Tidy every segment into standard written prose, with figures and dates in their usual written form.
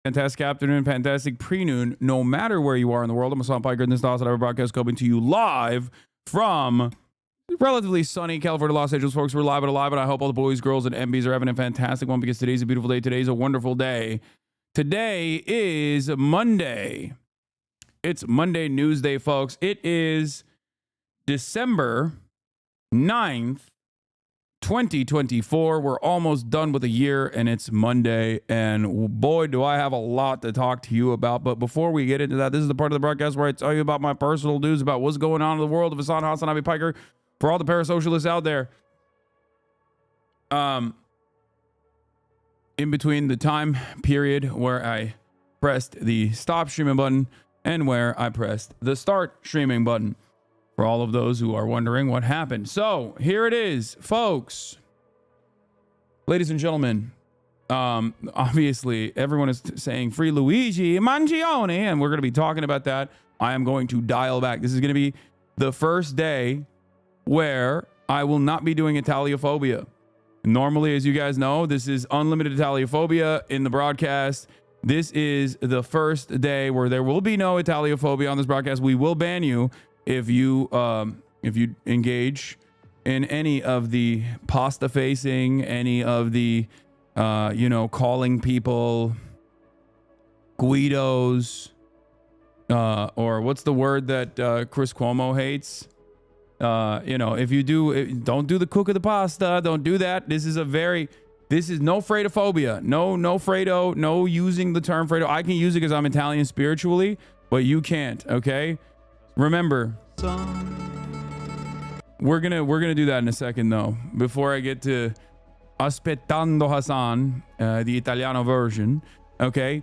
Fantastic afternoon, fantastic pre-noon, no matter where you are in the world. I'm Hasan Piker, and this is the HasanAbi broadcast coming to you live from relatively sunny California, Los Angeles, folks. We're live and alive, and I hope all the boys, girls, and MBs are having a fantastic one because today's a beautiful day. Today's a wonderful day. Today is Monday. It's Monday News Day, folks. It is December 9th, 2024. We're almost done with a year, and it's Monday, and boy, do I have a lot to talk to you about. But before we get into that, this is the part of the broadcast where I tell you about my personal news about what's going on in the world of HasanAbi Piker for all the parasocialists out there. In between the time period where I pressed the stop streaming button and where I pressed the start streaming button. For all of those who are wondering what happened. So here it is, folks. Ladies and gentlemen, obviously everyone is saying free Luigi Mangione, and we're going to be talking about that. I am going to dial back. This is going to be the first day where I will not be doing Italiophobia. Normally, as you guys know, this is unlimited Italiophobia in the broadcast. This is the first day where there will be no Italiophobia on this broadcast. We will ban you if you engage in any of the pasta facing, any of the calling people Guidos, or what's the word that Chris Cuomo hates? You know, if you do, don't do the cook of the pasta. Don't do that. This is no Fredophobia. No Fredo. No using the term Fredo. I can use it because I'm Italian spiritually, but you can't. Okay. Remember, we're gonna do that in a second though. Before I get to Aspettando Hasan, the Italiano version. Okay.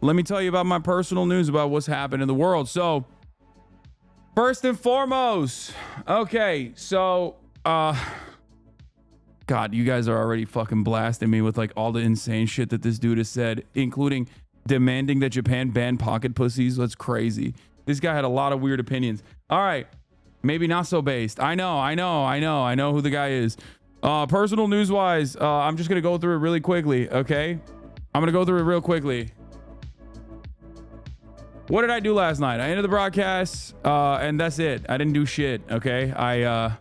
Let me tell you about my personal news about what's happened in the world. So, first and foremost, okay, so, God, you guys are already fucking blasting me with like all the insane shit that this dude has said, including demanding that Japan ban pocket pussies. That's crazy. This guy had a lot of weird opinions. All right, maybe not so based. I know who the guy is. Personal news wise, I'm just gonna go through it really quickly, okay? I'm gonna go through it real quickly. What did I do last night? I ended the broadcast, and that's it. I didn't do shit, okay? I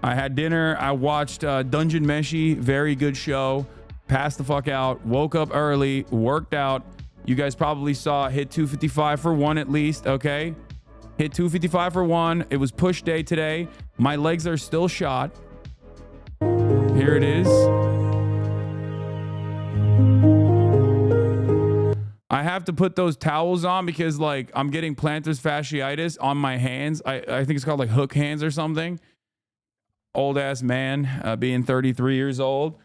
had dinner. I watched Dungeon Meshi. Very good show. Passed the fuck out. Woke up early. Worked out. You guys probably saw hit 255 for one at least, okay? Hit 255 for one. It was push day today. My legs are still shot. Here it is. I have to put those towels on because like I'm getting plantar fasciitis on my hands. I think it's called like hook hands or something. Old ass man, being 33 years old.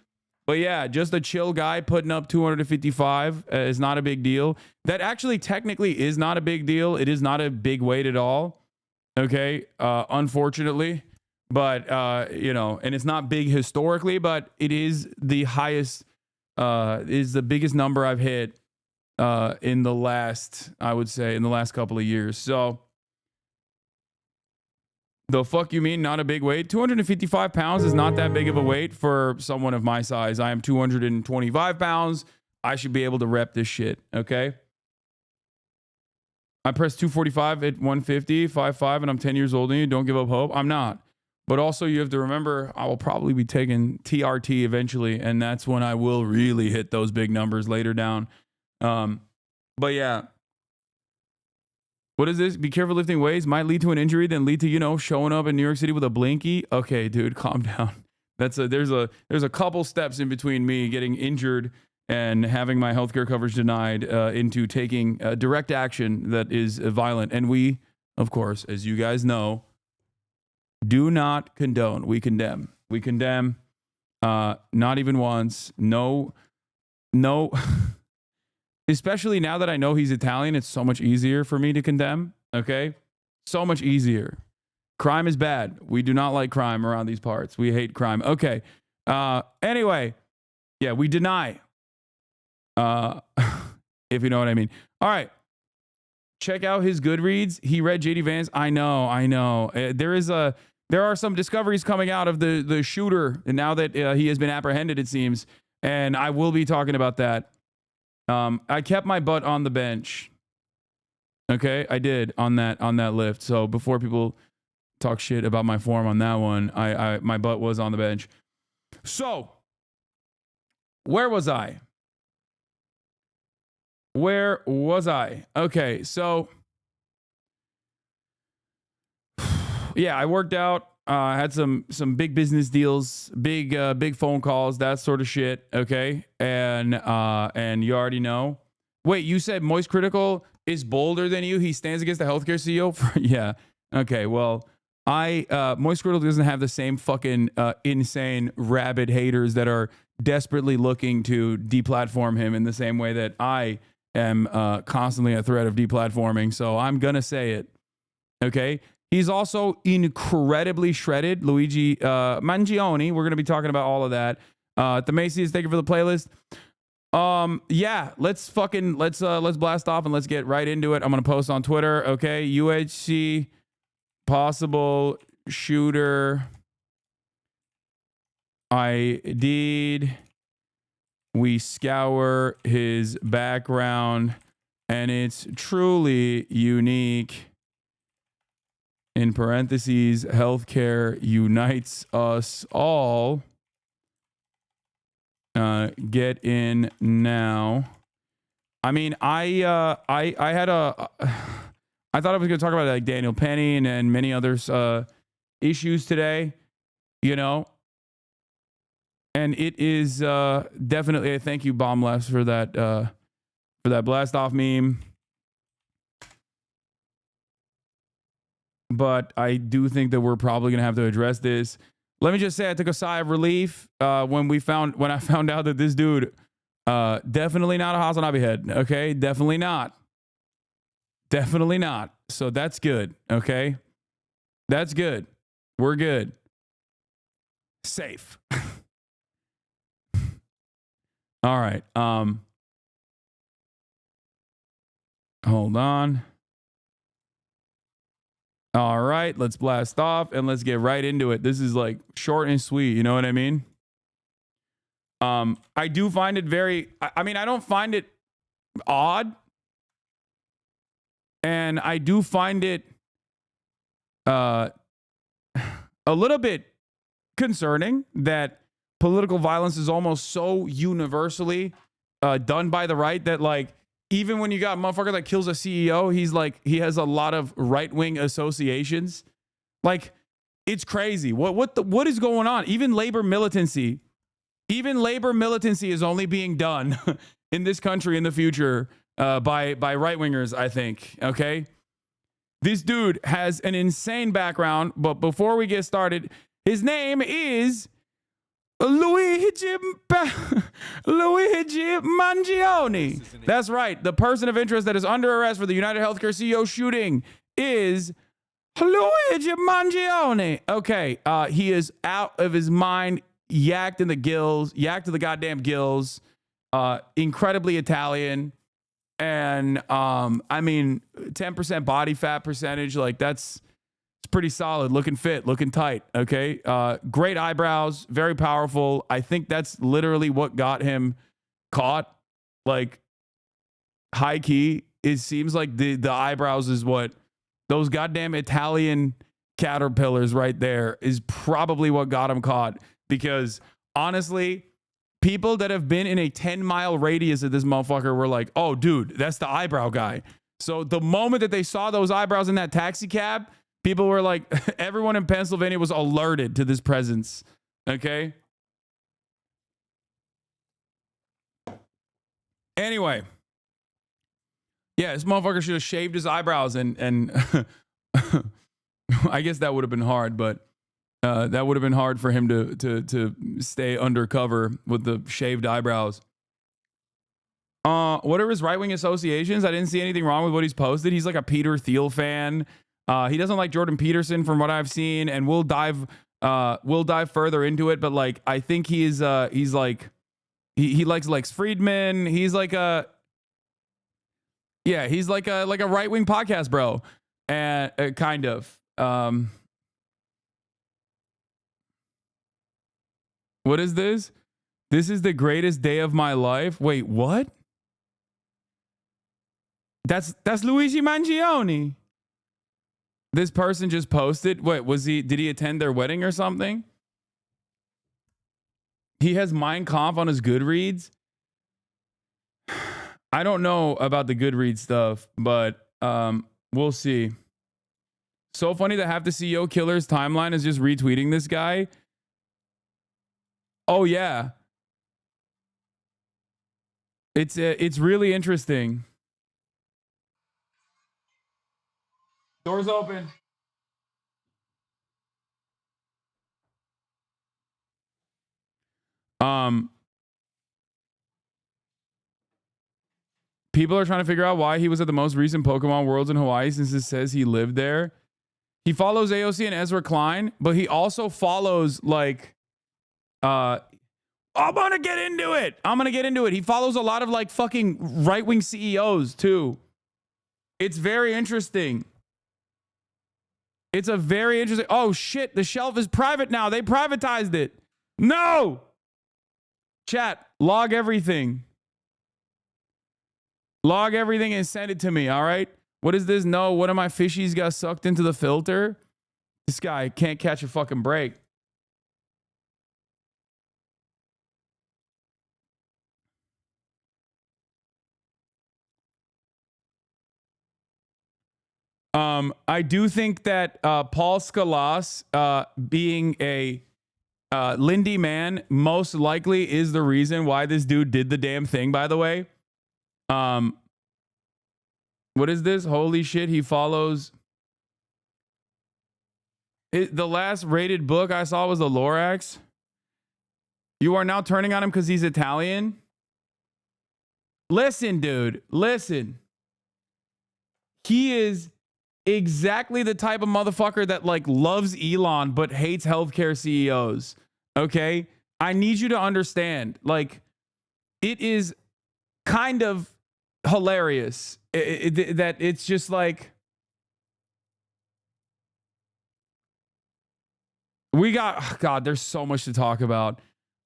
But yeah, just a chill guy putting up 255 is not a big deal. That actually technically is not a big deal. It is not a big weight at all. Okay. Unfortunately, but you know, and it's not big historically, but it is the highest, is the biggest number I've hit in the last, I would say, in the last couple of years. So the fuck you mean not a big weight? 255 pounds is not that big of a weight for someone of my size. I am 225 pounds. I should be able to rep this shit. Okay. I pressed 245 at 150, 5'5", and I'm 10 years older than you. Don't give up hope. I'm not. But also you have to remember, I will probably be taking TRT eventually. And that's when I will really hit those big numbers later down. But yeah, what is this? Be careful lifting weights. Might lead to an injury, then lead to, you know, showing up in New York City with a blinky. Okay, dude, calm down. There's a couple steps in between me getting injured and having my healthcare coverage denied into taking direct action that is violent. And we, of course, as you guys know, do not condone. We condemn. We condemn. Not even once. No. Especially now that I know he's Italian, it's so much easier for me to condemn. Okay? So much easier. Crime is bad. We do not like crime around these parts. We hate crime. Okay. Anyway. Yeah, we deny. If you know what I mean. All right. Check out his Goodreads. He read JD Vance. I know. There are some discoveries coming out of the shooter, and now that he has been apprehended, it seems. And I will be talking about that. I kept my butt on the bench. Okay, I did on that lift. So before people talk shit about my form on that one, my butt was on the bench. So where was I? Okay, so yeah, I worked out. I had some big business deals, big phone calls, that sort of shit. Okay, and you already know. Wait, you said Moist Critical is bolder than you? He stands against the healthcare CEO? Yeah. Okay. Well, Moist Critical doesn't have the same fucking insane rabid haters that are desperately looking to deplatform him in the same way that I am constantly a threat of deplatforming. So I'm gonna say it. Okay. He's also incredibly shredded. Luigi Mangione. We're going to be talking about all of that. The Macy's, thank you for the playlist. Yeah, let's blast off and let's get right into it. I'm going to post on Twitter. Okay. UHC possible shooter. We scour his background and it's truly unique. In parentheses, healthcare unites us all. Get in now. I mean, I had a I thought I was going to talk about like Daniel Penny and many others issues today, you know. And it is definitely a thank you, Bomb Lefts, for that blast off meme. But I do think that we're probably going to have to address this. Let me just say I took a sigh of relief when I found out that this dude definitely not a HasanAbi head. Okay, definitely not. Definitely not. So that's good. Okay, that's good. We're good. Safe. All right. Hold on. All right, let's blast off and let's get right into it. This is like short and sweet, you know what I mean? I do find it very, I mean, I don't find it odd. And I do find it a little bit concerning that political violence is almost so universally done by the right that, like, even when you got a motherfucker that kills a CEO, he's like, he has a lot of right-wing associations. Like, it's crazy. What is going on? Even labor militancy is only being done in this country in the future by right-wingers, I think. Okay, this dude has an insane background, but before we get started, his name is Luigi Mangione. That's right. The person of interest that is under arrest for the United Healthcare CEO shooting is Luigi Mangione. Okay, he is out of his mind, yacked in the gills, yacked to the goddamn gills, incredibly Italian, and I mean, 10% body fat percentage, like it's pretty solid, looking fit, looking tight. Okay, great eyebrows, very powerful. I think that's literally what got him caught. Like, high key, it seems like the eyebrows is what those goddamn Italian caterpillars right there is probably what got him caught. Because honestly, people that have been in a 10-mile radius of this motherfucker were like, oh, dude, that's the eyebrow guy. So the moment that they saw those eyebrows in that taxi cab, people were like, everyone in Pennsylvania was alerted to this presence. Okay. Anyway. Yeah, this motherfucker should have shaved his eyebrows and I guess that would have been hard, but that would have been hard for him to stay undercover with the shaved eyebrows. What are his right-wing associations? I didn't see anything wrong with what he's posted. He's like a Peter Thiel fan. He doesn't like Jordan Peterson from what I've seen, and we'll dive further into it. But like, I think he's like he likes Lex Friedman. He's like a he's like a right-wing podcast bro, and kind of. What is this? This is the greatest day of my life. Wait, what? That's Luigi Mangione. This person just posted. Wait, did he attend their wedding or something? He has Mein Kampf on his Goodreads. I don't know about the Goodreads stuff, but we'll see. So funny that half the CEO killer's timeline is just retweeting this guy. Oh yeah. It's really interesting. Doors open. People are trying to figure out why he was at the most recent Pokemon Worlds in Hawaii since it says he lived there. He follows AOC and Ezra Klein, but he also follows like I'm gonna get into it. He follows a lot of like fucking right-wing CEOs too. It's very interesting. It's a very interesting. Oh shit, the shelf is private now. They privatized it. No. Chat, log everything. Log everything and send it to me, all right? What is this? No, one of my fishies got sucked into the filter. This guy can't catch a fucking break. I do think that Paul Scalas being a Lindy man most likely is the reason why this dude did the damn thing, by the way. What is this? Holy shit, he follows... The last rated book I saw was the Lorax. You are now turning on him because he's Italian? Listen, dude. Listen. He is exactly the type of motherfucker that like loves Elon but hates healthcare CEOs. Okay? I need you to understand. Like, it is kind of hilarious that it's just like... We got, oh God, there's so much to talk about.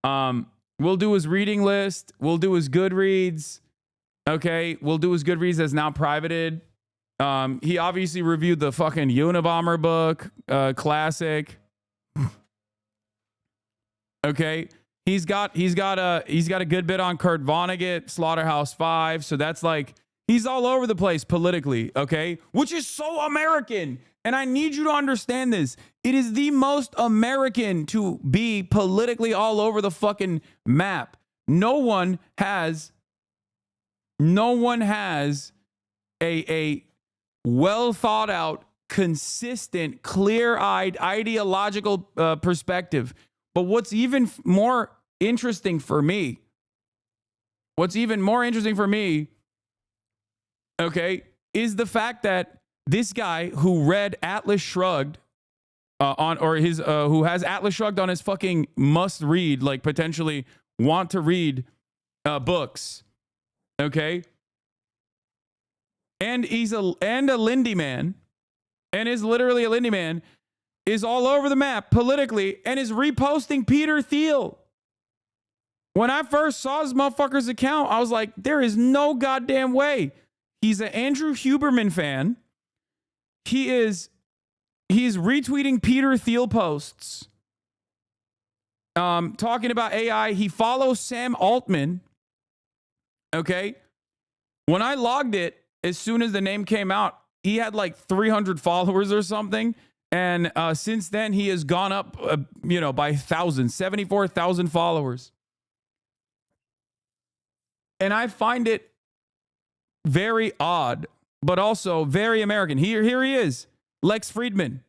We'll do his reading list. We'll do his Goodreads. Okay. We'll do his Goodreads that's now privated. He obviously reviewed the fucking Unabomber book, classic. Okay. He's got a good bit on Kurt Vonnegut, Slaughterhouse-5. So that's like, he's all over the place politically. Okay. Which is so American. And I need you to understand this. It is the most American to be politically all over the fucking map. No one has a well thought out, consistent, clear-eyed, ideological perspective. But what's even more interesting for me, okay, is the fact that this guy who read Atlas Shrugged who has Atlas Shrugged on his fucking must read, like potentially want to read books, okay? And he's a Lindy man, and is literally a Lindy man, is all over the map politically and is reposting Peter Thiel. When I first saw this motherfucker's account, I was like, there is no goddamn way. He's an Andrew Huberman fan. He's retweeting Peter Thiel posts, talking about AI. He follows Sam Altman. Okay. When I logged it, as soon as the name came out, he had like 300 followers or something. And since then, he has gone up, by thousands, 74,000 followers. And I find it very odd, but also very American. Here he is, Lex Friedman.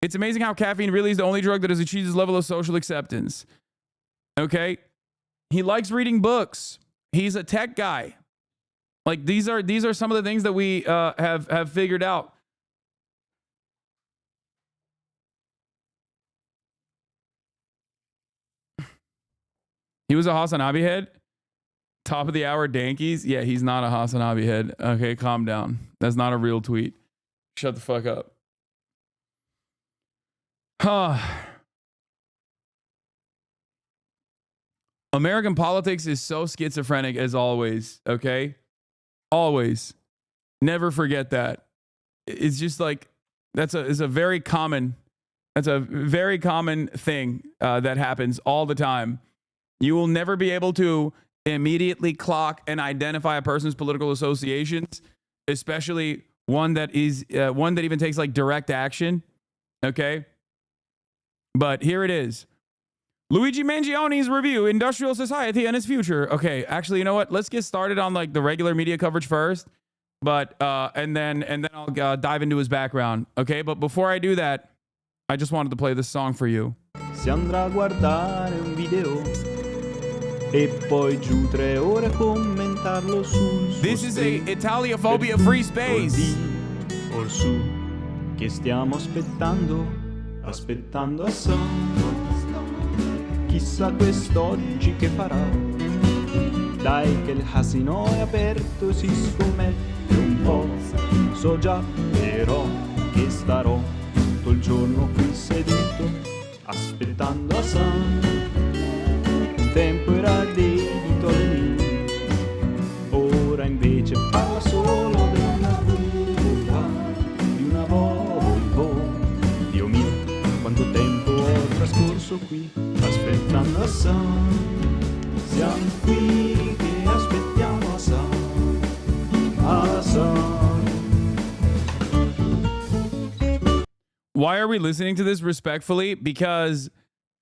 It's amazing how caffeine really is the only drug that has achieved this level of social acceptance. Okay? He likes reading books. He's a tech guy. Like, these are some of the things that we have figured out. He was a HasanAbi head. Top of the hour Dankies. Yeah, he's not a HasanAbi head. Okay, calm down. That's not a real tweet. Shut the fuck up. American politics is so schizophrenic as always, okay? Always. Never forget that. It's just like, that's a very common thing that happens all the time. You will never be able to immediately clock and identify a person's political associations, especially one that even takes like direct action. Okay. But here it is. Luigi Mangioni's review, Industrial Society and Its Future. Okay, actually, you know what? Let's get started on like the regular media coverage first, but and then I'll dive into his background. Okay, but before I do that, I just wanted to play this song for you. Si andrà a guardare un video e poi giù 3 ore a commentarlo sul suo This is a Italiaphobia free space. Or su che stiamo aspettando Hasan. Chissà quest'oggi che farà. Dai che il casino è aperto, si scommette un po'. So già però che starò tutto il giorno qui seduto aspettando Hasan. Un tempo era dedito alle news, ora invece parla solo della curva di una Volvo. Dio mio, quanto tempo ho trascorso qui aspettando Hasan. Siamo qui che aspettiamo Hasan. Why are we listening to this respectfully? Because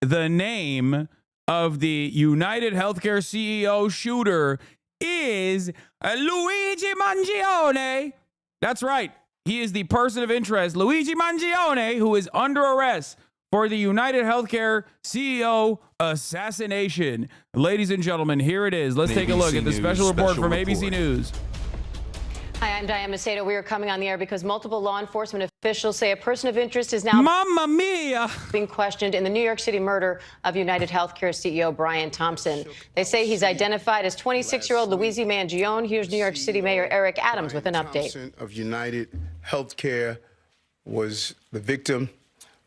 the name of the United Healthcare CEO shooter is Luigi Mangione. That's right. He is the person of interest, Luigi Mangione, who is under arrest for the United Healthcare CEO assassination. Ladies and gentlemen, here it is. Let's take a look at the special report from ABC News. Hi, I'm Diane Macedo. We are coming on the air because multiple law enforcement officials say a person of interest is now Mamma mia! being questioned in the New York City murder of United Healthcare CEO Brian Thompson. They say he's identified as 26-year-old Luigi Mangione. Here's New York City Mayor Eric Adams with an update. Thompson of United Healthcare was the victim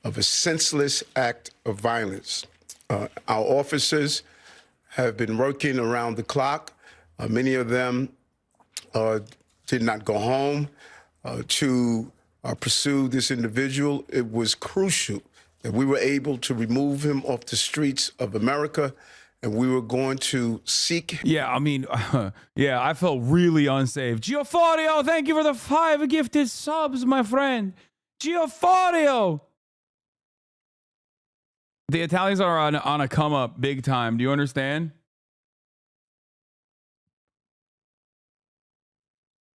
of a senseless act of violence. Our officers have been working around the clock. Many of them did not go home to pursue this individual. It was crucial that we were able to remove him off the streets of America, and we were going to seek. Yeah, I mean, yeah, I felt really unsafe. Gioforio, thank you for the 5 gifted subs, my friend. Gioforio. The Italians are on a come up big time. Do you understand?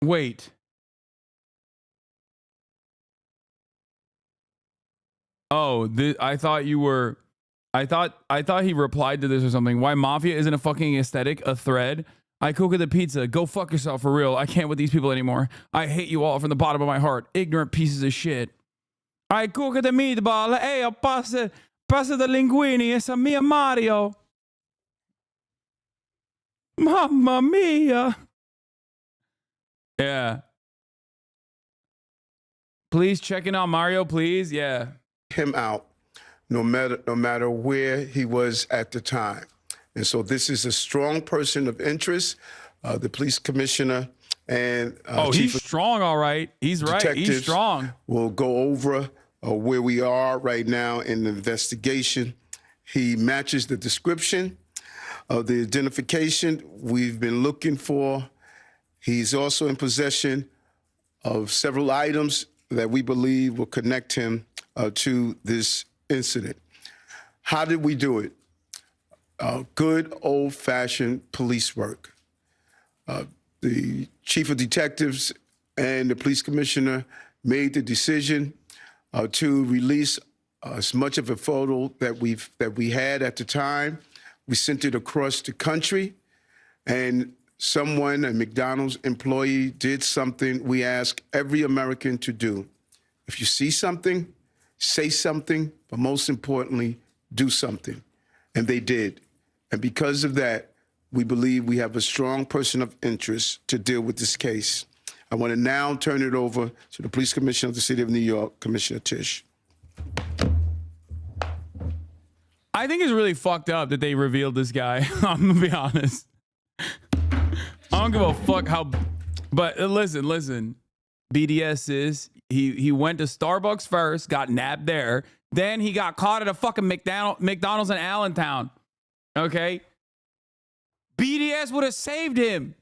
Wait. Oh, I thought you were. I thought he replied to this or something. Why mafia isn't a fucking aesthetic, a thread? I cook the pizza. Go fuck yourself for real. I can't with these people anymore. I hate you all from the bottom of my heart. Ignorant pieces of shit. I cook the meatball. Hey, passa the linguini. Essa mia Mario. Mamma mia. Yeah. Please check in on Mario, please. Yeah. Him out, no matter where he was at the time. And so this is a strong person of interest. The police commissioner and he's strong, all right. He's right. He's strong. We'll go over where we are right now in the investigation. He matches the description of the identification we've been looking for. He's also in possession of several items that we believe will connect him to this incident. How did we do it? Good old-fashioned police work. The chief of detectives and the police commissioner made the decision to release as much of a photo that we had at the time. We sent it across the country, and someone, a McDonald's employee, did something we ask every American to do. If you see something, say something, but most importantly, do something. And they did. And because of that, we believe we have a strong person of interest to deal with this case. I want to now turn it over to the police commissioner of the city of New York, Commissioner Tisch. I think it's really fucked up that they revealed this guy. I'm gonna be honest. I don't give a fuck how, but listen. BDS is he went to Starbucks first, got nabbed there, then he got caught at a fucking McDonald's in Allentown. Okay, BDS would have saved him.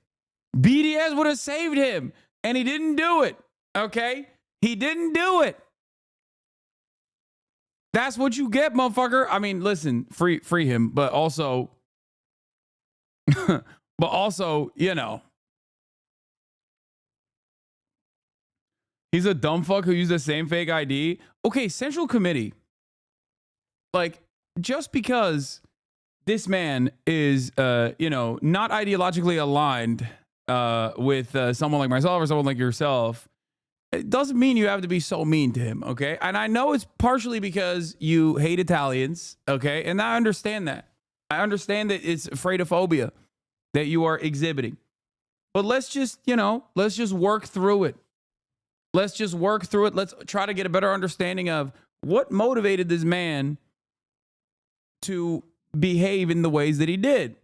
BDS would have saved him, and he didn't do it. Okay, he didn't do it. That's what you get, motherfucker. I mean, listen, free him, but also, you know, he's a dumb fuck who used the same fake ID. Okay, Central Committee. Like, just because this man is, not ideologically aligned with someone like myself or someone like yourself, it doesn't mean you have to be so mean to him, okay? And I know it's partially because you hate Italians, okay? And I understand that. I understand that it's afraidophobia that you are exhibiting. But let's just work through it. Let's just work through it. Let's try to get a better understanding of what motivated this man to behave in the ways that he did,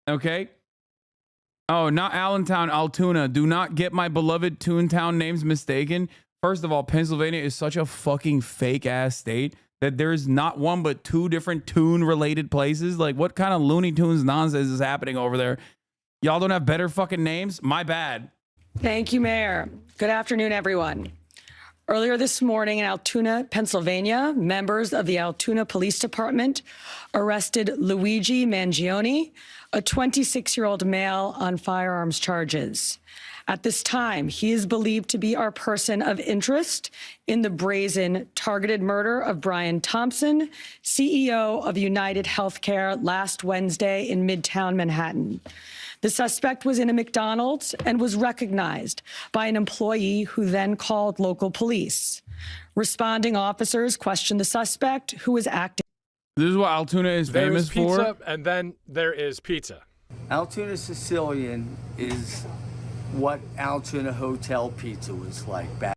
okay? Oh, not Allentown, Altoona. Do not get my beloved Toontown names mistaken. First of all, Pennsylvania is such a fucking fake ass state that there's not one but 2 different tune related places. Like, what kind of Looney Tunes nonsense is happening over there? Y'all don't have better fucking names? My bad. Thank you, Mayor. Good afternoon, everyone. Earlier this morning in Altoona, Pennsylvania, members of the Altoona Police Department arrested Luigi Mangione, a 26-year-old male, on firearms charges. At this time, he is believed to be our person of interest in the brazen targeted murder of Brian Thompson, CEO of United Healthcare, last Wednesday in Midtown Manhattan. The suspect was in a McDonald's and was recognized by an employee who then called local police. Responding officers questioned the suspect, who was acting. This is what Altoona is famous pizza, for. And then there is pizza. Altoona Sicilian is what Altoona Hotel pizza was like back.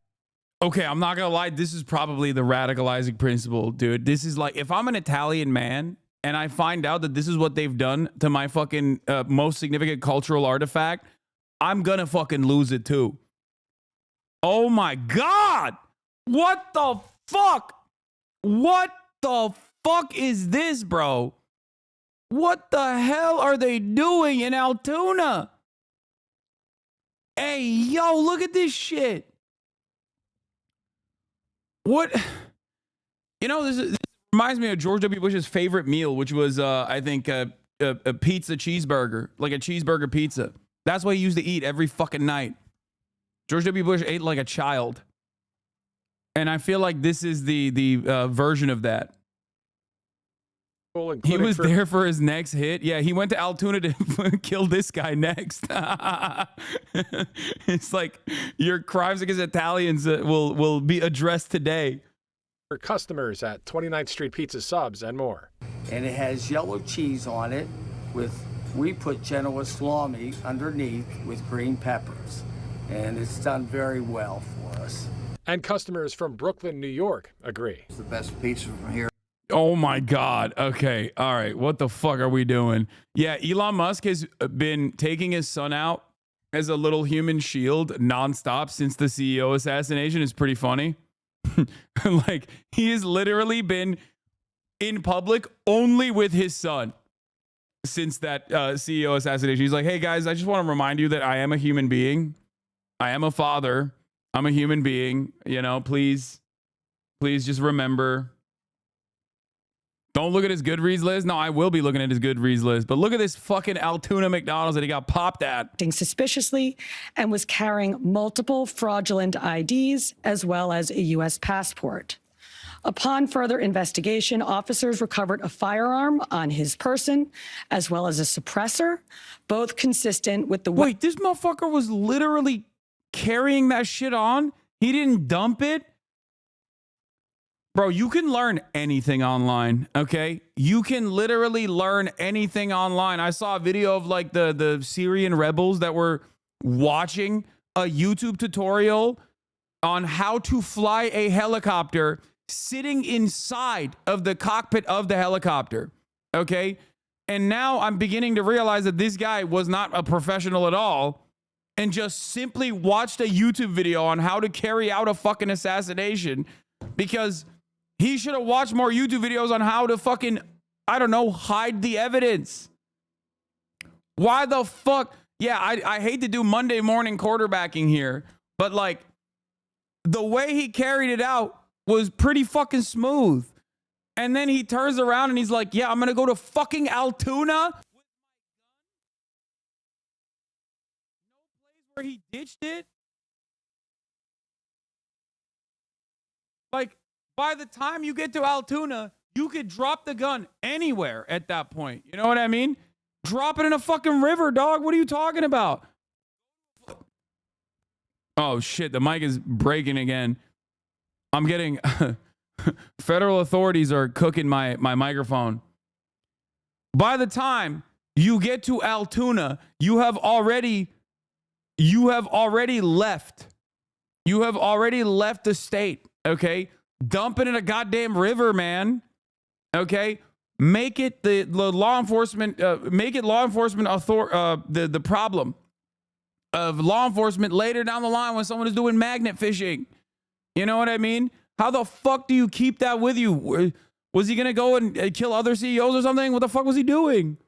Okay, I'm not gonna lie. This is probably the radicalizing principle, dude. This is like, if I'm an Italian man and I find out that this is what they've done to my fucking most significant cultural artifact, I'm gonna fucking lose it too. Oh my God. What the fuck? What the fuck is this, bro? What the hell are they doing in Altoona? Hey, yo, look at this shit. What? You know, this reminds me of George W. Bush's favorite meal, which was, I think, a pizza cheeseburger, like a cheeseburger pizza. That's what he used to eat every fucking night. George W. Bush ate like a child. And I feel like this is the version of that. He was there for his next hit. Yeah, he went to Altoona to kill this guy next. It's like your crimes against Italians will be addressed today. For customers at 29th Street Pizza Subs and more. And it has yellow cheese on it we put Genoa salami underneath with green peppers. And it's done very well for us. And customers from Brooklyn, New York agree. It's the best pizza from here. Oh my God. Okay. All right. What the fuck are we doing? Yeah. Elon Musk has been taking his son out as a little human shield nonstop since the CEO assassination. Is pretty funny. Like, he has literally been in public only with his son since that CEO assassination. He's like, hey guys, I just want to remind you that I am a human being. I am a father. I'm a human being. You know, please just remember. Don't look at his Goodreads list. No, I will be looking at his Goodreads list. But look at this fucking Altoona McDonald's that he got popped at. Suspiciously and was carrying multiple fraudulent IDs as well as a U.S. passport. Upon further investigation, officers recovered a firearm on his person as well as a suppressor, both consistent with the... Wait, this motherfucker was literally carrying that shit on? He didn't dump it? Bro, you can learn anything online, okay? You can literally learn anything online. I saw a video of like the Syrian rebels that were watching a YouTube tutorial on how to fly a helicopter sitting inside of the cockpit of the helicopter, okay? And now I'm beginning to realize that this guy was not a professional at all and just simply watched a YouTube video on how to carry out a fucking assassination, because he should have watched more YouTube videos on how to fucking, I don't know, hide the evidence. Why the fuck? Yeah, I hate to do Monday morning quarterbacking here, but like the way he carried it out was pretty fucking smooth. And then he turns around and he's like, yeah, I'm going to go to fucking Altoona. No place where he ditched it. Like, by the time you get to Altoona, you could drop the gun anywhere at that point. You know what I mean? Drop it in a fucking river, dog. What are you talking about? Oh, shit. The mic is breaking again. I'm getting... Federal authorities are cooking my microphone. By the time you get to Altoona, you have already left. You have already left the state, okay? Dump it in a goddamn river, man. Okay? Make it the law enforcement, make it law enforcement the problem of law enforcement later down the line when someone is doing magnet fishing. You know what I mean? How the fuck do you keep that with you? Was he going to go and kill other CEOs or something? What the fuck was he doing?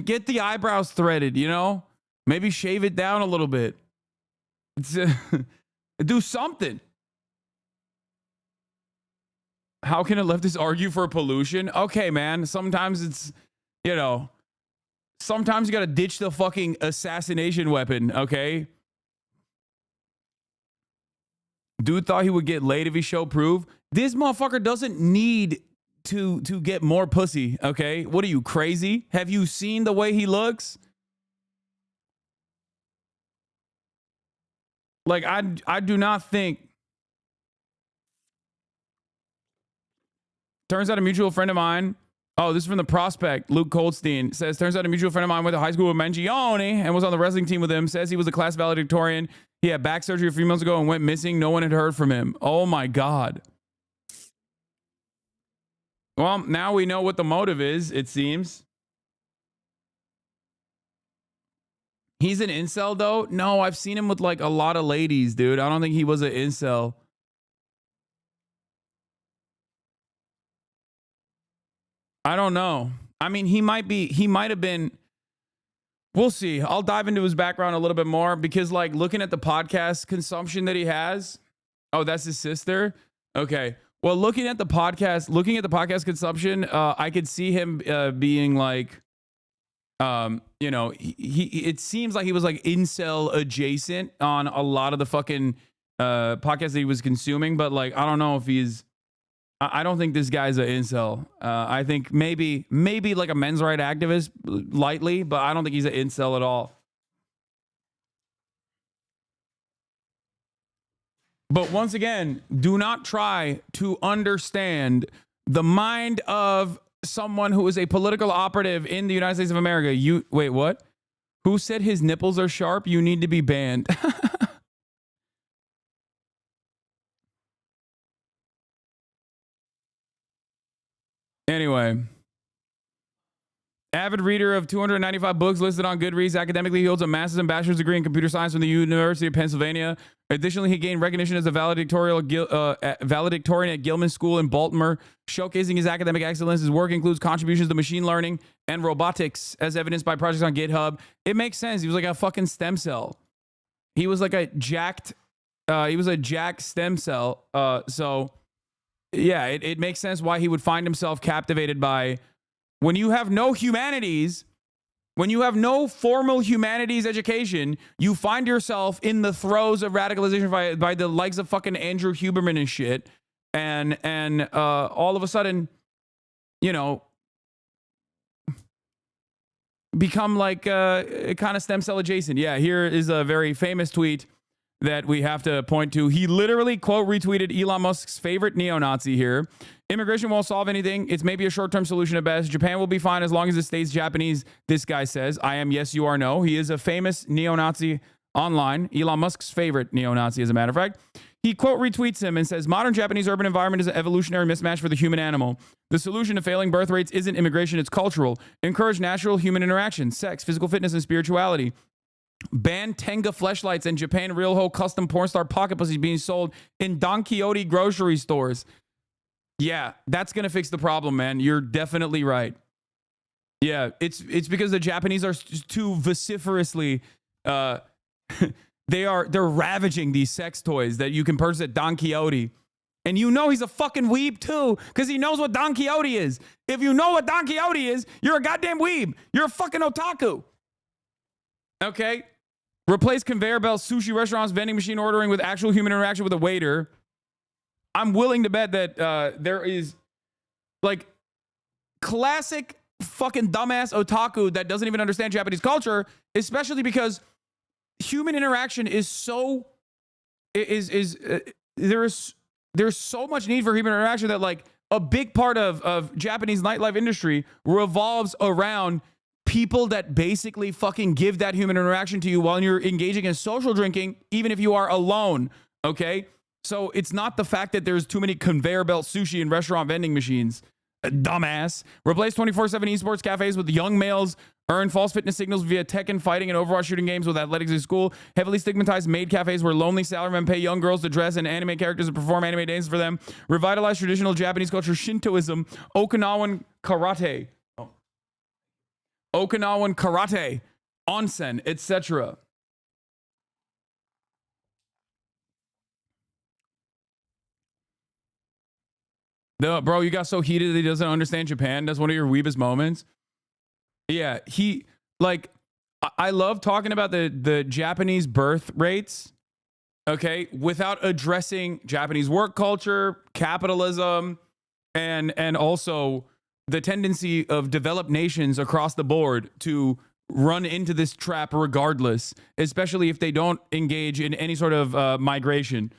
Get the eyebrows threaded, you know? Maybe shave it down a little bit. Do something. How can a leftist argue for pollution? Okay, man. Sometimes it's, you know, sometimes you got to ditch the fucking assassination weapon, okay? Dude thought he would get laid if he showed proof. This motherfucker doesn't need to get more pussy, okay? What are you, crazy? Have you seen the way he looks? Like, I do not think. Turns out a mutual friend of mine. Oh, this is from the prospect. Luke Goldstein says, turns out a mutual friend of mine went to high school with Mangione and was on the wrestling team with him. Says he was a class valedictorian. He had back surgery a few months ago and went missing. No one had heard from him. Oh my God. Well, now we know what the motive is, it seems. He's an incel, though? No, I've seen him with like a lot of ladies, dude. I don't think he was an incel. I don't know. I mean, he might have been. We'll see. I'll dive into his background a little bit more because, like, looking at the podcast consumption that he has. Oh, that's his sister? Okay. Well, looking at the podcast consumption, I could see him being like, you know, it seems like he was like incel adjacent on a lot of the fucking podcasts that he was consuming, but like, I don't know if he's. I don't think this guy's an incel. I think maybe like a men's right activist lightly, but I don't think he's an incel at all. But once again, do not try to understand the mind of someone who is a political operative in the United States of America. Wait, what? Who said his nipples are sharp? You need to be banned. Anyway, avid reader of 295 books listed on Goodreads. Academically, he holds a master's and bachelor's degree in computer science from the University of Pennsylvania. Additionally, he gained recognition as a valedictorian at Gilman School in Baltimore, showcasing his academic excellence. His work includes contributions to machine learning and robotics, as evidenced by projects on GitHub. It makes sense. He was like a fucking stem cell. He was like a jacked stem cell. So yeah, it makes sense why he would find himself captivated by, when you have no humanities, when you have no formal humanities education, you find yourself in the throes of radicalization by the likes of fucking Andrew Huberman and shit. And all of a sudden, you know, become like kind of stem cell adjacent. Yeah, here is a very famous tweet that we have to point to. He literally, quote, retweeted Elon Musk's favorite neo-Nazi here. Immigration won't solve anything. It's maybe a short-term solution at best. Japan will be fine as long as it stays Japanese, this guy says. I am, yes, you are, no. He is a famous neo-Nazi online. Elon Musk's favorite neo-Nazi, as a matter of fact. He, quote, retweets him and says, modern Japanese urban environment is an evolutionary mismatch for the human animal. The solution to failing birth rates isn't immigration, it's cultural. Encourage natural human interaction, sex, physical fitness, and spirituality. Ban Tenga fleshlights and Japan real hoe custom porn star pocket pussies being sold in Don Quixote grocery stores. Yeah, that's going to fix the problem, man. You're definitely right. Yeah, it's because the Japanese are too vociferously they're ravaging these sex toys that you can purchase at Don Quixote. And you know he's a fucking weeb too, because he knows what Don Quixote is. If you know what Don Quixote is, you're a goddamn weeb. You're a fucking otaku. Okay? Replace conveyor belt sushi restaurants vending machine ordering with actual human interaction with a waiter. I'm willing to bet that there is like classic fucking dumbass otaku that doesn't even understand Japanese culture, especially because human interaction is so there's so much need for human interaction that like a big part of Japanese nightlife industry revolves around people that basically fucking give that human interaction to you while you're engaging in social drinking, even if you are alone, okay? So it's not the fact that there's too many conveyor belt sushi and restaurant vending machines. Dumbass. Replace 24/7 esports cafes with young males. Earn false fitness signals via Tekken fighting and Overwatch shooting games with athletics in school. Heavily stigmatized maid cafes where lonely salarymen pay young girls to dress and anime characters and perform anime dances for them. Revitalize traditional Japanese culture, Shintoism, Okinawan karate. onsen, etc. Bro, you got so heated that he doesn't understand Japan. That's one of your weebest moments. Yeah, I love talking about the Japanese birth rates, okay, without addressing Japanese work culture, capitalism, and also the tendency of developed nations across the board to run into this trap regardless, especially if they don't engage in any sort of migration.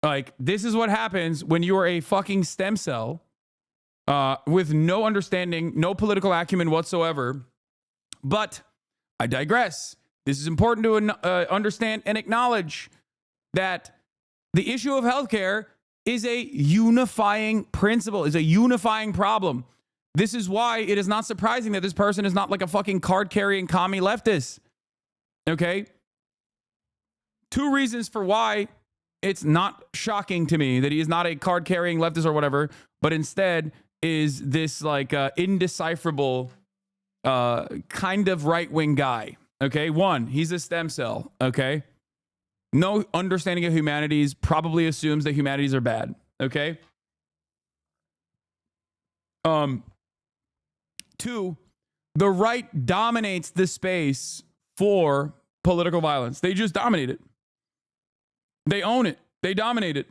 Like, this is what happens when you are a fucking stem cell with no understanding, no political acumen whatsoever. But I digress. This is important to understand and acknowledge that the issue of healthcare is a unifying principle, is a unifying problem. This is why it is not surprising that this person is not like a fucking card-carrying commie leftist. Okay? 2 reasons for why it's not shocking to me that he is not a card-carrying leftist or whatever, but instead is this like indecipherable kind of right-wing guy. Okay? 1, he's a stem cell. Okay? No understanding of humanities, probably assumes that humanities are bad. Okay? 2, the right dominates the space for political violence. They just dominate it. They own it. They dominate it.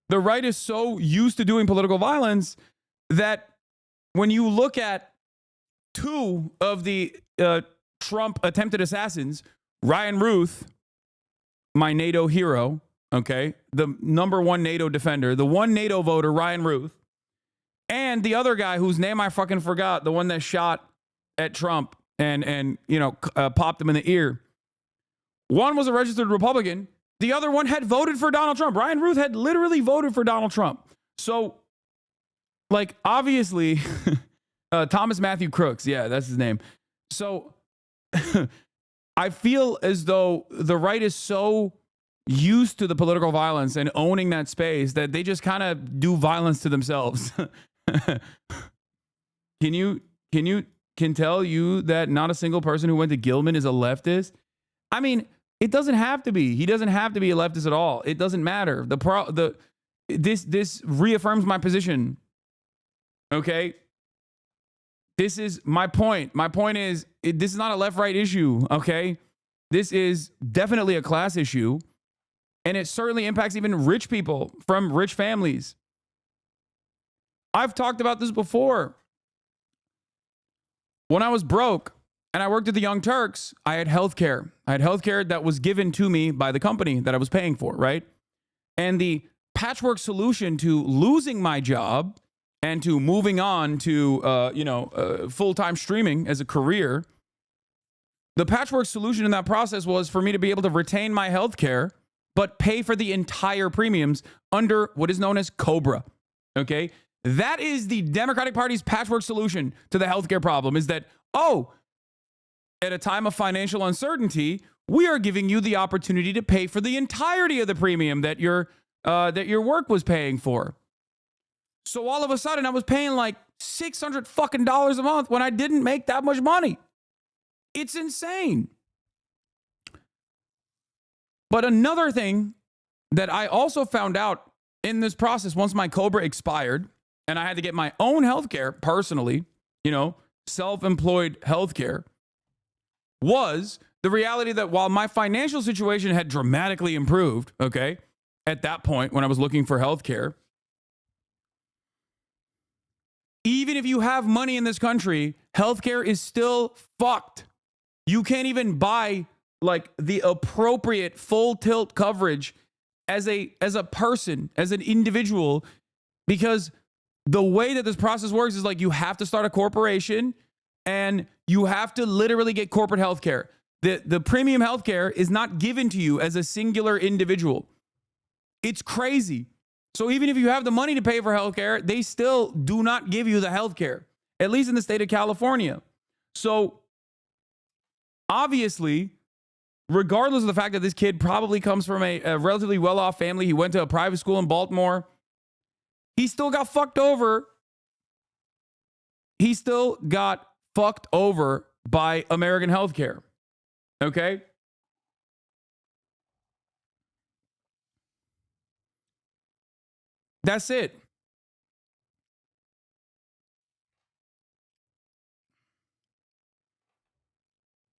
The right is so used to doing political violence that when you look at 2 of the Trump attempted assassins, Ryan Ruth, my NATO hero, okay, the #1 NATO defender, the 1 NATO voter, Ryan Ruth, and the other guy whose name I fucking forgot, the one that shot at Trump and popped him in the ear. One was a registered Republican. The other one had voted for Donald Trump. Ryan Ruth had literally voted for Donald Trump. So, like, obviously, Thomas Matthew Crooks. Yeah, that's his name. So, I feel as though the right is so used to the political violence and owning that space that they just kind of do violence to themselves. Can tell you that not a single person who went to Gilman is a leftist? I mean, it doesn't have to be. He doesn't have to be a leftist at all. It doesn't matter. This reaffirms my position. Okay? This is my point. My point is, this is not a left-right issue, okay? This is definitely a class issue, and it certainly impacts even rich people from rich families. I've talked about this before. When I was broke and I worked at the Young Turks, I had health care. I had health care that was given to me by the company that I was paying for, right? And the patchwork solution to losing my job and to moving on to, full-time streaming as a career, the patchwork solution in that process was for me to be able to retain my health care, but pay for the entire premiums under what is known as COBRA, okay? That is the Democratic Party's patchwork solution to the healthcare problem, is that, at a time of financial uncertainty, we are giving you the opportunity to pay for the entirety of the premium that your work was paying for. So all of a sudden, I was paying like $600 fucking a month when I didn't make that much money. It's insane. But another thing that I also found out in this process, once my COBRA expired and I had to get my own healthcare personally, self-employed healthcare, was the reality that while my financial situation had dramatically improved, okay, at that point when I was looking for healthcare, even if you have money in this country, healthcare is still fucked. You can't even buy like the appropriate full tilt coverage as a person, as an individual, because the way that this process works is like you have to start a corporation and you have to literally get corporate healthcare. The premium healthcare is not given to you as a singular individual. It's crazy. So even if you have the money to pay for healthcare, they still do not give you the healthcare, at least in the state of California. So obviously, regardless of the fact that this kid probably comes from a relatively well-off family, he went to a private school in Baltimore, he still got fucked over. He still got fucked over by American healthcare. Okay? That's it.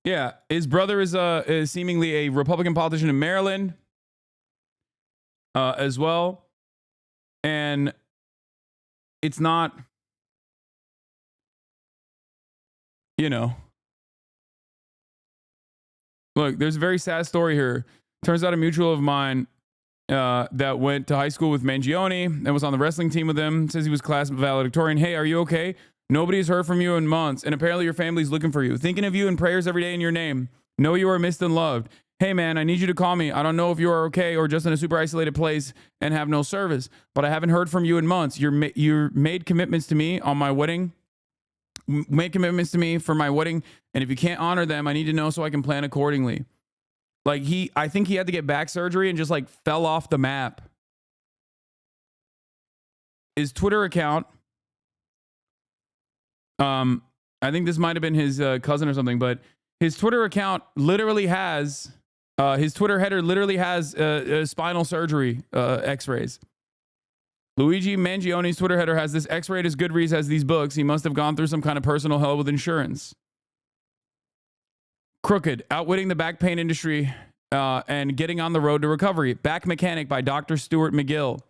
Yeah, his brother is seemingly a Republican politician in Maryland as well. And it's not, you know. Look, there's a very sad story here. Turns out a mutual of mine that went to high school with Mangione and was on the wrestling team with him says he was class valedictorian. Hey, are you okay? Nobody's heard from you in months, and apparently your family's looking for you. Thinking of you in prayers every day in your name. Know you are missed and loved. Hey, man, I need you to call me. I don't know if you are okay or just in a super isolated place and have no service, but I haven't heard from you in months. You're made commitments to me on my wedding. Make commitments to me for my wedding, and if you can't honor them, I need to know so I can plan accordingly. Like I think he had to get back surgery and just like fell off the map. His Twitter account, I think this might have been his cousin or something, but his Twitter account literally has, his Twitter header literally has spinal surgery x-rays. Luigi Mangione's Twitter header has this x-ray. His Goodreads has these books. He must have gone through some kind of personal hell with insurance. Crooked, outwitting the back pain industry and getting on the road to recovery. Back Mechanic by Dr. Stuart McGill.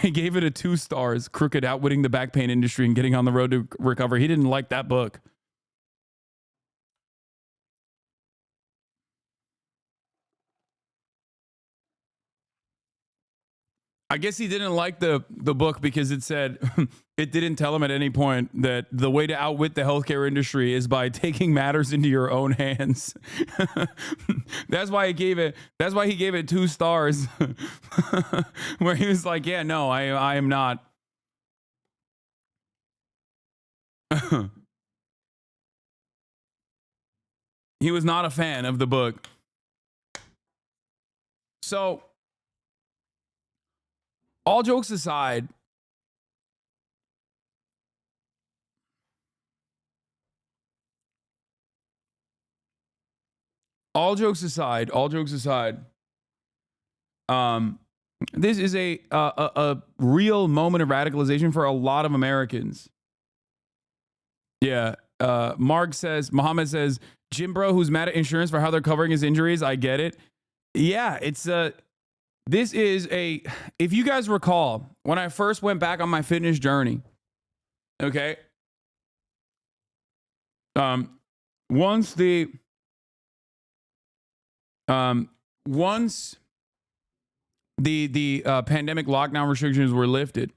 He gave it a 2 stars. Crooked, outwitting the back pain industry and getting on the road to recovery. He didn't like that book. I guess he didn't like the book because it said it didn't tell him at any point that the way to outwit the healthcare industry is by taking matters into your own hands. That's why he gave it 2 stars. Where he was like, yeah, no, I am not. He was not a fan of the book. So, all jokes aside, this is a real moment of radicalization for a lot of Americans. Yeah. Muhammad says, Jim bro, who's mad at insurance for how they're covering his injuries. I get it. Yeah, this is if you guys recall, when I first went back on my fitness journey, okay, once the pandemic lockdown restrictions were lifted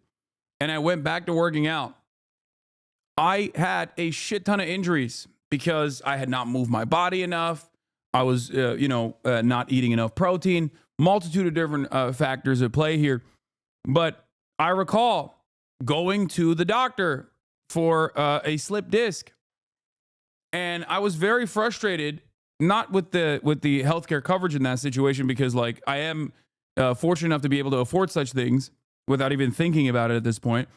and I went back to working out, I had a shit ton of injuries because I had not moved my body enough. I was, not eating enough protein. Multitude of different factors at play here. But I recall going to the doctor for a slip disc. And I was very frustrated, not with the healthcare coverage in that situation, because like I am fortunate enough to be able to afford such things without even thinking about it at this point.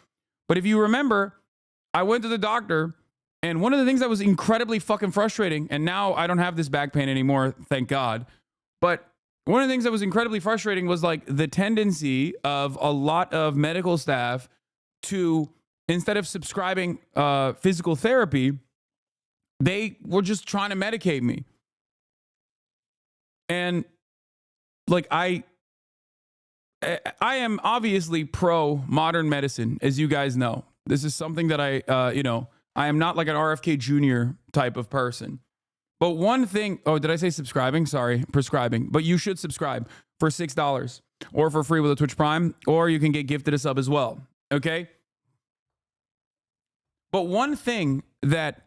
But if you remember, I went to the doctor, and one of the things that was incredibly fucking frustrating, and now I don't have this back pain anymore, thank God. But one of the things that was incredibly frustrating was like the tendency of a lot of medical staff to, instead of subscribing physical therapy, they were just trying to medicate me. And like I am obviously pro modern medicine, as you guys know. This is something that I am not like an RFK Jr. type of person. But one thing, did I say subscribing? Sorry, prescribing. But you should subscribe for $6 or for free with a Twitch Prime, or you can get gifted a sub as well. Okay? But one thing that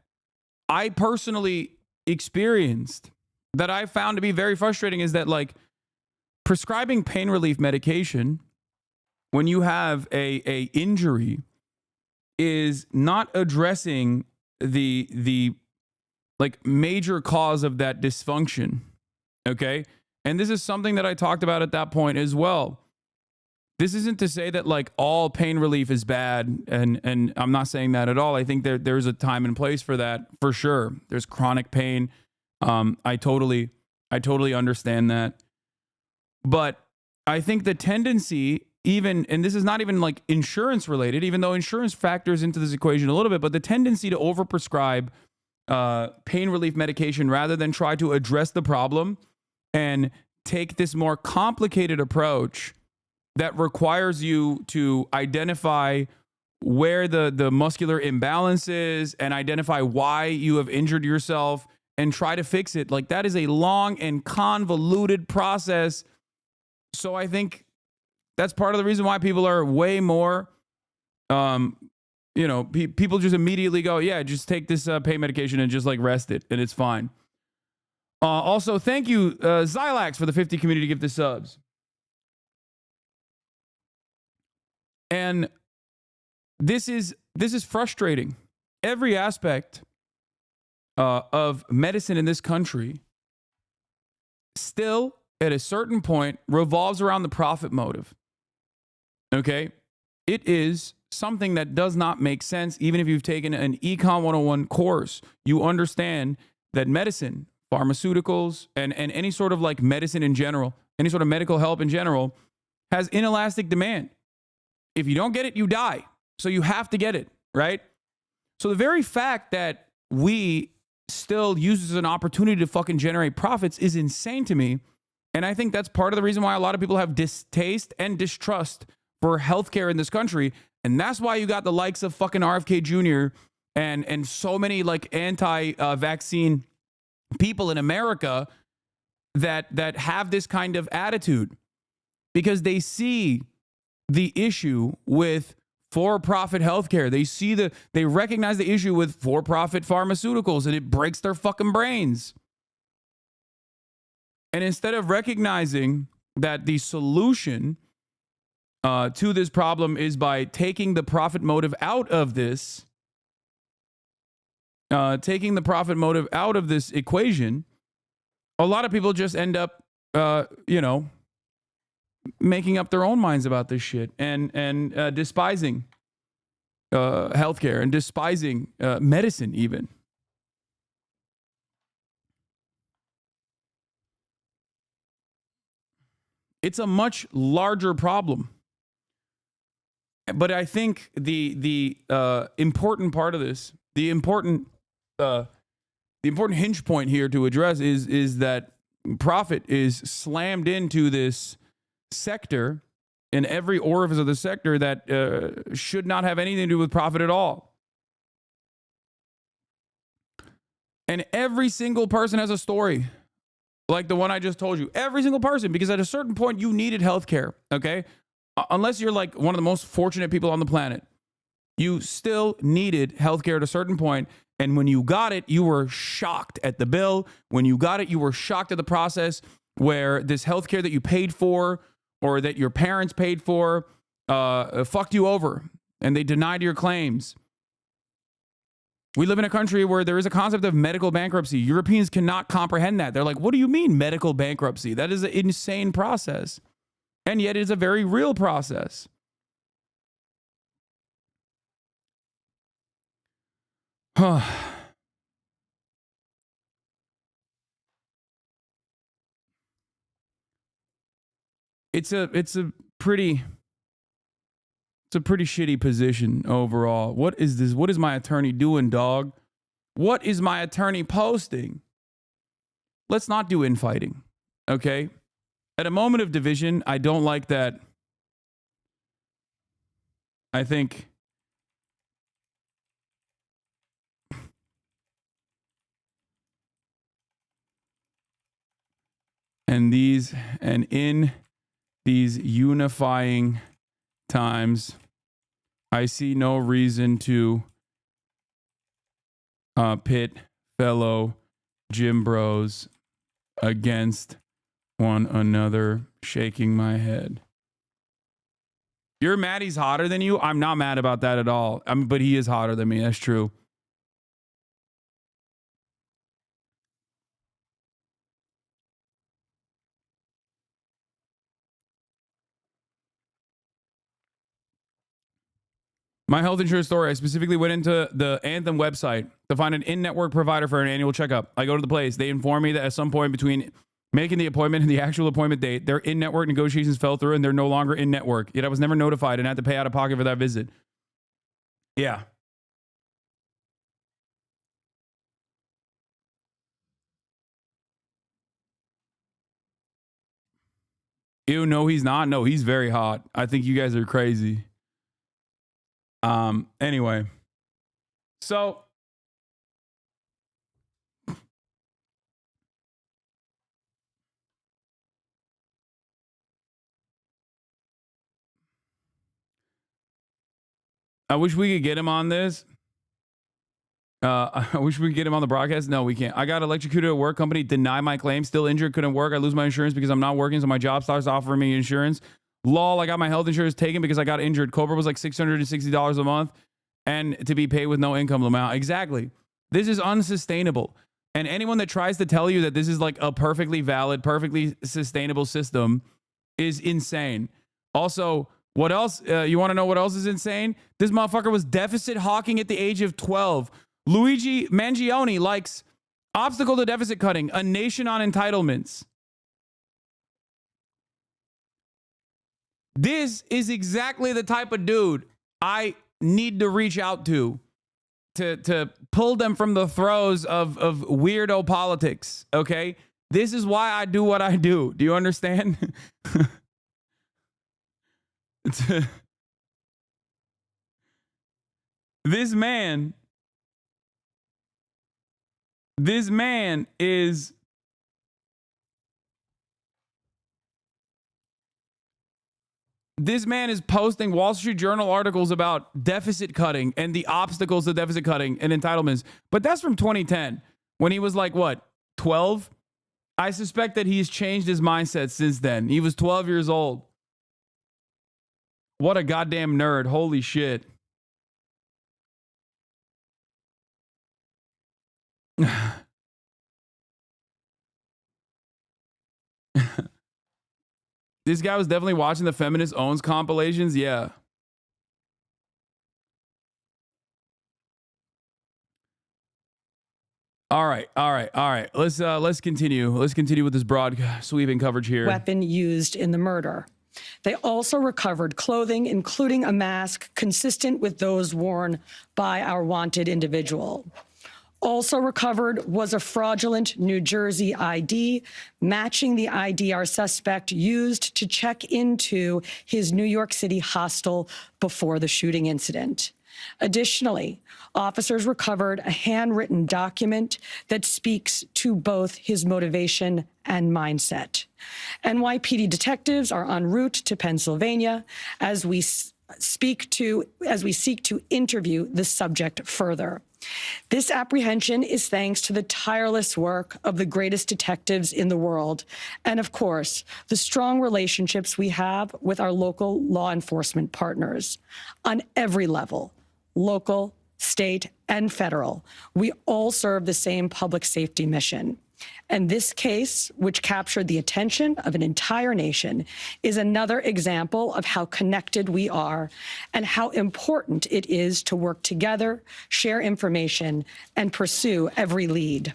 I personally experienced that I found to be very frustrating is that like prescribing pain relief medication when you have a injury is not addressing the like major cause of that dysfunction. Okay. And this is something that I talked about at that point as well. this isn't to say that like all pain relief is bad, and I'm not saying that at all. I think there's a time and place for that, for sure. There's chronic pain. I totally understand that. But I think the tendency, even, and this is not even like insurance related, even though insurance factors into this equation a little bit, but the tendency to overprescribe pain relief medication rather than try to address the problem and take this more complicated approach that requires you to identify where the muscular imbalance is and identify why you have injured yourself and try to fix it. Like, that is a long and convoluted process. So I think that's part of the reason why people are way more, people just immediately go, yeah, just take this pain medication and just like rest it and it's fine. Also, thank you, Zylax, for the 50 community gift of subs. And this is frustrating. Every aspect of medicine in this country still, at a certain point, revolves around the profit motive. Okay? It is something that does not make sense. Even if you've taken an Econ 101 course, you understand that medicine, pharmaceuticals, and any sort of like medicine in general, any sort of medical help in general, has inelastic demand. If you don't get it, you die. So you have to get it, right? So the very fact that we still use this as an opportunity to fucking generate profits is insane to me. And I think that's part of the reason why a lot of people have distaste and distrust for healthcare in this country. And that's why you got the likes of fucking RFK Jr. and so many like anti-vaccine people in America that have this kind of attitude, because they see the issue with for-profit healthcare. They recognize the issue with for-profit pharmaceuticals, and it breaks their fucking brains. And instead of recognizing that the solution to this problem is by taking the profit motive out of this, equation, a lot of people just end up, making up their own minds about this shit and despising healthcare and despising medicine even. It's a much larger problem. But I think the important part of this, the important hinge point here to address is that profit is slammed into this sector, in every orifice of the sector that should not have anything to do with profit at all. And every single person has a story like the one I just told you. Every single person, because at a certain point you needed healthcare, okay? Unless you're like one of the most fortunate people on the planet, you still needed healthcare at a certain point. And when you got it, you were shocked at the bill. When you got it, you were shocked at the process where this healthcare that you paid for or that your parents paid for fucked you over and they denied your claims. We live in a country where there is a concept of medical bankruptcy. Europeans cannot comprehend that. They're like, what do you mean medical bankruptcy? That is an insane process. And yet it is a very real process. It's a pretty shitty position overall. What is this? What is my attorney doing, dog? What is my attorney posting? Let's not do infighting, okay? At a moment of division, I don't like that. I think in these unifying times, I see no reason to pit fellow gym bros against one another. Shaking my head. You're mad he's hotter than you? I'm not mad about that at all. But he is hotter than me. That's true. My health insurance story, I specifically went into the Anthem website to find an in-network provider for an annual checkup. I go to the place. They inform me that at some point between making the appointment and the actual appointment date, their in-network negotiations fell through and they're no longer in-network. Yet I was never notified and had to pay out of pocket for that visit. Yeah. Ew, no, he's not. No, he's very hot. I think you guys are crazy. Anyway. So I wish we could get him on this. I wish we could get him on the broadcast. No, we can't. I got electrocuted at work. Company deny my claim. Still injured. Couldn't work. I lose my insurance because I'm not working. So my job starts offering me insurance. Lol. I got my health insurance taken because I got injured. Cobra was like $660 a month and to be paid with no income amount. Exactly. This is unsustainable. And anyone that tries to tell you that this is like a perfectly valid, perfectly sustainable system is insane. Also, what else? You want to know what else is insane? This motherfucker was deficit hawking at the age of 12. Luigi Mangione likes obstacle to deficit cutting, a nation on entitlements. This is exactly the type of dude I need to reach out to pull them from the throes of weirdo politics, okay? This is why I do what I do. Do you understand? This man is posting Wall Street Journal articles about deficit cutting and the obstacles to deficit cutting and entitlements. But that's from 2010 when he was like, what, 12? I suspect that he's changed his mindset since then. He was 12 years old. What a goddamn nerd. Holy shit. This guy was definitely watching the Feminist Owns compilations. Yeah. All right. Let's continue. Let's continue with this broad sweeping coverage here. Weapon used in the murder. They also recovered clothing, including a mask consistent with those worn by our wanted individual. Also recovered was a fraudulent New Jersey ID, matching the ID our suspect used to check into his New York City hostel before the shooting incident. Additionally, officers recovered a handwritten document that speaks to both his motivation and mindset. NYPD detectives are en route to Pennsylvania as we seek to interview the subject further. This apprehension is thanks to the tireless work of the greatest detectives in the world, and of course, the strong relationships we have with our local law enforcement partners. On every level, local, state, and federal, we all serve the same public safety mission. And this case, which captured the attention of an entire nation, is another example of how connected we are and how important it is to work together, share information, and pursue every lead.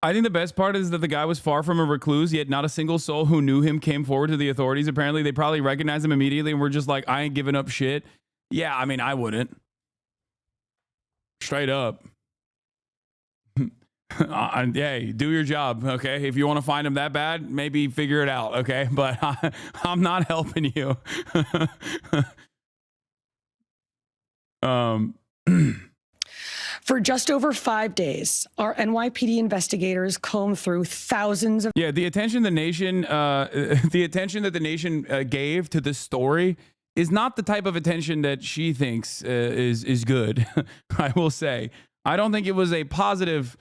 I think the best part is that the guy was far from a recluse, yet not a single soul who knew him came forward to the authorities. Apparently, they probably recognized him immediately and were just like, I ain't giving up shit. Yeah, I mean, I wouldn't. Straight up. Hey, do your job, okay? If you want to find him that bad, maybe figure it out, okay? But I'm not helping you. For just over 5 days, our NYPD investigators combed through thousands of... Yeah, the attention that the nation gave to this story is not the type of attention that she thinks is good. I will say, I don't think it was a positive.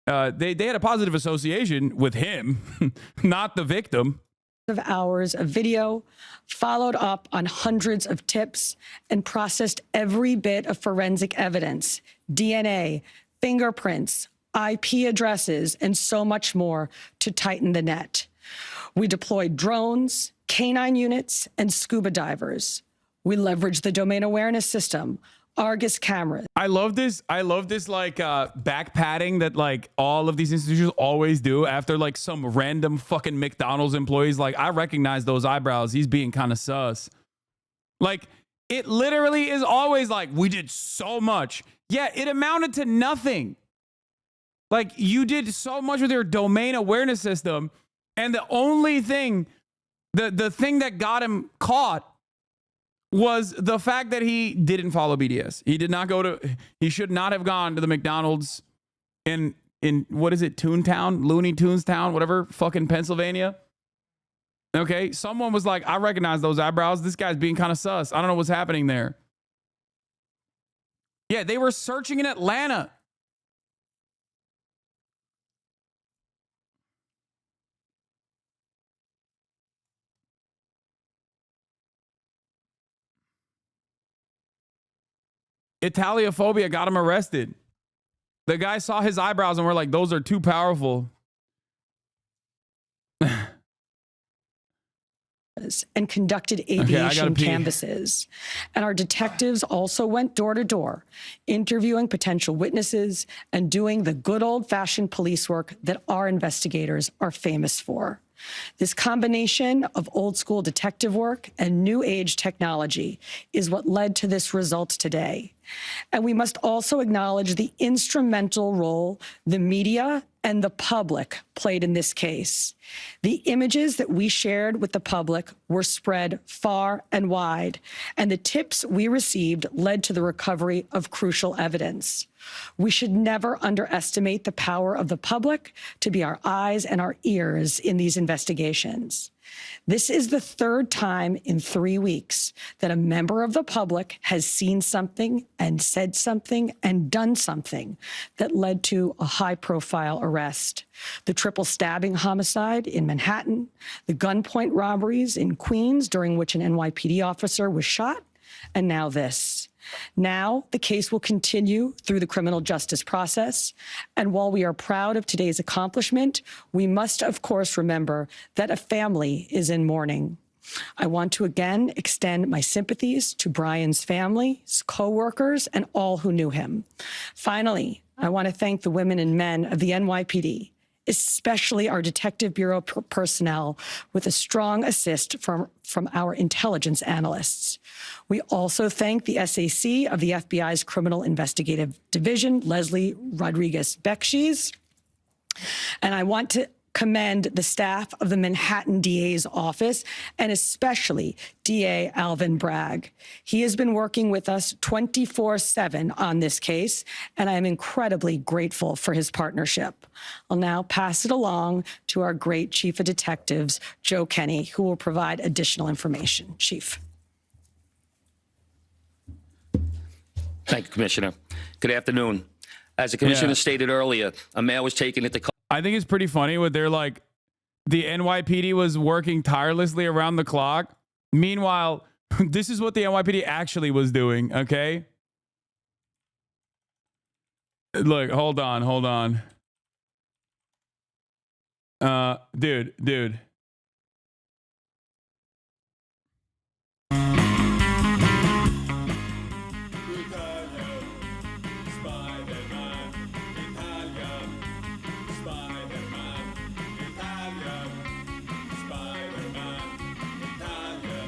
They had a positive association with him, not the victim. Of hours of video, followed up on hundreds of tips, and processed every bit of forensic evidence, DNA, fingerprints, IP addresses, and so much more to tighten the net. We deployed drones, canine units, and scuba divers. We leveraged the domain awareness system, Argus cameras. I love this like back patting that like all of these institutions always do after like some random fucking McDonald's employees. Like, I recognize those eyebrows. He's being kind of sus. Like, it literally is always like, we did so much. Yeah, it amounted to nothing. Like, you did so much with your domain awareness system, and the only thing, the thing that got him caught was the fact that he didn't follow BDS. He did not go to, he should not have gone to the McDonald's in what is it, Toontown, Looney Tunes Town, whatever, fucking Pennsylvania. Okay, someone was like, I recognize those eyebrows. This guy's being kind of sus. I don't know what's happening there. Yeah, they were searching in Atlanta. Italiophobia got him arrested. The guy saw his eyebrows and were like, those are too powerful. And conducted aviation canvasses. And our detectives also went door to door, interviewing potential witnesses and doing the good old-fashioned police work that our investigators are famous for. This combination of old school detective work and new age technology is what led to this result today. And we must also acknowledge the instrumental role the media and the public played in this case. The images that we shared with the public were spread far and wide, and the tips we received led to the recovery of crucial evidence. We should never underestimate the power of the public to be our eyes and our ears in these investigations. This is the third time in 3 weeks that a member of the public has seen something and said something and done something that led to a high-profile arrest. The triple stabbing homicide in Manhattan, the gunpoint robberies in Queens during which an NYPD officer was shot, and now this. Now, the case will continue through the criminal justice process. And while we are proud of today's accomplishment, we must, of course, remember that a family is in mourning. I want to again extend my sympathies to Brian's family, his co-workers, and all who knew him. Finally, I want to thank the women and men of the NYPD, especially our Detective Bureau personnel, with a strong assist from our intelligence analysts. We also thank the SAC of the FBI's Criminal Investigative Division, Leslie Rodriguez-Bekshies. And I want to commend the staff of the Manhattan DA's office, and especially DA Alvin Bragg. He has been working with us 24/7 on this case, and I am incredibly grateful for his partnership. I'll now pass it along to our great Chief of Detectives, Joe Kenny, who will provide additional information. Chief. Thank you, Commissioner. Good afternoon. As the Commissioner stated earlier, a male was taken into I think it's pretty funny what they're like, the NYPD was working tirelessly around the clock. Meanwhile, this is what the NYPD actually was doing, okay? Look, hold on. Dude.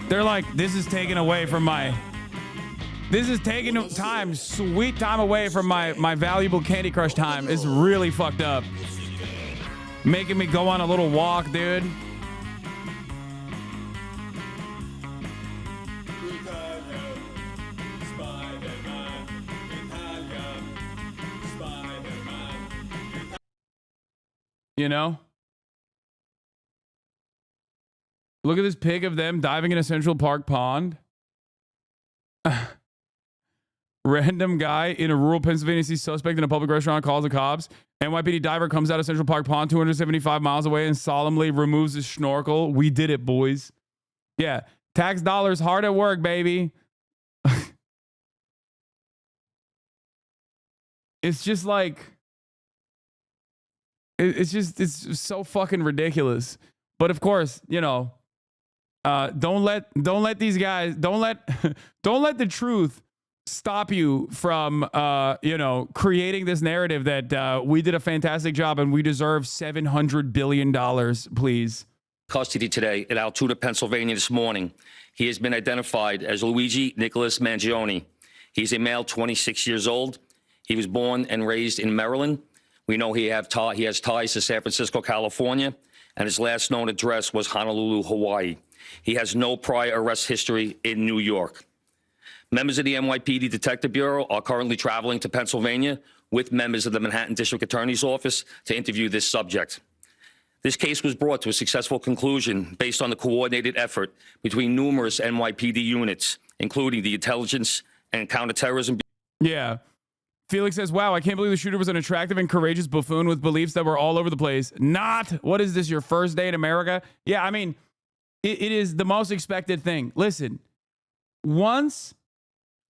They're like, this is taking time, sweet time away from my valuable Candy Crush time. It's really fucked up. Making me go on a little walk, dude. You know? Look at this pic of them diving in a Central Park pond. Random guy in a rural Pennsylvania sees suspect in a public restaurant, calls the cops. NYPD diver comes out of Central Park pond 275 miles away and solemnly removes his snorkel. We did it, boys. Yeah, tax dollars hard at work, baby. It's just like, it's so fucking ridiculous. But of course, you know, Don't let these guys, don't let the truth stop you from, creating this narrative that we did a fantastic job and we deserve $700 billion, please. Custody today in Altoona, Pennsylvania this morning. He has been identified as Luigi Nicholas Mangione. He's a male, 26 years old. He was born and raised in Maryland. We know he has ties to San Francisco, California, and his last known address was Honolulu, Hawaii. He has no prior arrest history in New York. Members of the NYPD Detective Bureau are currently traveling to Pennsylvania with members of the Manhattan District Attorney's Office to interview this subject. This case was brought to a successful conclusion based on the coordinated effort between numerous NYPD units, including the Intelligence and Counterterrorism. Yeah. Felix says, wow, I can't believe the shooter was an attractive and courageous buffoon with beliefs that were all over the place. Not, what is this, your first day in America? Yeah, I mean, it is the most expected thing. Listen, once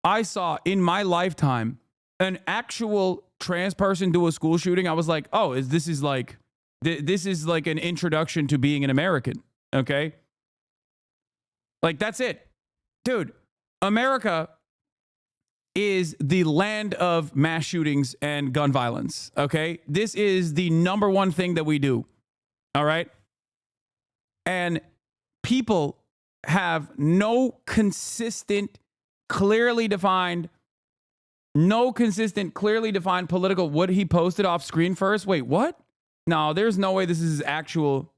I saw in my lifetime an actual trans person do a school shooting, I was like, oh, this is like an introduction to being an American, okay? Like, that's it. Dude, America is the land of mass shootings and gun violence, okay? This is the number one thing that we do, all right? And people have no consistent, clearly defined political. What he posted off screen first? Wait, what? No, there's no way this is actual.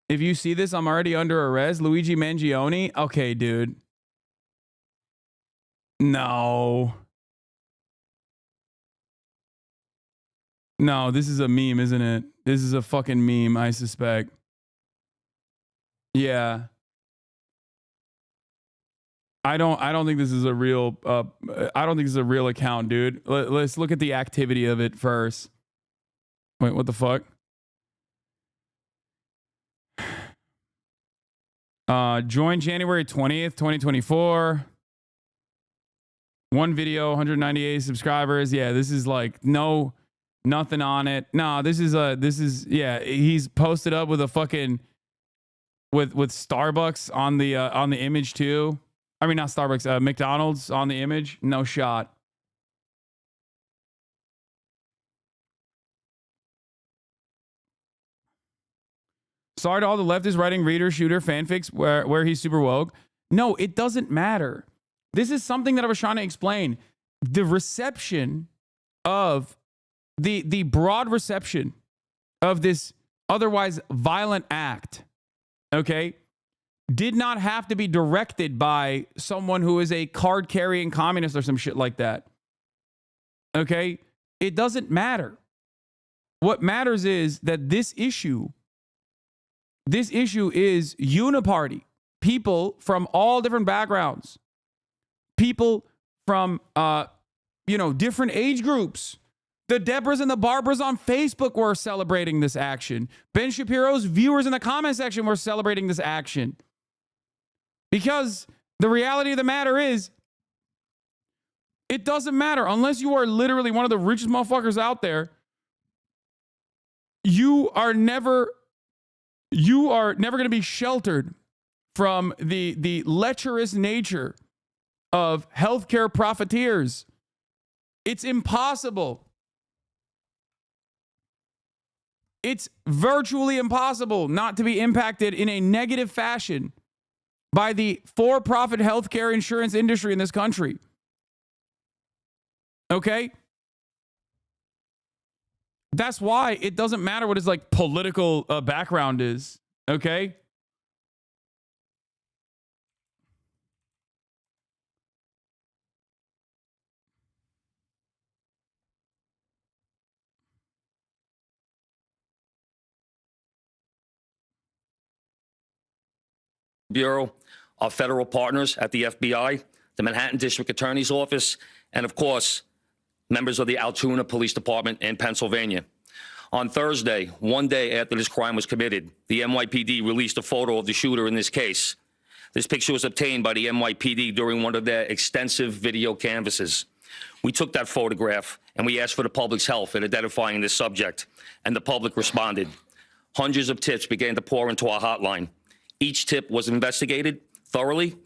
If you see this, I'm already under arrest. Luigi Mangione? Okay, dude. No, this is a meme, isn't it? This is a fucking meme, I suspect. Yeah. I don't think this is a real I don't think this is a real account, dude. Let's look at the activity of it first. Wait, what the fuck? Joined January 20th, 2024. One video, 198 subscribers. Yeah, this is like nothing on it. No, this is yeah, he's posted up with a fucking with Starbucks on the image too. I mean, not Starbucks, McDonald's on the image. No shot. Sorry to all the leftists writing reader shooter fanfics where he's super woke. No, it doesn't matter. This is something that I was trying to explain. The reception of the broad reception of this otherwise violent act, okay, did not have to be directed by someone who is a card-carrying communist or some shit like that. Okay? It doesn't matter. What matters is that this issue is uniparty. People from all different backgrounds. People from, different age groups. The Debras and the Barbaras on Facebook were celebrating this action. Ben Shapiro's viewers in the comment section were celebrating this action. Because the reality of the matter is, it doesn't matter. Unless you are literally one of the richest motherfuckers out there, you are never going to be sheltered from the lecherous nature of healthcare profiteers. It's impossible. It's virtually impossible not to be impacted in a negative fashion by the for-profit healthcare insurance industry in this country. Okay? That's why it doesn't matter what his political background is. Okay? Bureau, our federal partners at the FBI, the Manhattan District Attorney's Office, and of course, members of the Altoona Police Department in Pennsylvania. On Thursday, one day after this crime was committed, the NYPD released a photo of the shooter in this case. This picture was obtained by the NYPD during one of their extensive video canvasses. We took that photograph and we asked for the public's help in identifying this subject, and the public responded. Hundreds of tips began to pour into our hotline. Each tip was investigated thoroughly,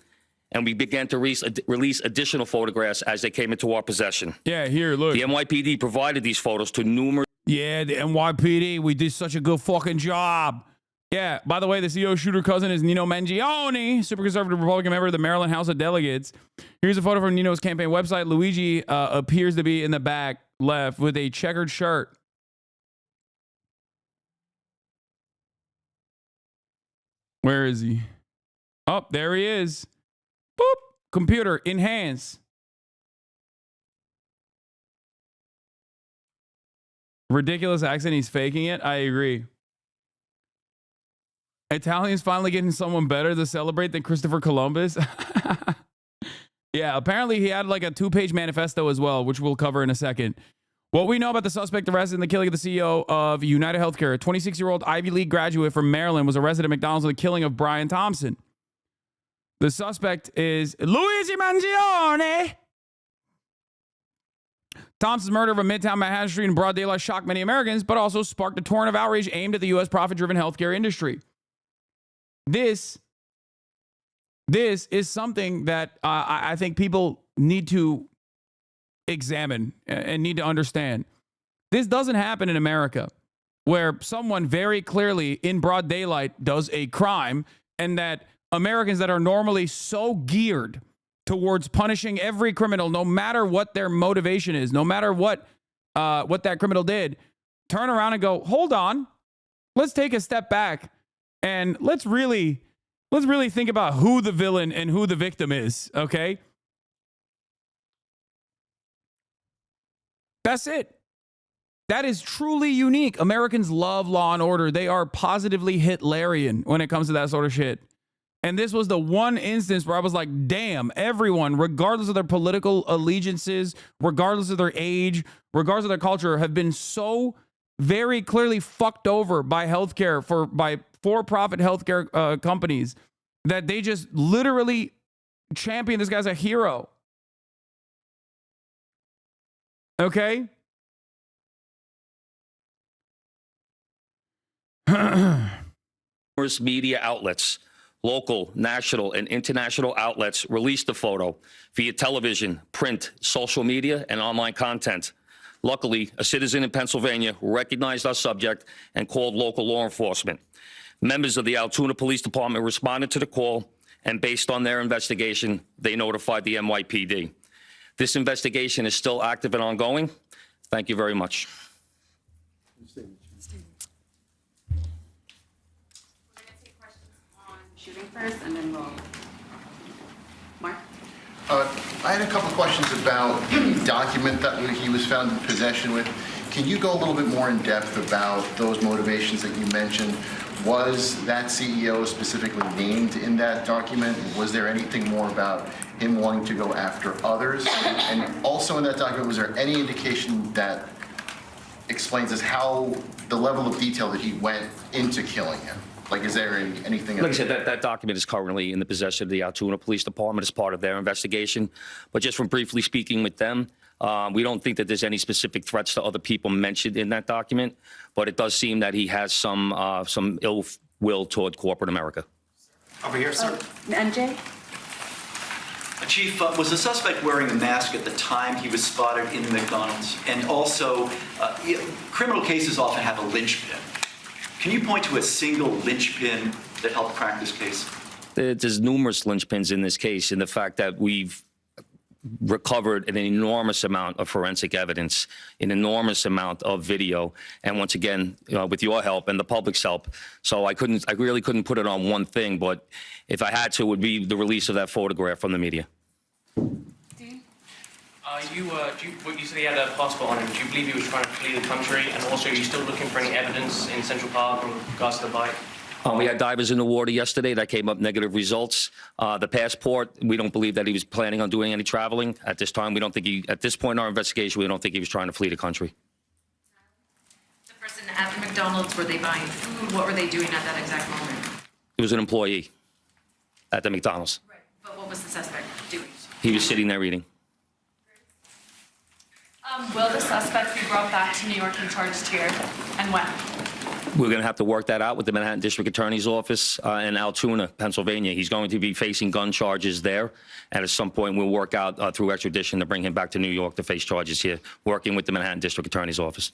and we began to release additional photographs as they came into our possession. Yeah, here, look. The NYPD provided these photos to numerous... Yeah, the NYPD, we did such a good fucking job. Yeah, by the way, the CEO shooter cousin is Nino Mangione, super conservative Republican member of the Maryland House of Delegates. Here's a photo from Nino's campaign website. Luigi appears to be in the back left with a checkered shirt. Where is he? Oh, there he is. Boop. Computer, enhance. Ridiculous accent. He's faking it. I agree. Italians finally getting someone better to celebrate than Christopher Columbus. Yeah, apparently he had like a 2-page manifesto as well, which we'll cover in a second. What we know about the suspect arrested in the killing of the CEO of United Healthcare, a 26-year-old Ivy League graduate from Maryland, was arrested at McDonald's in the killing of Brian Thompson. The suspect is Luigi Mangione. Thompson's murder of a Midtown Manhattan street in broad daylight shocked many Americans, but also sparked a torrent of outrage aimed at the U.S. profit-driven healthcare industry. This is something that I think people need to examine and need to understand. This doesn't happen in America, where someone very clearly in broad daylight does a crime, and that Americans that are normally so geared towards punishing every criminal, no matter what their motivation is, no matter what that criminal did, turn around and go, hold on, let's take a step back and let's really think about who the villain and who the victim is, okay? That's it. That is truly unique. Americans love law and order. They are positively Hitlerian when it comes to that sort of shit. And this was the one instance where I was like, damn, everyone, regardless of their political allegiances, regardless of their age, regardless of their culture, have been so very clearly fucked over by healthcare, by for-profit healthcare companies, that they just literally champion this guy as a hero. Okay? Numerous media outlets, local, national, and international outlets released the photo via television, print, social media, and online content. Luckily, a citizen in Pennsylvania recognized our subject and called local law enforcement. Members of the Altoona Police Department responded to the call, and based on their investigation, they notified the NYPD. This investigation is still active and ongoing. Thank you very much. Shooting first, and then we'll... Mark? I had a couple questions about the document that he was found in possession with. Can you go a little bit more in depth about those motivations that you mentioned? Was that CEO specifically named in that document? Was there anything more about him wanting to go after others? And also in that document, was there any indication that explains as how the level of detail that he went into killing him? Like, is there anything? Like I said, that document is currently in the possession of the Altoona Police Department as part of their investigation. But just from briefly speaking with them, we don't think that there's any specific threats to other people mentioned in that document. But it does seem that he has some ill will toward corporate America. Over here, sir. MJ? Chief, was the suspect wearing a mask at the time he was spotted in the McDonald's? And also, criminal cases often have a linchpin. Can you point to a single linchpin that helped crack this case? There's numerous linchpins in this case, in the fact that we've recovered an enormous amount of forensic evidence, an enormous amount of video, and once again, with your help and the public's help. So I really couldn't put it on one thing, but if I had to, it would be the release of that photograph from the media. You said he had a passport on him. Do you believe he was trying to flee the country? And also, are you still looking for any evidence in Central Park in regards to the bike? We had divers in the water yesterday that came up negative results. The passport, we don't believe that he was planning on doing any traveling at this time. We don't think at this point in our investigation, we don't think he was trying to flee the country. The person at the McDonald's, were they buying food? What were they doing at that exact moment? It was an employee at the McDonald's. Right. But what was the suspect doing? He was sitting there eating. Will the suspect be brought back to New York and charged here? And when? We're going to have to work that out with the Manhattan District Attorney's Office in Altoona, Pennsylvania. He's going to be facing gun charges there, and at some point we'll work out through extradition to bring him back to New York to face charges here, working with the Manhattan District Attorney's Office.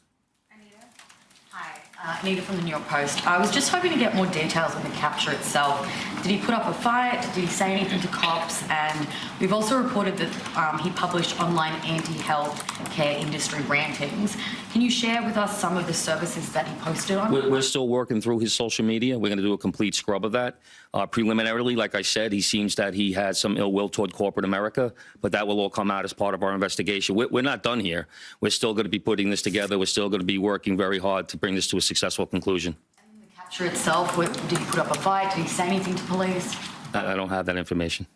Anita from the New York Post. I was just hoping to get more details on the capture itself. Did he put up a fight? Did he say anything to cops? And we've also reported that he published online anti-health care industry rantings. Can you share with us some of the services that he posted on? We're still working through his social media. We're going to do a complete scrub of that. Preliminarily, like I said, he seems that he has some ill will toward corporate America, but that will all come out as part of our investigation. We're not done here. We're still going to be putting this together. We're still going to be working very hard to bring this to a successful conclusion. And the capture itself, did he put up a fight? Did he say anything to police? I don't have that information.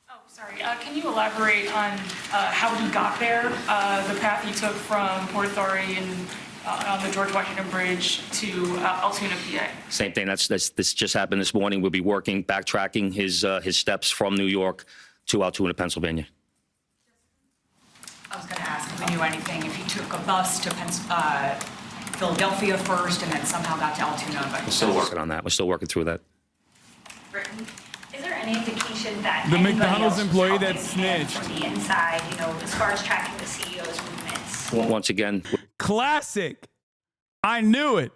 Oh, sorry. Can you elaborate on how he got there, the path he took from Port Authority and on the George Washington Bridge to Altoona, PA? Same thing. This just happened this morning. We'll be working, backtracking his steps from New York to Altoona, Pennsylvania. I was going to ask if he knew anything, if he took a bus to Philadelphia first and then somehow got to Altoona. But We're still working on that. We're still working through that. Britain. Is there any indication that the anybody McDonald's else employee was that helping him snitched from the inside, you know, as far as tracking the CEO's movements? Once again, classic. I knew it.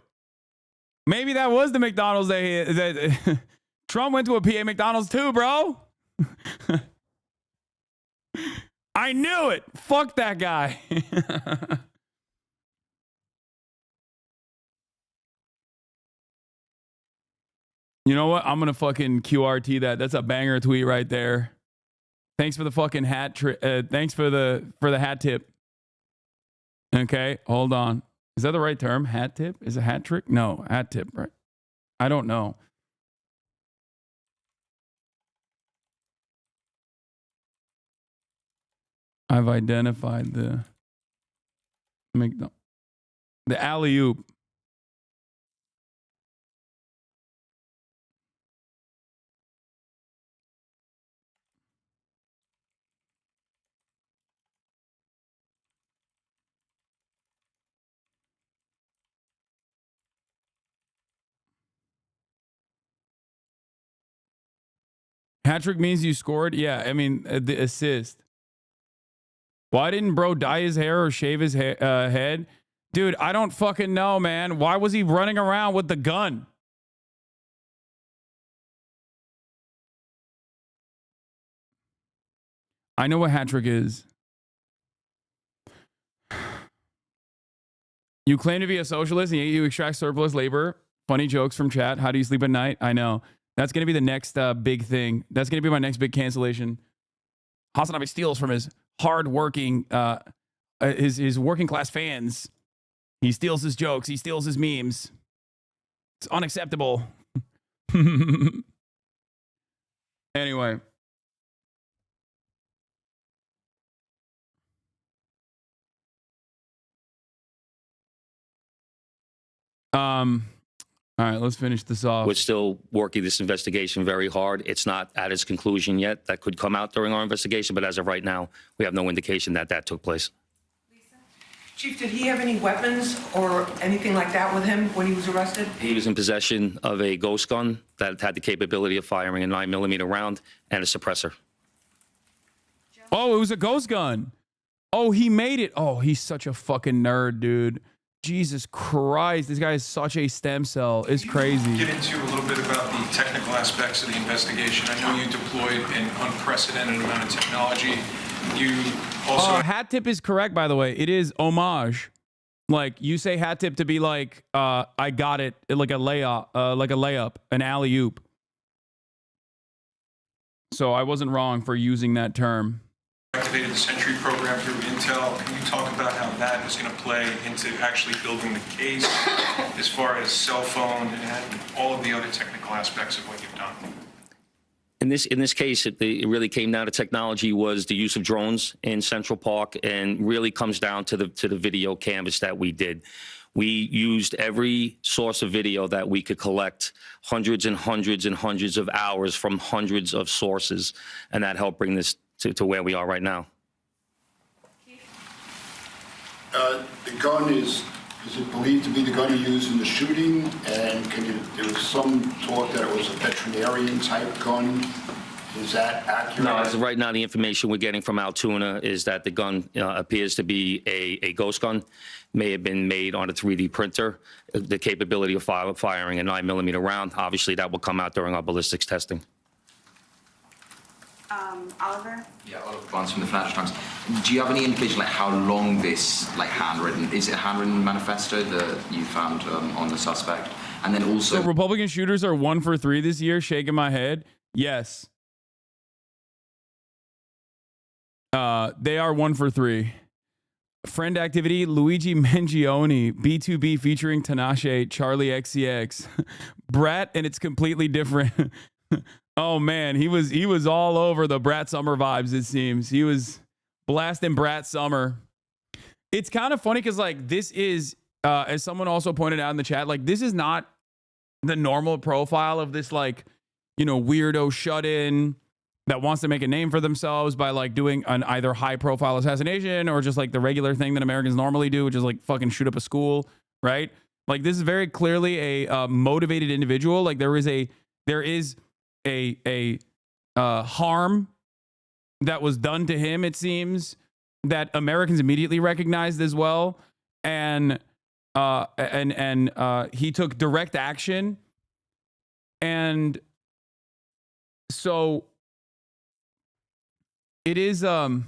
Maybe that was the McDonald's that Trump went to a PA McDonald's too, bro. I knew it. Fuck that guy. You know what? I'm going to fucking QRT that. That's a banger tweet right there. Thanks for the fucking hat. Thanks for the hat tip. Okay, hold on. Is that the right term? Hat tip? Is it hat trick? No, hat tip, right? I don't know. I've identified the alley-oop. Hat trick means you scored? Yeah, I mean, the assist. Why didn't bro dye his hair or shave his head? Dude, I don't fucking know, man. Why was he running around with the gun? I know what hat trick is. You claim to be a socialist and yet you extract surplus labor. Funny jokes from chat. How do you sleep at night? I know. That's going to be the next big thing. That's going to be my next big cancellation. HasanAbi steals from his hard-working, his working class fans. He steals his jokes. He steals his memes. It's unacceptable. Anyway. All right, let's finish this off. We're still working this investigation very hard. It's not at its conclusion yet. That could come out during our investigation, but as of right now, we have no indication that that took place. Chief, did he have any weapons or anything like that with him when he was arrested? He was in possession of a ghost gun that had the capability of firing a 9mm round and a suppressor. Oh, it was a ghost gun. Oh, he made it. Oh, he's such a fucking nerd, dude. Jesus Christ, this guy is such a stem cell. It's crazy. Get into a little bit about the technical aspects of the investigation. I know you deployed an unprecedented amount of technology. You also... hat tip is correct, by the way. It is homage. Like, you say hat tip to be like, I got it, like a layup, an alley-oop. So I wasn't wrong for using that term. Activated the Sentry program through Intel. Can you talk about how that is going to play into actually building the case as far as cell phone and all of the other technical aspects of what you've done? In this case, it really came down to technology was the use of drones in Central Park, and really comes down to the video canvas that we did. We used every source of video that we could collect, hundreds and hundreds and hundreds of hours from hundreds of sources, and that helped bring this to where we are right now. The gun is Is it believed to be the gun he used in the shooting? And there was some talk that it was a veterinarian type gun. Is that accurate? No, as of right now, the information we're getting from Altoona is that the gun appears to be a ghost gun. May have been made on a 3D printer. The capability of firing a 9mm round, obviously that will come out during our ballistics testing. Oliver? Yeah, Oliver Barnes from the Financial Times. Do you have any indication like how long this handwritten, is it a handwritten manifesto that you found on the suspect? And then also... So Republican shooters are 1 for 3 this year, shaking my head. Yes. They are 1 for 3. Friend activity, Luigi Mangione, B2B featuring Tinashe, Charlie XCX. Brat, and it's completely different. Oh man, he was all over the Brat Summer vibes, it seems. He was blasting Brat Summer. It's kind of funny because like this is, as someone also pointed out in the chat, like this is not the normal profile of this like, you know, weirdo shut-in that wants to make a name for themselves by like doing an either high profile assassination or just like the regular thing that Americans normally do, which is like fucking shoot up a school, right? Like this is very clearly a motivated individual. Like there is a harm that was done to him, it seems, that Americans immediately recognized as well. And he took direct action. And so it is like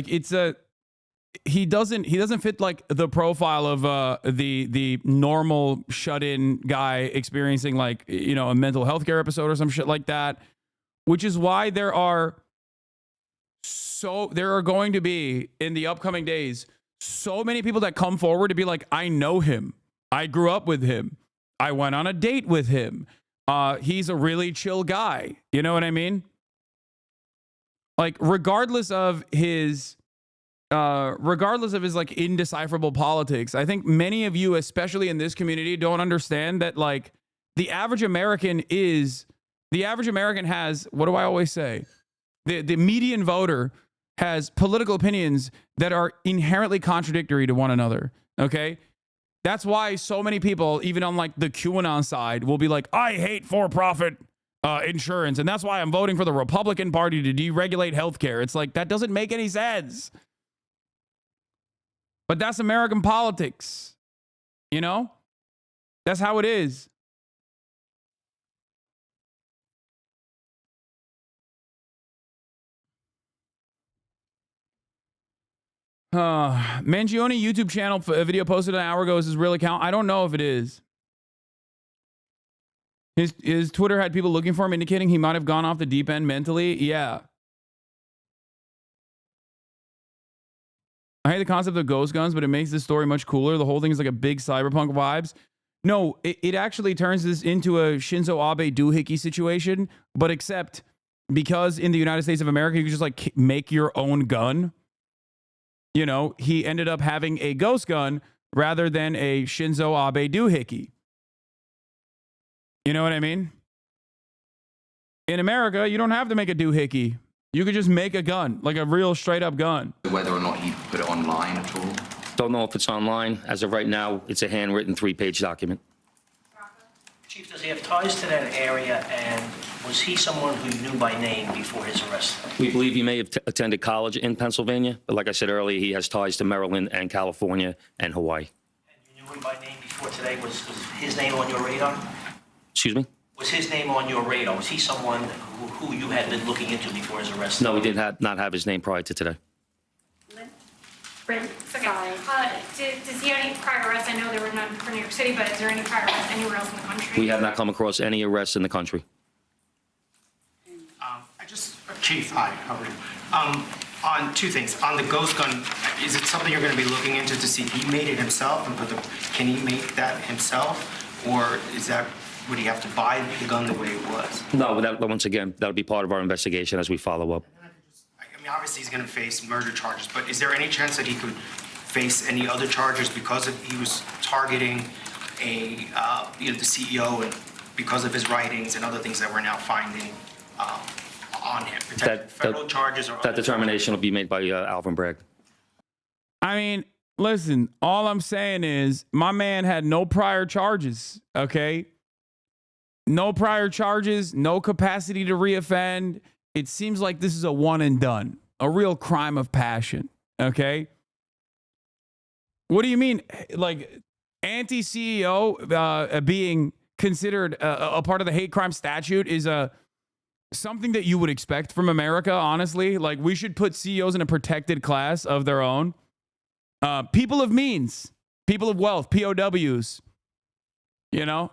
it's a he doesn't fit like the profile of the normal shut-in guy experiencing like, you know, a mental health care episode or some shit like that, which is why there are going to be in the upcoming days so many people that come forward to be like, I know him, I grew up with him, I went on a date with him, he's a really chill guy. You know what I mean? Like, regardless of his like indecipherable politics, I think many of you, especially in this community, don't understand that like the average American has, what do I always say? The median voter has political opinions that are inherently contradictory to one another. Okay. That's why so many people, even on like the QAnon side, will be like, I hate for-profit insurance, and that's why I'm voting for the Republican Party to deregulate healthcare. It's like, that doesn't make any sense. But that's American politics. You know? That's how it is. Mangione YouTube channel video posted an hour ago. Is his real account? I don't know if it is. His Twitter had people looking for him, indicating he might have gone off the deep end mentally. Yeah. I hate the concept of ghost guns, but it makes this story much cooler. The whole thing is like a big cyberpunk vibes. No, it actually turns this into a Shinzo Abe doohickey situation, but except because in the United States of America, you can just like make your own gun. You know, he ended up having a ghost gun rather than a Shinzo Abe doohickey. You know what I mean? In America, you don't have to make a doohickey. You could just make a gun, like a real straight up gun. Whether or not he put it online at all? Don't know if it's online. As of right now, it's a handwritten 3-page document. Chief, does he have ties to that area, and was he someone who you knew by name before his arrest? We believe he may have attended college in Pennsylvania, but like I said earlier, he has ties to Maryland and California and Hawaii. And you knew him by name before today. Was his name on your radar? Excuse me? Was his name on your radar? Was he someone who you had been looking into before his arrest? No, we did not have his name prior to today. Brent, sorry. Does he have any prior arrests? I know there were none for New York City, but is there any prior arrests anywhere else in the country? We have not come across any arrests in the country. Chief, hi, how are you? On two things. On the ghost gun, is it something you're going to be looking into to see if he made it himself? And can he make that himself? Or would he have to buy the gun the way it was? No, once again, that'll be part of our investigation as we follow up. I mean, obviously he's going to face murder charges, but is there any chance that he could face any other charges because he was targeting the CEO and because of his writings and other things that we're now finding on him? Federal charges or that determination will be made by Alvin Bragg. I mean, listen, all I'm saying is my man had no prior charges, okay? No prior charges, no capacity to reoffend. It seems like this is a one and done, a real crime of passion, okay? What do you mean? Like, anti-CEO being considered a part of the hate crime statute is something that you would expect from America, honestly. Like, we should put CEOs in a protected class of their own. People of means, people of wealth, POWs, you know?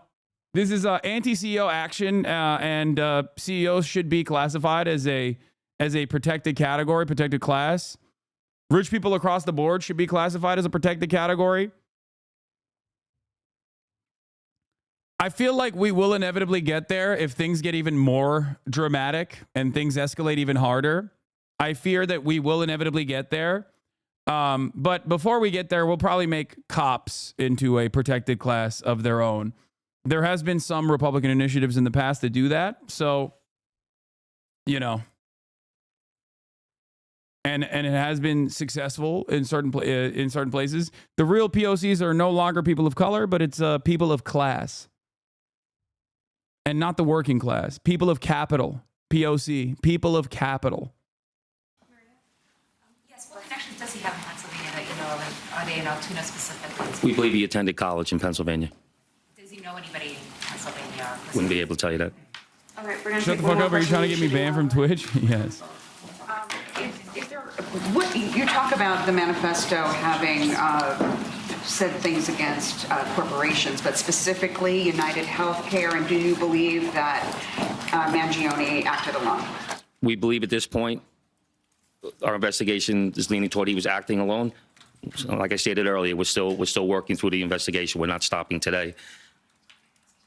This is anti-CEO action, and CEOs should be classified as a protected category, protected class. Rich people across the board should be classified as a protected category. I feel like we will inevitably get there if things get even more dramatic and things escalate even harder. I fear that we will inevitably get there. But before we get there, we'll probably make cops into a protected class of their own. There has been some Republican initiatives in the past that do that. So, you know, and it has been successful in certain places. The real POCs are no longer people of color, but it's people of class. And not the working class. People of capital. POC. People of capital. Yes, what connections does he have in Pennsylvania that you know of? Are they in Altoona specifically? We believe he attended college in Pennsylvania. Does he know anybody in Pennsylvania? Wouldn't be able to tell you that. All right, we're gonna Shut the fuck up. Are you trying to get me banned from Twitch? Yes. What you talk about the manifesto having said things against corporations, but specifically United Healthcare, and do you believe that Mangione acted alone? We believe at this point, our investigation is leaning toward he was acting alone. So, like I stated earlier, we're still working through the investigation. We're not stopping today.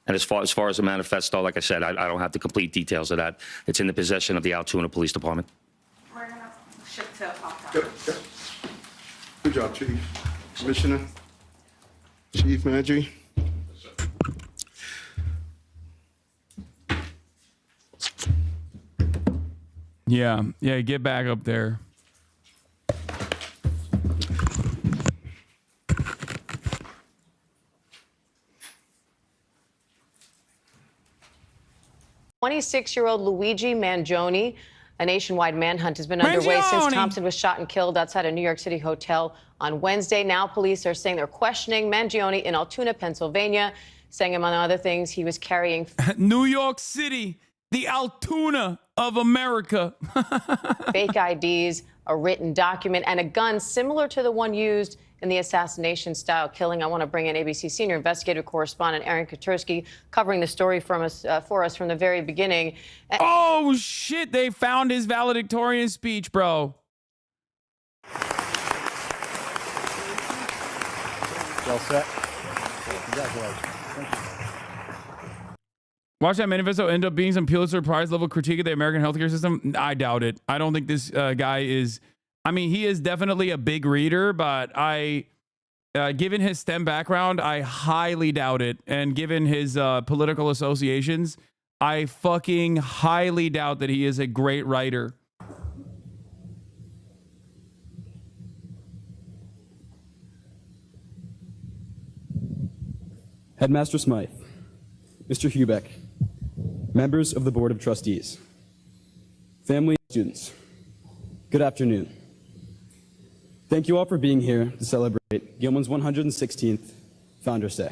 And as far as the manifesto, like I said, I don't have the complete details of that. It's in the possession of the Altoona Police Department. We're going to shift to Yep. Good job, Chief. Commissioner, Chief Magi. Yeah, get back up there. "26-year-old Luigi Mangione. A nationwide manhunt has been underway since Thompson was shot and killed outside a New York City hotel on Wednesday. Now police are saying they're questioning Mangione in Altoona, Pennsylvania, saying, among other things, he was carrying New York City, the Altoona of America. fake IDs, a written document, and a gun similar to the one used in the assassination-style killing. I want to bring in ABC senior investigative correspondent Aaron Katursky, covering the story for us from the very beginning. Oh, shit. They found his valedictorian speech, bro. Well set. Congratulations. Thank you. Watch that manifesto end up being some Pulitzer Prize level critique of the American healthcare system. I doubt it. I don't think this guy is... I mean, he is definitely a big reader, but given his STEM background, I highly doubt it. And given his political associations, I fucking highly doubt that he is a great writer. Headmaster Smythe, Mr. Hubeck, members of the Board of Trustees, family and students, good afternoon. Thank you all for being here to celebrate Gilman's 116th Founders Day.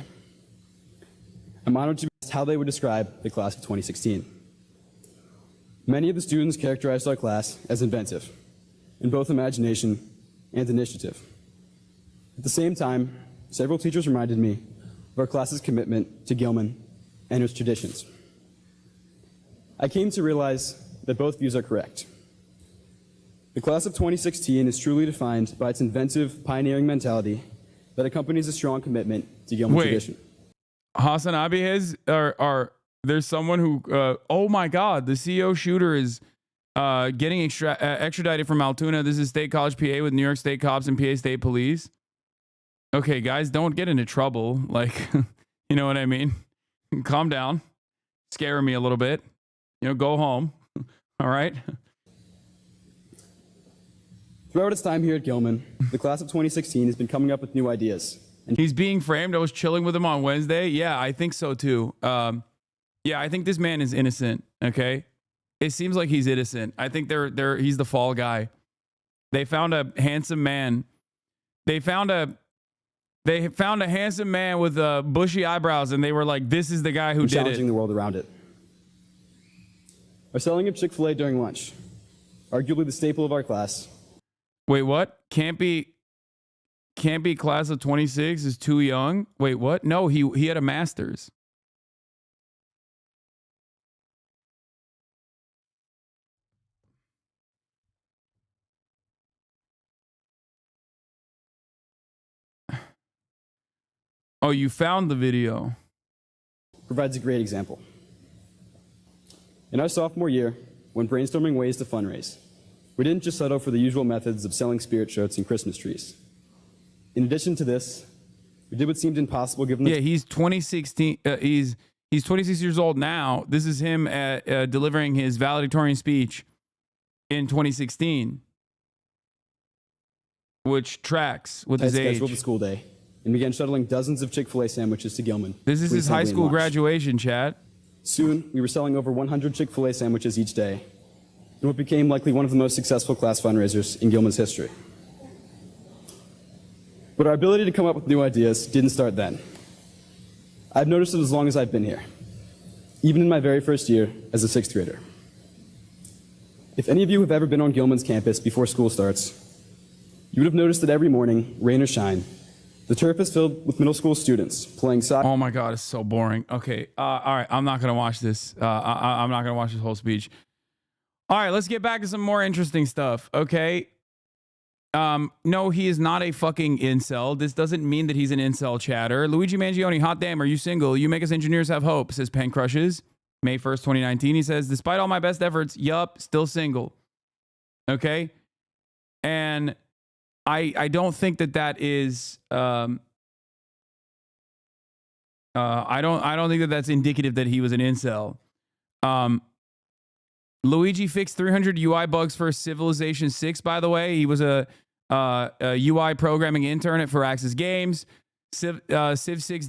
I'm honored to be asked how they would describe the class of 2016. Many of the students characterized our class as inventive, in both imagination and initiative. At the same time, several teachers reminded me of our class's commitment to Gilman and its traditions. I came to realize that both views are correct. The class of 2016 is truly defined by its inventive, pioneering mentality that accompanies a strong commitment to Gilman tradition. HasanAbi has, there's someone who, oh my God, the CEO shooter is getting extradited from Altoona. This is State College, PA, with New York State cops and PA State Police. Okay, guys, don't get into trouble. Like, you know what I mean? Calm down. Scaring me a little bit. You know, go home. All right? Throughout its time here at Gilman, the class of 2016 has been coming up with new ideas. And he's being framed. I was chilling with him on Wednesday. Yeah, I think so too. Yeah, I think this man is innocent. Okay, it seems like he's innocent. I think he's the fall guy. They found a handsome man. They found a handsome man with bushy eyebrows, and they were like, "This is the guy who did it." Challenging the world around it. Our selling of Chick-fil-A during lunch, arguably the staple of our class. Wait, what? Can't be class of 26 is too young. Wait, what? No, he had a master's. Oh, you found the video. Provides a great example. In our sophomore year, when brainstorming ways to fundraise, we didn't just settle for the usual methods of selling spirit shirts and Christmas trees. In addition to this, we did what seemed impossible given the... Yeah, he's 2016. He's 26 years old now. This is him delivering his valedictorian speech in 2016, which tracks with his age. Scheduled the school day and began shuttling dozens of Chick-fil-A sandwiches to Gilman. This is his high school graduation, chat. Soon, we were selling over 100 Chick-fil-A sandwiches each day, in what became likely one of the most successful class fundraisers in Gilman's history. But our ability to come up with new ideas didn't start then. I've noticed it as long as I've been here, even in my very first year as a sixth grader. If any of you have ever been on Gilman's campus before school starts, you would have noticed that every morning, rain or shine, the turf is filled with middle school students playing soccer. Oh my God, it's so boring. Okay, all right, I'm not gonna watch this. I'm not gonna watch this whole speech. All right, let's get back to some more interesting stuff. Okay. No, he is not a fucking incel. This doesn't mean that he's an incel chatter. Luigi Mangione, hot damn, are you single? You make us engineers have hope, says Pen Crushes. May 1st, 2019. He says, despite all my best efforts, yup, still single. Okay. And I don't think that is I don't think that that's indicative that he was an incel. Luigi fixed 300 UI bugs for Civilization 6, by the way. He was a UI programming intern at Firaxis Games. Civ 6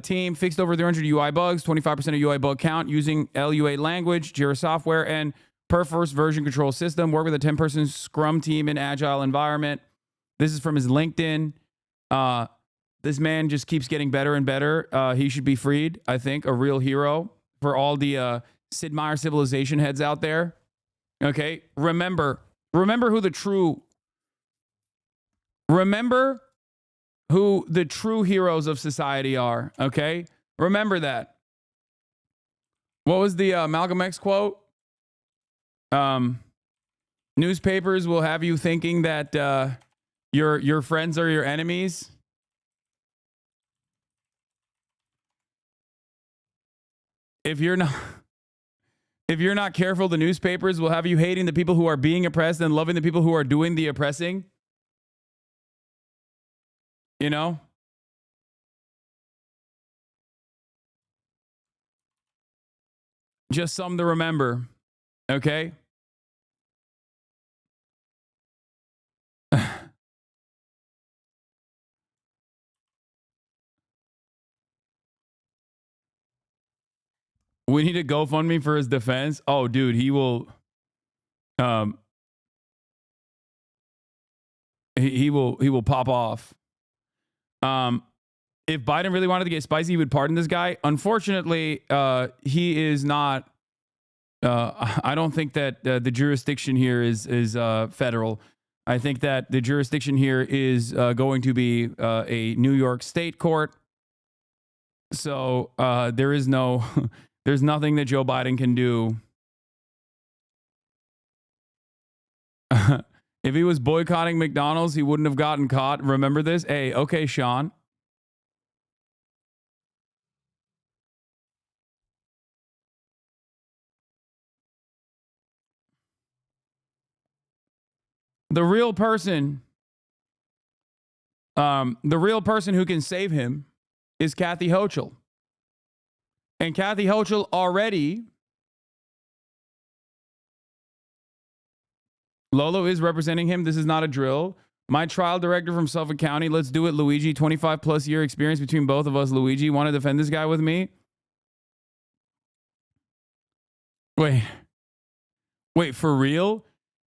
team fixed over 300 UI bugs, 25% of UI bug count using LUA language, Jira software, and Perforce version control system. Work with a 10-person Scrum team in agile environment. This is from his LinkedIn. This man just keeps getting better and better. He should be freed, I think. A real hero for all the Sid Meier Civilization heads out there. Okay, remember who the true heroes of society are. Okay, remember that. What was the Malcolm X quote? Newspapers will have you thinking that your friends are your enemies. If you're not careful, the newspapers will have you hating the people who are being oppressed and loving the people who are doing the oppressing. You know? Just something to remember. Okay? We need a GoFundMe for his defense. Oh, dude, he will. He will pop off. If Biden really wanted to get spicy, he would pardon this guy. Unfortunately, he is not. I don't think that the jurisdiction here is federal. I think that the jurisdiction here is going to be a New York State court. So there is no. There's nothing that Joe Biden can do. If he was boycotting McDonald's, he wouldn't have gotten caught. Remember this? Hey, okay, Sean. The real person who can save him is Kathy Hochul. And Kathy Hochul already Lolo is representing him. This is not a drill. My trial director from Suffolk County. Let's do it, Luigi. 25 plus year experience between both of us. Luigi, want to defend this guy with me? Wait, for real?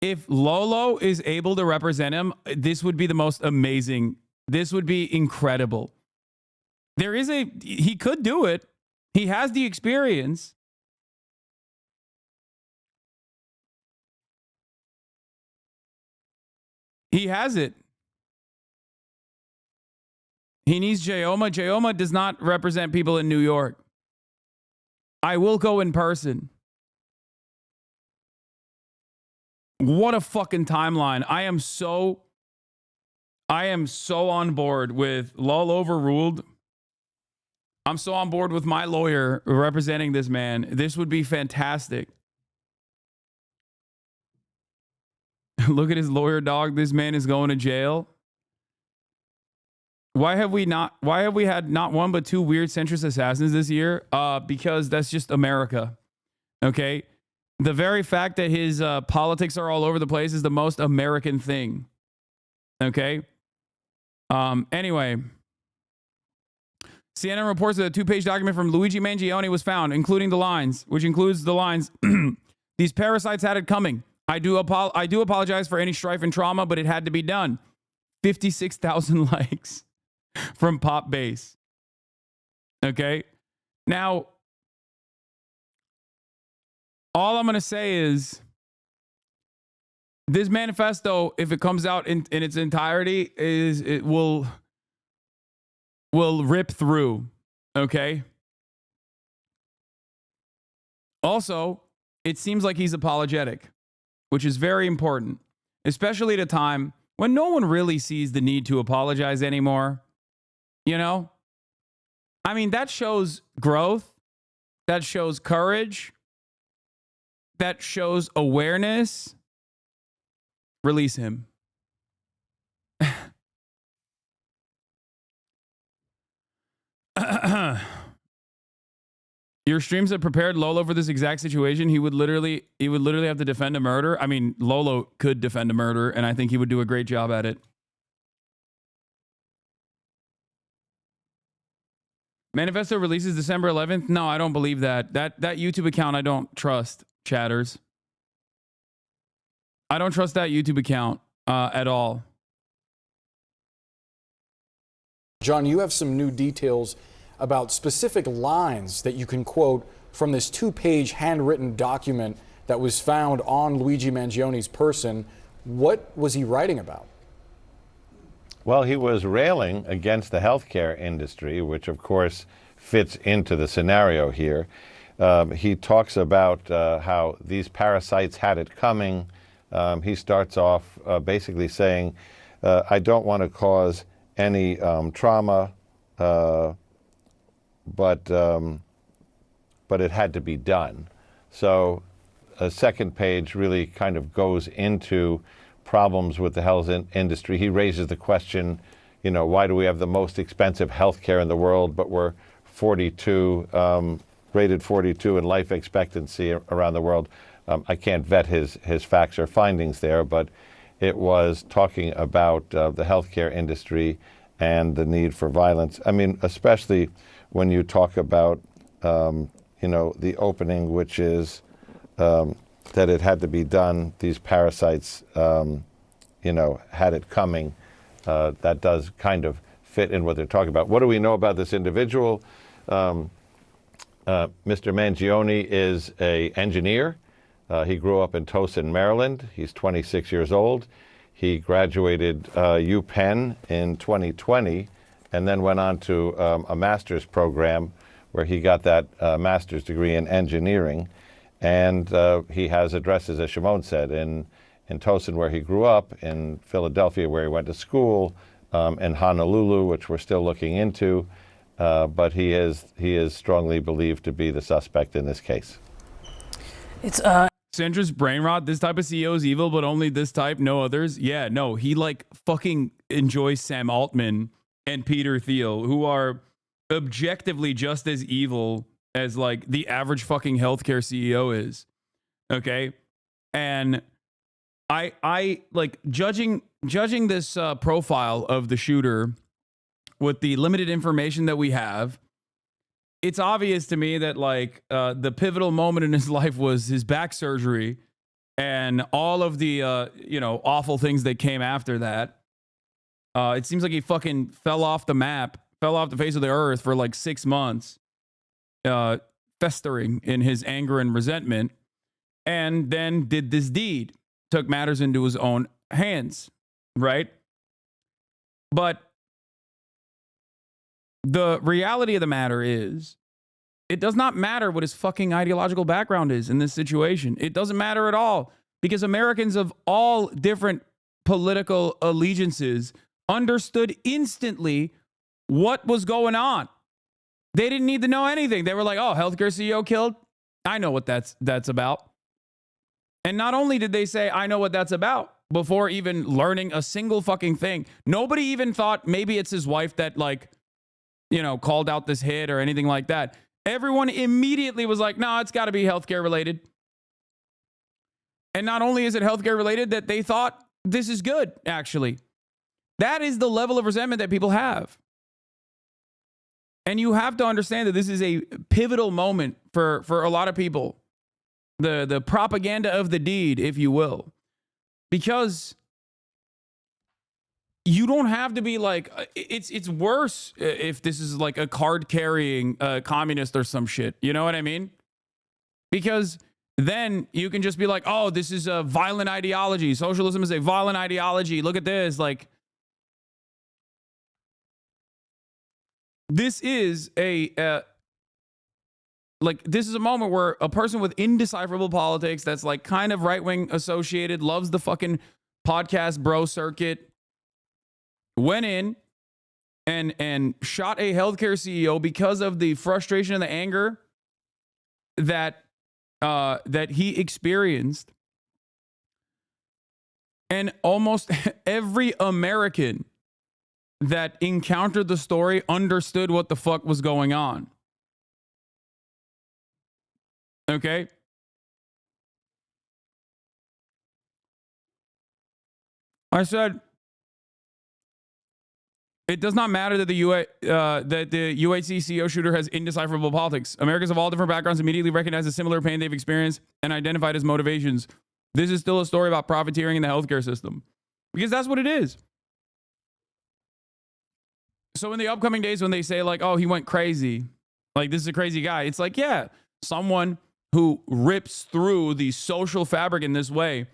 If Lolo is able to represent him, this would be the most amazing. This would be incredible. He could do it. He has the experience. He has it. He needs Jayoma. Jayoma does not represent people in New York. I will go in person. What a fucking timeline. I am so on board with Lol overruled. I'm so on board with my lawyer representing this man. This would be fantastic. Look at his lawyer, dog. This man is going to jail. Why have we had not one but two weird centrist assassins this year? Because that's just America. Okay? The very fact that his politics are all over the place is the most American thing. Okay? Anyway, CNN reports that a two-page document from Luigi Mangione was found, including the lines, which includes the lines, these parasites had it coming. I do apologize for any strife and trauma, but it had to be done. 56,000 likes from Pop Base. Okay? Now, all I'm going to say is this manifesto, if it comes out in its entirety, it will rip through. Okay? Also, it seems like he's apologetic, which is very important, especially at a time when no one really sees the need to apologize anymore. You know? I mean, that shows growth. That shows courage. That shows awareness. Release him. Your streams have prepared Lolo for this exact situation. He would literally have to defend a murder. I mean, Lolo could defend a murder, and I think he would do a great job at it. Manifesto releases December 11th. No, I don't believe that. That YouTube account I don't trust, chatters. I don't trust that YouTube account at all. John, you have some new details about specific lines that you can quote from this two-page handwritten document that was found on Luigi Mangione's person. What was he writing about? Well, he was railing against the healthcare industry, which of course fits into the scenario here. He talks about how these parasites had it coming. He starts off basically saying, I don't want to cause any trauma, but it had to be done. So a second page really kind of goes into problems with the health industry. He raises the question, you know, why do we have the most expensive healthcare in the world, but we're 42, rated 42 in life expectancy around the world? I can't vet his facts or findings there, but it was talking about the healthcare industry and the need for violence. I mean, especially when you talk about, you know, the opening, which is that it had to be done. These parasites, you know, had it coming. That does kind of fit in what they're talking about. What do we know about this individual? Mr. Mangione is an engineer. He grew up in Towson, Maryland. He's 26 years old. He graduated UPenn in 2020 and then went on to a master's program where he got that master's degree in engineering. And he has addresses, as Shimon said, in Towson, where he grew up, in Philadelphia, where he went to school, in Honolulu, which we're still looking into. But he is strongly believed to be the suspect in this case. It's Sandra's brain rot. This type of CEO is evil, but only this type, no others. Yeah, no, he like fucking enjoys Sam Altman and Peter Thiel, who are objectively just as evil as like the average fucking healthcare CEO is. Okay. And I like judging this profile of the shooter with the limited information that we have. It's obvious to me that like the pivotal moment in his life was his back surgery and all of the awful things that came after that. It seems like he fucking fell off the map, fell off the face of the earth for like 6 months, festering in his anger and resentment, and then did this deed, took matters into his own hands, right? But the reality of the matter is, it does not matter what his fucking ideological background is in this situation. It doesn't matter at all, because Americans of all different political allegiances understood instantly what was going on. They didn't need to know anything. They were like, oh, healthcare CEO killed? I know what that's about. And not only did they say, I know what that's about, before even learning a single fucking thing, nobody even thought maybe it's his wife that like, called out this hit or anything like that. Everyone immediately was like, no, it's got to be healthcare related. And not only is it healthcare related, that they thought this is good, actually. That is the level of resentment that people have. And you have to understand that this is a pivotal moment for a lot of people. The propaganda of the deed, if you will. Because you don't have to be like, it's worse if this is like a card carrying communist or some shit. You know what I mean? Because then you can just be like, oh, this is a violent ideology. Socialism is a violent ideology. Look at this. Like, this is this is a moment where a person with indecipherable politics that's like kind of right-wing associated, loves the fucking podcast bro circuit, went in and shot a healthcare CEO because of the frustration and the anger that he experienced. And almost every American that encountered the story understood what the fuck was going on. Okay? I said, it does not matter that the UHC CEO shooter has indecipherable politics. Americans of all different backgrounds immediately recognize the similar pain they've experienced and identified as motivations. This is still a story about profiteering in the healthcare system. Because that's what it is. So in the upcoming days when they say like, oh, he went crazy, like this is a crazy guy, it's like, yeah, someone who rips through the social fabric in this way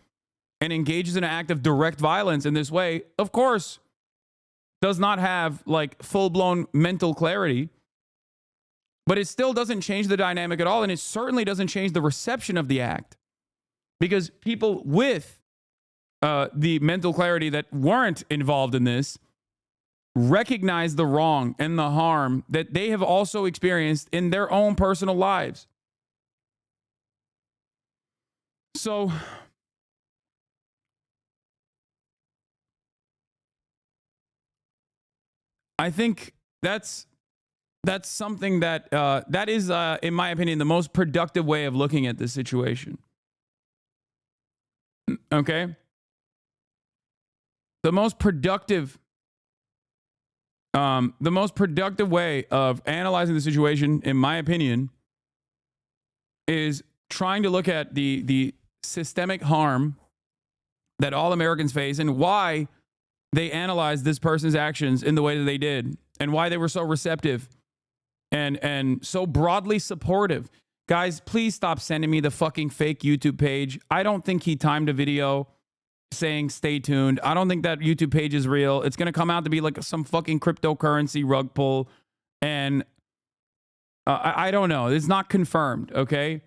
and engages in an act of direct violence in this way, of course, does not have like full-blown mental clarity, but it still doesn't change the dynamic at all. And it certainly doesn't change the reception of the act, because people with the mental clarity that weren't involved in this recognize the wrong and the harm that they have also experienced in their own personal lives. So I think that's something that that is, in my opinion, the most productive way of looking at this situation. Okay? The most productive way of analyzing the situation, in my opinion, is trying to look at the systemic harm that all Americans face and why they analyzed this person's actions in the way that they did, and why they were so receptive and so broadly supportive. Guys, please stop sending me the fucking fake YouTube page. I don't think he timed a video saying stay tuned. I don't think that YouTube page is real. It's going to come out to be like some fucking cryptocurrency rug pull. And I don't know. It's not confirmed, okay?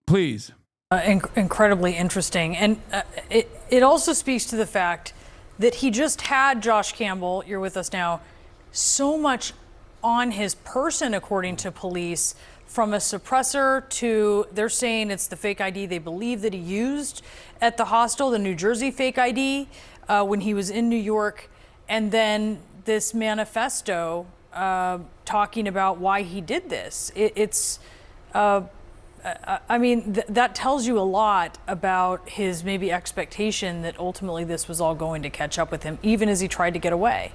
Please. Incredibly interesting. And it also speaks to the fact that he just had Josh Campbell, you're with us now, so much on his person, according to police, from a suppressor to, they're saying it's the fake ID they believe that he used at the hostel, the New Jersey fake ID, when he was in New York. And then this manifesto talking about why he did this. I mean, that tells you a lot about his maybe expectation that ultimately this was all going to catch up with him, even as he tried to get away.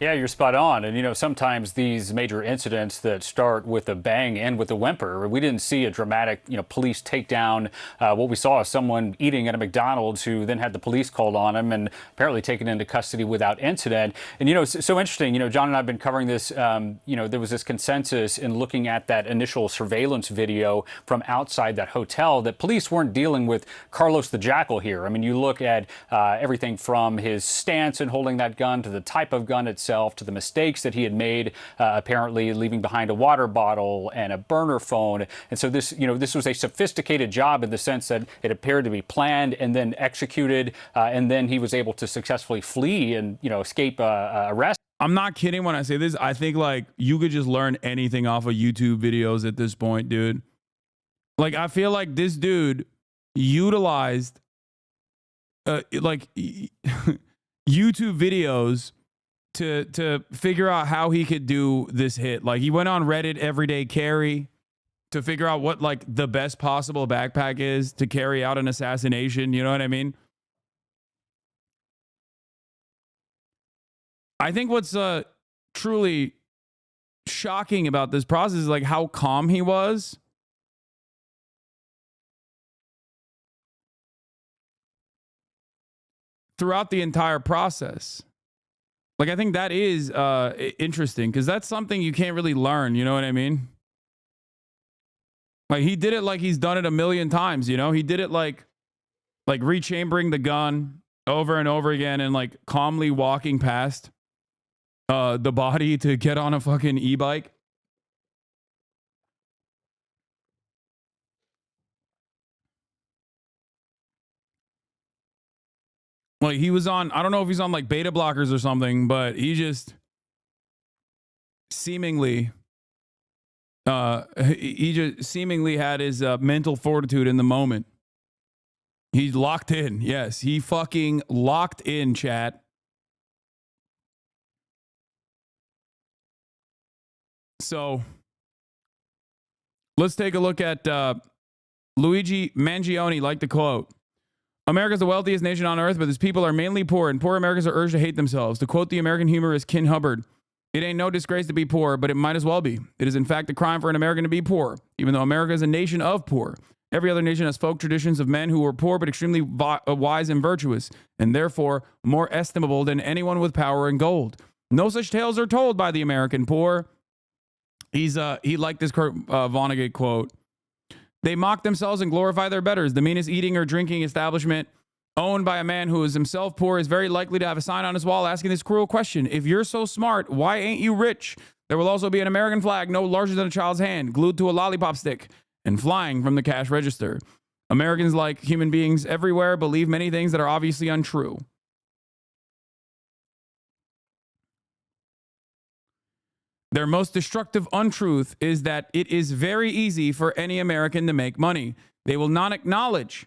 Yeah, you're spot on. And, you know, sometimes these major incidents that start with a bang end with a whimper. We didn't see a dramatic, you know, police takedown. What we saw is someone eating at a McDonald's who then had the police called on him and apparently taken into custody without incident. And, you know, it's so interesting. You know, John and I have been covering this. You know, there was this consensus in looking at that initial surveillance video from outside that hotel that police weren't dealing with Carlos the Jackal here. I mean, you look at everything from his stance in holding that gun to the type of gun itself, to the mistakes that he had made, apparently leaving behind a water bottle and a burner phone. And so this, you know, this was a sophisticated job in the sense that it appeared to be planned and then executed, and then he was able to successfully flee and, you know, escape arrest. I'm not kidding when I say this. I think like you could just learn anything off of YouTube videos at this point, dude. Like I feel like this dude utilized like YouTube videos to figure out how he could do this hit. Like he went on Reddit everyday carry to figure out what like the best possible backpack is to carry out an assassination. You know what I mean? I think what's truly shocking about this process is like how calm he was. Throughout the entire process. Like, I think that is interesting because that's something you can't really learn. You know what I mean? Like, he did it like he's done it a million times, you know? He did it like rechambering the gun over and over again and, like, calmly walking past the body to get on a fucking e-bike. Like he was on, I don't know if he's on like beta blockers or something, but he just seemingly, had his mental fortitude in the moment. He's locked in. Yes, he fucking locked in, chat. So let's take a look at Luigi Mangione, like the quote. America's the wealthiest nation on earth, but its people are mainly poor, and poor Americans are urged to hate themselves. To quote the American humorist Ken Hubbard, it ain't no disgrace to be poor, but it might as well be. It is in fact a crime for an American to be poor, even though America is a nation of poor. Every other nation has folk traditions of men who were poor but extremely wise and virtuous, and therefore more estimable than anyone with power and gold. No such tales are told by the American poor. He liked this Vonnegut quote. They mock themselves and glorify their betters. The meanest eating or drinking establishment owned by a man who is himself poor is very likely to have a sign on his wall asking this cruel question. If you're so smart, why ain't you rich? There will also be an American flag no larger than a child's hand, glued to a lollipop stick and flying from the cash register. Americans, like human beings everywhere, believe many things that are obviously untrue. Their most destructive untruth is that it is very easy for any American to make money. They will not acknowledge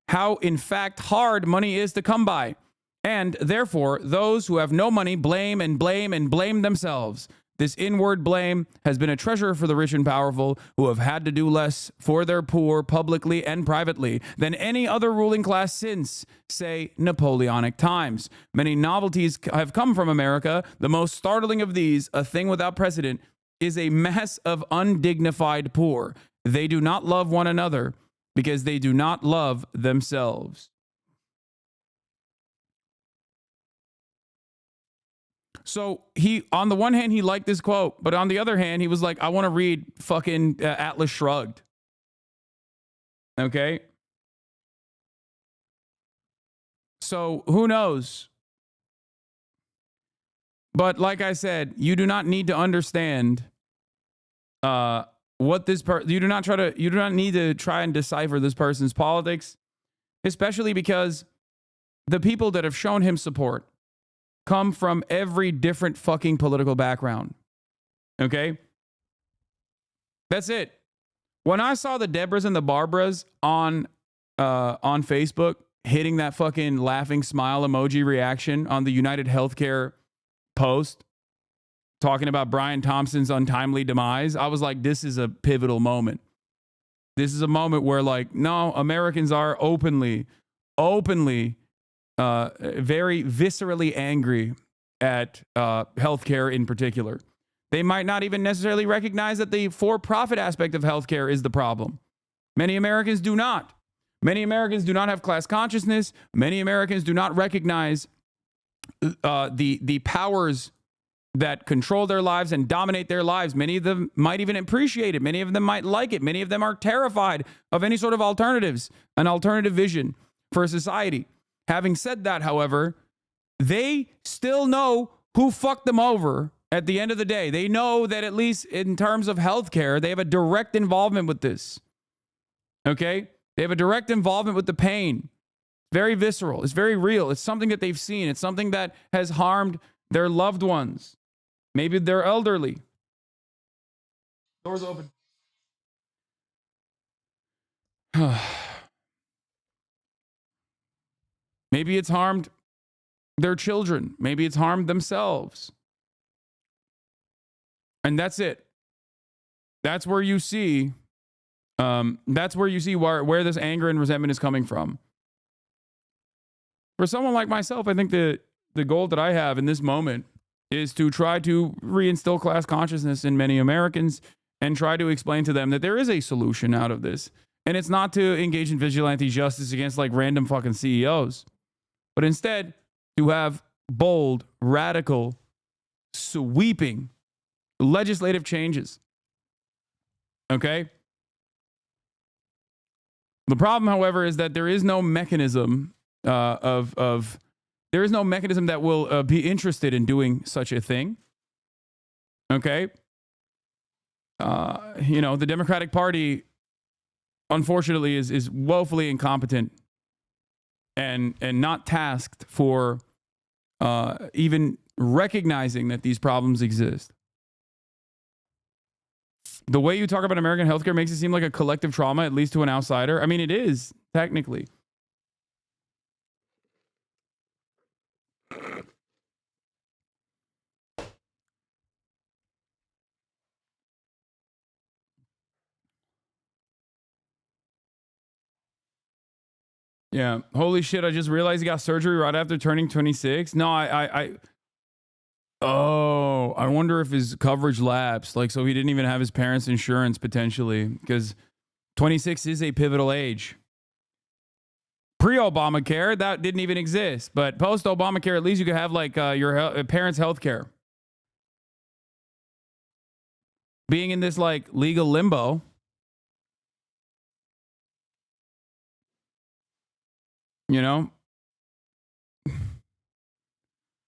how, in fact, hard money is to come by. And therefore, those who have no money blame and blame and blame themselves. This inward blame has been a treasure for the rich and powerful who have had to do less for their poor publicly and privately than any other ruling class since, say, Napoleonic times. Many novelties have come from America. The most startling of these, a thing without precedent, is a mass of undignified poor. They do not love one another because they do not love themselves. So he, on the one hand, he liked this quote, but on the other hand, he was like, I want to read fucking Atlas Shrugged. Okay. So who knows? But like I said, you do not need to understand what this you do not need to try and decipher this person's politics, especially because the people that have shown him support come from every different fucking political background. Okay? That's it. When I saw the Debras and the Barbaras on Facebook hitting that fucking laughing smile emoji reaction on the United Healthcare post talking about Brian Thompson's untimely demise, I was like, this is a pivotal moment. This is a moment where, like, no, Americans are openly, very viscerally angry at healthcare in particular. They might not even necessarily recognize that the for-profit aspect of healthcare is the problem. Many Americans do not. Many Americans do not have class consciousness. Many Americans do not recognize the powers that control their lives and dominate their lives. Many of them might even appreciate it. Many of them might like it. Many of them are terrified of any sort of alternatives, an alternative vision for society. Having said that, however, they still know who fucked them over at the end of the day. They know that, at least in terms of healthcare, they have a direct involvement with this. Okay? They have a direct involvement with the pain. Very visceral. It's very real. It's something that they've seen. It's something that has harmed their loved ones. Maybe they're elderly. Doors open. Maybe it's harmed their children. Maybe it's harmed themselves. And that's it. That's where you see where this anger and resentment is coming from. For someone like myself, I think the goal that I have in this moment is to try to reinstill class consciousness in many Americans and try to explain to them that there is a solution out of this. And it's not to engage in vigilante justice against like random fucking CEOs, but instead to have bold, radical, sweeping legislative changes. Okay? The problem, however, is that there is no mechanism there is no mechanism that will be interested in doing such a thing. Okay? The Democratic Party, unfortunately, is woefully incompetent and not tasked for even recognizing that these problems exist. The way you talk about American healthcare makes it seem like a collective trauma, at least to an outsider. I mean, it is, technically. Yeah. Holy shit, I just realized he got surgery right after turning 26. No, I wonder if his coverage lapsed. Like, so he didn't even have his parents' insurance potentially, because 26 is a pivotal age. Pre-Obamacare, that didn't even exist. But post-Obamacare, at least you could have like your parents' health care. Being in this like legal limbo. You know?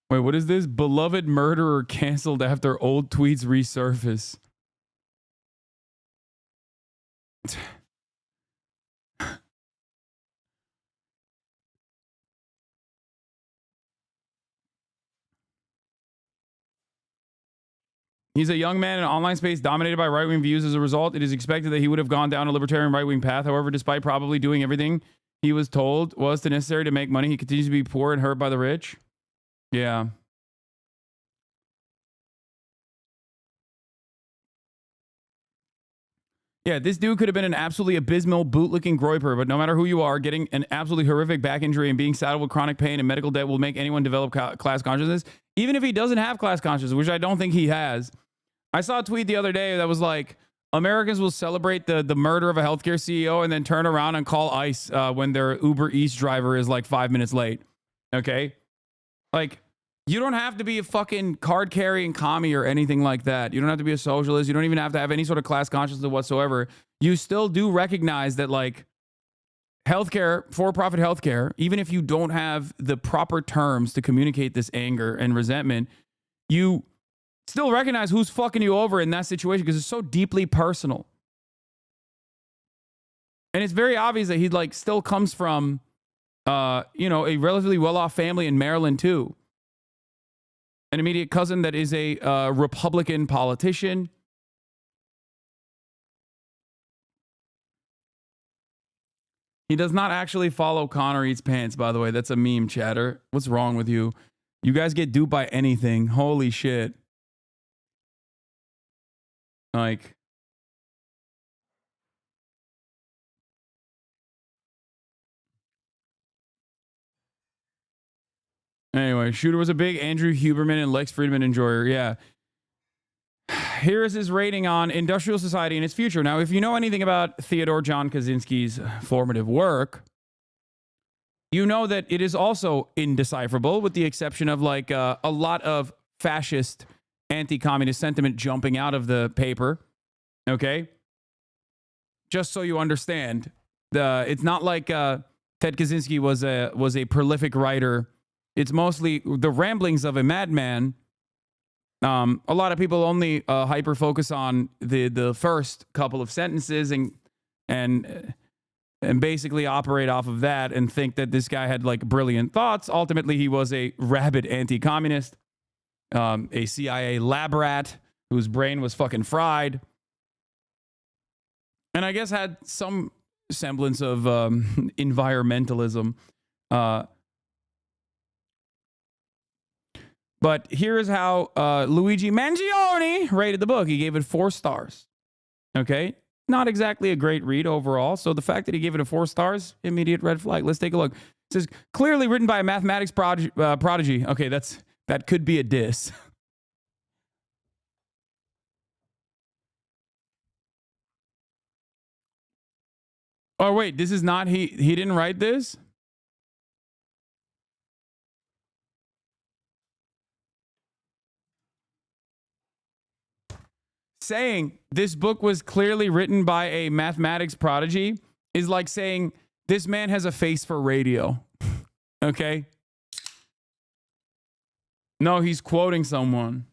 Wait, what is this? Beloved murderer canceled after old tweets resurface. He's a young man in an online space dominated by right-wing views. As a result, it is expected that he would have gone down a libertarian right-wing path. However, despite probably doing everything he was told was necessary to make money, he continues to be poor and hurt by the rich. Yeah. Yeah, this dude could have been an absolutely abysmal bootlicking groiper, but no matter who you are, getting an absolutely horrific back injury and being saddled with chronic pain and medical debt will make anyone develop class consciousness, even if he doesn't have class consciousness, which I don't think he has. I saw a tweet the other day that was like, Americans will celebrate the murder of a healthcare CEO and then turn around and call ICE when their Uber Eats driver is like 5 minutes late. Okay? Like, you don't have to be a fucking card-carrying commie or anything like that. You don't have to be a socialist. You don't even have to have any sort of class consciousness whatsoever. You still do recognize that, like, healthcare, for-profit healthcare, even if you don't have the proper terms to communicate this anger and resentment, you still recognize who's fucking you over in that situation because it's so deeply personal. And it's very obvious that he like still comes from, a relatively well-off family in Maryland too. An immediate cousin that is a Republican politician. He does not actually follow Connor Eats Pants, by the way. That's a meme, chatter. What's wrong with you? You guys get duped by anything. Holy shit. Like, anyway, Shooter was a big Andrew Huberman and Lex Friedman enjoyer. Yeah. Here is his rating on industrial society and its future. Now, if you know anything about Theodore John Kaczynski's formative work, you know that it is also indecipherable, with the exception of like a lot of fascist anti-communist sentiment jumping out of the paper. Okay? Just so you understand, it's not like Ted Kaczynski was a prolific writer. It's mostly the ramblings of a madman. A lot of people only hyper focus on the first couple of sentences and basically operate off of that and think that this guy had like brilliant thoughts. Ultimately, he was a rabid anti-communist, a CIA lab rat whose brain was fucking fried, and I guess had some semblance of environmentalism. But here's how Luigi Mangione rated the book. He gave it 4 stars. Okay? Not exactly a great read overall. So the fact that he gave it 4 stars, immediate red flag. Let's take a look. It says, clearly written by a mathematics prodigy. Okay, that could be a diss. Oh, wait, this is not, he didn't write this? Saying this book was clearly written by a mathematics prodigy is like saying this man has a face for radio. Okay? No, he's quoting someone.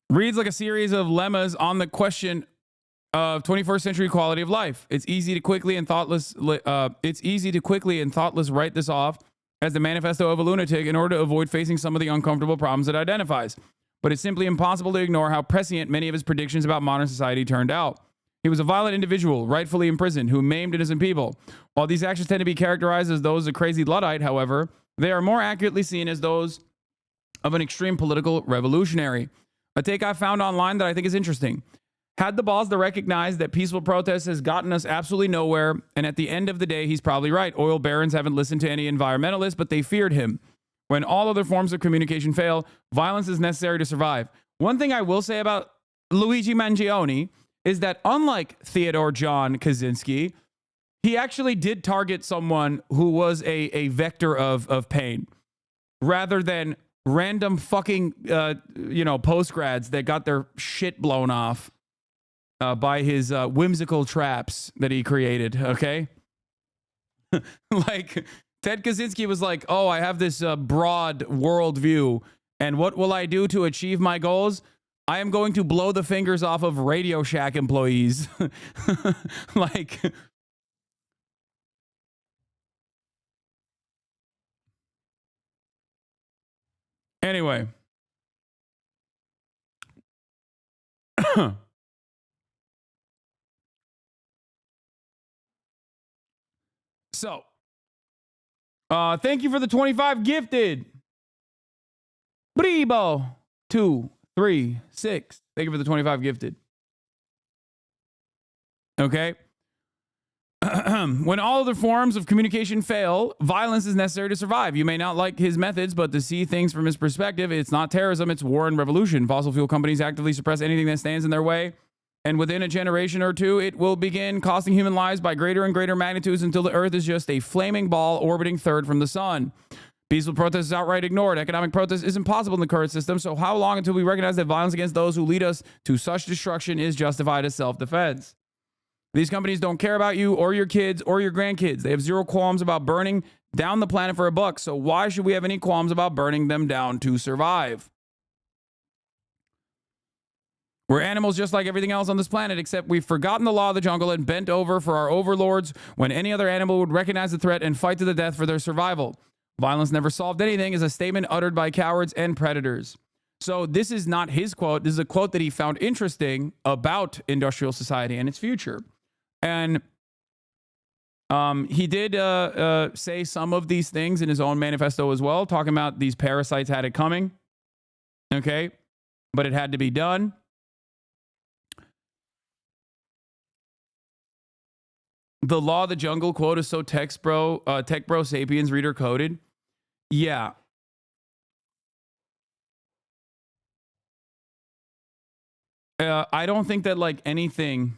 Reads like a series of lemmas on the question of 21st century quality of life. It's easy to quickly and thoughtless write this off as the manifesto of a lunatic in order to avoid facing some of the uncomfortable problems it identifies. But it's simply impossible to ignore how prescient many of his predictions about modern society turned out. He was a violent individual, rightfully imprisoned, who maimed innocent people. While these actions tend to be characterized as those of a crazy Luddite, however, they are more accurately seen as those of an extreme political revolutionary. A take I found online that I think is interesting. Had the balls to recognize that peaceful protest has gotten us absolutely nowhere, and at the end of the day, he's probably right. Oil barons haven't listened to any environmentalists, but they feared him. When all other forms of communication fail, violence is necessary to survive. One thing I will say about Luigi Mangione is that unlike Theodore John Kaczynski, he actually did target someone who was a vector of pain, rather than random fucking, post-grads that got their shit blown off by his whimsical traps that he created, okay? Like, Ted Kaczynski was like, oh, I have this broad worldview, and what will I do to achieve my goals? I am going to blow the fingers off of Radio Shack employees. Like... Anyway. So, thank you for the 25 gifted. Brebo 2, 3, 6. Thank you for the 25 gifted. Okay. When all other forms of communication fail, violence is necessary to survive. You may not like his methods, but to see things from his perspective, it's not terrorism, it's war and revolution. Fossil fuel companies actively suppress anything that stands in their way, and within a generation or two, it will begin costing human lives by greater and greater magnitudes until the Earth is just a flaming ball orbiting third from the sun. Peaceful protest is outright ignored. Economic protest is impossible in the current system, so how long until we recognize that violence against those who lead us to such destruction is justified as self-defense? These companies don't care about you or your kids or your grandkids. They have zero qualms about burning down the planet for a buck. So why should we have any qualms about burning them down to survive? We're animals just like everything else on this planet, except we've forgotten the law of the jungle and bent over for our overlords when any other animal would recognize the threat and fight to the death for their survival. Violence never solved anything is a statement uttered by cowards and predators. So this is not his quote. This is a quote that he found interesting about industrial society and its future. And he did say some of these things in his own manifesto as well, talking about these parasites had it coming. Okay. But it had to be done. The law of the jungle quote is so tech bro sapiens reader coded. Yeah. I don't think that like anything.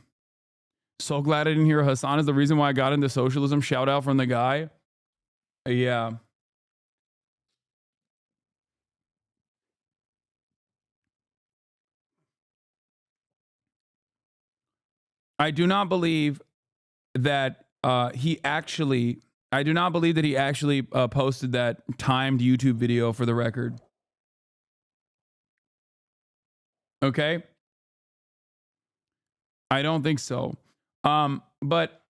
So glad I didn't hear Hasan is the reason why I got into socialism. Shout out from the guy. Yeah. I do not believe that he actually posted that timed YouTube video, for the record. Okay? I don't think so. But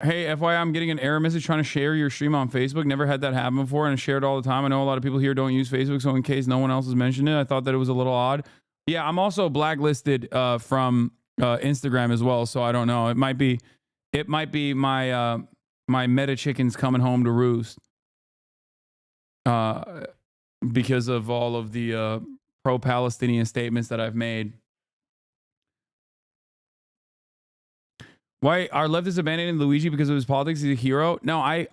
hey, FYI, I'm getting an error message trying to share your stream on Facebook. Never had that happen before, and I share it all the time. I know a lot of people here don't use Facebook, so in case no one else has mentioned it, I thought that it was a little odd. Yeah, I'm also blacklisted from Instagram as well, so I don't know. It might be my my meta chickens coming home to roost because of all of the pro-Palestinian statements that I've made. Why are leftists abandoning Luigi because of his politics? He's a hero. No, I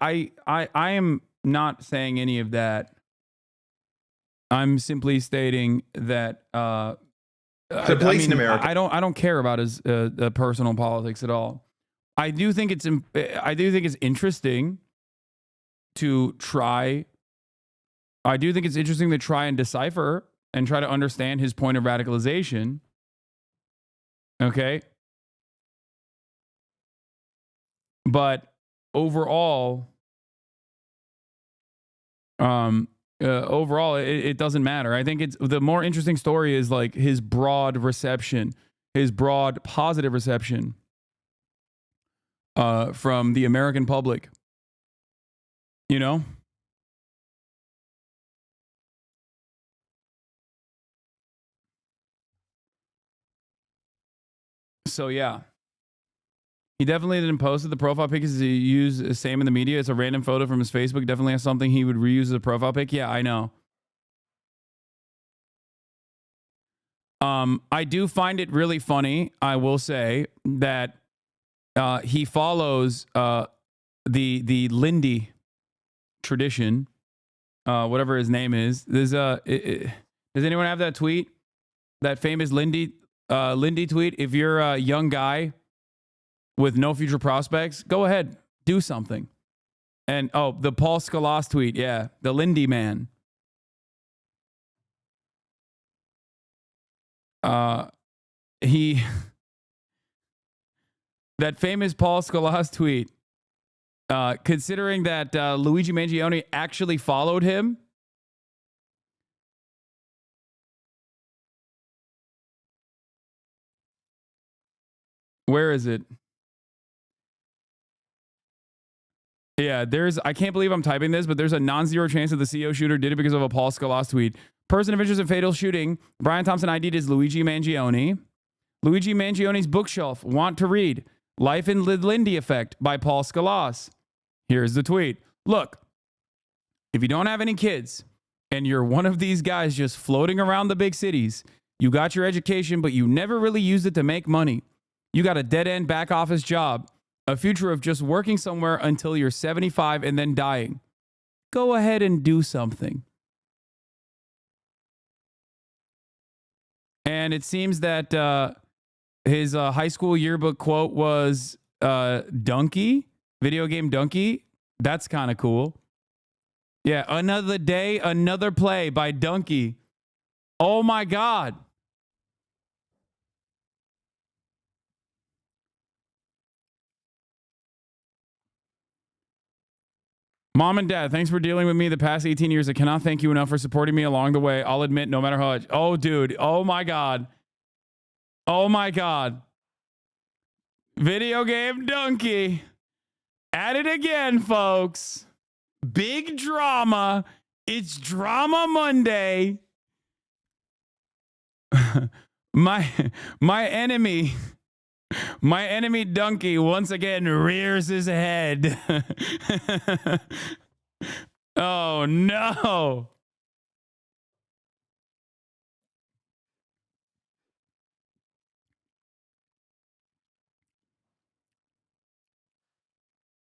am not saying any of that. I'm simply stating that the place in America. I don't care about his personal politics at all. I do think it's interesting to try. I do think it's interesting to try and decipher and try to understand his point of radicalization. Okay. But overall, it doesn't matter. I think it's the more interesting story is like his broad reception, his broad positive reception from the American public. You know? So yeah. He definitely didn't post it. The profile pic is used the same in the media. It's a random photo from his Facebook. Definitely has something he would reuse as a profile pic. Yeah, I know. I do find it really funny. I will say that he follows the Lindy tradition, whatever his name is. There's does anyone have that tweet? That famous Lindy tweet? If you're a young guy with no future prospects, go ahead, do something. And the Paul Scholas tweet, yeah, the Lindy man. That famous Paul Scholas tweet, considering that Luigi Mangione actually followed him. Where is it? Yeah, I can't believe I'm typing this, but there's a non-zero chance that the CEO shooter did it because of a Paul Scholas tweet. Person of interest in fatal shooting. Brian Thompson ID'd is Luigi Mangione. Luigi Mangione's bookshelf. Want to read. Life in the Lindy Effect by Paul Scholas. Here's the tweet. Look, if you don't have any kids and you're one of these guys just floating around the big cities, you got your education, but you never really used it to make money. You got a dead-end back office job. A future of just working somewhere until you're 75 and then dying. Go ahead and do something. And it seems that his high school yearbook quote was Donkey, video game Donkey. That's kind of cool. Yeah, another day, another play by Donkey. Oh my God. Mom and Dad, thanks for dealing with me the past 18 years. I cannot thank you enough for supporting me along the way. I'll admit, no matter how much. Oh, dude. Oh, my God. Oh, my God. Video game Donkey. At it again, folks. Big drama. It's Drama Monday. My enemy Donkey once again rears his head. Oh no.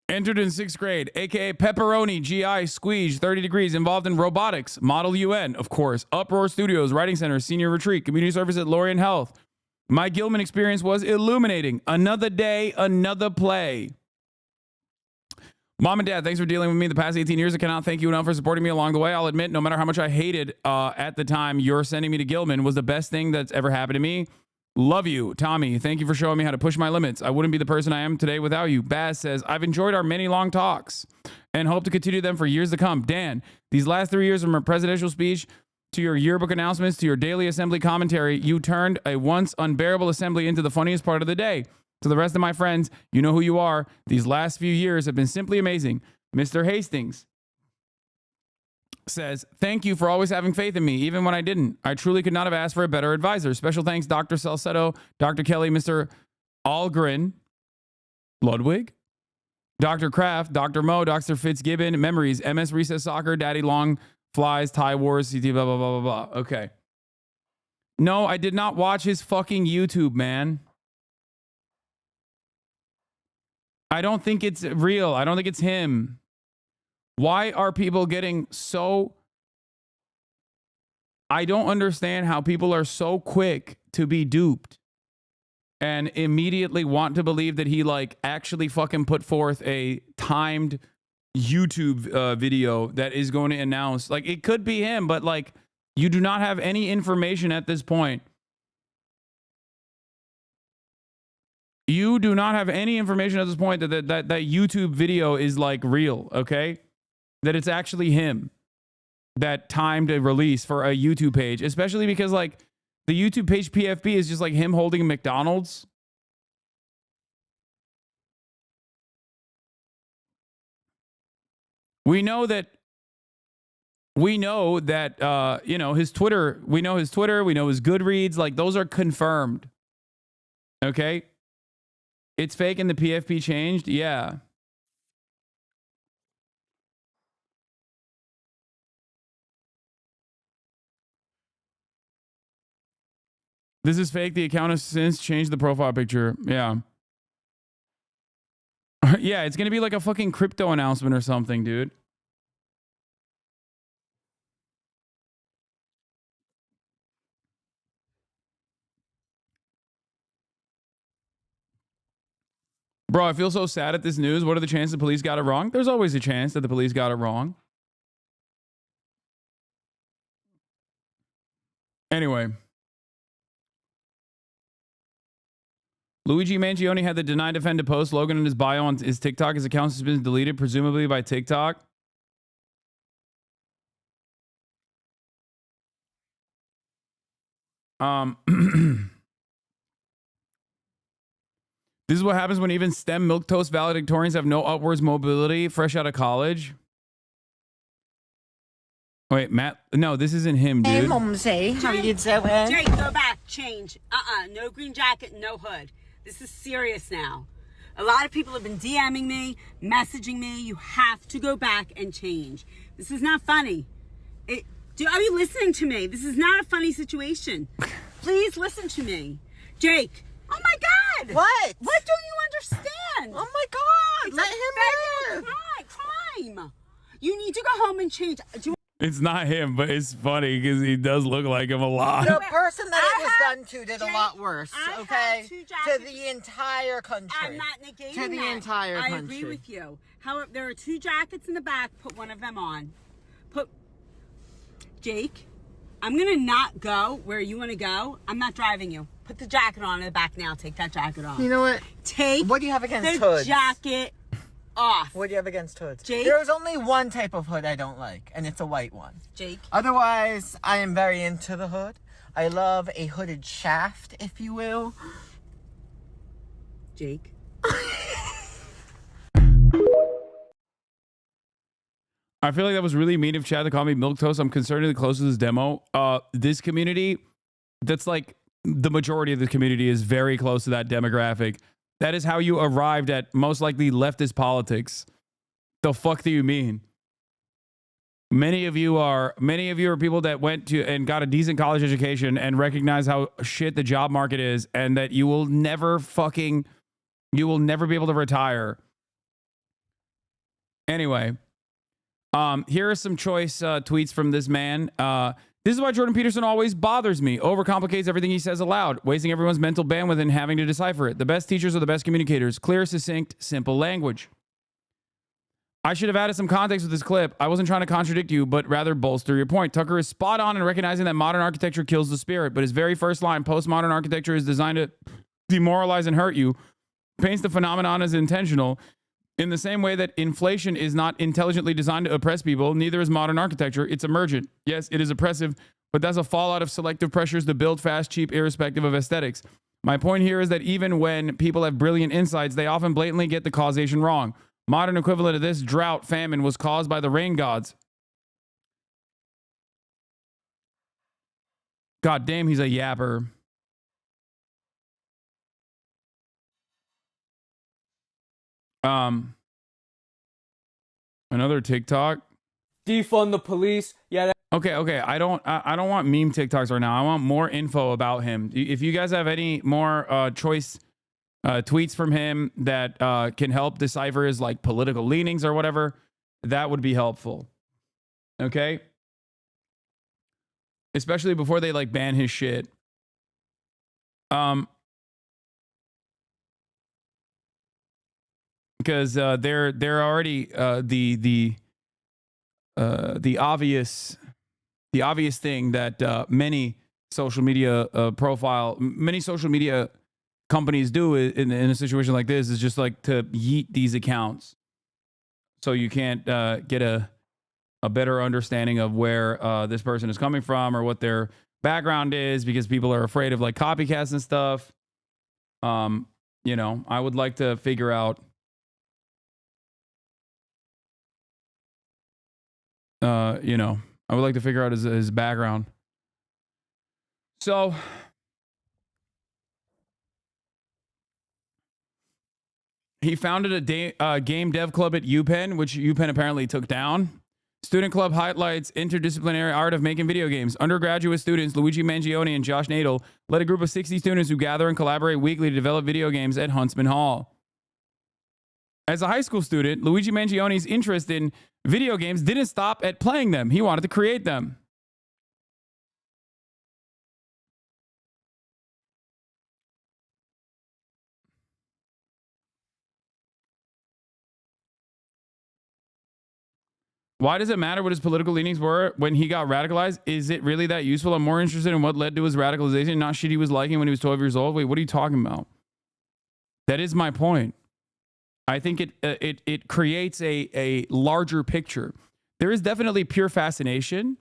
Entered in 6th grade, aka Pepperoni, GI, Squeeze, 30 degrees, involved in robotics, Model UN, of course, Uproar Studios, Writing Center, Senior Retreat, Community Service at Lorien Health. My Gilman experience was illuminating. Another day, another play. Mom and Dad, thanks for dealing with me the past 18 years. I cannot thank you enough for supporting me along the way. I'll admit, no matter how much I hated at the time, your sending me to Gilman was the best thing that's ever happened to me. Love you, Tommy. Thank you for showing me how to push my limits. I wouldn't be the person I am today without you. Baz says, I've enjoyed our many long talks and hope to continue them for years to come. Dan, these last 3 years from a presidential speech to your yearbook announcements to your daily assembly commentary, you turned a once unbearable assembly into the funniest part of the day. To the rest of my friends, you know who you are. These last few years have been simply amazing. Mr. Hastings says, thank you for always having faith in me, even when I didn't. I truly could not have asked for a better advisor. Special thanks, Dr. Salcedo, Dr. Kelly, Mr. Algren, Ludwig, Dr. Kraft, Dr. Mo, Dr. Fitzgibbon, Memories, MS Recess Soccer, Daddy Long, Flies, Thai Wars, CT, blah, blah, blah, blah, blah. Okay. No, I did not watch his fucking YouTube, man. I don't think it's real. I don't think it's him. Why are people getting so... I don't understand how people are so quick to be duped and immediately want to believe that he like actually fucking put forth a timed YouTube video that is going to announce, like, it could be him, but like, you do not have any information at this point. You do not have any information at this point that YouTube video is like real, okay? That it's actually him that timed a release for a YouTube page, especially because like the YouTube page PFP is just like him holding a McDonald's. We know that you know, his Twitter, we know his Goodreads, like those are confirmed. Okay? It's fake and the PFP changed? Yeah. This is fake. The account has since changed the profile picture. Yeah. Yeah, it's going to be like a fucking crypto announcement or something, dude. Bro, I feel so sad at this news. What are the chances the police got it wrong? There's always a chance that the police got it wrong. Anyway. Luigi Mangione had the deny defended post slogan in his bio on his TikTok. His account has been deleted, presumably by TikTok. This is what happens when even STEM milquetoast valedictorians have no upwards mobility fresh out of college. Wait, Matt? No, this isn't him, dude. Hey, Mumsy. How you doing? Jake, go back. Change. No green jacket, no hood. This is serious now. A lot of people have been DMing me, messaging me. You have to go back and change. This is not funny. Are you listening to me? This is not a funny situation. Please listen to me. Jake. Oh my God! What? What don't you understand? Oh my God! It's let him live. Crime. You need to go home and change. It's not him, but it's funny because he does look like him a lot. The person that it was done to did a lot worse, okay? To the entire country. I'm not negating To the that. entire country. I agree with you. However, there are 2 jackets in the back. Put one of them on. Jake, I'm going to not go where you want to go. I'm not driving you. Put the jacket on in the back now. Take that jacket off. You know what? What do you have against the hoods? Jacket off. What do you have against hoods? Jake? There's only one type of hood I don't like, and it's a white one. Jake? Otherwise, I am very into the hood. I love a hooded shaft, if you will. Jake? I feel like that was really mean of Chad to call me milquetoast. I'm concerned close to this demo. This community, that's like the majority of the community is very close to that demographic. That is how you arrived at most likely leftist politics. The fuck do you mean? Many of you are people that went to and got a decent college education and recognize how shit the job market is, and that you will never be able to retire. Anyway, here are some choice tweets from this man. This is why Jordan Peterson always bothers me. Overcomplicates everything he says aloud, wasting everyone's mental bandwidth and having to decipher it. The best teachers are the best communicators. Clear, succinct, simple language. I should have added some context with this clip. I wasn't trying to contradict you, but rather bolster your point. Tucker is spot on in recognizing that modern architecture kills the spirit, but his very first line, postmodern architecture is designed to demoralize and hurt you, paints the phenomenon as intentional. In the same way that inflation is not intelligently designed to oppress people, neither is modern architecture. It's emergent. Yes, it is oppressive, but that's a fallout of selective pressures to build fast, cheap, irrespective of aesthetics. My point here is that even when people have brilliant insights, they often blatantly get the causation wrong. Modern equivalent of this drought, famine, was caused by the rain gods. God damn, he's a yapper. Another TikTok. Defund the police. Yeah. Okay. I don't want meme TikToks right now. I want more info about him. If you guys have any more choice tweets from him that can help decipher his like political leanings or whatever, that would be helpful. Okay. Especially before they like ban his shit. Because they're already the obvious thing that many social media companies do in a situation like this is just like to yeet these accounts, so you can't get a better understanding of where this person is coming from or what their background is, because people are afraid of like copycats and stuff. You know, I would like to figure out I would like to figure out his background. So he founded a game dev club at UPenn, which UPenn apparently took down. Student club highlights interdisciplinary art of making video games. Undergraduate students Luigi Mangione and Josh Nadel led a group of 60 students who gather and collaborate weekly to develop video games at Huntsman Hall. As a high school student, Luigi Mangione's interest in video games didn't stop at playing them. He wanted to create them. Why does it matter what his political leanings were when he got radicalized? Is it really that useful? I'm more interested in what led to his radicalization, not shit he was liking when he was 12 years old. Wait, what are you talking about? That is my point. I think it creates a larger picture. There is definitely pure fascination.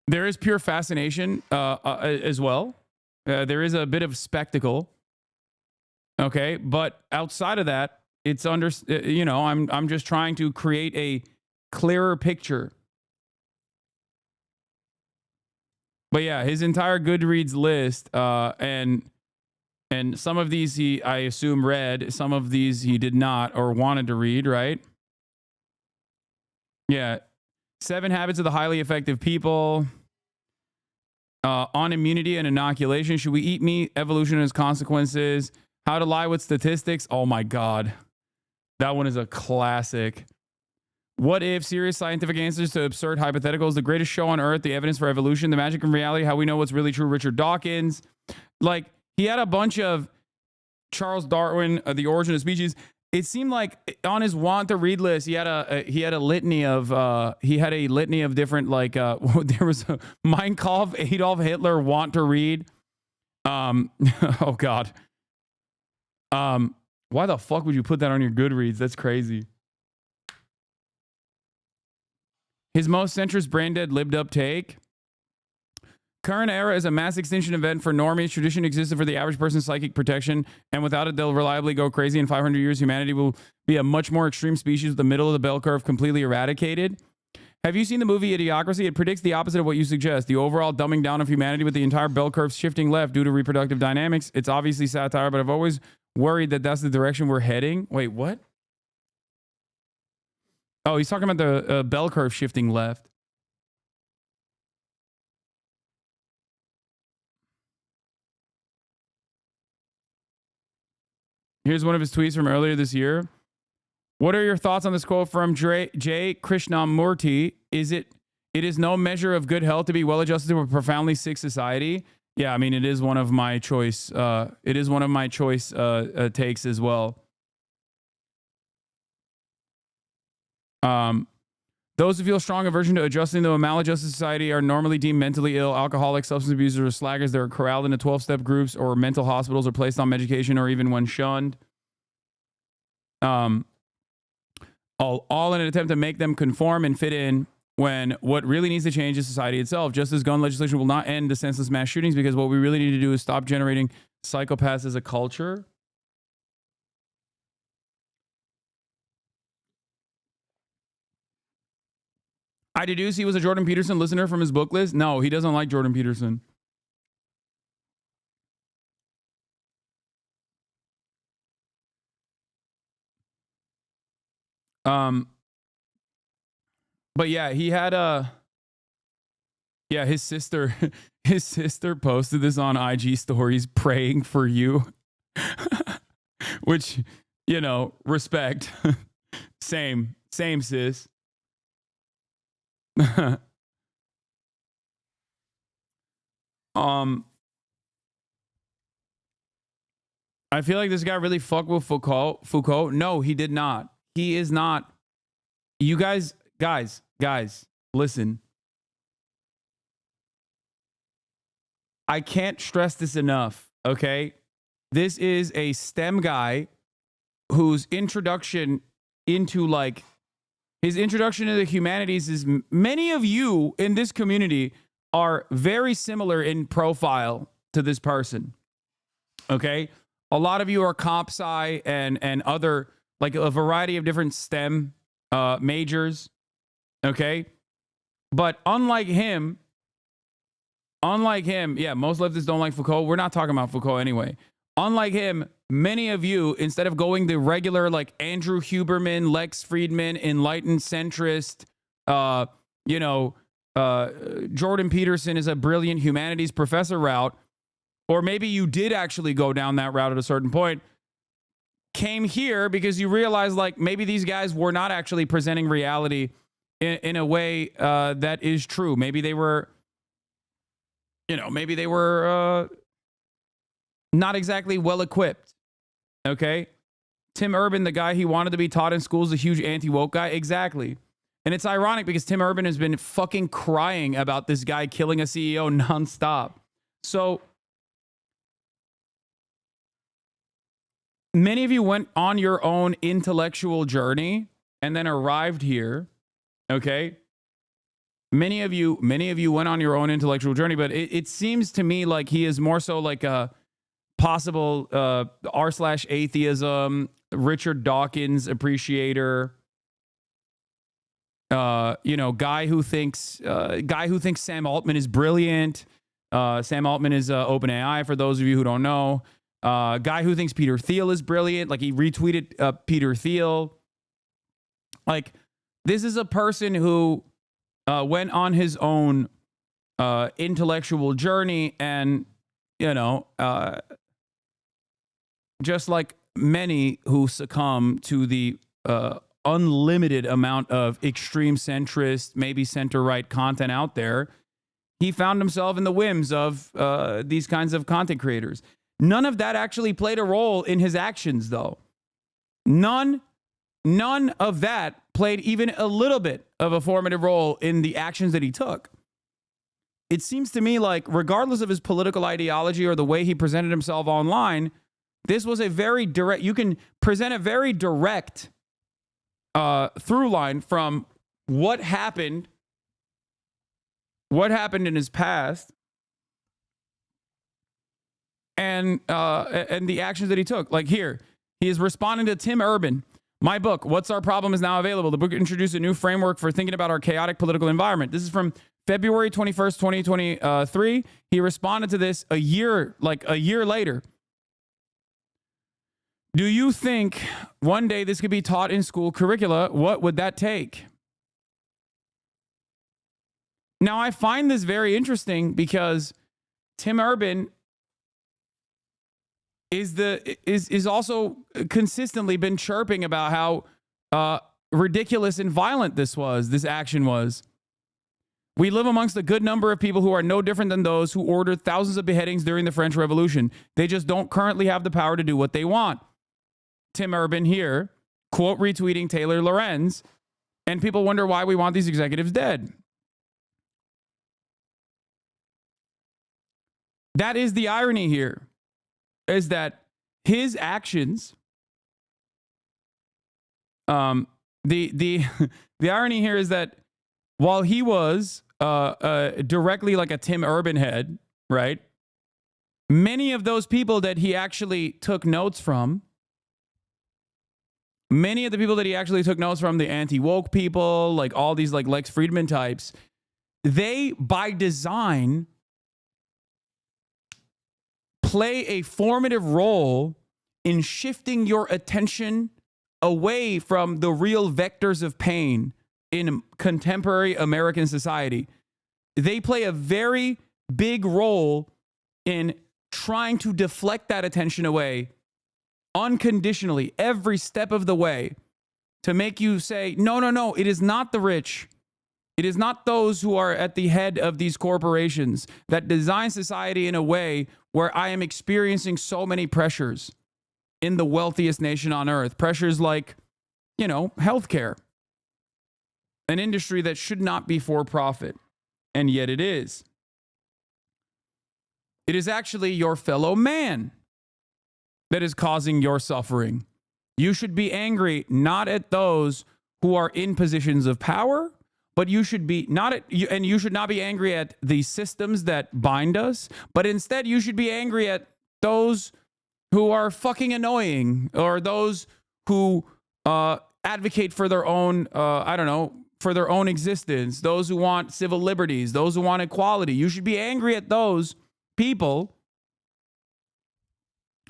There is pure fascination as well. There is a bit of spectacle. Okay, but outside of that, it's I'm just trying to create a clearer picture. But yeah, his entire Goodreads list, and some of these he, I assume, read. Some of these he did not or wanted to read, right? Yeah. 7 Habits of the Highly Effective People. On immunity and inoculation. Should we eat meat? Evolution and its consequences. How to lie with statistics. Oh my God. That one is a classic. What if? Serious scientific answers to absurd hypotheticals. The greatest show on earth. The evidence for evolution. The magic and reality. How we know what's really true. Richard Dawkins. Like, he had a bunch of Charles Darwin, The Origin of Species. It seemed like on his want to read list, he had a litany of different, like, there was a Mein Kampf, Adolf Hitler, want to read. Oh God. Why the fuck would you put that on your Goodreads? That's crazy. His most centrist brain dead lived up take. current era is a mass extinction event for normies. Tradition existed for the average person's psychic protection, and without it, they'll reliably go crazy. In 500 years, humanity will be a much more extreme species with the middle of the bell curve completely eradicated. Have you seen the movie Idiocracy? It predicts the opposite of what you suggest. The overall dumbing down of humanity with the entire bell curve shifting left due to reproductive dynamics. It's obviously satire, but I've always worried that that's the direction we're heading. Wait, what? Oh, he's talking about the bell curve shifting left. Here's one of his tweets from earlier this year. What are your thoughts on this quote from J. Krishnamurti? It is no measure of good health to be well-adjusted to a profoundly sick society. Yeah, I mean, it is one of my choice. It is one of my choice takes as well. Those who feel strong aversion to adjusting to a maladjusted society are normally deemed mentally ill, alcoholics, substance abusers, or slackers. They're corralled into 12-step groups or mental hospitals or placed on medication or even when shunned. All in an attempt to make them conform and fit in when what really needs to change is society itself. Just as gun legislation will not end the senseless mass shootings, because what we really need to do is stop generating psychopaths as a culture. I deduce he was a Jordan Peterson listener from his book list. No, he doesn't like Jordan Peterson. But yeah, he had his sister posted this on IG stories praying for you. Which, you know, respect. Same sis. I feel like this guy really fucked with Foucault. No, he did not. He is not. You guys, listen. I can't stress this enough, okay? This is a STEM guy whose introduction into his introduction to the humanities is, many of you in this community are very similar in profile to this person. Okay? A lot of you are comp sci and other, like a variety of different STEM majors. Okay? But unlike him, yeah, most leftists don't like Foucault. We're not talking about Foucault anyway. Unlike him, many of you, instead of going the regular, like Andrew Huberman, Lex Friedman, enlightened centrist, Jordan Peterson is a brilliant humanities professor route, or maybe you did actually go down that route at a certain point, came here because you realized like maybe these guys were not actually presenting reality in a way that is true. Maybe they were, not exactly well equipped. Okay. Tim Urban, the guy he wanted to be taught in school, is a huge anti-woke guy. Exactly. And it's ironic because Tim Urban has been fucking crying about this guy killing a CEO nonstop. So many of you went on your own intellectual journey and then arrived here. Okay. Many of you went on your own intellectual journey, but it seems to me like he is more so like a possible r/atheism, Richard Dawkins appreciator, guy who thinks Sam Altman is brilliant. Sam Altman is OpenAI, for those of you who don't know. Guy who thinks Peter Thiel is brilliant. Like he retweeted Peter Thiel. Like this is a person who went on his own intellectual journey and, just like many who succumb to the unlimited amount of extreme centrist, maybe center-right content out there, he found himself in the whims of these kinds of content creators. None of that actually played a role in his actions, though. None of that played even a little bit of a formative role in the actions that he took. It seems to me like, regardless of his political ideology or the way he presented himself online, this was a very direct, you can present a very direct through line from what happened in his past and the actions that he took. Like here, he is responding to Tim Urban. My book, What's Our Problem, is now available. The book introduced a new framework for thinking about our chaotic political environment. This is from February 21st, 2023. He responded to this a year later. Do you think one day this could be taught in school curricula? What would that take? Now, I find this very interesting because Tim Urban is also consistently been chirping about how ridiculous and violent this action was. We live amongst a good number of people who are no different than those who ordered thousands of beheadings during the French Revolution. They just don't currently have the power to do what they want. Tim Urban here, quote retweeting Taylor Lorenz, and people wonder why we want these executives dead. That is the irony here, is that his actions, the irony here is that while he was directly like a Tim Urban head, right? Many of those people that he actually took notes from, the anti-woke people, like all these like Lex Friedman types, they by design play a formative role in shifting your attention away from the real vectors of pain in contemporary American society. They play a very big role in trying to deflect that attention away unconditionally every step of the way to make you say, no, it is not the rich. It is not those who are at the head of these corporations that design society in a way where I am experiencing so many pressures in the wealthiest nation on earth. Pressures like, healthcare, an industry that should not be for profit, and yet it is. It is actually your fellow man that is causing your suffering. You should be angry not at those who are in positions of power, but you should be you should not be angry at the systems that bind us, but instead you should be angry at those who are fucking annoying, or those who advocate for their own, for their own existence, those who want civil liberties, those who want equality. You should be angry at those people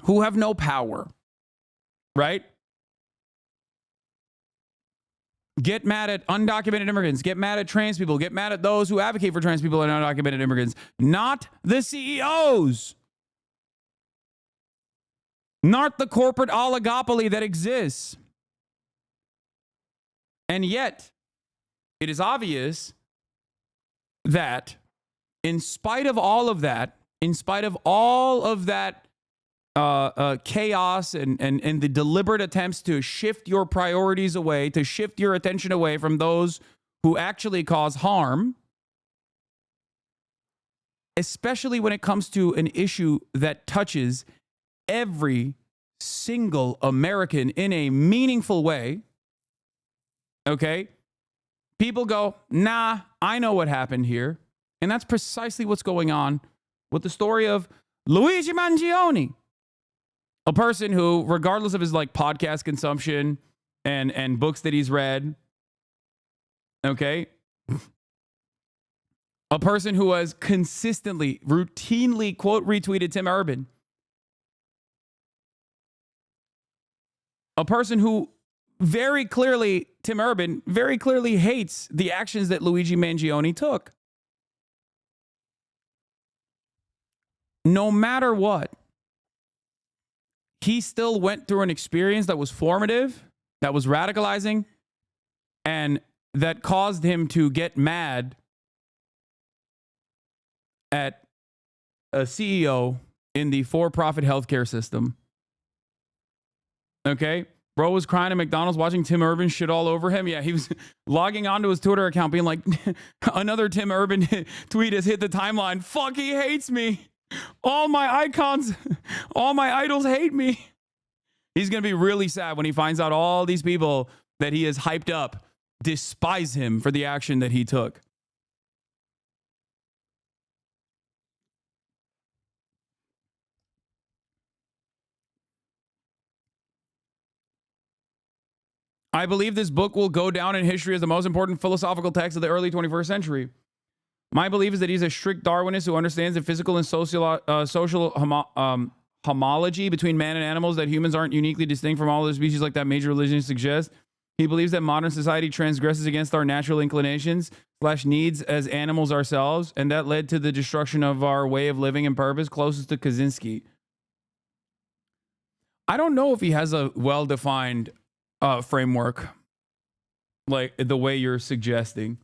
who have no power, right? Get mad at undocumented immigrants, get mad at trans people, get mad at those who advocate for trans people and undocumented immigrants, not the CEOs, not the corporate oligopoly that exists. And yet, it is obvious that in spite of all of that, chaos and the deliberate attempts to shift your priorities away, to shift your attention away from those who actually cause harm, especially when it comes to an issue that touches every single American in a meaningful way, okay? People go, nah, I know what happened here. And that's precisely what's going on with the story of Luigi Mangione. A person who, regardless of his podcast consumption and books that he's read, okay, a person who has consistently, routinely, quote, retweeted Tim Urban, a person who Tim Urban very clearly hates the actions that Luigi Mangione took. No matter what, he still went through an experience that was formative, that was radicalizing, and that caused him to get mad at a CEO in the for-profit healthcare system. Okay? Bro was crying at McDonald's watching Tim Urban shit all over him. Yeah, he was logging onto his Twitter account being like, another Tim Urban tweet has hit the timeline. Fuck, he hates me. All my icons, all my idols hate me. He's going to be really sad when he finds out all these people that he has hyped up despise him for the action that he took. I believe this book will go down in history as the most important philosophical text of the early 21st century. My belief is that he's a strict Darwinist who understands the physical and social homology between man and animals, that humans aren't uniquely distinct from all other species like that major religion suggests. He believes that modern society transgresses against our natural inclinations / needs as animals ourselves, and that led to the destruction of our way of living and purpose, closest to Kaczynski. I don't know if he has a well-defined framework like the way you're suggesting.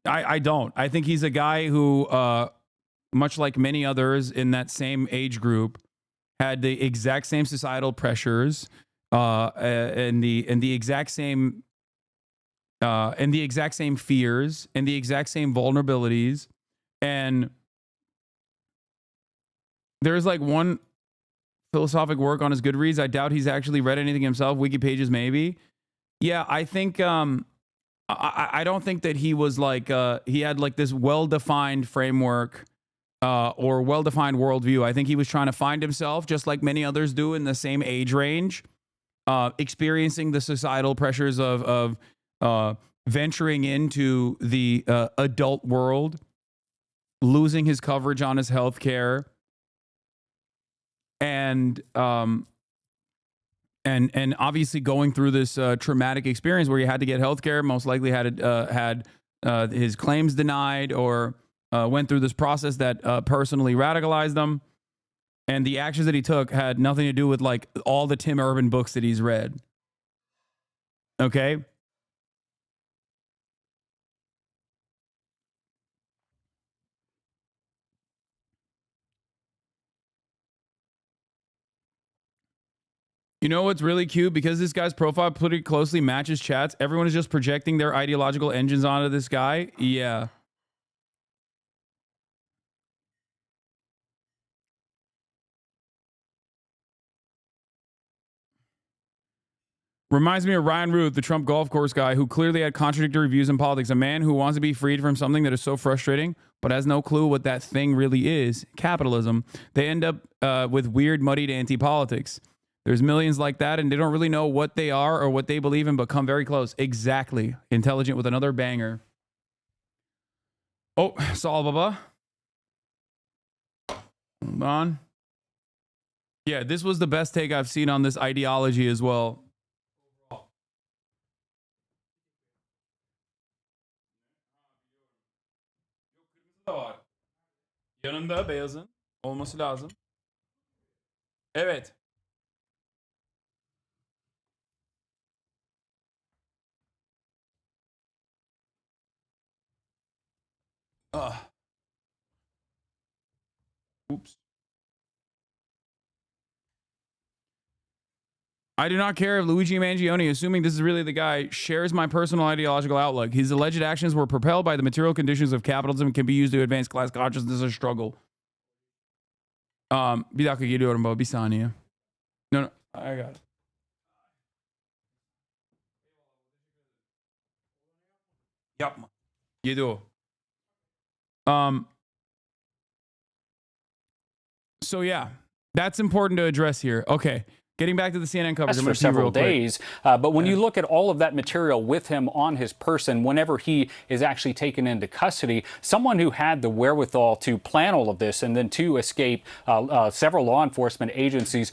I don't. I think he's a guy who, much like many others in that same age group, had the exact same societal pressures and the exact same fears and the exact same vulnerabilities. And there's like one philosophic work on his Goodreads. I doubt he's actually read anything himself. Wiki pages, maybe. Yeah, I think I don't think that he was like he had like this well-defined framework or well-defined worldview. I think he was trying to find himself, just like many others do in the same age range, experiencing the societal pressures of venturing into the adult world, losing his coverage on his health care, and obviously going through this traumatic experience where he had to get health care, most likely had his claims denied, or went through this process that personally radicalized him. And the actions that he took had nothing to do with like all the Tim Urban books that he's read. Okay? You know what's really cute? Because this guy's profile pretty closely matches chats, everyone is just projecting their ideological engines onto this guy. Yeah. Reminds me of Ryan Ruth, the Trump golf course guy who clearly had contradictory views in politics. A man who wants to be freed from something that is so frustrating, but has no clue what that thing really is, capitalism. They end up with weird, muddied anti-politics. There's millions like that, and they don't really know what they are or what they believe in, but come very close. Exactly. Intelligent with another banger. Oh, Saul Baba. Hold on. Yeah, this was the best take I've seen on this ideology as well. Yanında beyazın olması lazım. Evet. Oops. I do not care if Luigi Mangione, assuming this is really the guy, shares my personal ideological outlook. His alleged actions were propelled by the material conditions of capitalism and can be used to advance class consciousness or struggle. Bir dakika geliyorum baba, bir saniye. No, I got it. Yapma. Yedi o. So yeah, that's important to address here. Okay. Getting back to the CNN coverage for several days. But when you look at all of that material with him on his person, whenever he is actually taken into custody, someone who had the wherewithal to plan all of this and then to escape several law enforcement agencies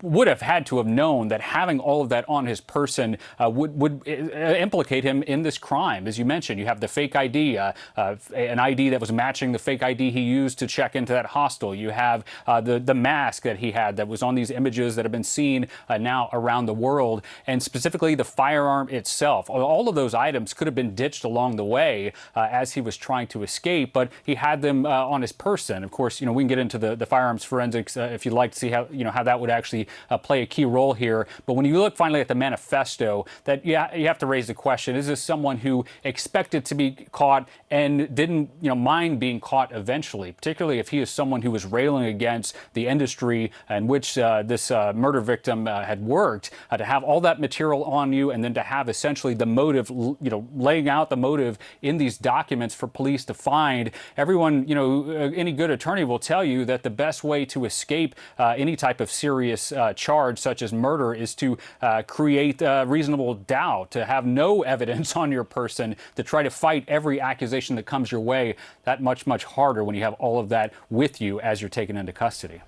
would have had to have known that having all of that on his person would implicate him in this crime. As you mentioned, you have the fake ID, an ID that was matching the fake ID he used to check into that hostel. You have the mask that he had that was on these images that have been seen now around the world, and specifically the firearm itself. All of those items could have been ditched along the way as he was trying to escape, but he had them on his person. Of course, we can get into the firearms forensics if you'd like to see how that would actually play a key role here. But when you look finally at the manifesto, that you have to raise the question: is this someone who expected to be caught and didn't mind being caught eventually? Particularly if he is someone who was railing against the industry in which this murder victim had worked, to have all that material on you, and then to have essentially the motive, laying out the motive in these documents for police to find. Everyone, any good attorney will tell you that the best way to escape any type of serious charge, such as murder, is to create reasonable doubt, to have no evidence on your person, to try to fight every accusation that comes your way. That much harder when you have all of that with you as you're taken into custody.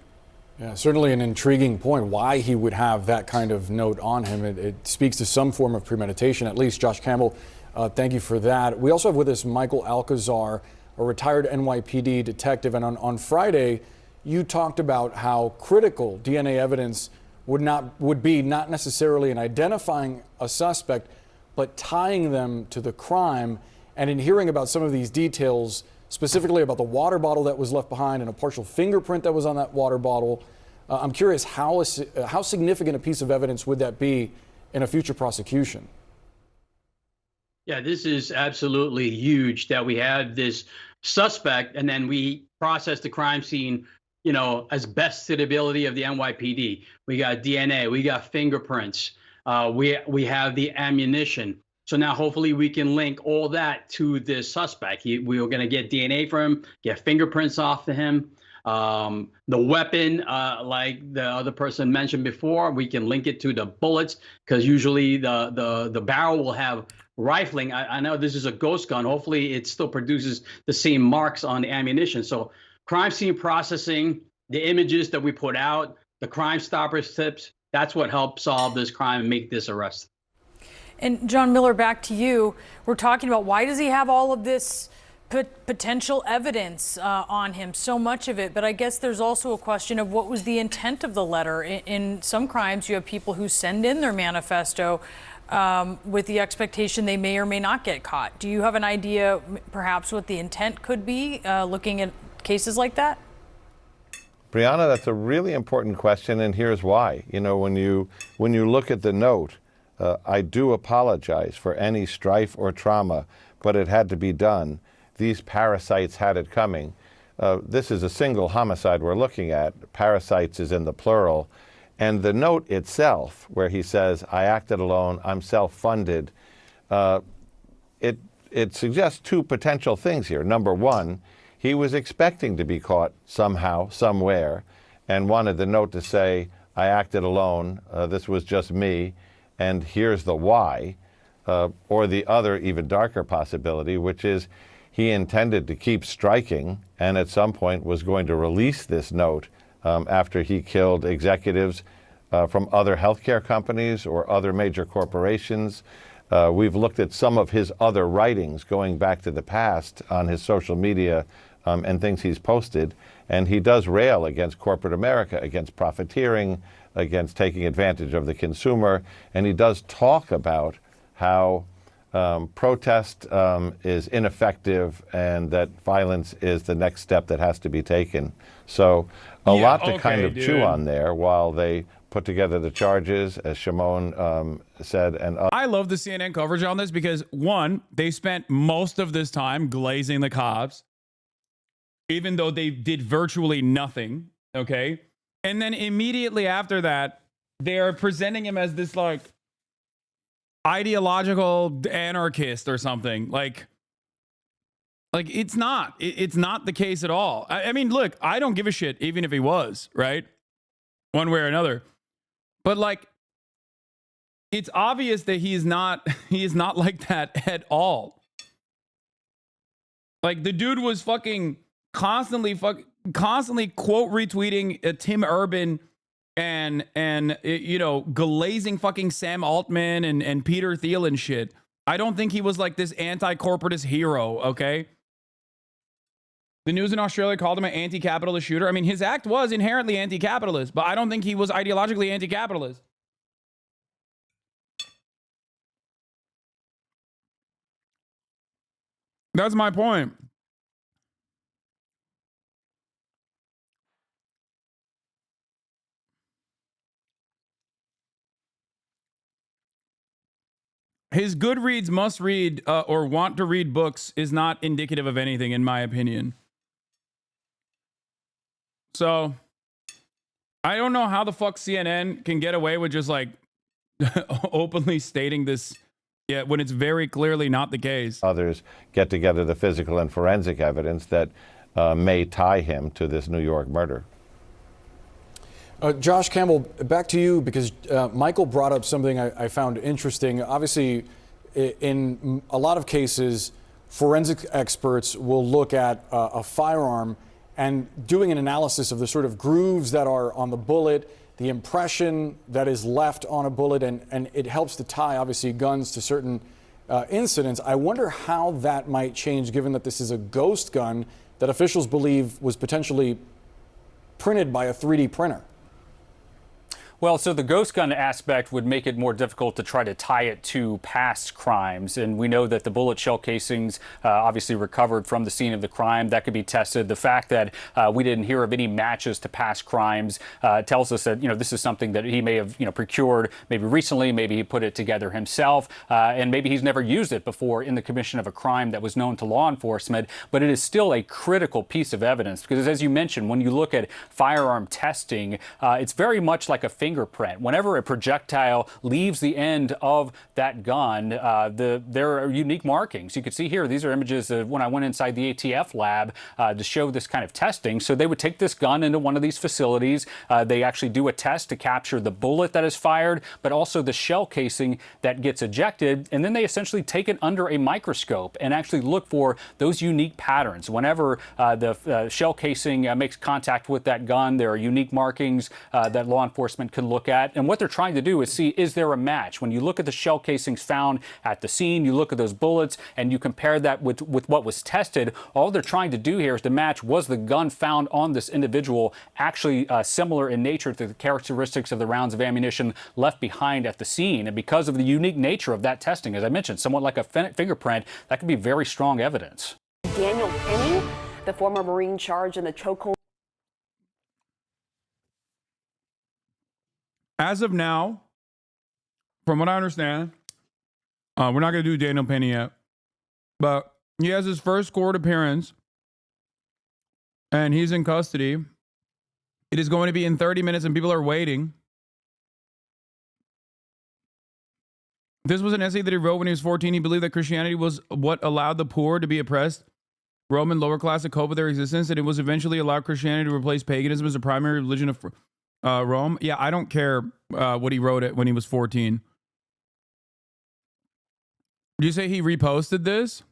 Yeah, certainly an intriguing point why he would have that kind of note on him. It speaks to some form of premeditation, at least. Josh Campbell, thank you for that. We also have with us Michael Alcazar, a retired NYPD detective. And on Friday, you talked about how critical DNA evidence would be not necessarily in identifying a suspect, but tying them to the crime. And in hearing about some of these details, specifically about the water bottle that was left behind and a partial fingerprint that was on that water bottle, I'm curious how significant a piece of evidence would that be in a future prosecution? Yeah, this is absolutely huge that we have this suspect and then we process the crime scene, as best to the ability of the NYPD. We got DNA, we got fingerprints, we have the ammunition. So now hopefully we can link all that to this suspect. We are going to get DNA from him, get fingerprints off of him. The weapon, like the other person mentioned before, we can link it to the bullets, because usually the barrel will have rifling. I know this is a ghost gun. Hopefully it still produces the same marks on the ammunition. So crime scene processing, the images that we put out, the Crime Stoppers tips, that's what helped solve this crime and make this arrest. And John Miller, back to you. We're talking about why does he have all of this potential evidence on him, so much of it, but I guess there's also a question of what was the intent of the letter. In some crimes, you have people who send in their manifesto with the expectation they may or may not get caught. Do you have an idea perhaps what the intent could be looking at cases like that? Brianna, that's a really important question, and here's why. When you look at the note, I do apologize for any strife or trauma, but it had to be done. These parasites had it coming. This is a single homicide we're looking at. Parasites is in the plural. And the note itself, where he says, I acted alone, I'm self-funded, it suggests two potential things here. Number one, he was expecting to be caught somehow, somewhere, and wanted the note to say, I acted alone, this was just me, and here's the why. Or the other, even darker possibility, which is he intended to keep striking and at some point was going to release this note after he killed executives from other healthcare companies or other major corporations. We've looked at some of his other writings going back to the past on his social media and things he's posted, and he does rail against corporate America, against profiteering, against taking advantage of the consumer, and he does talk about how protest is ineffective and that violence is the next step that has to be taken. So a lot to kind of chew on there while they put together the charges, as Shimon said. And I love the CNN coverage on this because, one, they spent most of this time glazing the cops, even though they did virtually nothing, okay? And then immediately after that, they are presenting him as this, like, ideological anarchist or something. Like it's not the case at all. I mean, look, I don't give a shit even if he was, right? One way or another. But like, it's obvious that he is not like that at all. Like, the dude was fucking constantly quote retweeting Tim Urban and you know, glazing fucking Sam Altman and Peter Thiel and shit. I don't think he was like this anti-corporatist hero, okay? The news in Australia called him an anti-capitalist shooter. I mean, his act was inherently anti-capitalist, but I don't think he was ideologically anti-capitalist. That's my point. His Goodreads must read or want to read books is not indicative of anything, in my opinion. So, I don't know how the fuck CNN can get away with just like openly stating this when it's very clearly not the case. Others get together the physical and forensic evidence that may tie him to this New York murder. Josh Campbell, back to you, because Michael brought up something I found interesting. Obviously, in a lot of cases, forensic experts will look at a firearm and doing an analysis of the sort of grooves that are on the bullet, the impression that is left on a bullet, and it helps to tie, obviously, guns to certain incidents. I wonder how that might change, given that this is a ghost gun that officials believe was potentially printed by a 3D printer. Well, so the ghost gun aspect would make it more difficult to try to tie it to past crimes. And we know that the bullet shell casings obviously recovered from the scene of the crime. That could be tested. The fact that we didn't hear of any matches to past crimes tells us that, this is something that he may have, procured maybe recently. Maybe he put it together himself. And maybe he's never used it before in the commission of a crime that was known to law enforcement. But it is still a critical piece of evidence because, as you mentioned, when you look at firearm testing, it's very much like a fingerprint. Whenever a projectile leaves the end of that gun, there are unique markings. You can see here, these are images of when I went inside the ATF lab to show this kind of testing. So they would take this gun into one of these facilities. They actually do a test to capture the bullet that is fired, but also the shell casing that gets ejected. And then they essentially take it under a microscope and actually look for those unique patterns. Whenever the shell casing makes contact with that gun, there are unique markings that law enforcement can look at. And what they're trying to do is see, is there a match? When you look at the shell casings found at the scene, you look at those bullets and you compare that with what was tested, all they're trying to do here is to match, was the gun found on this individual actually similar in nature to the characteristics of the rounds of ammunition left behind at the scene. And because of the unique nature of that testing, as I mentioned, somewhat like a fingerprint, that could be very strong evidence. Daniel Penny, the former Marine charged in the chokehold. As of now, from what I understand, we're not going to do Daniel Penny yet, but he has his first court appearance and he's in custody. It is going to be in 30 minutes and people are waiting. This was an essay that he wrote when he was 14. He believed that Christianity was what allowed the poor to be oppressed, Roman lower class to cope with their existence, and it was eventually allowed Christianity to replace paganism as the primary religion of Rome. Yeah, I don't care what he wrote it when he was 14. Did you say he reposted this?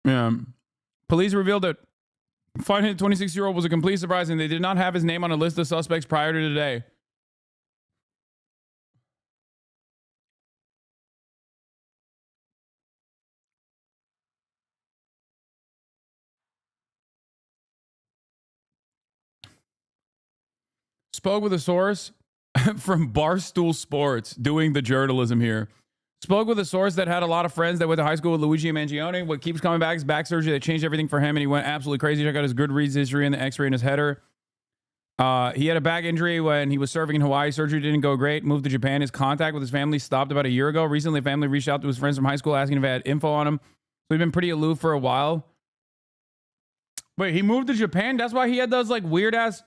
Yeah. Police revealed that finding the 26-year-old was a complete surprise and they did not have his name on a list of suspects prior to today. Spoke with a source from Barstool Sports, doing the journalism here. Spoke with a source that had a lot of friends that went to high school with Luigi Mangione. What keeps coming back is back surgery that changed everything for him, and he went absolutely crazy. Check out his Goodreads history and the x-ray in his header. He had a back injury when he was surfing in Hawaii. Surgery didn't go great. Moved to Japan. His contact with his family stopped about a year ago. Recently, family reached out to his friends from high school asking if they had info on him. So he's been pretty aloof for a while. Wait, he moved to Japan? That's why he had those like weird-ass...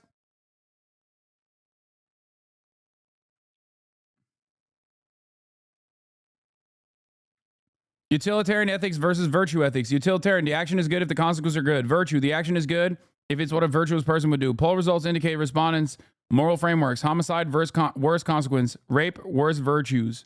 Utilitarian ethics versus virtue ethics. Utilitarian, the action is good if the consequences are good. Virtue, the action is good if it's what a virtuous person would do. Poll results indicate respondents' moral frameworks. Homicide, worst consequence. Rape, worst virtues.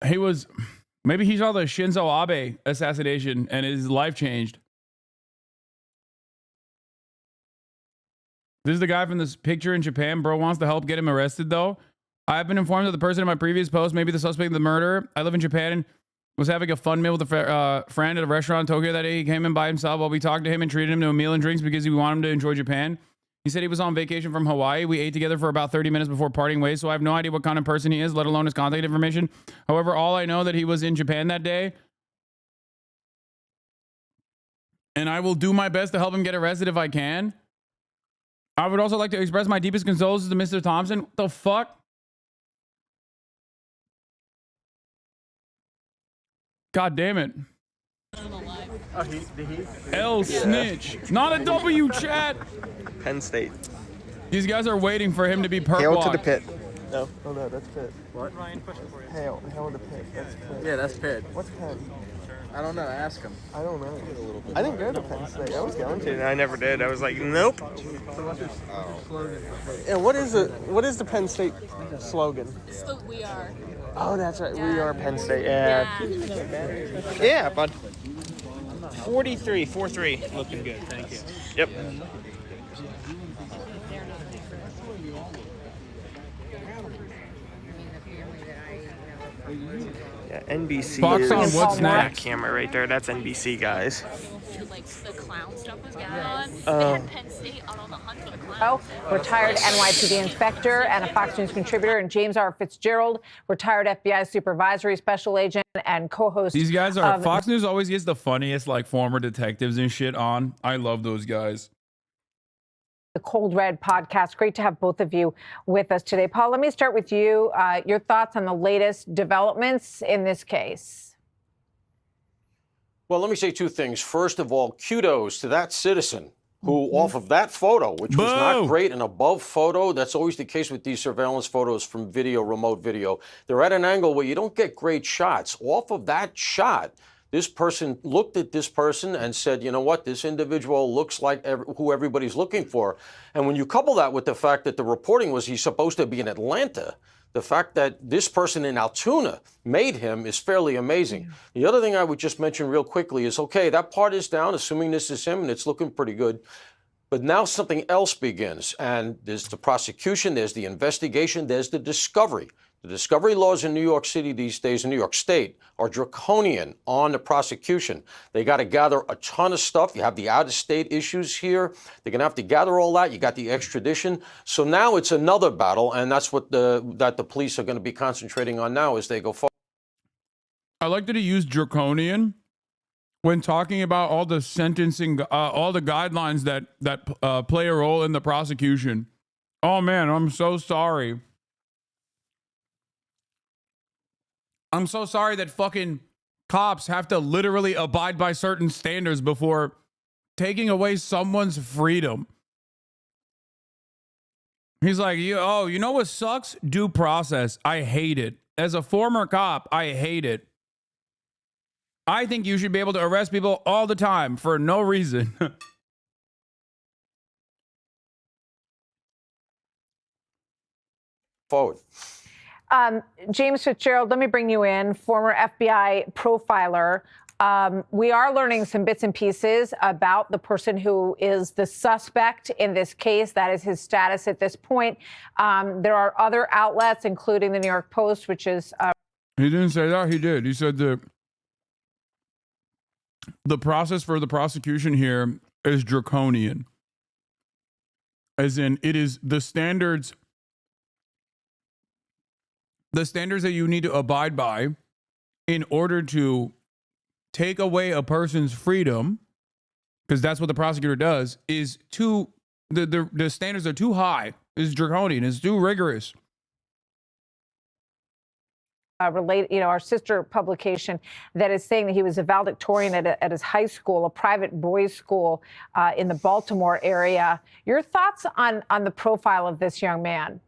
He was... Maybe he saw the Shinzo Abe assassination and his life changed. This is the guy from this picture in Japan. Bro wants to help get him arrested, though. I have been informed that the person in my previous post may be the suspect of the murder. I live in Japan and was having a fun meal with a friend at a restaurant in Tokyo that day. He came in by himself while we talked to him and treated him to a meal and drinks because we want him to enjoy Japan. He said he was on vacation from Hawaii. We ate together for about 30 minutes before parting ways, so I have no idea what kind of person he is, let alone his contact information. However, all I know that he was in Japan that day, and I will do my best to help him get arrested if I can. I would also like to express my deepest condolences to Mr. Thompson. What the fuck? God damn it. Oh, L snitch. Not a W, chat. Penn State. These guys are waiting for him to be perp Hail walked. to the pit. No. Oh no, that's Pitt. What? Ryan, question for you. Hail to the pit. That's Pitt. Yeah, that's Pitt. What's Penn? I don't know. Ask him. I don't know. I didn't go to Penn State. I was going to. I never did. I was like, nope. Yeah, what is the Penn State slogan? It's the We Are. Oh, that's right. We are Penn State. Yeah. Yeah, bud. 43. Looking good. Thank you. Yep. Yeah, NBC Fox is on what's that next? camera right there. That's NBC, guys. Like the clown stuff was going on. They had Penn State out on the hunt for the clown. Retired NYPD inspector and a Fox News contributor, and James R. Fitzgerald, retired FBI supervisory special agent and co-host. These guys are Fox News always gets the funniest like former detectives and shit on. I love those guys. The Cold Red podcast. Great to have both of you with us today. Paul, let me start with you. Your thoughts on the latest developments in this case? Well, let me say two things. First of all, kudos to that citizen who, off of that photo, which was not great, an above photo, that's always the case with these surveillance photos from video, remote video. They're at an angle where you don't get great shots. Off of that shot, this person looked at this person and said, you know what, this individual looks like who everybody's looking for. And when you couple that with the fact that the reporting was he's supposed to be in Atlanta, the fact that this person in Altoona made him is fairly amazing. The other thing I would just mention real quickly is, okay, that part is down, assuming this is him, and it's looking pretty good. But now something else begins, and there's the prosecution, there's the investigation, there's the discovery. The discovery laws in New York City these days, in New York State, are draconian on the prosecution. They got to gather a ton of stuff. You have the out-of-state issues here. They're going to have to gather all that. You got the extradition. So now it's another battle, and that's what the police are going to be concentrating on now as they go forward. I like that he used draconian when talking about all the sentencing, all the guidelines that play a role in the prosecution. Oh man, I'm so sorry. I'm so sorry that fucking cops have to literally abide by certain standards before taking away someone's freedom. He's like, you know what sucks? Due process. I hate it. As a former cop, I hate it. I think you should be able to arrest people all the time for no reason. Forward. James Fitzgerald, let me bring you in, former FBI profiler. We are learning some bits and pieces about the person who is the suspect in this case. That is his status at this point. There are other outlets, including the New York Post, which is... He didn't say that. He did. He said that the process for the prosecution here is draconian. As in, it is the standards that you need to abide by in order to take away a person's freedom, because that's what the prosecutor does, is the standards are too high, is draconian, is too rigorous. Our sister publication that is saying that he was a valedictorian at his high school, a private boys' school in the Baltimore area. Your thoughts on the profile of this young man?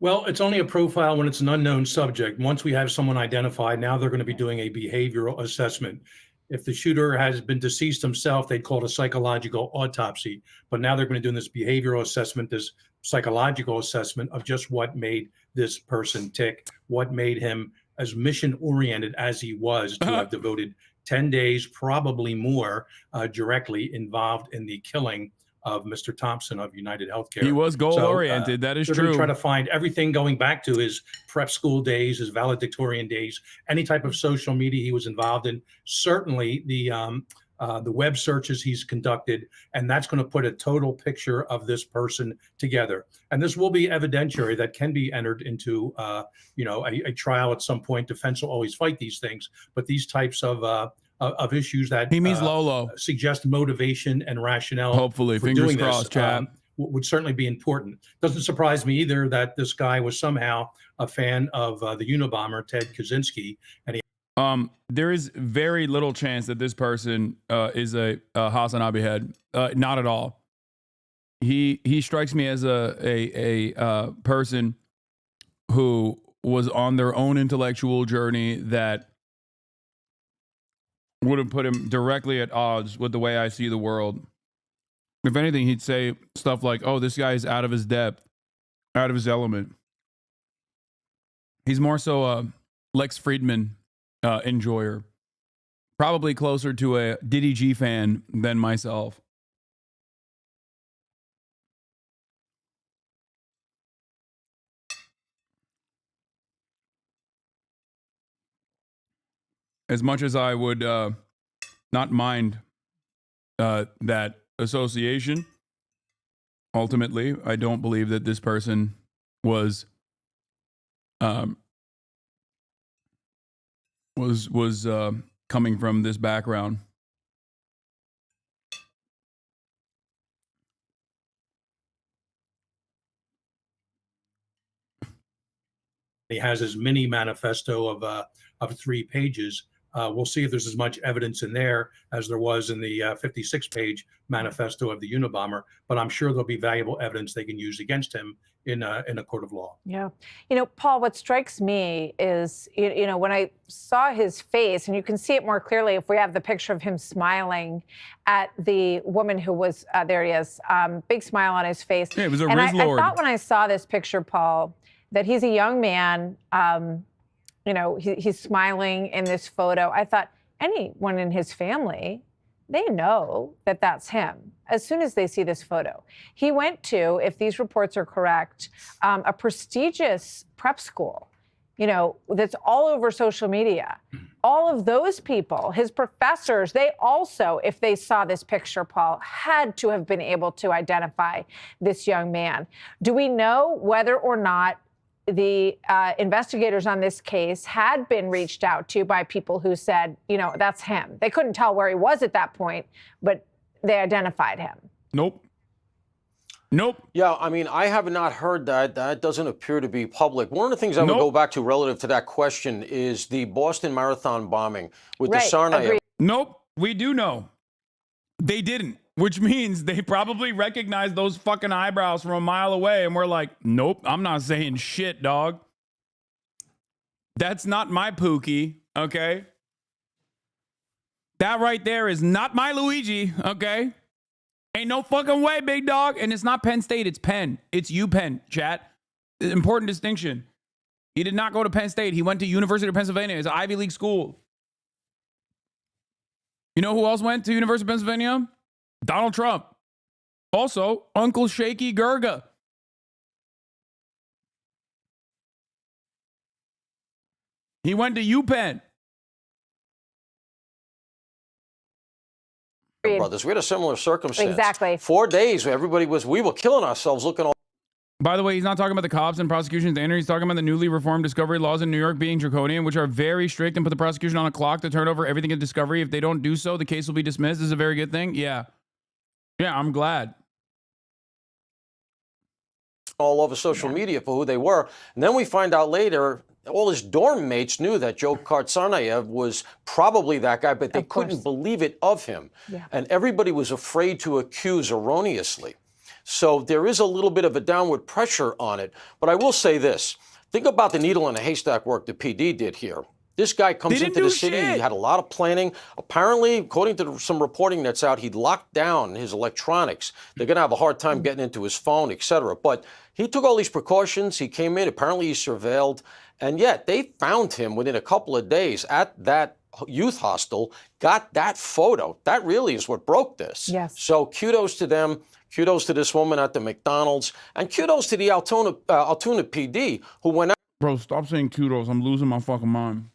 Well, it's only a profile when it's an unknown subject. Once we have someone identified, now they're going to be doing a behavioral assessment. If the shooter has been deceased himself, they'd call it a psychological autopsy. But now they're going to do this behavioral assessment, this psychological assessment of just what made this person tick, what made him as mission-oriented as he was to have devoted 10 days, probably more, directly involved in the killing of Mr. Thompson of United Healthcare. He was goal-oriented. That is they're true. Going to try to find everything going back to his prep school days, his valedictorian days, any type of social media he was involved in. Certainly, the the web searches he's conducted, and that's going to put a total picture of this person together. And this will be evidentiary that can be entered into, a trial at some point. Defense will always fight these things, but these types of issues that he means Lolo suggest motivation and rationale. Hopefully, for fingers doing crossed, chat. Would certainly be important. Doesn't surprise me either that this guy was somehow a fan of the Unabomber Ted Kaczynski, and he. There is very little chance that this person is a HasanAbi head. Not at all. He strikes me as a person who was on their own intellectual journey that would have put him directly at odds with the way I see the world. If anything, he'd say stuff like, "Oh, this guy is out of his depth, out of his element." He's more so Lex Friedman enjoyer, probably closer to a Diddy G fan than myself. As much as I would not mind that association, ultimately, I don't believe that this person was coming from this background. He has his mini manifesto of 3 pages. We'll see if there's as much evidence in there as there was in the 56-page manifesto of the Unabomber, but I'm sure there'll be valuable evidence they can use against him in a court of law. Yeah. Paul, what strikes me is, when I saw his face, and you can see it more clearly if we have the picture of him smiling at the woman who was, there he is, big smile on his face. Yeah, it was a and Riz Lord. I thought when I saw this picture, Paul, that he's a young man, he's smiling in this photo. I thought anyone in his family, they know that that's him as soon as they see this photo. He went to, if these reports are correct, a prestigious prep school, that's all over social media. All of those people, his professors, they also, if they saw this picture, Paul, had to have been able to identify this young man. Do we know whether or not the investigators on this case had been reached out to by people who said, that's him? They couldn't tell where he was at that point, but they identified him. Nope. Yeah, I mean, I have not heard that. That doesn't appear to be public. One of the things I would go back to relative to that question is the Boston Marathon bombing with the Tsarnaev. Nope, we do know. They didn't, which means they probably recognized those fucking eyebrows from a mile away and we're like, nope, I'm not saying shit, dog. That's not my Pookie, okay? That right there is not my Luigi, okay? Ain't no fucking way, big dog. And it's not Penn State, it's Penn. It's UPenn, chat. Important distinction. He did not go to Penn State. He went to University of Pennsylvania. It's an Ivy League school. You know who else went to University of Pennsylvania? Donald Trump. Also, Uncle Shaky Gurga. He went to UPenn. Brothers, we had a similar circumstance. Exactly. 4 days where we were killing ourselves looking all. By the way, he's not talking about the cops and prosecution standard. He's talking about the newly reformed discovery laws in New York being draconian, which are very strict and put the prosecution on a clock to turn over everything in discovery. If they don't do so, the case will be dismissed. This is a very good thing. Yeah, I'm glad. All over social media for who they were. And then we find out later, all his dorm mates knew that Joe Tsarnaev was probably that guy, but they couldn't believe it of him. Yeah. And everybody was afraid to accuse erroneously. So there is a little bit of a downward pressure on it. But I will say this. Think about the needle in a haystack work the PD did here. This guy comes into the city. He had a lot of planning. Apparently, according to some reporting that's out, he locked down his electronics. They're going to have a hard time getting into his phone, etc. But he took all these precautions. He came in. Apparently, he's surveilled. And yet they found him within a couple of days at that youth hostel, got that photo. That really is what broke this. Yes. So kudos to them. Kudos to this woman at the McDonald's. And kudos to the Altoona PD who went out. Bro, stop saying kudos. I'm losing my fucking mind.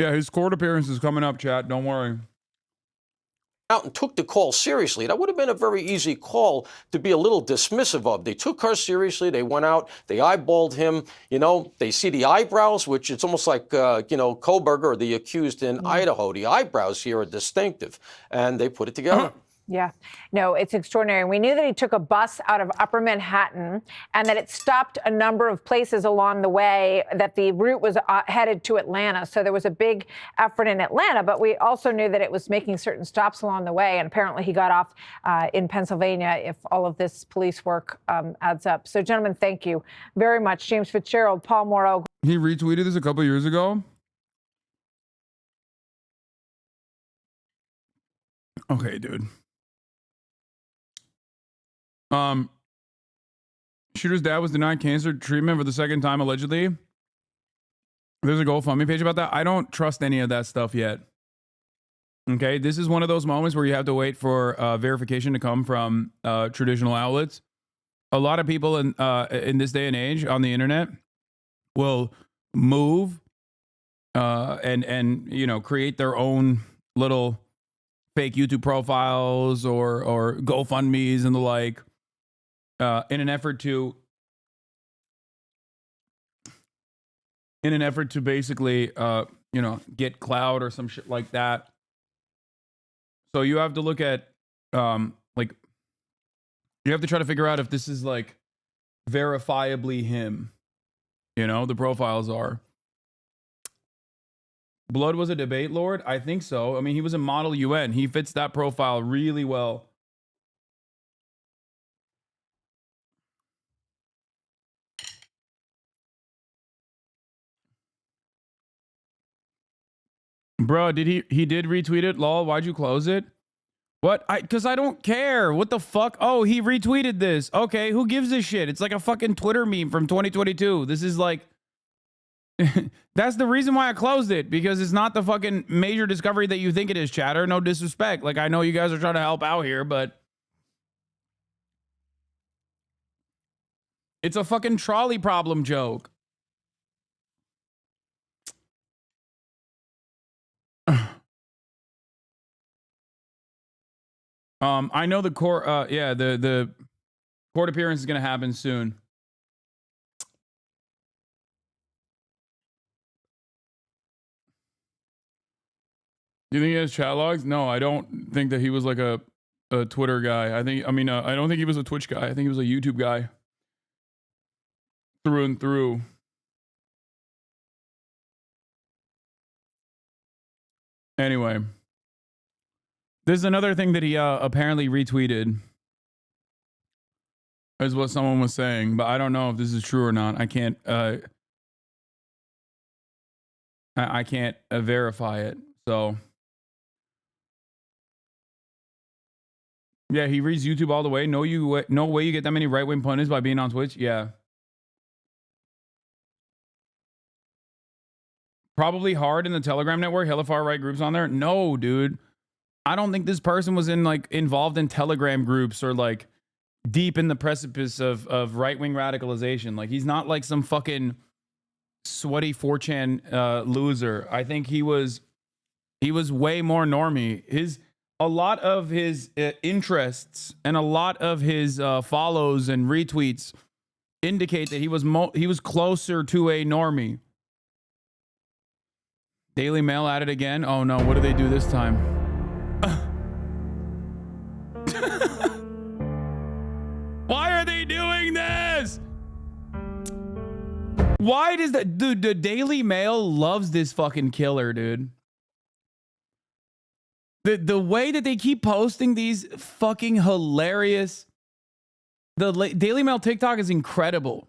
Yeah, his court appearance is coming up, chat. Don't worry. Out and took the call seriously. That would have been a very easy call to be a little dismissive of. They took her seriously. They went out, they eyeballed him. You know, they see the eyebrows, which it's almost like, you know, Koberger, the accused in Idaho. The eyebrows here are distinctive, and they put it together. Yeah, no, it's extraordinary. We knew that he took a bus out of Upper Manhattan and that it stopped a number of places along the way, that the route was headed to Atlanta. So there was a big effort in Atlanta, but we also knew that it was making certain stops along the way. And apparently he got off in Pennsylvania, if all of this police work adds up. So, gentlemen, thank you very much. James Fitzgerald, Paul Moreau. He retweeted this a couple years ago. Okay, dude. Shooter's dad was denied cancer treatment for the second time, allegedly. There's a GoFundMe page about that. I don't trust any of that stuff yet. Okay, this is one of those moments where you have to wait for verification to come from traditional outlets. A lot of people in this day and age on the internet will move and you know, create their own little fake YouTube profiles or GoFundMes and the like. In an effort to basically, you know, get clout or some shit like that. So you have to look at, like, you have to try to figure out if this is like verifiably him. You know, the profiles are. Blood was a debate lord? I think so. I mean, he was a model UN. He fits that profile really well. Bro, he did retweet it? Lol, why'd you close it? What? Because I don't care. What the fuck? Oh, he retweeted this. Okay, who gives a shit? It's like a fucking Twitter meme from 2022. This is like... That's the reason why I closed it. Because it's not the fucking major discovery that you think it is, chatter. No disrespect. Like, I know you guys are trying to help out here, but... It's a fucking trolley problem joke. I know the court, yeah, the court appearance is going to happen soon. Do you think he has chat logs? No, I don't think that he was like a Twitter guy. I don't think he was a Twitch guy. I think he was a YouTube guy. Through and through. Anyway. This is another thing that he apparently retweeted, is what someone was saying, but I don't know if this is true or not. I can't I can't verify it. So yeah, he reads YouTube all the way. No way you get that many right-wing pundits by being on Twitch. Yeah. Probably hard in the Telegram network. Hella far right groups on there. No, dude. I don't think this person was involved in Telegram groups or like deep in the precipice of right-wing radicalization. Like, he's not like some fucking sweaty 4chan loser. I think he was way more normie. A lot of his interests and a lot of his follows and retweets indicate that he was closer to a normie. Daily Mail at it again. Oh no, what do they do this time? Why are they doing this? Why does that dude? The Daily Mail loves this fucking killer, dude. The way that they keep posting these fucking hilarious. The Daily Mail TikTok is incredible.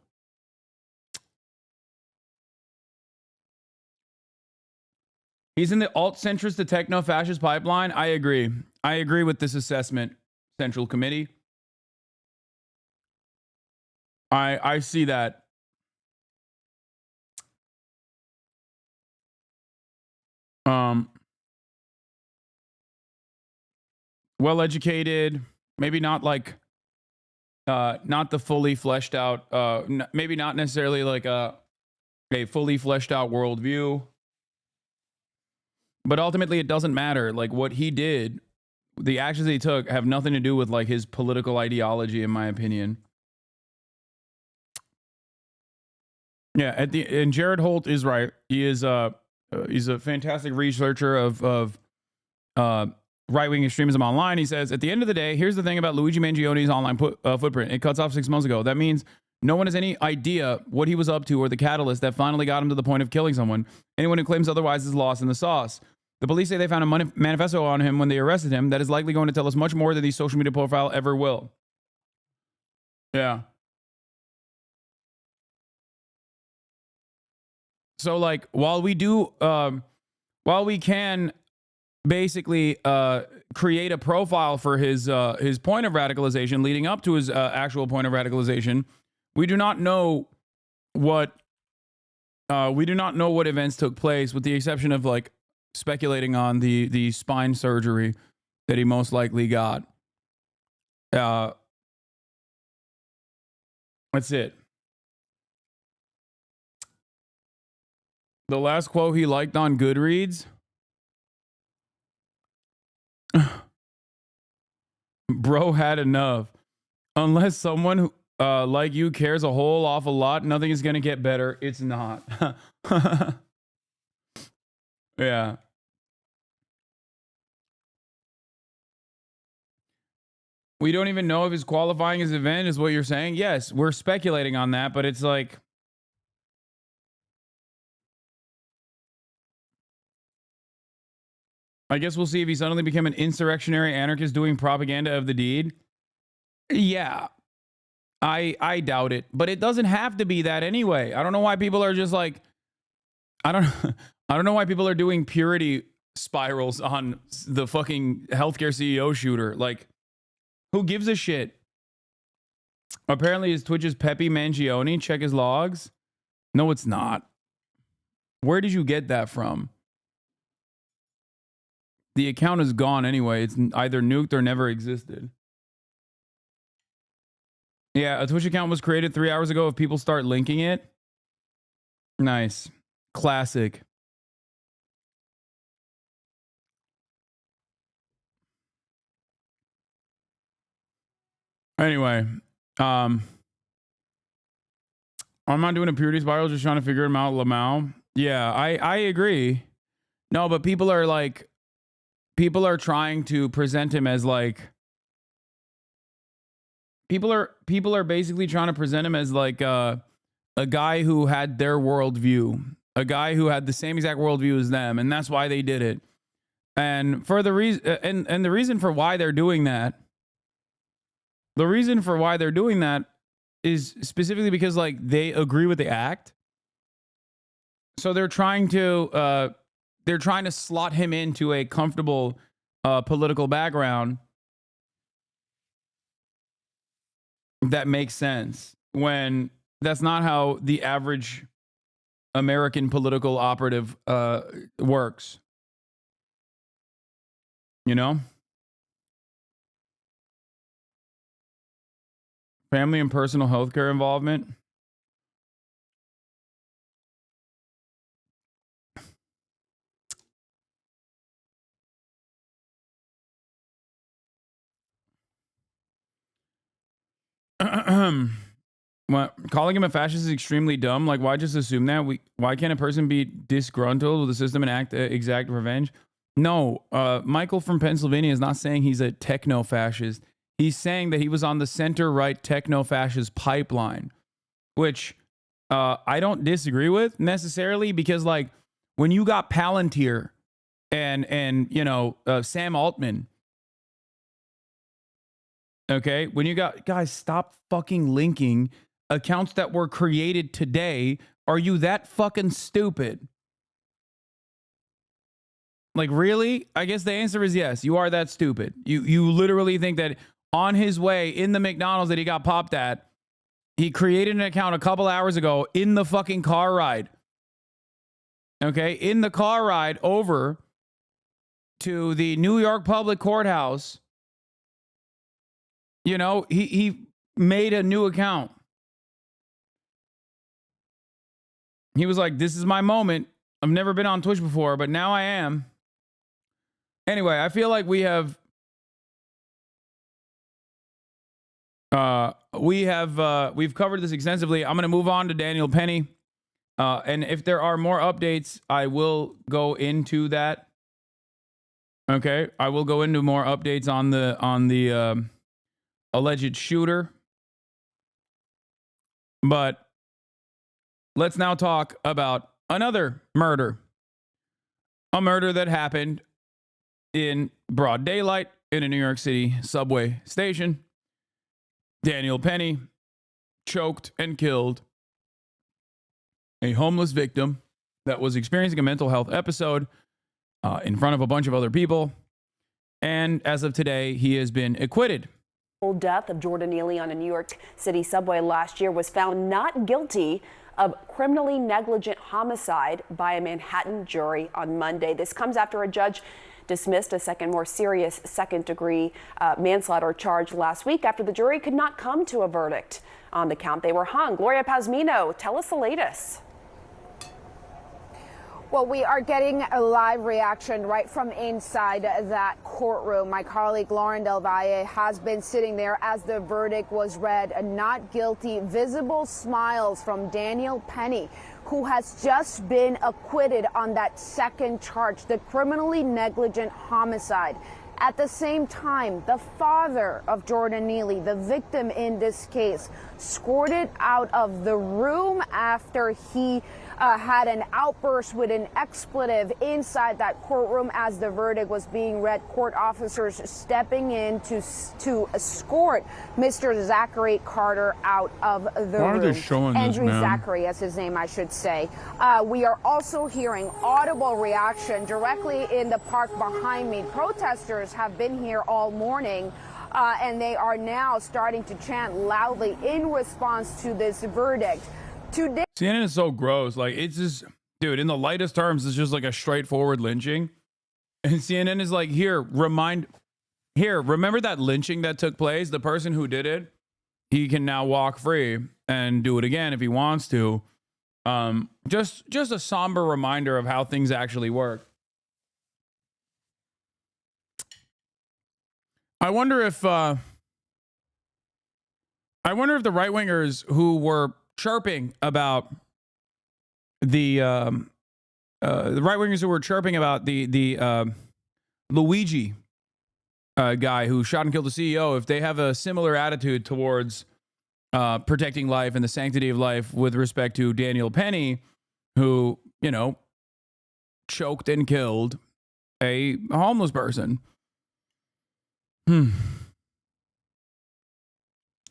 He's in the alt-centrist to techno-fascist pipeline. I agree. I agree with this assessment, Central Committee. I see that. Well-educated, maybe not like, not the fully fleshed out, maybe not necessarily like a fully fleshed out worldview. But ultimately, it doesn't matter. Like, what he did, the actions he took have nothing to do with like his political ideology, in my opinion. Yeah, and Jared Holt is right. He is he's a fantastic researcher of right-wing extremism online. He says, at the end of the day, here's the thing about Luigi Mangioni's online footprint. It cuts off 6 months ago. That means no one has any idea what he was up to or the catalyst that finally got him to the point of killing someone. Anyone who claims otherwise is lost in the sauce. The police say they found a manifesto on him when they arrested him that is likely going to tell us much more than the social media profile ever will. Yeah. So, like, while we can basically create a profile for his point of radicalization leading up to his actual point of radicalization, we do not know what events took place, with the exception of like speculating on the spine surgery that he most likely got. That's it. The last quote he liked on Goodreads. Bro had enough. Unless someone who, like you cares a whole awful lot, nothing is going to get better. It's not. Yeah. We don't even know if he's qualifying his event, is what you're saying? Yes, we're speculating on that, but it's like, I guess we'll see if he suddenly became an insurrectionary anarchist doing propaganda of the deed. Yeah. I doubt it, but it doesn't have to be that anyway. I don't know why people are just like, I don't know why people are doing purity spirals on the fucking healthcare CEO shooter. Like, who gives a shit? Apparently his Twitch is Pepe Mangione. Check his logs. No, it's not. Where did you get that from? The account is gone anyway. It's either nuked or never existed. Yeah, a Twitch account was created 3 hours ago. If people start linking it. Nice. Classic. Anyway, I'm not doing a purity spiral, just trying to figure him out, Lamau. Yeah, I agree. No, but people are trying to present him as like, people are basically trying to present him as like a guy who had their worldview, a guy who had the same exact worldview as them, and that's why they did it. And for the reason, and the reason for why they're doing that, is specifically because like they agree with the act. So they're trying to slot him into a comfortable political background that makes sense, when that's not how the average American political operative works. You know? Family and personal healthcare involvement. Well, calling him a fascist is extremely dumb. Like, why just assume that? Why can't a person be disgruntled with the system and act exact revenge? No, Michael from Pennsylvania is not saying he's a techno-fascist. He's saying that he was on the center-right techno-fascist pipeline, which I don't disagree with necessarily, because like when you got Palantir and you know Sam Altman. Okay, when you got, guys, stop fucking linking accounts that were created today. Are you that fucking stupid? Like, really? I guess the answer is yes. You are that stupid. You literally think that on his way in the McDonald's that he got popped at, he created an account a couple hours ago in the fucking car ride. Okay, in the car ride over to the New York Public Courthouse. You know, he made a new account. He was like, this is my moment. I've never been on Twitch before, but now I am. Anyway, I feel like we've covered this extensively. I'm going to move on to Daniel Penny. And if there are more updates, I will go into that. Okay, I will go into more updates on the alleged shooter. But let's now talk about another murder. A murder that happened in broad daylight in a New York City subway station. Daniel Penny choked and killed a homeless victim that was experiencing a mental health episode in front of a bunch of other people. And as of today, he has been acquitted. Death of Jordan Neely on a New York City subway last year was found not guilty of criminally negligent homicide by a Manhattan jury on Monday. This comes after a judge dismissed a second, more serious second-degree manslaughter charge last week after the jury could not come to a verdict on the count they were hung. Gloria Pazmino, tell us the latest. Well, we are getting a live reaction right from inside that courtroom. My colleague Lauren Del Valle has been sitting there as the verdict was read. Not guilty. Visible smiles from Daniel Penny, who has just been acquitted on that second charge, the criminally negligent homicide. At the same time, the father of Jordan Neely, the victim in this case, escorted out of the room after he had an outburst with an expletive inside that courtroom as the verdict was being read. Court officers stepping in to escort Mr. Zachary Carter out of the room. Why are they showing this, Andrew man? Zachary, as his name, I should say. We are also hearing audible reaction directly in the park behind me. Protesters have been here all morning. And they are now starting to chant loudly in response to this verdict. Today, CNN is so gross. Like, it's just, dude, in the lightest terms, it's just like a straightforward lynching. And CNN is like, remember that lynching that took place? The person who did it, he can now walk free and do it again if he wants to. Just a somber reminder of how things actually work. I wonder if the right-wingers who were chirping about the right-wingers who were chirping about the Luigi guy who shot and killed the CEO, if they have a similar attitude towards protecting life and the sanctity of life with respect to Daniel Penny, who, choked and killed a homeless person.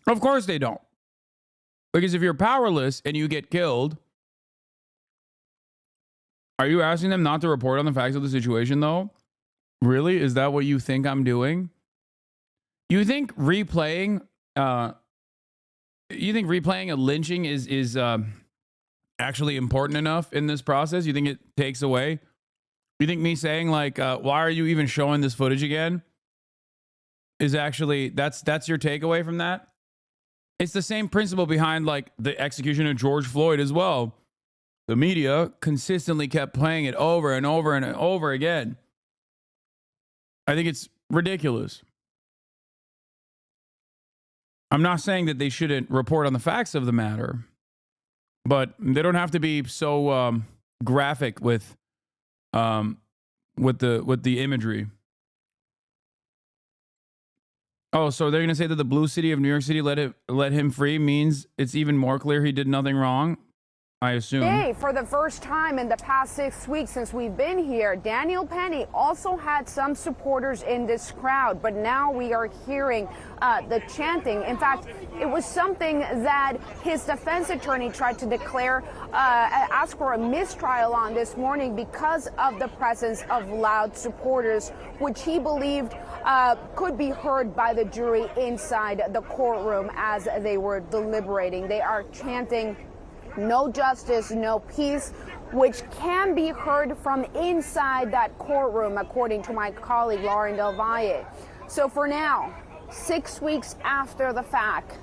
Of course they don't. Because if you're powerless and you get killed, are you asking them not to report on the facts of the situation, though? Really? Is that what you think I'm doing? You think replaying a lynching is actually important enough in this process? You think it takes away? You think me saying like, why are you even showing this footage again? Is actually, that's your takeaway from that? It's the same principle behind like the execution of George Floyd as well. The media consistently kept playing it over and over and over again. I think it's ridiculous. I'm not saying that they shouldn't report on the facts of the matter, but they don't have to be so graphic with the imagery. Oh, so they're going to say that the blue city of New York City let him free means it's even more clear he did nothing wrong? I assume. Today, for the first time in the past 6 weeks since we've been here, Daniel Penny also had some supporters in this crowd, but now we are hearing the chanting. In fact, it was something that his defense attorney tried to declare, ask for a mistrial on this morning because of the presence of loud supporters, which he believed could be heard by the jury inside the courtroom as they were deliberating. They are chanting, "No justice, no peace," which can be heard from inside that courtroom, according to my colleague Lauren Del Valle. So for now, 6 weeks after the fact,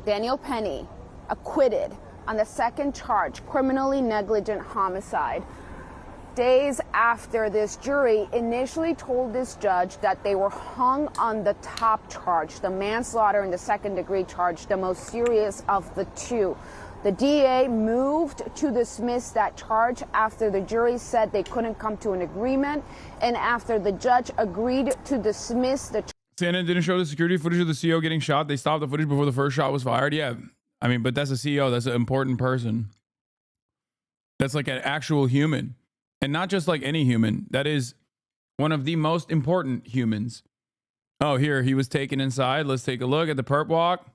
Daniel Penny acquitted on the second charge, criminally negligent homicide. days after this jury initially told this judge that they were hung on the top charge, the manslaughter and the second-degree charge, the most serious of the two. The DA moved to dismiss that charge after the jury said they couldn't come to an agreement, and after the judge agreed to dismiss the CNN didn't show the security footage of the CEO getting shot. They stopped the footage before the first shot was fired. Yeah, I mean, but that's a CEO. That's an important person. That's like an actual human. And not just like any human. That is one of the most important humans. Oh, here, he was taken inside. Let's take a look at the perp walk.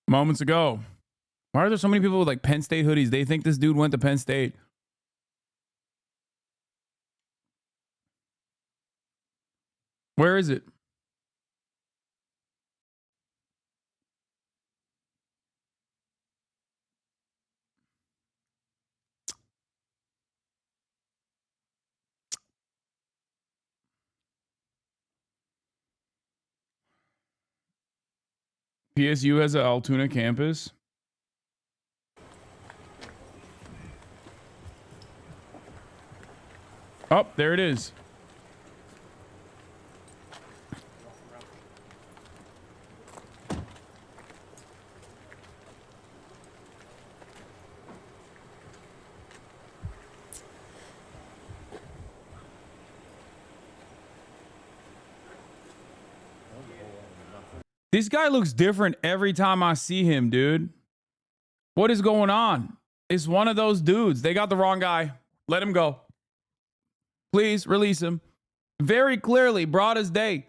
Moments ago. Why are there so many people with like Penn State hoodies? They think this dude went to Penn State. Where is it? PSU has an Altoona campus. Oh, there it is. This guy looks different every time I see him, dude. What is going on? It's one of those dudes. They got the wrong guy. Let him go. Please release him. Very clearly, broad as day.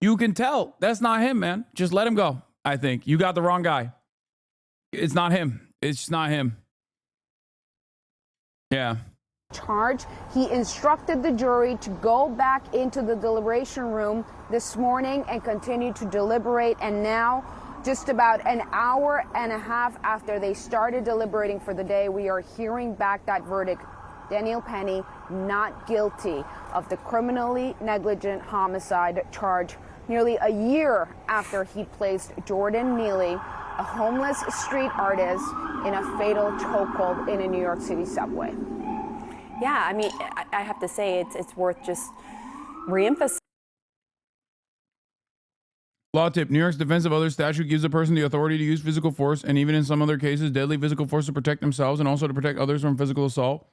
You can tell that's not him, man. Just let him go. I think you got the wrong guy. It's not him. It's just not him. Yeah. Charge. He instructed the jury to go back into the deliberation room this morning and continue to deliberate. And now, just about an hour and a half after they started deliberating for the day, we are hearing back that verdict. Daniel Penny not guilty of the criminally negligent homicide charge nearly a year after he placed Jordan Neely, a homeless street artist, in a fatal chokehold in a New York City subway. Yeah, I mean, I have to say it's worth just reemphasizing. Law tip. New York's Defense of Others statute gives a person the authority to use physical force and even in some other cases, deadly physical force to protect themselves and also to protect others from physical assault.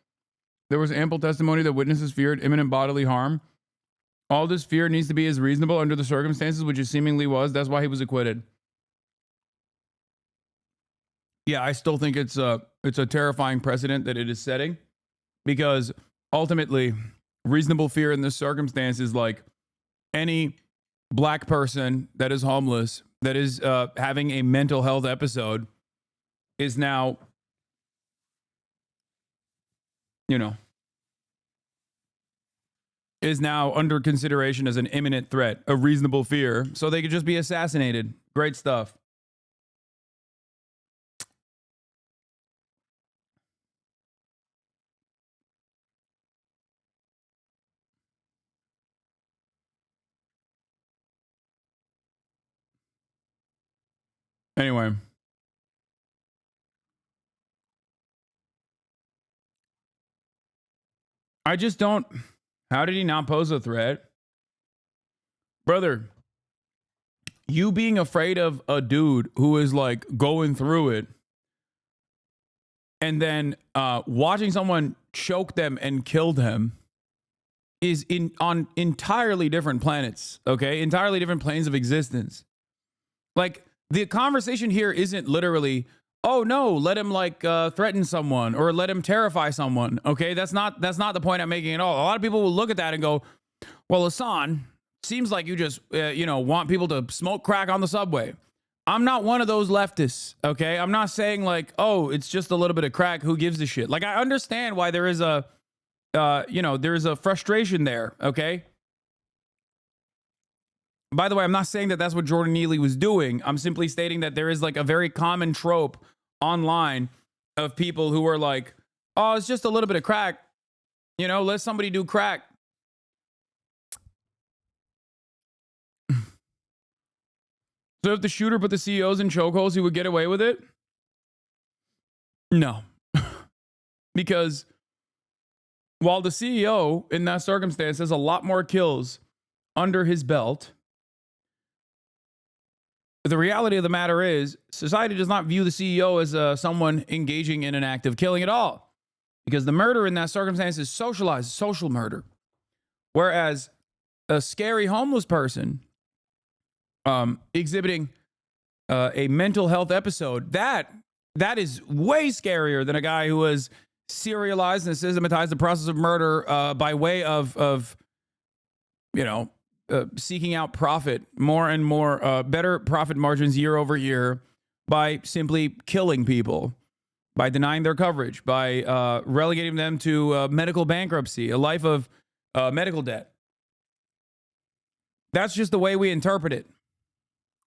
There was ample testimony that witnesses feared imminent bodily harm. All this fear needs to be as reasonable under the circumstances, which it seemingly was. That's why he was acquitted. Yeah, I still think it's a terrifying precedent that it is setting, because ultimately, reasonable fear in this circumstance is like any black person that is homeless, that is having a mental health episode, is now, is now under consideration as an imminent threat, a reasonable fear, so they could just be assassinated. Great stuff. Anyway. I just don't. How did he not pose a threat? Brother, you being afraid of a dude who is like going through it and then watching someone choke them and kill them is on entirely different planets, okay? Entirely different planes of existence. Like, the conversation here isn't literally, oh no, let him like threaten someone or let him terrify someone. Okay, that's not the point I'm making at all. A lot of people will look at that and go, well, Hasan, seems like you just want people to smoke crack on the subway. I'm not one of those leftists. Okay, I'm not saying like, oh, it's just a little bit of crack. Who gives a shit? Like, I understand why there is a there's a frustration there. Okay. By the way, I'm not saying that that's what Jordan Neely was doing. I'm simply stating that there is like a very common trope online of people who are like, oh, it's just a little bit of crack. Let somebody do crack. So if the shooter put the CEOs in chokeholds, he would get away with it? No. Because while the CEO in that circumstance has a lot more kills under his belt, the reality of the matter is society does not view the CEO as someone engaging in an act of killing at all, because the murder in that circumstance is socialized, social murder. Whereas a scary homeless person exhibiting a mental health episode, that is way scarier than a guy who has serialized and systematized the process of murder by way of seeking out profit, more and more better profit margins year over year by simply killing people, by denying their coverage, by relegating them to medical bankruptcy, a life of medical debt. That's just the way we interpret it.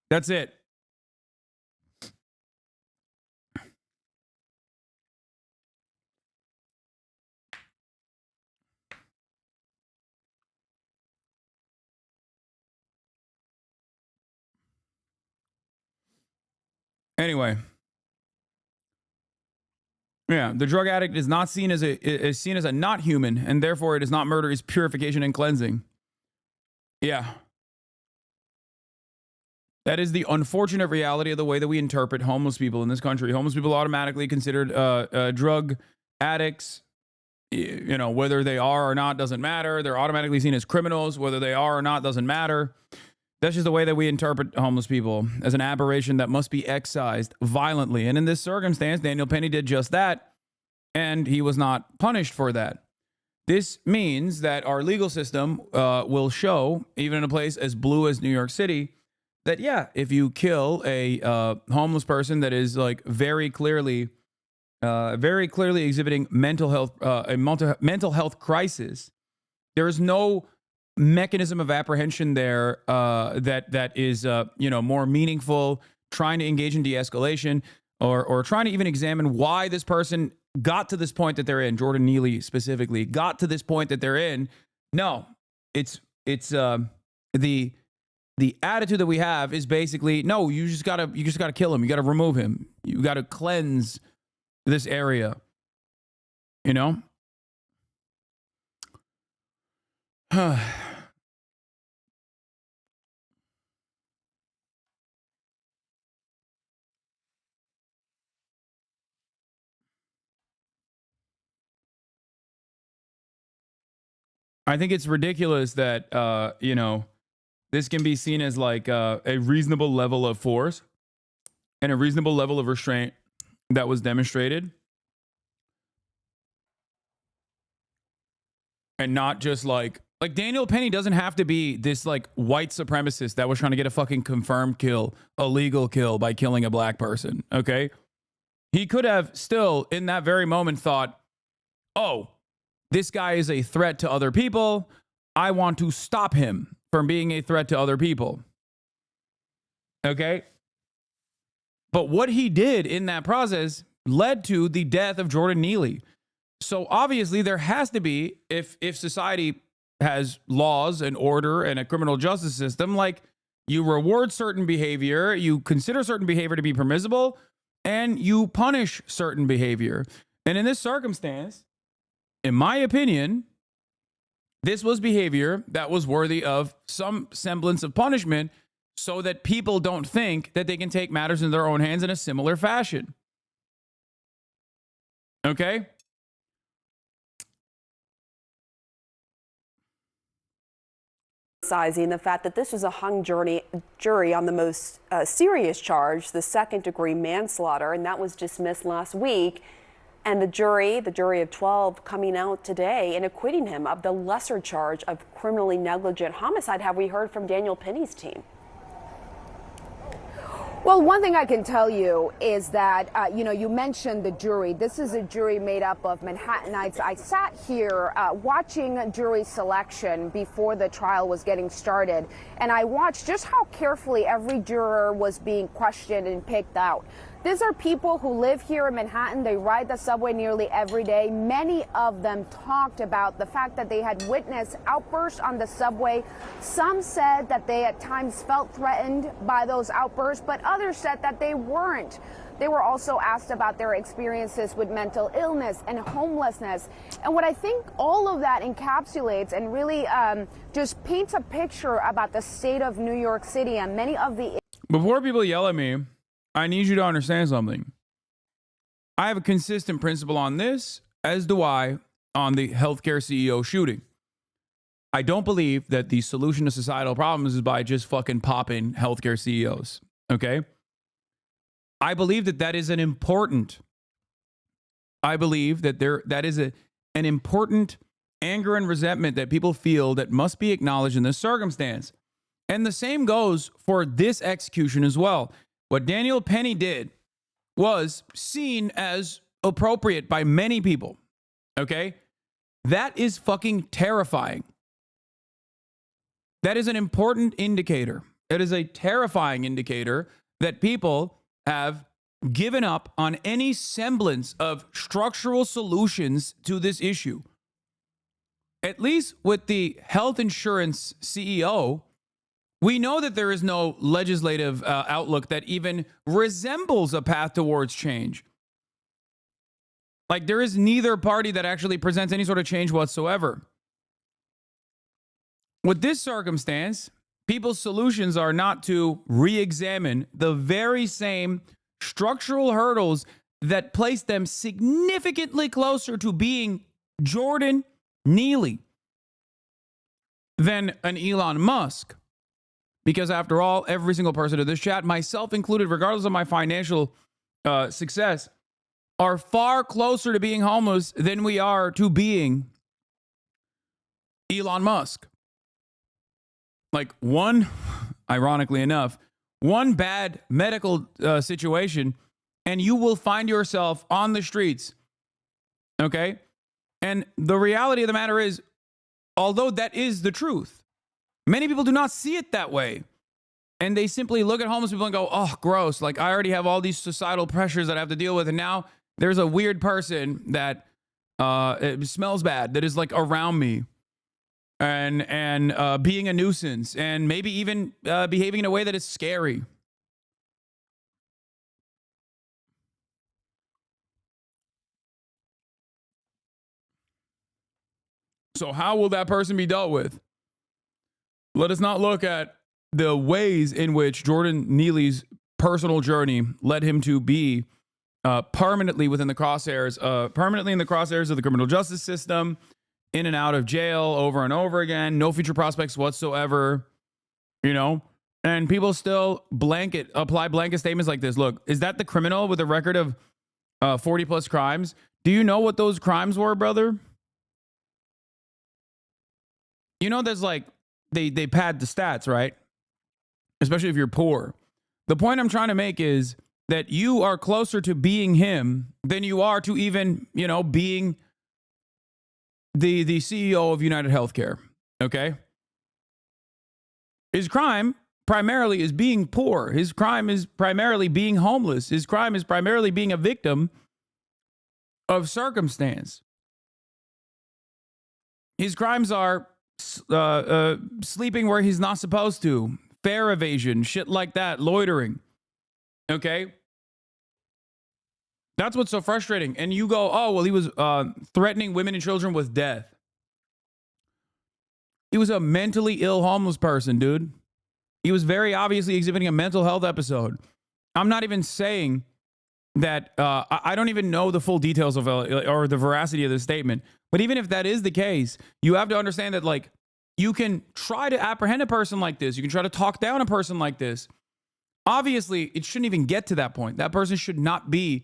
That's it. Anyway, yeah, the drug addict is not seen as a not human, and therefore it is not murder, it's purification and cleansing. Yeah. That is the unfortunate reality of the way that we interpret homeless people in this country. Homeless people are automatically considered drug addicts. You know, whether they are or not doesn't matter. They're automatically seen as criminals. Whether they are or not doesn't matter. That's just the way that we interpret homeless people, as an aberration that must be excised violently. And in this circumstance, Daniel Penny did just that, and he was not punished for that. This means that our legal system will show, even in a place as blue as New York City, that, yeah, if you kill a homeless person that is like very clearly exhibiting mental health crisis, there is no mechanism of apprehension there that is more meaningful, trying to engage in de-escalation or trying to even examine why this person got to this point that they're in. Jordan Neely specifically got to this point that they're in. No, it's the attitude that we have is basically, no, you just gotta kill him. You gotta remove him. You gotta cleanse this area. You know? I think it's ridiculous that, this can be seen as like a reasonable level of force and a reasonable level of restraint that was demonstrated. And not just like Daniel Penny doesn't have to be this like white supremacist that was trying to get a fucking confirmed kill, a legal kill by killing a black person. Okay. He could have still in that very moment thought, oh, this guy is a threat to other people. I want to stop him from being a threat to other people. Okay. But what he did in that process led to the death of Jordan Neely. So obviously there has to be, if society has laws and order and a criminal justice system, like you reward certain behavior, you consider certain behavior to be permissible, and you punish certain behavior. And in this circumstance, in my opinion, this was behavior that was worthy of some semblance of punishment so that people don't think that they can take matters in their own hands in a similar fashion. Okay? Emphasizing the fact that this was a hung jury on the most serious charge, the second-degree manslaughter, and that was dismissed last week. And the jury of 12 coming out today and acquitting him of the lesser charge of criminally negligent homicide. Have we heard from Daniel Penny's team? Well, one thing I can tell you is that, you mentioned the jury. This is a jury made up of Manhattanites. I sat here watching jury selection before the trial was getting started, and I watched just how carefully every juror was being questioned and picked out. These are people who live here in Manhattan. They ride the subway nearly every day. Many of them talked about the fact that they had witnessed outbursts on the subway. Some said that they at times felt threatened by those outbursts, but others said that they weren't. They were also asked about their experiences with mental illness and homelessness. And what I think all of that encapsulates and really just paints a picture about the state of New York City and many of the... Before people yell at me, I need you to understand something. I have a consistent principle on this, as do I on the healthcare CEO shooting. I don't believe that the solution to societal problems is by just fucking popping healthcare CEOs. Okay? I believe that that is an important. I believe that that is an important anger and resentment that people feel that must be acknowledged in this circumstance. And the same goes for this execution as well. What Daniel Penny did was seen as appropriate by many people. Okay? That is fucking terrifying. That is an important indicator. It is a terrifying indicator that people have given up on any semblance of structural solutions to this issue. At least with the health insurance CEO, we know that there is no legislative outlook that even resembles a path towards change. Like, there is neither party that actually presents any sort of change whatsoever. With this circumstance, people's solutions are not to re-examine the very same structural hurdles that place them significantly closer to being Jordan Neely than an Elon Musk. Because after all, every single person in this chat, myself included, regardless of my financial success, are far closer to being homeless than we are to being Elon Musk. Like, one, ironically enough, one bad medical situation, and you will find yourself on the streets. Okay? And the reality of the matter is, although that is the truth, many people do not see it that way. And they simply look at homeless people and go, oh, gross. Like, I already have all these societal pressures that I have to deal with. And now there's a weird person that it smells bad, that is like around me and being a nuisance and maybe even behaving in a way that is scary. So how will that person be dealt with? Let us not look at the ways in which Jordan Neely's personal journey led him to be permanently in the crosshairs of the criminal justice system, in and out of jail over and over again, no future prospects whatsoever, you know, and people still apply blanket statements like this. Look, is that the criminal with a record of 40 plus crimes? Do you know what those crimes were, brother? You know, there's like, they pad the stats, right? Especially if you're poor. The point I'm trying to make is that you are closer to being him than you are to even, you know, being the CEO of United Healthcare. Okay? His crime primarily is being poor. His crime is primarily being homeless. His crime is primarily being a victim of circumstance. His crimes are sleeping where he's not supposed to, fare evasion, shit like that, loitering. Okay? That's what's so frustrating. And you go, oh, well, he was threatening women and children with death. He was a mentally ill homeless person, dude. He was very obviously exhibiting a mental health episode. I'm not even saying that, I don't even know the full details of or the veracity of this statement. But even if that is the case, you have to understand that, like, you can try to apprehend a person like this. You can try to talk down a person like this. Obviously, it shouldn't even get to that point. That person should not be,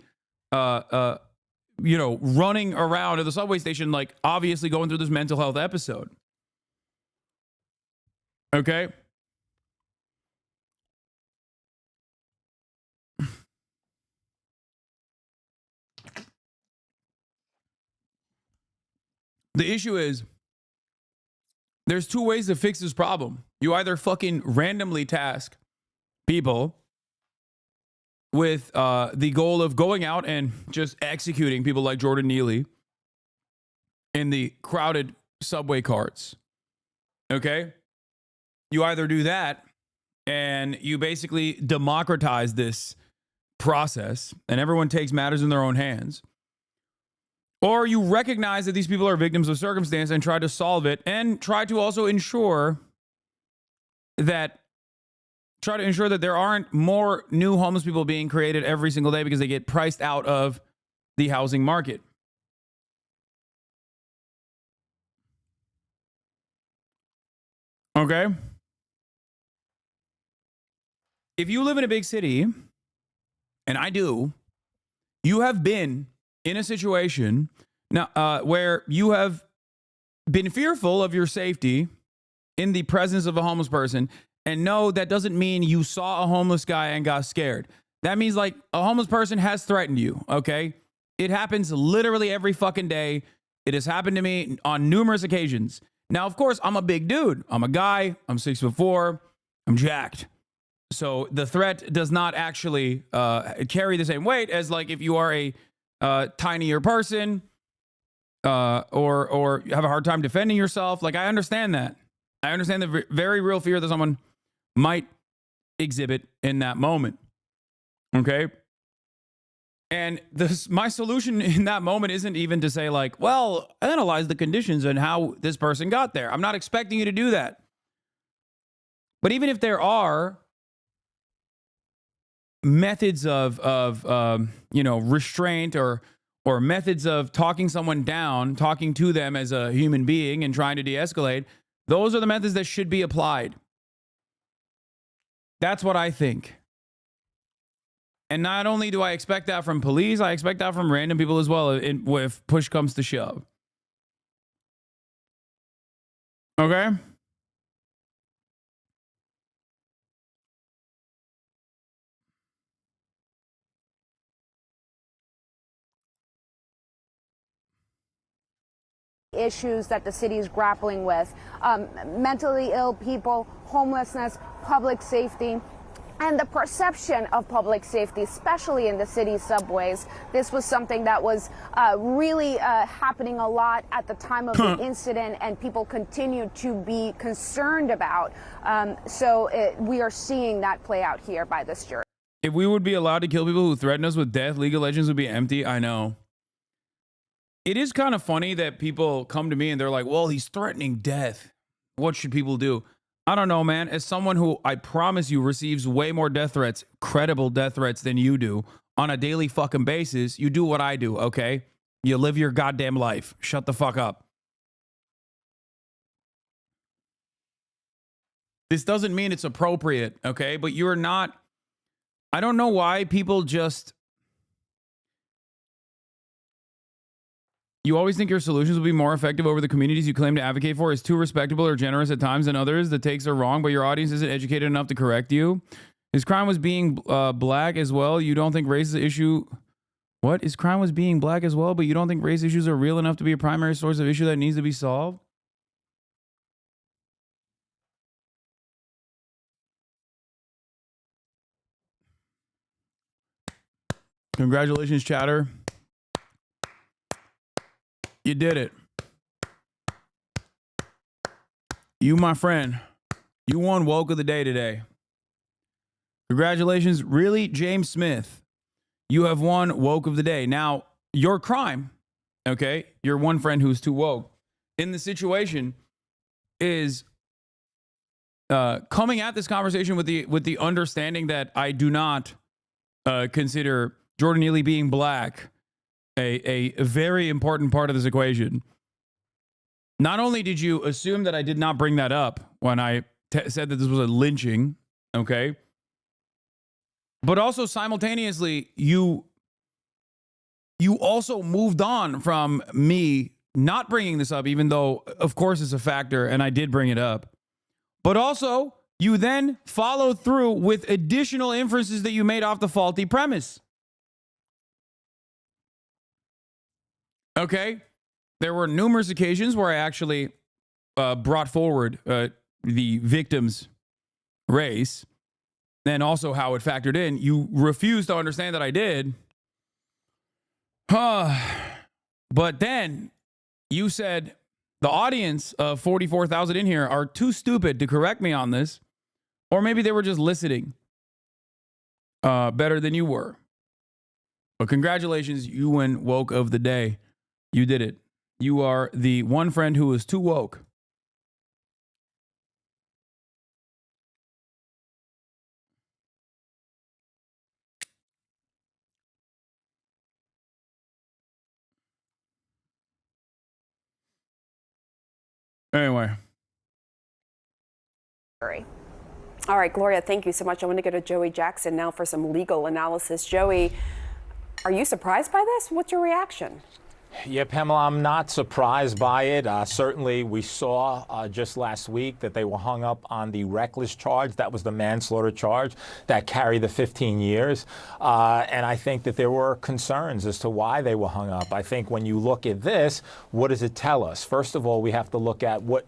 you know, running around at the subway station, like, obviously going through this mental health episode. Okay? The issue is, there's two ways to fix this problem. You either fucking randomly task people with the goal of going out and just executing people like Jordan Neely in the crowded subway carts. Okay? You either do that and you basically democratize this process and everyone takes matters in their own hands, or you recognize that these people are victims of circumstance and try to solve it and try to ensure that there aren't more new homeless people being created every single day because they get priced out of the housing market. Okay? If you live in a big city, and I do, you have been in a situation now where you have been fearful of your safety in the presence of a homeless person. And no, that doesn't mean you saw a homeless guy and got scared. That means like a homeless person has threatened you, okay? It happens literally every fucking day. It has happened to me on numerous occasions. Now, of course, I'm a big dude. I'm a guy. I'm 6'4". I'm jacked. So the threat does not actually carry the same weight as like if you are a tinier person or you have a hard time defending yourself. Like, I understand that. I understand the very real fear that someone might exhibit in that moment. Okay? And my solution in that moment isn't even to say like, well, analyze the conditions and how this person got there. I'm not expecting you to do that. But even if there are methods of restraint or methods of talking someone down, talking to them as a human being and trying to de-escalate, those are the methods that should be applied. That's what I think. And not only do I expect that from police, I expect that from random people as well if push comes to shove. Okay? Issues that the city is grappling with, mentally ill people, homelessness, public safety, and the perception of public safety, especially in the city's subways. This was something that was really happening a lot at the time of the incident, and people continue to be concerned about. We are seeing that play out here by this jury. If we would be allowed to kill people who threaten us with death, League of Legends would be empty. I know. It is kind of funny that people come to me and they're like, well, he's threatening death. What should people do? I don't know, man. As someone who I promise you receives way more death threats, credible death threats than you do on a daily fucking basis, you do what I do, okay? You live your goddamn life. Shut the fuck up. This doesn't mean it's appropriate, okay? But you're not... I don't know why people just... You always think your solutions will be more effective over the communities you claim to advocate for. Is too respectable or generous at times than others. The takes are wrong, but your audience isn't educated enough to correct you. His crime was being black as well. You don't think race is an issue? What? His crime was being black as well, but you don't think race issues are real enough to be a primary source of issue that needs to be solved? Congratulations, chatter. You did it. You, my friend, you won woke of the day today. Congratulations. Really, James Smith, you have won woke of the day. Now, your crime, okay, your one friend who's too woke in the situation is coming at this conversation with the understanding that I do not consider Jordan Neely being black a very important part of this equation. Not only did you assume that I did not bring that up when I said that this was a lynching, okay, but also simultaneously, you also moved on from me not bringing this up, even though, of course, it's a factor, and I did bring it up. But also, you then followed through with additional inferences that you made off the faulty premise. Okay, there were numerous occasions where I actually brought forward the victim's race, and also how it factored in. You refuse to understand that I did. But then you said the audience of 44,000 in here are too stupid to correct me on this. Or maybe they were just listening better than you were. But congratulations, you win woke of the day. You did it. You are the one friend who is too woke. Anyway. All right, Gloria, thank you so much. I want to go to Joey Jackson now for some legal analysis. Joey, are you surprised by this? What's your reaction? Yeah, Pamela, I'm not surprised by it. Certainly, we saw just last week that they were hung up on the reckless charge. That was the manslaughter charge that carried the 15 years. And I think that there were concerns as to why they were hung up. I think when you look at this, what does it tell us? First of all, we have to look at what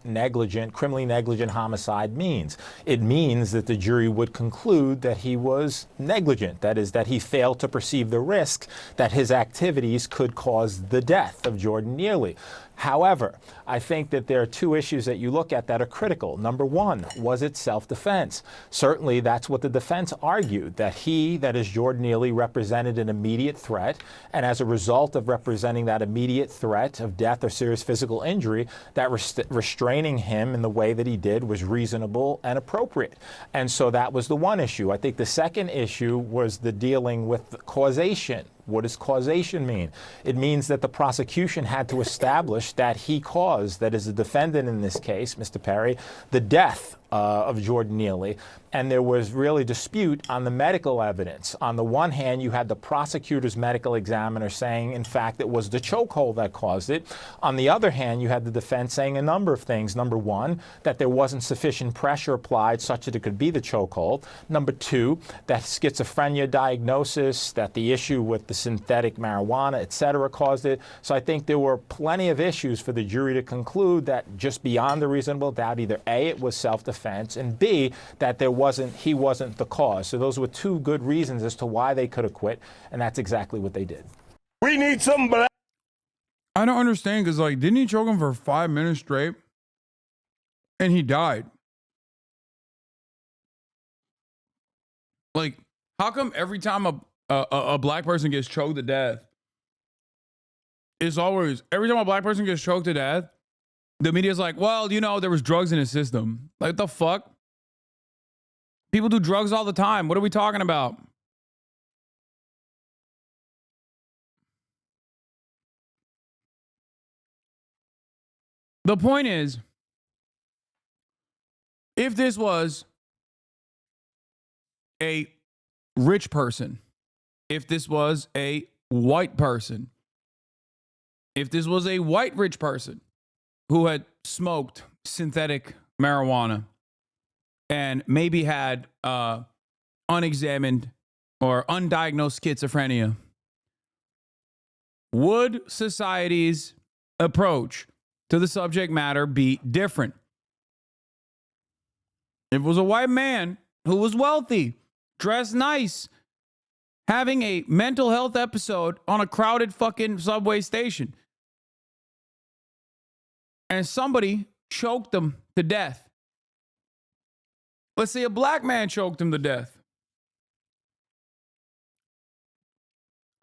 criminally negligent homicide means. It means that the jury would conclude that he was negligent. That is, that he failed to perceive the risk that his activities could cause the death of Jordan Neely. However, I think that there are two issues that you look at that are critical. Number one, was it self-defense? Certainly, that's what the defense argued, that he, that is Jordan Neely, represented an immediate threat. And as a result of representing that immediate threat of death or serious physical injury, that restraining him in the way that he did was reasonable and appropriate. And so that was the one issue. I think the second issue was the dealing with causation. What does causation mean? It means that the prosecution had to establish that he caused, that is the defendant in this case, Mr. Perry, the death of Jordan Neely. And there was really dispute on the medical evidence. On the one hand, you had the prosecutor's medical examiner saying, in fact, it was the chokehold that caused it. On the other hand, you had the defense saying a number of things. Number one, that there wasn't sufficient pressure applied such that it could be the chokehold. Number two, that schizophrenia diagnosis, that the issue with the synthetic marijuana, et cetera, caused it. So I think there were plenty of issues for the jury to conclude that just beyond a reasonable doubt, either A, it was self-defense, and B, that he wasn't the cause. So those were two good reasons as to why they could acquit, and that's exactly what they did. We need some black. I don't understand, because, like, didn't he choke him for 5 minutes straight? And he died. Like, how come every time a black person gets choked to death, it's always, every time a black person gets choked to death, the media's like, well, you know, there was drugs in his system. Like, the fuck? People do drugs all the time. What are we talking about? The point is, if this was a rich person, if this was a white person, if this was a white rich person who had smoked synthetic marijuana and maybe had unexamined or undiagnosed schizophrenia, would society's approach to the subject matter be different? If it was a white man who was wealthy, dressed nice, having a mental health episode on a crowded fucking subway station, and somebody choked them to death. Let's say a black man choked him to death.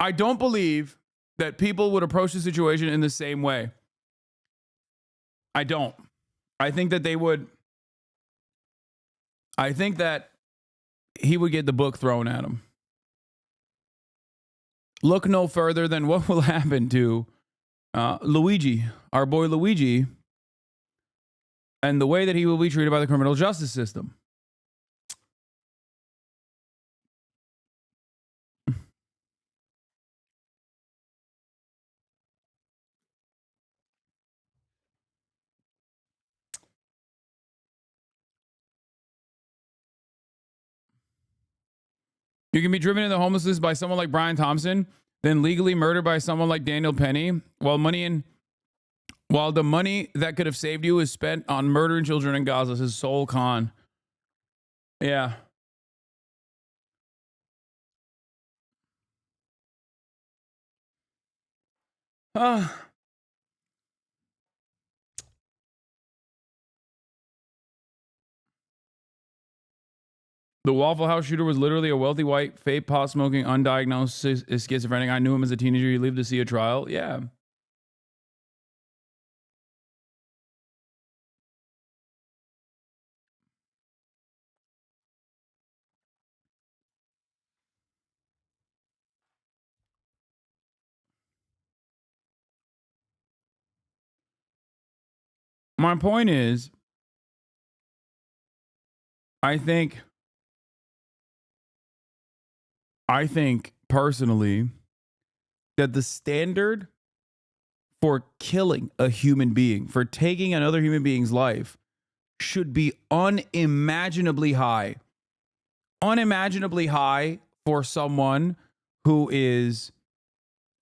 I don't believe that people would approach the situation in the same way. I don't. I think that they would. I think that he would get the book thrown at him. Look no further than what will happen to Luigi, our boy Luigi, and the way that he will be treated by the criminal justice system. You can be driven into homelessness by someone like Brian Thompson, then legally murdered by someone like Daniel Penny, while the money that could have saved you is spent on murdering children in Gaza. This is Sol Khan. Yeah. The Waffle House shooter was literally a wealthy white, vape, pot smoking, undiagnosed schizophrenic. I knew him as a teenager. He lived to see a trial. Yeah. My point is, I think personally that the standard for killing a human being, for taking another human being's life, should be unimaginably high. Unimaginably high for someone who is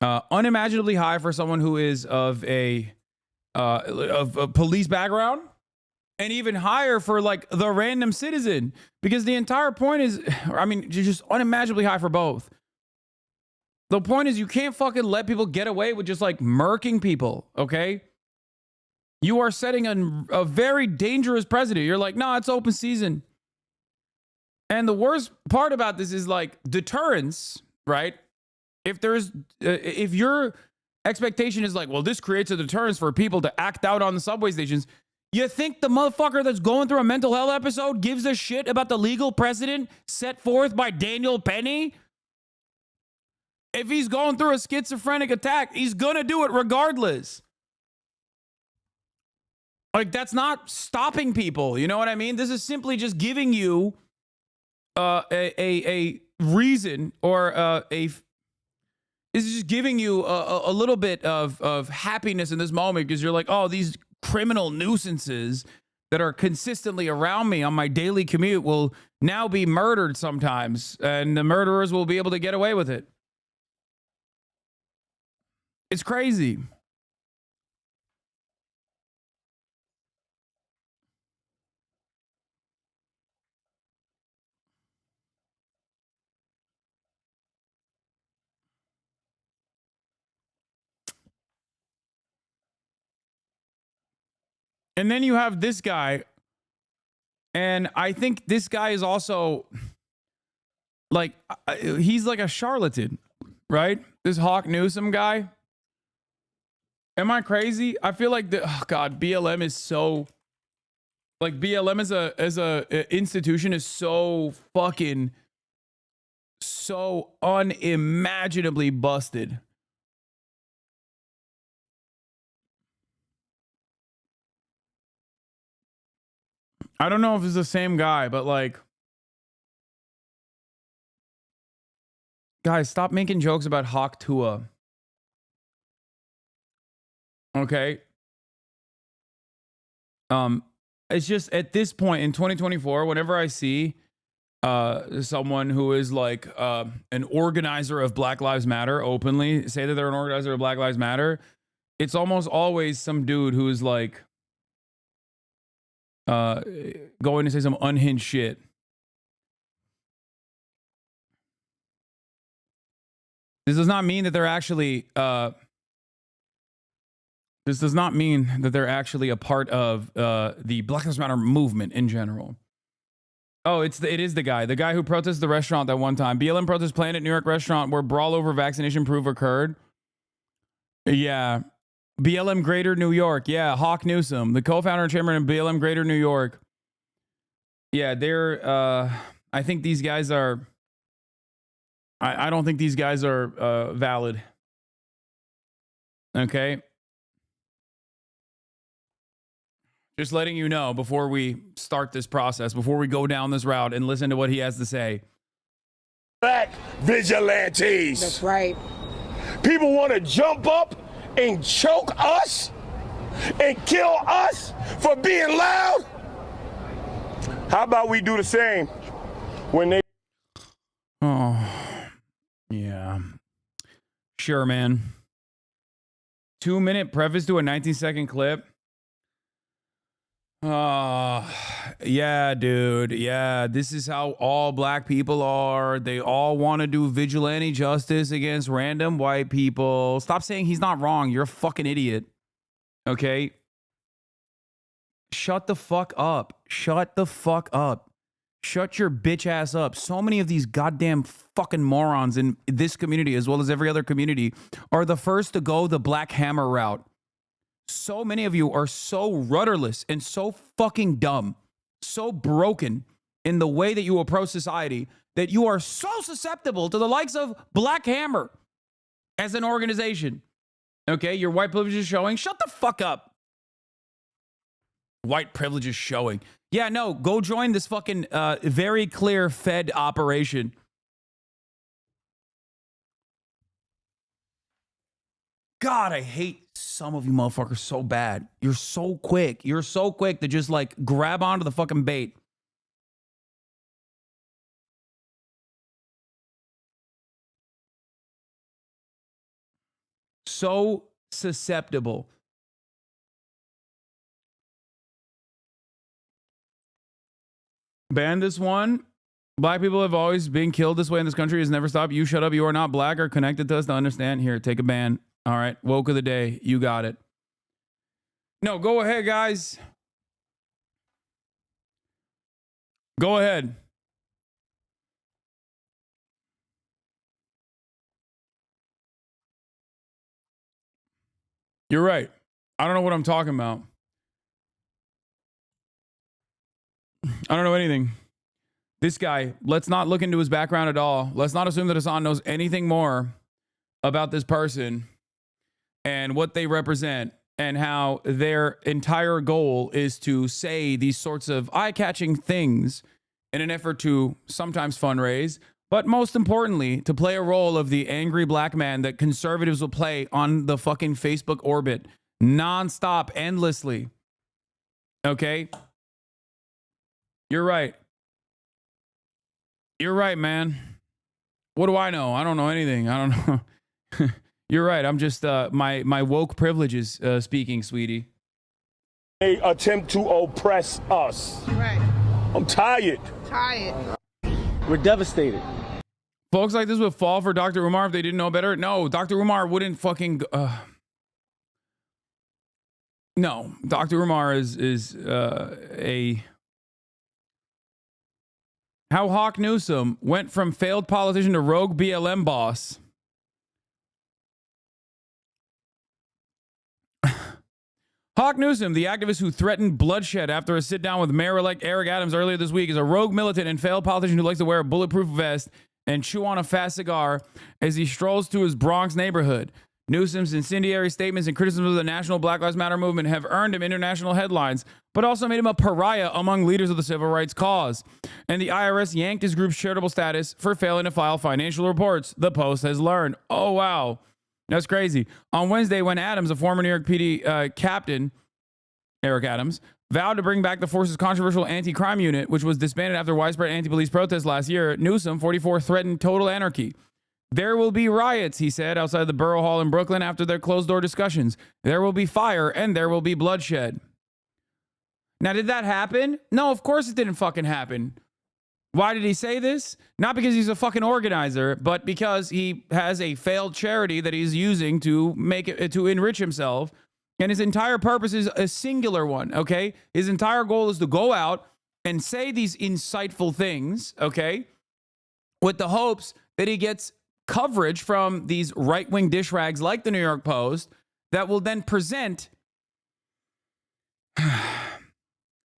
unimaginably high for someone who is of a police background, and even higher for like the random citizen, because the entire point is, I mean, you're just unimaginably high for both. The point is, you can't fucking let people get away with just like murking people, okay? You are setting a very dangerous precedent. You're like, no, it's open season. And the worst part about this is like deterrence, right? If your expectation is like, well, this creates a deterrence for people to act out on the subway stations, you think the motherfucker that's going through a mental health episode gives a shit about the legal precedent set forth by Daniel Penny? If he's going through a schizophrenic attack, he's going to do it regardless. Like, that's not stopping people. You know what I mean? This is simply just giving you a reason, or this is just giving you a little bit of happiness in this moment, because you're like, oh, these criminal nuisances that are consistently around me on my daily commute will now be murdered sometimes, and the murderers will be able to get away with it. It's crazy. And then you have this guy, and I think this guy is also like, he's like a charlatan, right? This Hawk Newsom guy. Am I crazy? I feel like BLM is so, like, BLM as a institution is so fucking, so unimaginably busted. I don't know if it's the same guy, but like, guys, stop making jokes about Hawk Tua. Okay. It's just at this point in 2024, whenever I see someone who is like an organizer of Black Lives Matter openly say that they're an organizer of Black Lives Matter, it's almost always some dude who is like going to say some unhinged shit. This does not mean that they're actually this does not mean that they're actually a part of the Black Lives Matter movement in general. Oh, it is the guy who protested the restaurant that one time. BLM protest planned at New York restaurant where brawl over vaccination proof occurred. Yeah. BLM Greater New York. Yeah. Hawk Newsom, the co-founder and chairman of BLM Greater New York. Yeah, they're, I think these guys are, I don't think these guys are valid. Okay. Just letting you know before we start this process, before we go down this route and listen to what he has to say. Black vigilantes. That's right. People want to jump up and choke us and kill us for being loud. How about we do the same when they... Oh, yeah. Sure, man. 2-minute preface to a 19-second clip. Yeah, dude. Yeah, this is how all black people are. They all want to do vigilante justice against random white people. Stop saying he's not wrong. You're a fucking idiot. Okay? Shut the fuck up. Shut the fuck up. Shut your bitch ass up. So many of these goddamn fucking morons in this community, as well as every other community, are the first to go the Black Hammer route. So many of you are so rudderless and so fucking dumb, so broken in the way that you approach society that you are so susceptible to the likes of Black Hammer as an organization. Okay, your white privilege is showing. Shut the fuck up. White privilege is showing. Yeah, no, go join this fucking very clear Fed operation. God, I hate some of you motherfuckers so bad. You're so quick. You're so quick to just like grab onto the fucking bait. So susceptible. Ban this one. Black people have always been killed this way in this country. Has never stopped. You shut up. You are not black or connected to us to understand. Here, take a ban. All right. Woke of the day. You got it. No, go ahead, guys. Go ahead. You're right. I don't know what I'm talking about. I don't know anything. This guy, let's not look into his background at all. Let's not assume that Hasan knows anything more about this person and what they represent and how their entire goal is to say these sorts of eye-catching things in an effort to sometimes fundraise, but most importantly, to play a role of the angry black man that conservatives will play on the fucking Facebook orbit nonstop, endlessly. Okay? You're right. You're right, man. What do I know? I don't know anything. I don't know. You're right. I'm just my woke privileges speaking, sweetie. They attempt to oppress us. Right. I'm tired. Tired. We're devastated. Folks like this would fall for Dr. Umar if they didn't know better. No, Dr. Umar wouldn't fucking. No, Dr. Umar is a. How Hawk Newsom went from failed politician to rogue BLM boss. Hawk Newsom, the activist who threatened bloodshed after a sit-down with Mayor-elect Eric Adams earlier this week, is a rogue militant and failed politician who likes to wear a bulletproof vest and chew on a fast cigar as he strolls through his Bronx neighborhood. Newsom's incendiary statements and criticism of the national Black Lives Matter movement have earned him international headlines, but also made him a pariah among leaders of the civil rights cause. And the IRS yanked his group's charitable status for failing to file financial reports, the Post has learned. Oh, wow. That's crazy. On Wednesday, when Adams, a former New York PD captain, Eric Adams, vowed to bring back the force's controversial anti-crime unit, which was disbanded after widespread anti-police protests last year, Newsom, 44, threatened total anarchy. There will be riots, he said, outside the Borough Hall in Brooklyn after their closed-door discussions. There will be fire and there will be bloodshed. Now, did that happen? No, of course it didn't fucking happen. Why did he say this? Not because he's a fucking organizer, but because he has a failed charity that he's using to make it, to enrich himself. And his entire purpose is a singular one, okay? His entire goal is to go out and say these insightful things, okay? With the hopes that he gets coverage from these right-wing dish rags like the New York Post that will then present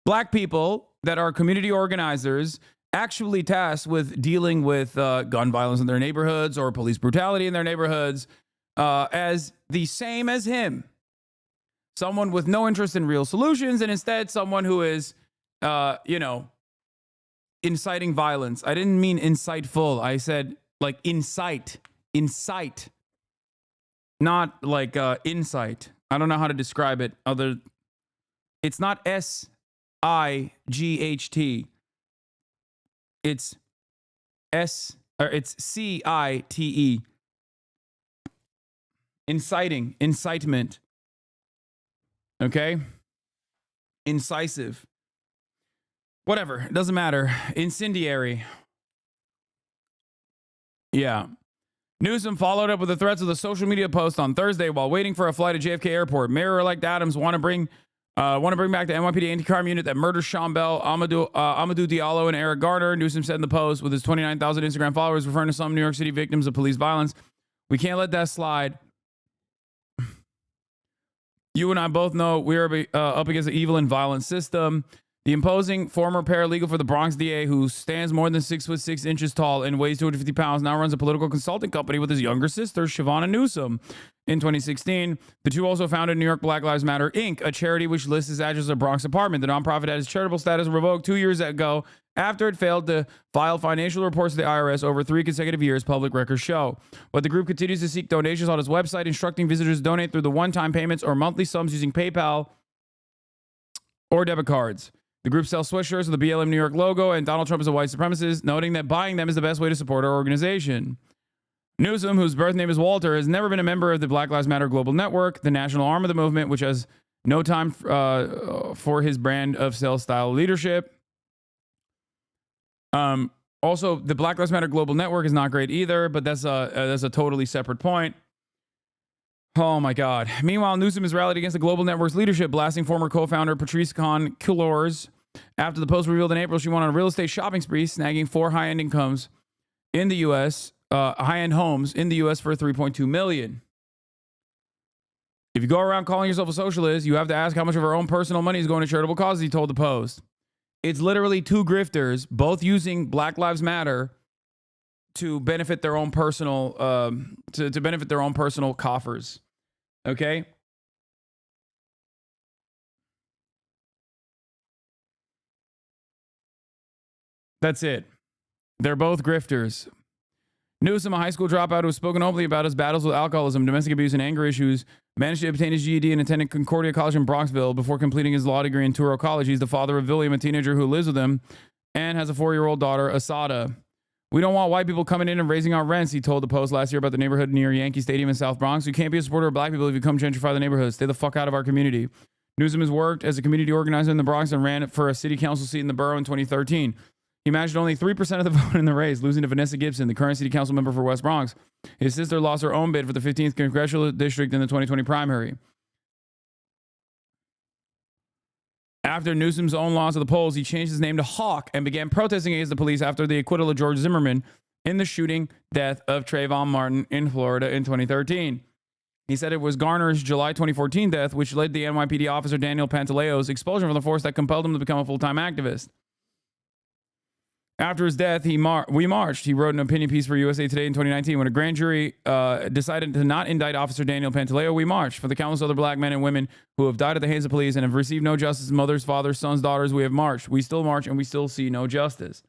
black people that are community organizers actually tasked with dealing with gun violence in their neighborhoods or police brutality in their neighborhoods as the same as him. Someone with no interest in real solutions and instead someone who is, inciting violence. I didn't mean insightful. I said like incite, not like insight. I don't know how to describe it. It's not SIGHT. It's CITE. Incitement. Okay. incisive. Whatever. It doesn't matter. Incendiary. Yeah. Newsom followed up with the threats of the social media post on Thursday while waiting for a flight at JFK Airport. Mayor-elect Adams want to bring back the NYPD anti-crime unit that murdered Sean Bell, Amadou Diallo, and Eric Garner. Newsom said in the post with his 29,000 Instagram followers, referring to some New York City victims of police violence. We can't let that slide. You and I both know we are up against an evil and violent system. The imposing former paralegal for the Bronx DA, who stands more than 6'6" tall and weighs 250 pounds, now runs a political consulting company with his younger sister, Shavonna Newsom. In 2016, the two also founded New York Black Lives Matter, Inc., a charity which lists its address as a Bronx apartment. The nonprofit had its charitable status revoked 2 years ago after it failed to file financial reports to the IRS over 3 consecutive years, public records show. But the group continues to seek donations on its website, instructing visitors to donate through the one-time payments or monthly sums using PayPal or debit cards. The group sells sweatshirts with the BLM New York logo and Donald Trump is a white supremacist, noting that buying them is the best way to support our organization. Newsom, whose birth name is Walter, has never been a member of the Black Lives Matter Global Network, the national arm of the movement, which has no time for his brand of sales-style leadership. Also, the Black Lives Matter Global Network is not great either, but that's a totally separate point. Oh my God. Meanwhile, Newsom has rallied against the Global Network's leadership, blasting former co-founder Patrice Khan-Cullors. After the post revealed in April, she went on a real estate shopping spree, snagging 4 high-end homes in the U.S. for $3.2 million. If you go around calling yourself a socialist, you have to ask how much of our own personal money is going to charitable causes, he told the Post. It's literally 2 grifters, both using Black Lives Matter to benefit their own personal to benefit their own personal coffers. Okay? That's it. They're both grifters. Newsom, a high school dropout who has spoken openly about his battles with alcoholism, domestic abuse, and anger issues, managed to obtain his GED and attended Concordia College in Bronxville before completing his law degree in Touro College. He's the father of William, a teenager who lives with him, and has a 4-year-old daughter, Asada. We don't want white people coming in and raising our rents, he told the Post last year about the neighborhood near Yankee Stadium in South Bronx. You can't be a supporter of black people if you come gentrify the neighborhood. Stay the fuck out of our community. Newsom has worked as a community organizer in the Bronx and ran for a city council seat in the borough in 2013. He managed only 3% of the vote in the race, losing to Vanessa Gibson, the current city council member for West Bronx. His sister lost her own bid for the 15th congressional district in the 2020 primary. After Newsom's own loss of the polls, he changed his name to Hawk and began protesting against the police after the acquittal of George Zimmerman in the shooting death of Trayvon Martin in Florida in 2013. He said it was Garner's July 2014 death, which led the NYPD officer Daniel Pantaleo's expulsion from the force that compelled him to become a full-time activist. After his death, we marched. He wrote an opinion piece for USA Today in 2019. When a grand jury decided to not indict Officer Daniel Pantaleo, we marched. For the countless other black men and women who have died at the hands of police and have received no justice, mothers, fathers, sons, daughters, we have marched. We still march and we still see no justice.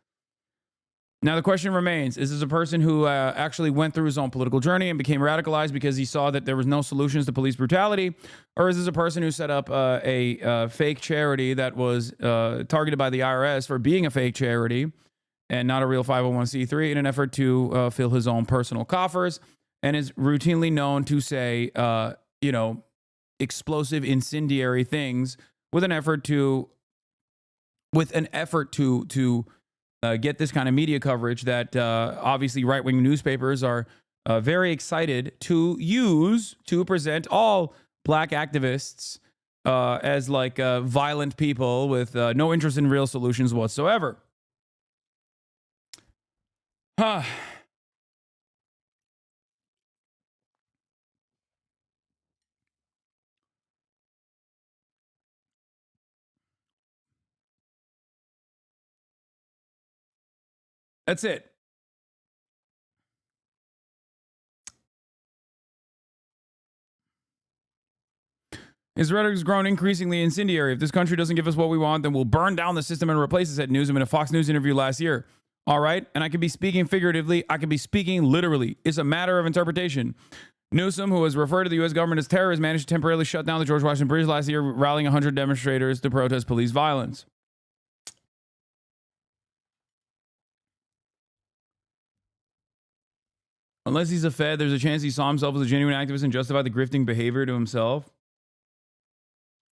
Now, the question remains, is this a person who actually went through his own political journey and became radicalized because he saw that there was no solutions to police brutality? Or is this a person who set up a fake charity that was targeted by the IRS for being a fake charity and not a real 501c3 in an effort to fill his own personal coffers, and is routinely known to say, explosive, incendiary things with an effort to get this kind of media coverage that obviously right-wing newspapers are very excited to use to present all black activists as like violent people with no interest in real solutions whatsoever. That's it. His rhetoric has grown increasingly incendiary. If this country doesn't give us what we want, then we'll burn down the system and replace it, said Newsom in a Fox News interview last year. All right, and I could be speaking figuratively, I could be speaking literally. It's a matter of interpretation. Newsom, who has referred to the U.S. government as terrorists, managed to temporarily shut down the George Washington Bridge last year, rallying 100 demonstrators to protest police violence. Unless he's a Fed, there's a chance he saw himself as a genuine activist and justified the grifting behavior to himself.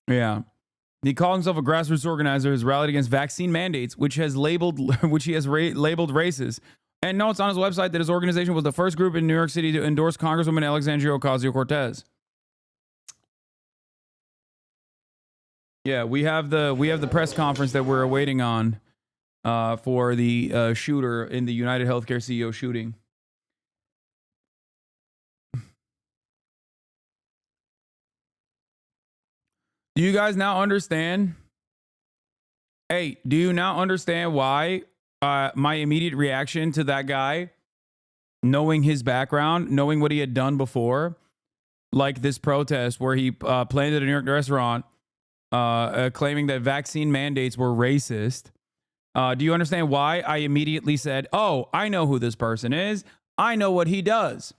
Yeah. He called himself a grassroots organizer who's rallied against vaccine mandates, which he has labeled racist. And notes on his website that his organization was the first group in New York City to endorse Congresswoman Alexandria Ocasio-Cortez. Yeah, we have the press conference that we're awaiting on for the shooter in the United Healthcare CEO shooting. Do you guys now understand? Hey, do you now understand why my immediate reaction to that guy, knowing his background, knowing what he had done before, like this protest where he planted a New York restaurant claiming that vaccine mandates were racist? Do you understand why I immediately said, oh, I know who this person is. I know what he does.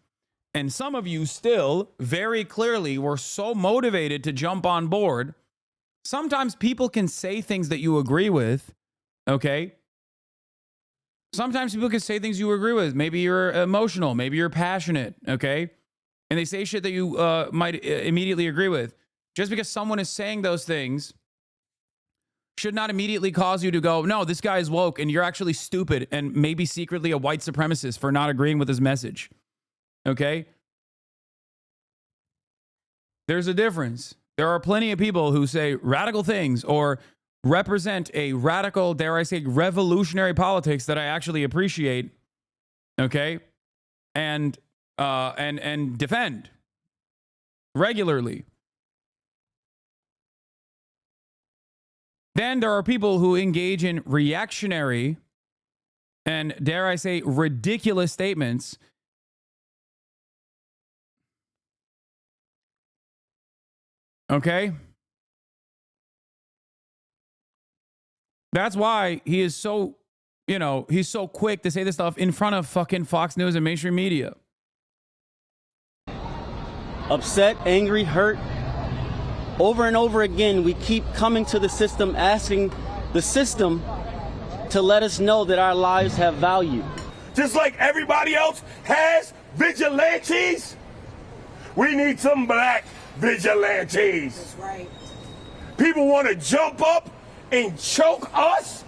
And some of you still very clearly were so motivated to jump on board. Sometimes people can say things that you agree with, okay? Sometimes people can say things you agree with. Maybe you're emotional. Maybe you're passionate, okay? And they say shit that you might immediately agree with. Just because someone is saying those things should not immediately cause you to go, no, this guy is woke and you're actually stupid and maybe secretly a white supremacist for not agreeing with his message. Okay? There's a difference. There are plenty of people who say radical things or represent a radical, dare I say, revolutionary politics that I actually appreciate. Okay? And defend regularly. Then there are people who engage in reactionary and, dare I say, ridiculous statements. Okay? That's why he is so, he's so quick to say this stuff in front of fucking Fox News and mainstream media. Upset, angry, hurt. Over and over again, we keep coming to the system, asking the system to let us know that our lives have value. Just like everybody else has vigilantes, we need some black vigilantes. That's right. People want to jump up and choke us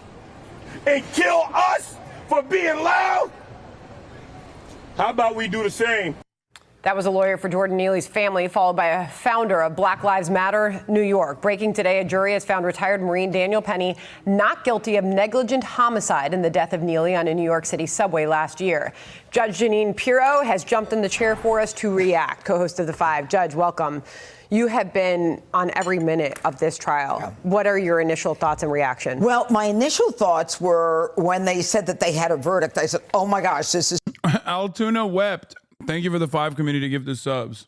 and kill us for being loud. How about we do the same? That was a lawyer for Jordan Neely's family, followed by a founder of Black Lives Matter New York. Breaking today, a jury has found retired Marine Daniel Penny not guilty of negligent homicide in the death of Neely on a New York City subway last year. Judge Janine Pirro has jumped in the chair for us to react. Co-host of The Five. Judge, welcome. You have been on every minute of this trial. Yeah. What are your initial thoughts and reaction? Well, my initial thoughts were when they said that they had a verdict, I said, oh my gosh, this is... Altoona wept. Thank you for the 5 community to give the subs.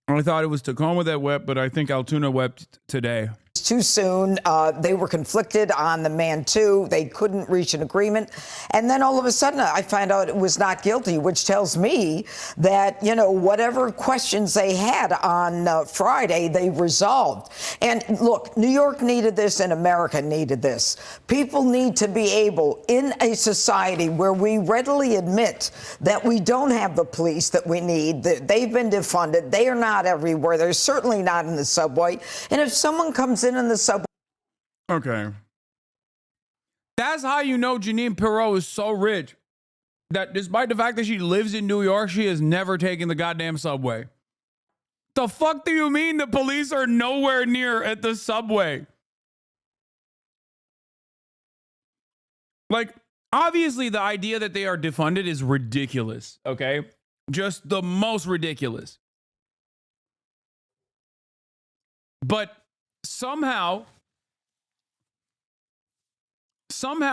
I thought it was Tacoma that wept, but I think Altoona wept today. Too soon. They were conflicted on the man, too. They couldn't reach an agreement. And then all of a sudden, I find out it was not guilty, which tells me that, whatever questions they had on Friday, they resolved. And look, New York needed this and America needed this. People need to be able, in a society where we readily admit that we don't have the police that we need, that they've been defunded, they are not everywhere, they're certainly not in the subway. And if someone comes in the subway. Okay. That's how you know Janine Pirro is so rich that despite the fact that she lives in New York, she has never taken the goddamn subway. The fuck do you mean the police are nowhere near at the subway? Like, obviously the idea that they are defunded is ridiculous, okay? Just the most ridiculous. But somehow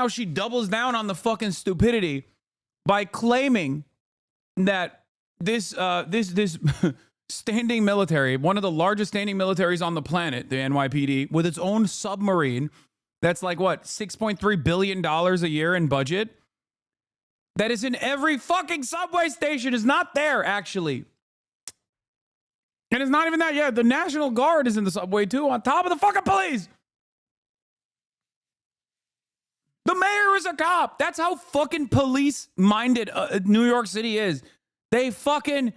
she doubles down on the fucking stupidity by claiming that this standing military, one of the largest standing militaries on the planet, the NYPD, with its own submarine, that's like what, $6.3 billion a year in budget, that is in every fucking subway station, is not there actually. And it's not even that yet. The National Guard is in the subway, too, on top of the fucking police. The mayor is a cop. That's how fucking police-minded New York City is. They fucking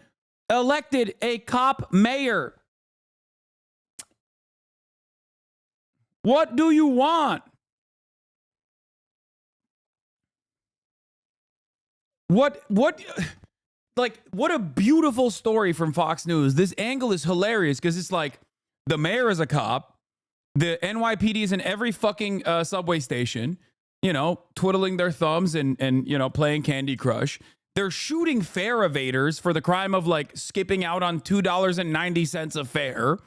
elected a cop mayor. What do you want? What a beautiful story from Fox News. This angle is hilarious because it's like the mayor is a cop. The NYPD is in every fucking subway station, you know, twiddling their thumbs and you know, playing Candy Crush. They're shooting fare evaders for the crime of like skipping out on $2.90 of fare.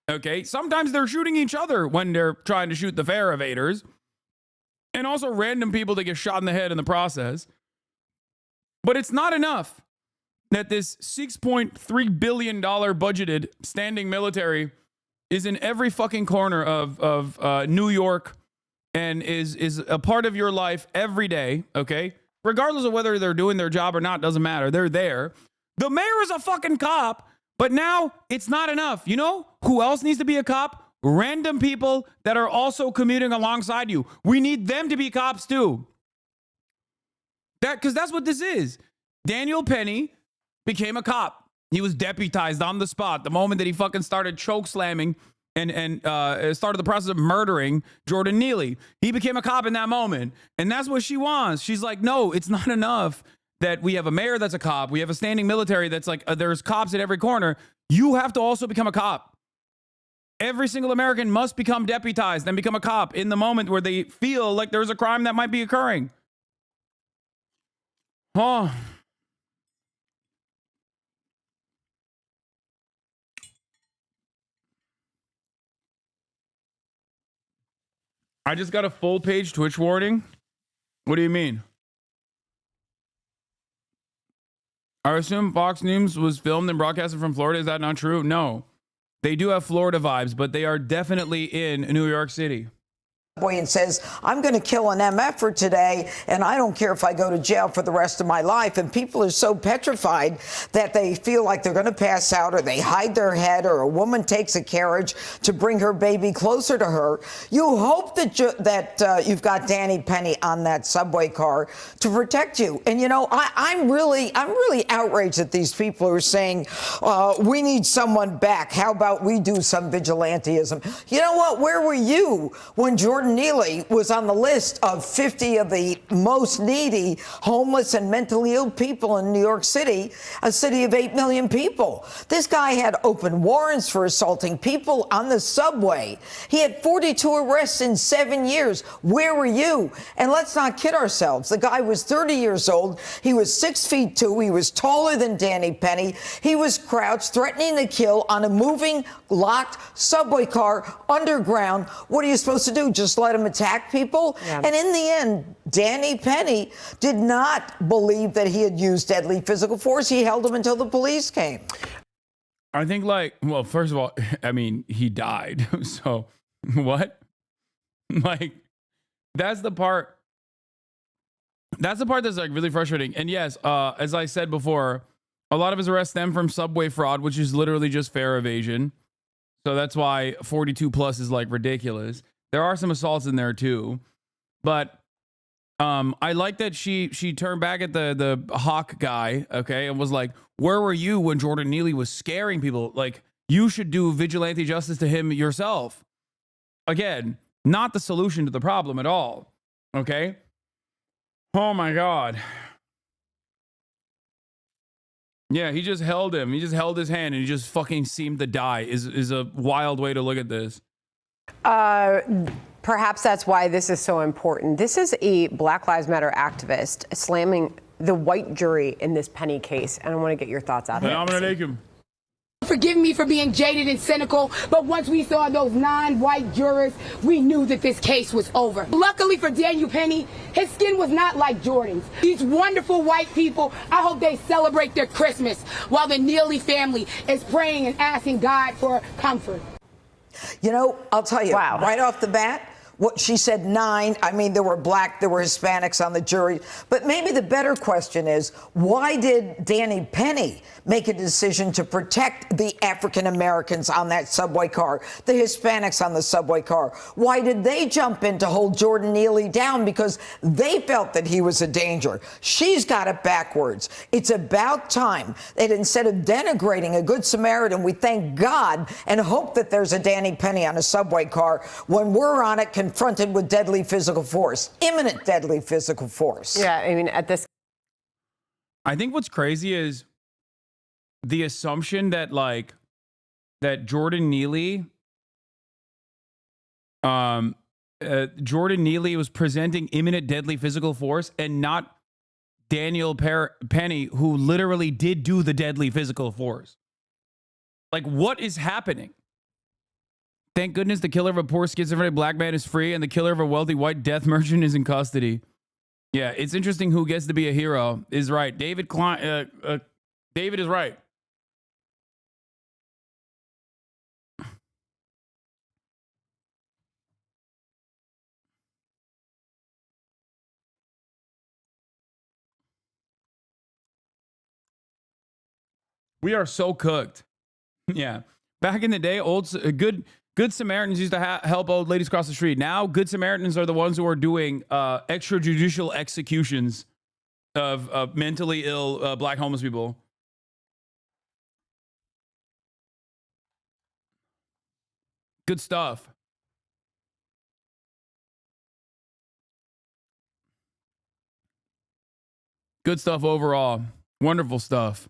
Okay. Sometimes they're shooting each other when they're trying to shoot the fare evaders. And also random people that get shot in the head in the process. But it's not enough that this $6.3 billion budgeted standing military is in every fucking corner of New York and is a part of your life every day, okay? Regardless of whether they're doing their job or not, doesn't matter. They're there. The mayor is a fucking cop, but now it's not enough. You know who else needs to be a cop? Random people that are also commuting alongside you. We need them to be cops too. Because that's what this is. Daniel Penny became a cop. He was deputized on the spot the moment that he fucking started choke slamming and started the process of murdering Jordan Neely. He became a cop in that moment. And that's what she wants. She's like, no, it's not enough that we have a mayor that's a cop. We have a standing military that's like, there's cops at every corner. You have to also become a cop. Every single American must become deputized and become a cop in the moment where they feel like there's a crime that might be occurring. Oh. I just got a full page Twitch warning. What do you mean? I assume Fox News was filmed and broadcasted from Florida. Is that not true? No. They do have Florida vibes, but they are definitely in New York City. And says, I'm going to kill an MF for today, and I don't care if I go to jail for the rest of my life. And people are so petrified that they feel like they're going to pass out, or they hide their head, or a woman takes a carriage to bring her baby closer to her. You hope that you've got Danny Penny on that subway car to protect you. And, you know, I'm really outraged at these people who are saying, we need someone back. How about we do some vigilantism? You know what? Where were you when Jordan Neely was on the list of 50 of the most needy, homeless, and mentally ill people in New York City, a city of 8 million people? This guy had open warrants for assaulting people on the subway. He had 42 arrests in 7 years. Where were you? And let's not kid ourselves. The guy was 30 years old. He was 6'2". He was taller than Danny Penny. He was crouched, threatening to kill on a moving, locked subway car underground. What are you supposed to do? Just let him attack people? Yeah. And in the end, Danny Penny did not believe that he had used deadly physical force. He held him until the police came. I think, like, well, first of all, I mean, he died. So what? Like, that's the part that's like really frustrating. And yes, as I said before, a lot of his arrests stem from subway fraud, which is literally just fare evasion. So that's why 42 plus is like ridiculous. There are some assaults in there too, but I like that she turned back at the Hawk guy, okay, and was like, where were you when Jordan Neely was scaring people? Like, you should do vigilante justice to him yourself. Again, not the solution to the problem at all, okay? Oh my God. Yeah, he just held him. He just held his hand and he just fucking seemed to die is a wild way to look at this. Perhaps that's why this is so important. This is a Black Lives Matter activist slamming the white jury in this Penny case. And I want to get your thoughts on it. Forgive me for being jaded and cynical, but once we saw those non-white jurors, we knew that this case was over. Luckily for Daniel Penny, his skin was not like Jordan's. These wonderful white people, I hope they celebrate their Christmas while the Neely family is praying and asking God for comfort. You know, I'll tell you, right off the bat, What she said 9. I mean, there were Hispanics on the jury. But maybe the better question is, why did Danny Penny make a decision to protect the African Americans on that subway car, the Hispanics on the subway car? Why did they jump in to hold Jordan Neely down? Because they felt that he was a danger. She's got it backwards. It's about time that instead of denigrating a Good Samaritan, we thank God and hope that there's a Danny Penny on a subway car when we're on it confronted with deadly physical force, imminent deadly physical force. Yeah, I mean, at this. I think what's crazy is the assumption that that Jordan Neely, was presenting imminent deadly physical force and not Daniel Penny, who literally did do the deadly physical force. Like, what is happening? Thank goodness the killer of a poor schizophrenic black man is free and the killer of a wealthy white death merchant is in custody. Yeah, it's interesting who gets to be a hero is right. David is right. We are so cooked. Yeah. Back in the day, Good Samaritans used to help old ladies cross the street. Now, Good Samaritans are the ones who are doing extrajudicial executions of mentally ill black homeless people. Good stuff. Good stuff overall. Wonderful stuff.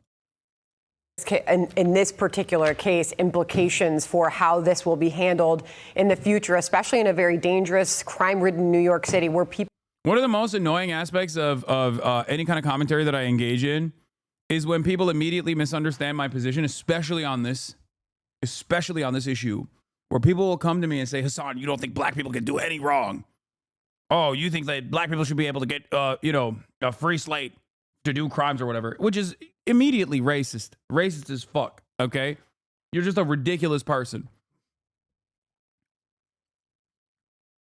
In this particular case, implications for how this will be handled in the future, especially in a very dangerous, crime-ridden New York City where people. One of the most annoying aspects of any kind of commentary that I engage in is when people immediately misunderstand my position, especially on this issue, where people will come to me and say, Hasan, you don't think black people can do any wrong? Oh, you think that black people should be able to get, a free slate to do crimes or whatever, which is immediately racist as fuck. Okay. You're just a ridiculous person.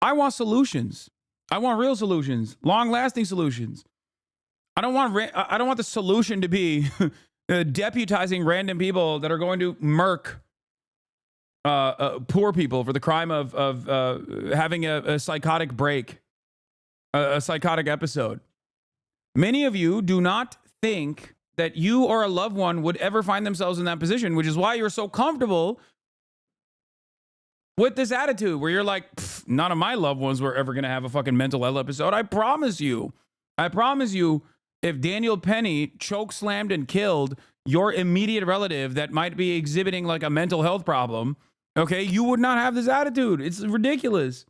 I want solutions. I want real solutions, long lasting solutions. I don't want the solution to be deputizing random people that are going to murk poor people for the crime of having a psychotic break, a psychotic episode. Many of you do not think that you or a loved one would ever find themselves in that position, which is why you're so comfortable with this attitude where you're like, none of my loved ones were ever going to have a fucking mental health episode. I promise you, if Daniel Penny choke slammed and killed your immediate relative that might be exhibiting like a mental health problem, okay, you would not have this attitude. It's ridiculous.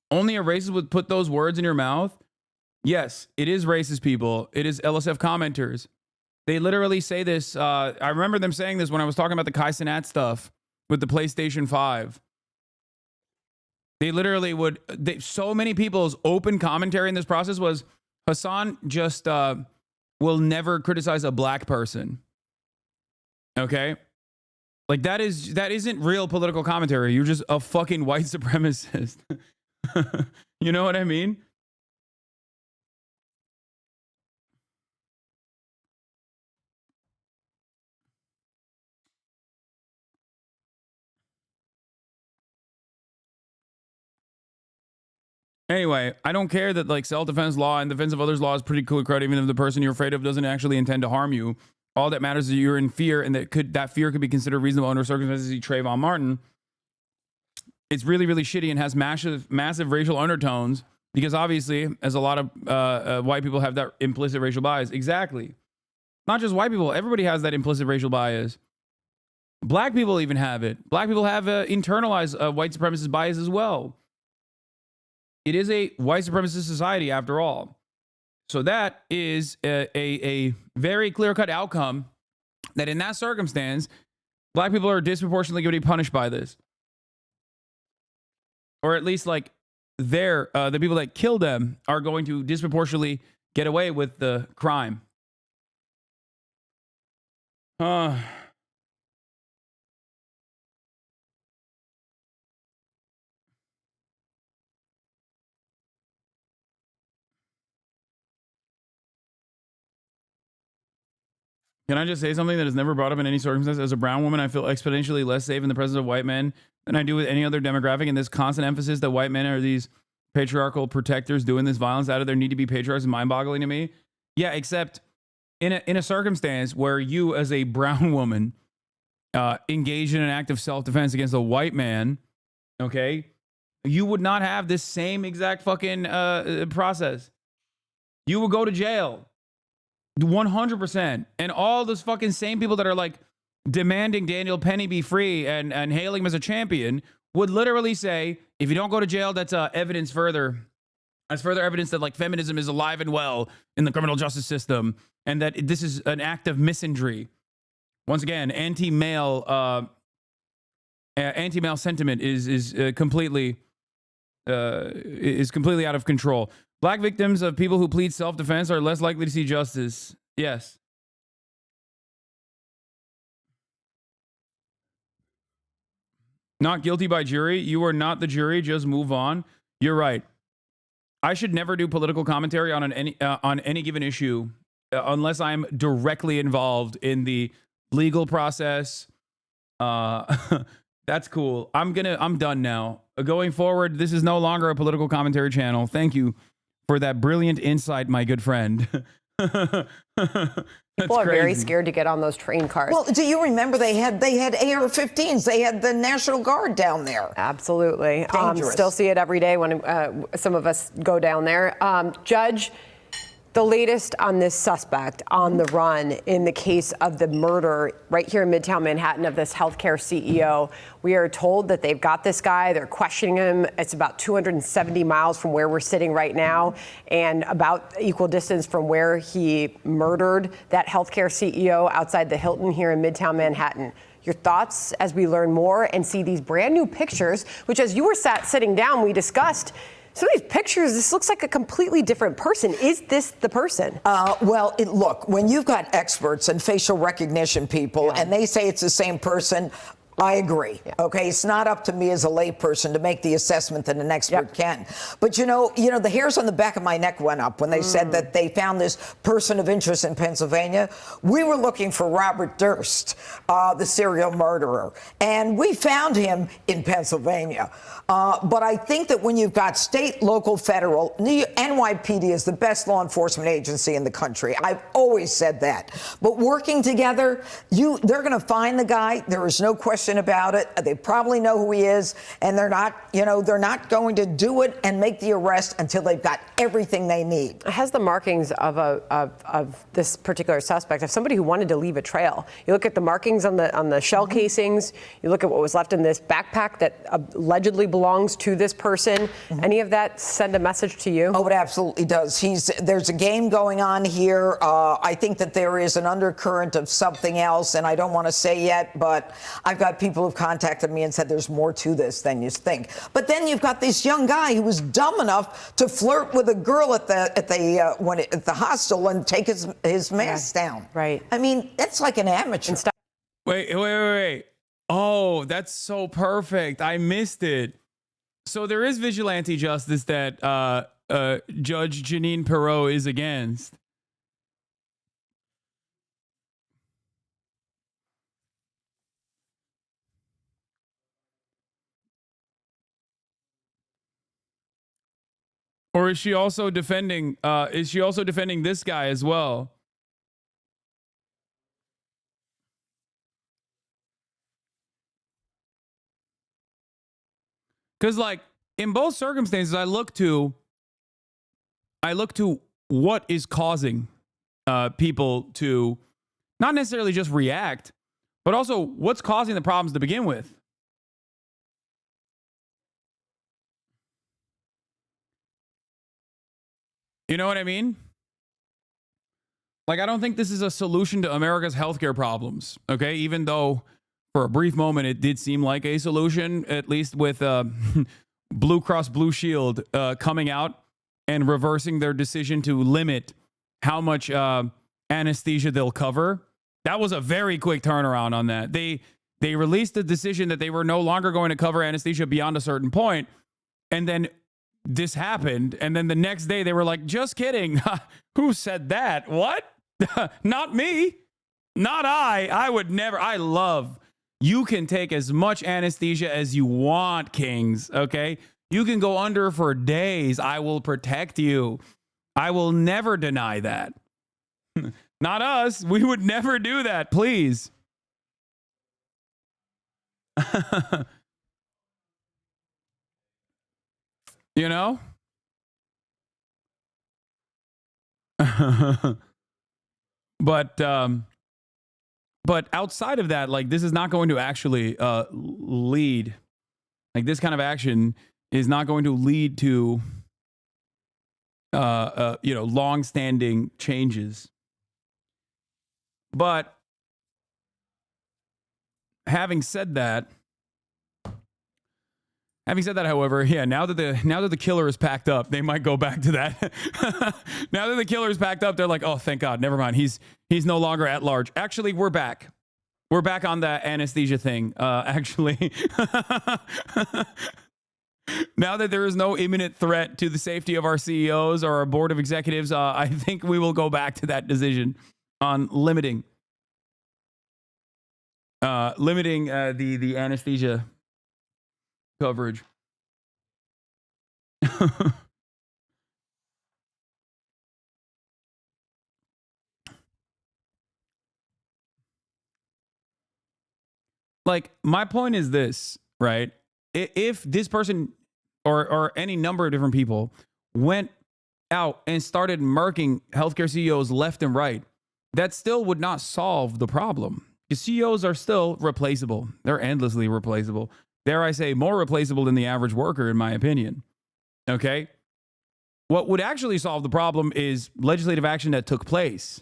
Only a racist would put those words in your mouth. Yes, it is racist people. It is LSF commenters. They literally say this. I remember them saying this when I was talking about the Kai Cenat stuff with the PlayStation 5. They literally would. So many people's open commentary in this process was, Hasan just will never criticize a black person. Okay? Like that isn't real political commentary. You're just a fucking white supremacist. You know what I mean? Anyway, I don't care that like self-defense law and defense of others law is pretty clear cut, even if the person you're afraid of doesn't actually intend to harm you. All that matters is you're in fear, and that fear could be considered reasonable under circumstances. See Trayvon Martin. It's really, really shitty and has massive racial undertones because obviously, as a lot of white people have that implicit racial bias. Exactly. Not just white people. Everybody has that implicit racial bias. Black people even have it. Black people have internalized white supremacist bias as well. It is a white supremacist society after all. So that is a very clear-cut outcome that in that circumstance, black people are disproportionately going to be punished by this. Or at least like the people that kill them are going to disproportionately get away with the crime. Can I just say something that is never brought up in any circumstance? As a brown woman, I feel exponentially less safe in the presence of white men than I do with any other demographic. And this constant emphasis that white men are these patriarchal protectors doing this violence out of their need to be patriarchs is mind-boggling to me. Yeah, except in a circumstance where you, as a brown woman, engage in an act of self-defense against a white man, okay, you would not have this same exact fucking process. You would go to jail. 100%. And all those fucking same people that are like demanding Daniel Penny be free and hailing him as a champion would literally say, if you don't go to jail, that's evidence further. That's further evidence that like feminism is alive and well in the criminal justice system and that this is an act of misandry. Once again, anti-male sentiment is completely out of control. Black victims of people who plead self-defense are less likely to see justice. Yes. Not guilty by jury. You are not the jury. Just move on. You're right. I should never do political commentary on any given issue unless I'm directly involved in the legal process. That's cool. I'm done now. Going forward, this is no longer a political commentary channel. Thank you for that brilliant insight, my good friend. People are very scared to get on those train cars. Well, do you remember they had AR-15s? They had the National Guard down there. Absolutely. Still see it every day when some of us go down there. Judge, the latest on this suspect on the run in the case of the murder right here in Midtown Manhattan of this healthcare CEO. We are told that they've got this guy. They're questioning him. It's about 270 miles from where we're sitting right now and about equal distance from where he murdered that healthcare CEO outside the Hilton here in Midtown Manhattan. Your thoughts as we learn more and see these brand new pictures, which as you were sitting down, we discussed. Some of these pictures, this looks like a completely different person. Is this the person? Well, look, when you've got experts and facial recognition people and they say it's the same person, I agree. Yeah. Okay, it's not up to me as a layperson to make the assessment that an expert can. But you know, the hairs on the back of my neck went up when they said that they found this person of interest in Pennsylvania. We were looking for Robert Durst, the serial murderer, and we found him in Pennsylvania. But I think that when you've got state, local, federal, NYPD is the best law enforcement agency in the country. I've always said that. But working together, they're going to find the guy. There is no question about it. They probably know who he is, and they're not going to do it and make the arrest until they've got everything they need. It has the markings of this particular suspect, of somebody who wanted to leave a trail. You look at the markings on the shell casings. You look at what was left in this backpack that allegedly belongs to this person. Any of that send a message to you? Oh, it absolutely does. There's a game going on here. I think that there is an undercurrent of something else, and I don't want to say yet, but I've got people who've contacted me and said there's more to this than you think. But then you've got this young guy who was dumb enough to flirt with a girl at the hostel and take his mask down. Right. I mean, that's like an amateur. Wait. Oh, that's so perfect. I missed it. So there is vigilante justice that Judge Jeanine Pirro is against. Or is she also defending this guy as well? Because like in both circumstances, I look to what is causing people to not necessarily just react, but also what's causing the problems to begin with. You know what I mean? Like, I don't think this is a solution to America's healthcare problems, okay? Even though for a brief moment it did seem like a solution, at least with Blue Cross Blue Shield coming out and reversing their decision to limit how much anesthesia they'll cover. That was a very quick turnaround on that. They released the decision that they were no longer going to cover anesthesia beyond a certain point, and then this happened, and then the next day they were like, just kidding. Who said that? What? Not me. Not I would never. You can take as much anesthesia as you want, Kings, okay? You can go under for days. I will protect you. I will never deny that. Not us. We would never do that, please. You know? But outside of that, like, this is not going to actually lead, like, this kind of action is not going to lead to long-standing changes. But having said that, however, yeah, now that the killer is packed up, they might go back to that. Now that the killer is packed up, they're like, oh, thank God, never mind. He's no longer at large. Actually, we're back. We're back on that anesthesia thing. Actually, now that there is no imminent threat to the safety of our CEOs or our board of executives, I think we will go back to that decision on limiting the anesthesia coverage. Like, my point is this, right? If this person or any number of different people went out and started murking healthcare CEOs left and right, that still would not solve the problem. Because CEOs are still replaceable. They're endlessly replaceable. Dare I say, more replaceable than the average worker, in my opinion. Okay? What would actually solve the problem is legislative action that took place.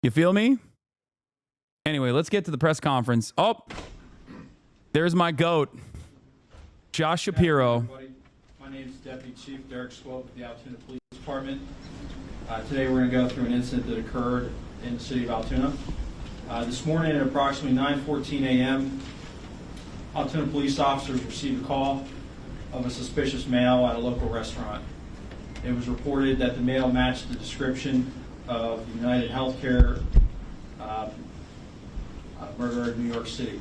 You feel me? Anyway, let's get to the press conference. Oh, there's my goat, Josh Shapiro. My name is Deputy Chief Derek Swope with the Altoona Police Department. Today we're going to go through an incident that occurred in the city of Altoona. This morning at approximately 9:14 a.m., Altoona police officers received a call of a suspicious male at a local restaurant. It was reported that the male matched the description of the United Healthcare murderer in New York City.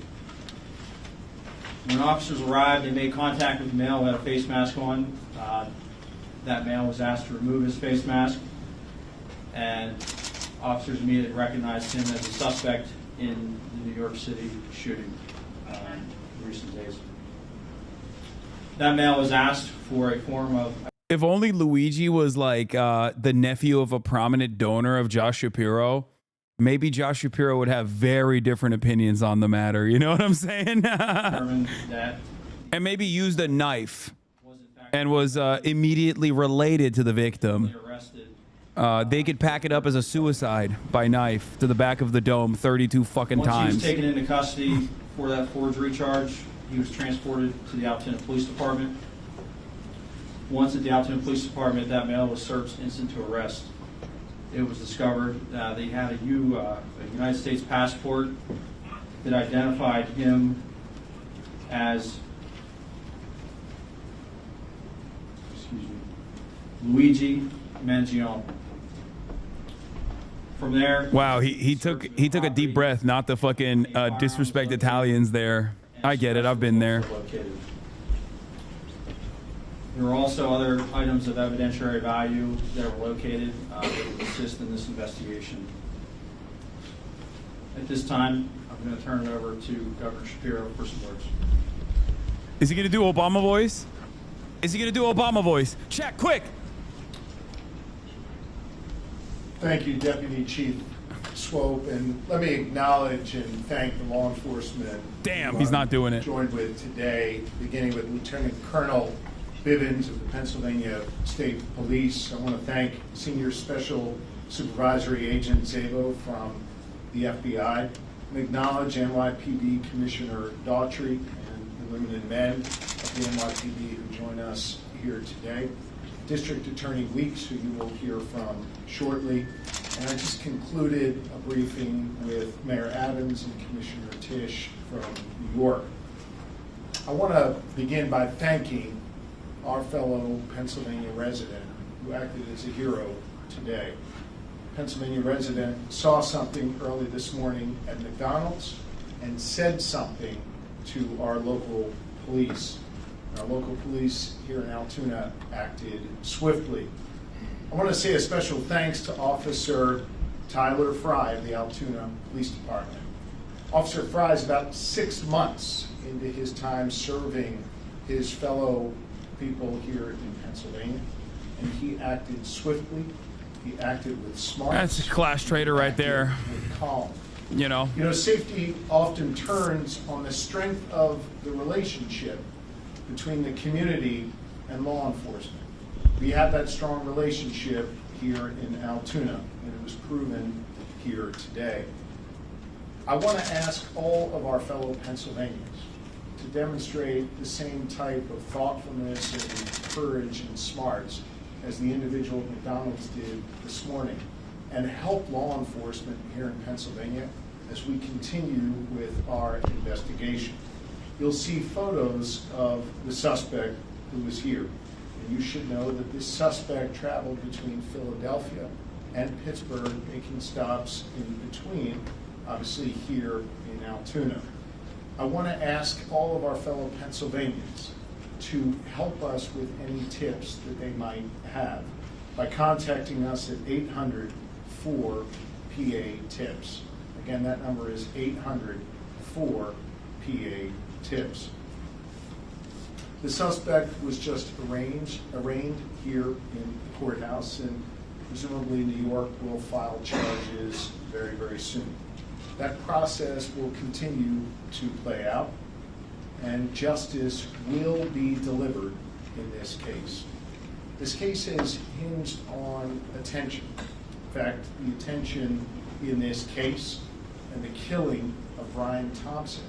When officers arrived, they made contact with the male who had a face mask on. That male was asked to remove his face mask, and officers immediately recognized him as a suspect in the New York City shooting in recent days. That male was asked for a form of... If only Luigi was like the nephew of a prominent donor of Josh Shapiro, maybe Josh Shapiro would have very different opinions on the matter. You know what I'm saying? And maybe used a knife and was immediately related to the victim. They could pack it up as a suicide by knife to the back of the dome 32 fucking times. Once he was taken into custody for that forgery charge, he was transported to the Altoona Police Department. Once at the Altoona Police Department, that male was searched instant to arrest. It was discovered they had a United States passport that identified him as Luigi Mangione. From there, wow, he took a deep breath, not the fucking disrespect Italians there. I get it. I've been there. There were also other items of evidentiary value that were located that would assist in this investigation. At this time, I'm going to turn it over to Governor Shapiro for some words. Is he going to do Obama voice? Is he going to do Obama voice? Check, quick. Thank you, Deputy Chief Swope, and let me acknowledge and thank the law enforcement. Damn, he's not doing it. Joined with today, beginning with Lieutenant Colonel Bivens of the Pennsylvania State Police. I want to thank Senior Special Supervisory Agent Zabo from the FBI, and acknowledge NYPD Commissioner Daughtry and the women and men of the NYPD who join us here today. District Attorney Weeks, who you will hear from shortly. And I just concluded a briefing with Mayor Adams and Commissioner Tisch from New York. I want to begin by thanking our fellow Pennsylvania resident who acted as a hero today. Pennsylvania resident saw something early this morning at McDonald's and said something to our local police. Our local police here in Altoona acted swiftly. I want to say a special thanks to Officer Tyler Fry of the Altoona Police Department. Officer Fry is about 6 months into his time serving his fellow people here in Pennsylvania, and he acted swiftly. He acted with smarts. That's a class traitor right there. With calm. You know, safety often turns on the strength of the relationship between the community and law enforcement. We have that strong relationship here in Altoona, and it was proven here today. I want to ask all of our fellow Pennsylvanians to demonstrate the same type of thoughtfulness and courage and smarts as the individual at McDonald's did this morning, and help law enforcement here in Pennsylvania as we continue with our investigation. You'll see photos of the suspect who was here. And you should know that this suspect traveled between Philadelphia and Pittsburgh, making stops in between, obviously here in Altoona. I want to ask all of our fellow Pennsylvanians to help us with any tips that they might have by contacting us at 800-4PA-TIPS. Again, that number is 800-4PA-TIPS. The suspect was just arraigned here in the courthouse, and presumably New York will file charges very, very soon. That process will continue to play out, and justice will be delivered in this case. This case is hinged on attention. In fact, the attention in this case and the killing of Brian Thompson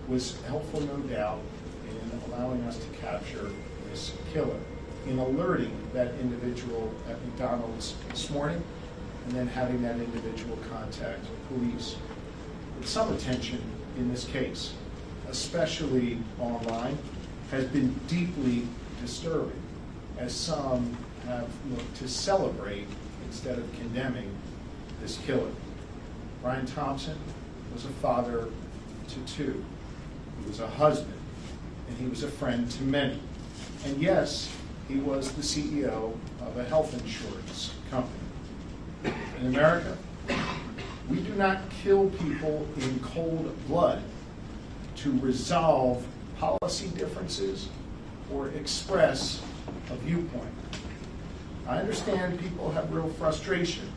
was helpful, no doubt, in allowing us to capture this killer, in alerting that individual at McDonald's this morning, and then having that individual contact police. But some attention in this case, especially online, has been deeply disturbing, as some have looked to celebrate instead of condemning this killer. Brian Thompson was a father to two. He was a husband, and he was a friend to many. And yes, he was the CEO of a health insurance company. In America, we do not kill people in cold blood to resolve policy differences or express a viewpoint. I understand people have real frustration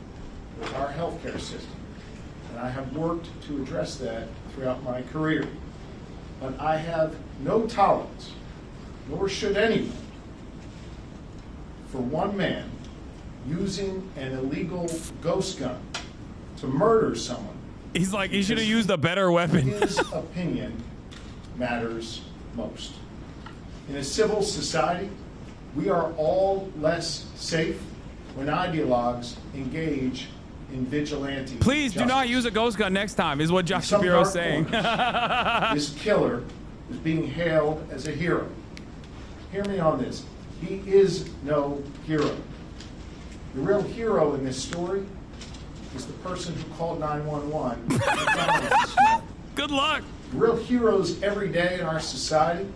with our healthcare system, and I have worked to address that throughout my career. But I have no tolerance, nor should anyone, for one man using an illegal ghost gun to murder someone. He's like, he should have used a better weapon. His opinion matters most. In a civil society, we are all less safe when ideologues engage in vigilante Please do not use a ghost gun next time, is what Josh Shapiro is saying. This killer is being hailed as a hero. Hear me on this. He is no hero. The real hero in this story is the person who called 911. Good luck. The real heroes every day in our society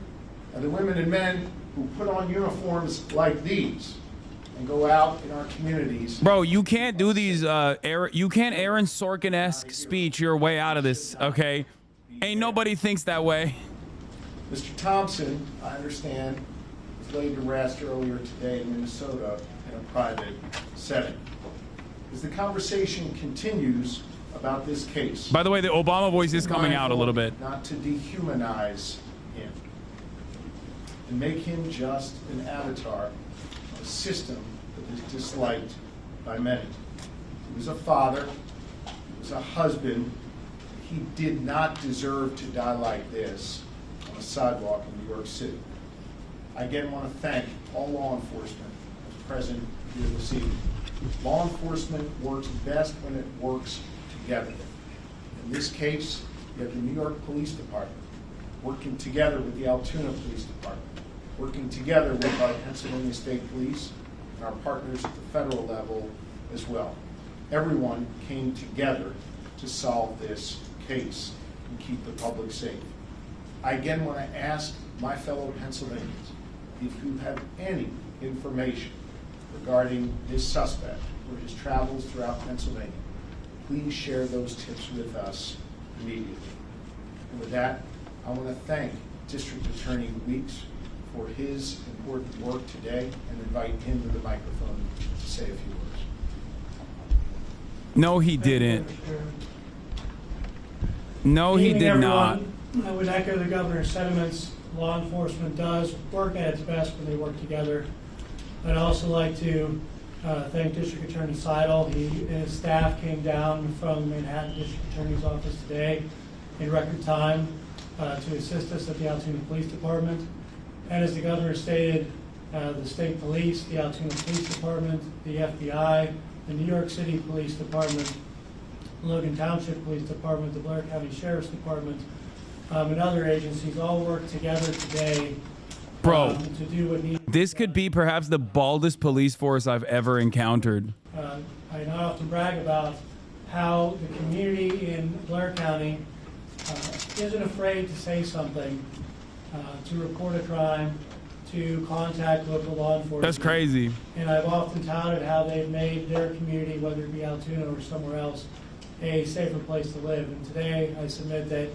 are the women and men who put on uniforms like these and go out in our communities. Bro, you can't do these, you can't Aaron Sorkin-esque speech your way out of this, okay? Ain't nobody thinks that way. Mr. Thompson, I understand, was laid to rest earlier today in Minnesota in a private setting. As the conversation continues about this case. By the way, the Obama voice is coming out a little bit. Not to dehumanize him and make him just an avatar of a system that is disliked by many. He was a father, he was a husband. He did not deserve to die like this on a sidewalk in New York City. I again want to thank all law enforcement who's present here this evening. Law enforcement works best when it works together. In this case, you have the New York Police Department working together with the Altoona Police Department, working together with our Pennsylvania State Police and our partners at the federal level as well. everyone came together to solve this case and keep the public safe. I again want to ask my fellow Pennsylvanians, if you have any information regarding this suspect or his travels throughout Pennsylvania, please share those tips with us immediately. And with that, I want to thank District Attorney Weeks for his important work today and invite him to the microphone to say a few words. No, he didn't. No, he did not. I would echo the governor's sentiments. Law enforcement does work at its best when they work together. I'd also like to thank District Attorney Seidel. He and his staff came down from the Manhattan District Attorney's office today in record time to assist us at the Altoona Police Department. And as the governor stated, the state police, the Altoona Police Department, the FBI, the New York City Police Department, Logan Township Police Department, the Blair County Sheriff's Department, and other agencies all work together today Bro, to do what needs. This could be perhaps the baldest police force I've ever encountered. I not often brag about how the community in Blair County isn't afraid to say something, to report a crime, to contact local law enforcement. That's crazy. And I've often touted how they've made their community, whether it be Altoona or somewhere else, a safer place to live. And today I submit that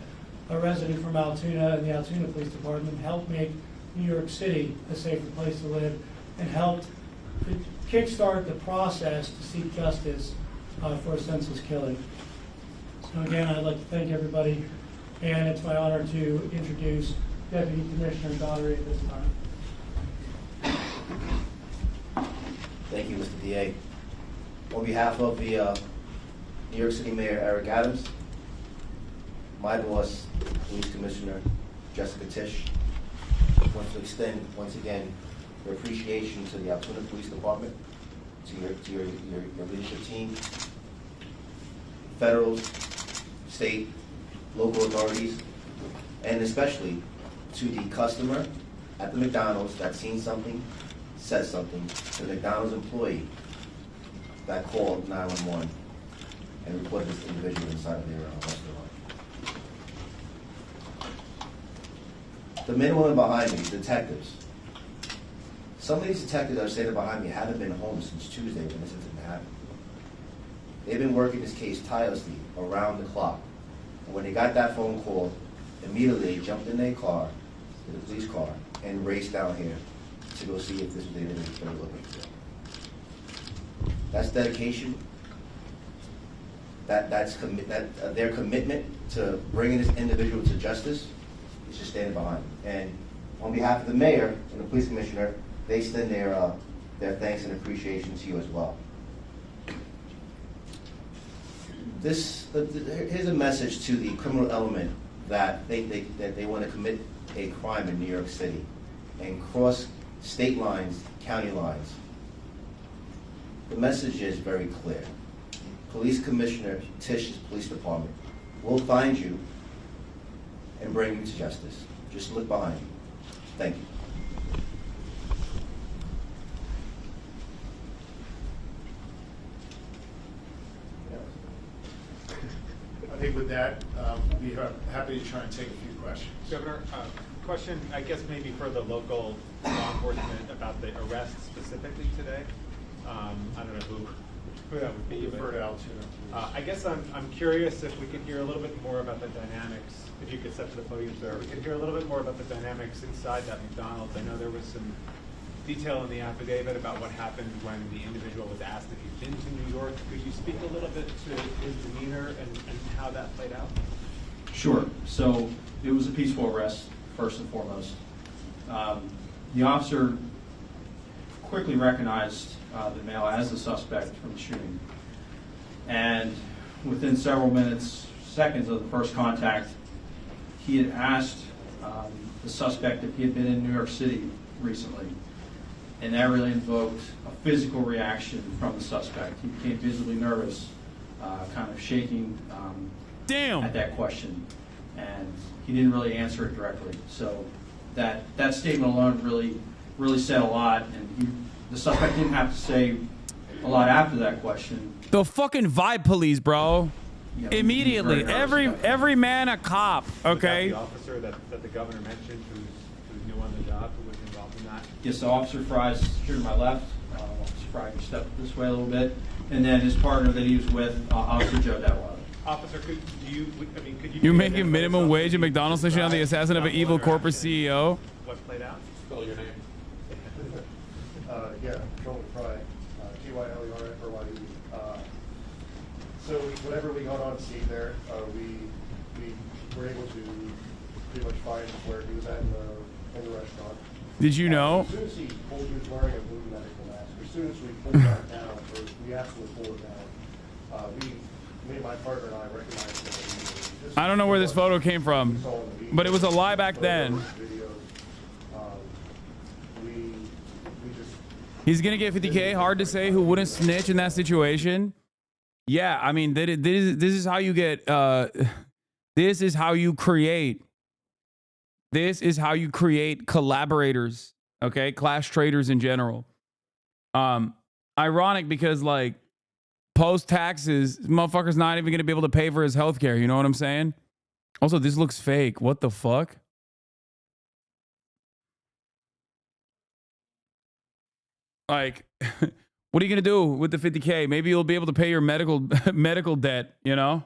a resident from Altoona and the Altoona Police Department helped make New York City a safer place to live and helped kickstart the process to seek justice for a senseless killing. So again, I'd like to thank everybody, and it's my honor to introduce Deputy Commissioner Daugherty at this time. Thank you, Mr. DA. On behalf of the New York City Mayor Eric Adams, my boss, Police Commissioner Jessica Tisch, wants to extend once again your appreciation to the Altoona Police Department, to your leadership team, federal, state, local authorities, and especially to the customer at the McDonald's that seen something, said something, to the McDonald's employee that called 911 and reported this individual inside of their restaurant. The men and women behind me, detectives. Some of these detectives that are standing behind me haven't been home since Tuesday when this incident happened. They've been working this case tirelessly around the clock. And when they got that phone call, immediately they jumped in their car, to the police car, and raced down here to go see if this was the individual they were looking for. That's dedication. That's their commitment to bringing this individual to justice. Is just standing behind them. And on behalf of the mayor and the police commissioner, they extend their thanks and appreciation to you as well. Here's a message to the criminal element that they want to commit a crime in New York City and cross state lines, county lines. The message is very clear. Police Commissioner Tisch's police department will find you and bring you to justice. Just look behind you. Thank you. I think with that, we are happy to try and take a few questions. Governor, question, I guess maybe for the local law enforcement about the arrest specifically today. I don't know who that would be. I guess I'm curious if we could hear a little bit more about the dynamics. If you could step to the podium, sir. We could hear a little bit more about the dynamics inside that McDonald's. I know there was some detail in the affidavit about what happened when the individual was asked if he'd been to New York. Could you speak a little bit to his demeanor and how that played out? Sure. So it was a peaceful arrest, first and foremost. The officer quickly recognized the male as the suspect from the shooting. And within several minutes, seconds of the first contact, he had asked the suspect if he had been in New York City recently. And that really invoked a physical reaction from the suspect. He became visibly nervous, kind of shaking at that question. And he didn't really answer it directly. So that statement alone really said a lot. And the suspect didn't have to say a lot after that question. The fucking vibe police, bro. Yeah, Immediately, every man a cop. Okay. Was that the officer that the governor mentioned, who's new on the job, who was involved in that? Yes, so Officer Fry's here to my left. Officer Fry can step this way a little bit, and then his partner that he was with, Officer Joe Detweiler. Officer, could you? You're making minimum wage at McDonald's station on the assassin of an evil corporate CEO. What played out? Spell your name. Yeah, Joel Fry, Tylerfrye. So whenever we got on scene there, we were able to pretty much find where he was at in the restaurant. Did you know? As soon as he was wearing a blue medical mask, as soon as we pulled that down, or we absolutely pulled it down, me and my partner and I recognized that. I don't know where this photo came from, but it was a lie back then. He's gonna get 50K. Hard to say who wouldn't snitch in that situation. Yeah, I mean, this is how you get. This is how you create. This is how you create collaborators. Okay, class traders in general. Ironic because like post taxes, motherfucker's not even gonna be able to pay for his healthcare. You know what I'm saying? Also, this looks fake. What the fuck? Like, what are you gonna do with the 50K? Maybe you'll be able to pay your medical debt. You know.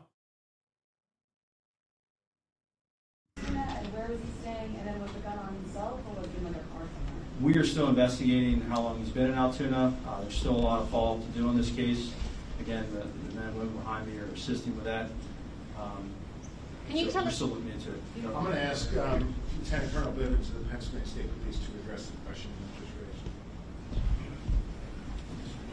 Where was he staying? And then was the gun on himself, or was he in another car somewhere? We are still investigating how long he's been in Altoona. There's still a lot of follow-up to do on this case. Again, the men and women behind me are assisting with that. Can you tell we're us? still looking into it. I'm going to ask Lieutenant Colonel Bivens of the Pennsylvania State Police to address the question you just raised.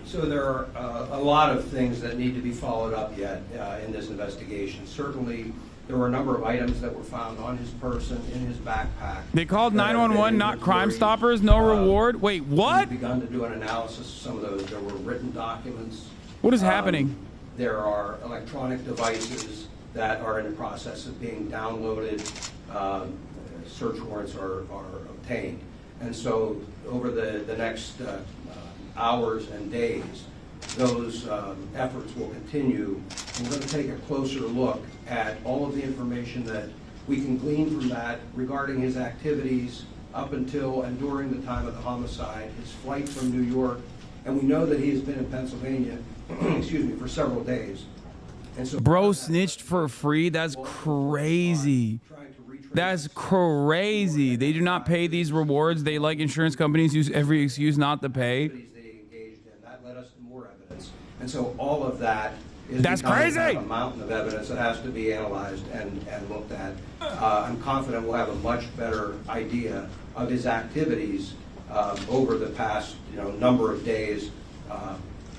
So there are a lot of things that need to be followed up yet in this investigation. Certainly, there were a number of items that were found on his person, in his backpack. They called 911, not Crime Stoppers, no reward. Wait, what? We've begun to do an analysis of some of those. There were written documents. What is happening? There are electronic devices that are in the process of being downloaded. Search warrants are obtained. And so over the next hours and days, those efforts will continue. We're going to take a closer look at all of the information that we can glean from that regarding his activities up until and during the time of the homicide, his flight from New York, and we know that he has been in Pennsylvania, excuse me, for several days. And so, bro snitched for free. That's crazy. That's crazy. They do not pay these rewards. They, like insurance companies, use every excuse not to pay. That led us to more evidence. And so all of that is That's crazy. A mountain of evidence that has to be analyzed and looked at. I'm confident we'll have a much better idea of his activities over the past number of days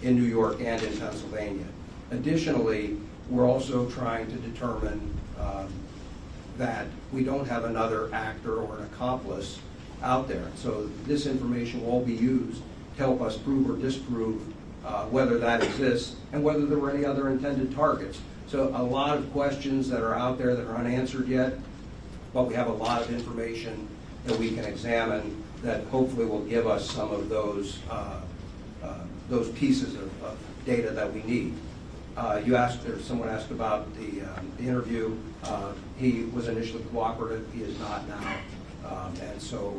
in New York and in Pennsylvania. Additionally, we're also trying to determine that we don't have another actor or an accomplice out there. So this information will all be used to help us prove or disprove whether that exists and whether there were any other intended targets. So a lot of questions that are out there that are unanswered yet, but we have a lot of information that we can examine that hopefully will give us some of those pieces of data that we need. You asked, or someone asked about the interview. He was initially cooperative. He is not now. And so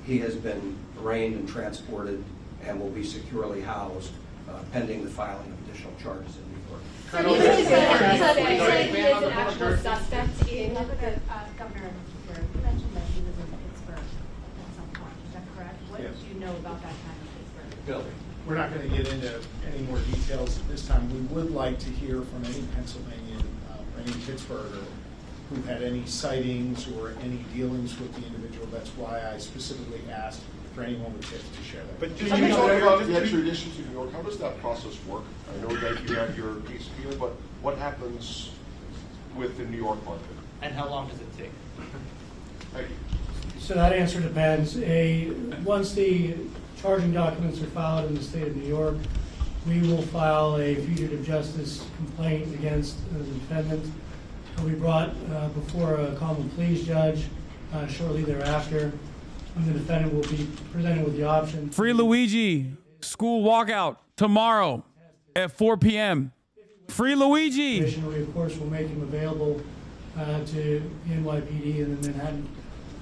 he has been arraigned and transported and will be securely housed pending the filing of additional charges in New York. So he is an actual suspect in the governor. You mentioned that he was in Pittsburgh at some point. Is that correct? What Yes. do you know about that time in Pittsburgh? Bill, we're not going to get into any more details at this time. We would like to hear from any Pennsylvanian, any Pittsburgher who had any sightings or any dealings with the individual. That's why I specifically asked for anyone with tips to share that. But do you know about the extradition to New York? How does that process work? I know that you have your case here, but what happens with the New York market? And how long does it take? Thank you. So that answer depends. Once the charging documents are filed in the state of New York, we will file a fugitive justice complaint against the defendant. It'll be brought before a common pleas judge shortly thereafter. And the defendant will be presented with the option. Free Luigi. School walkout tomorrow. at 4 p.m. Free Luigi. We, of course, will make him available to NYPD and the Manhattan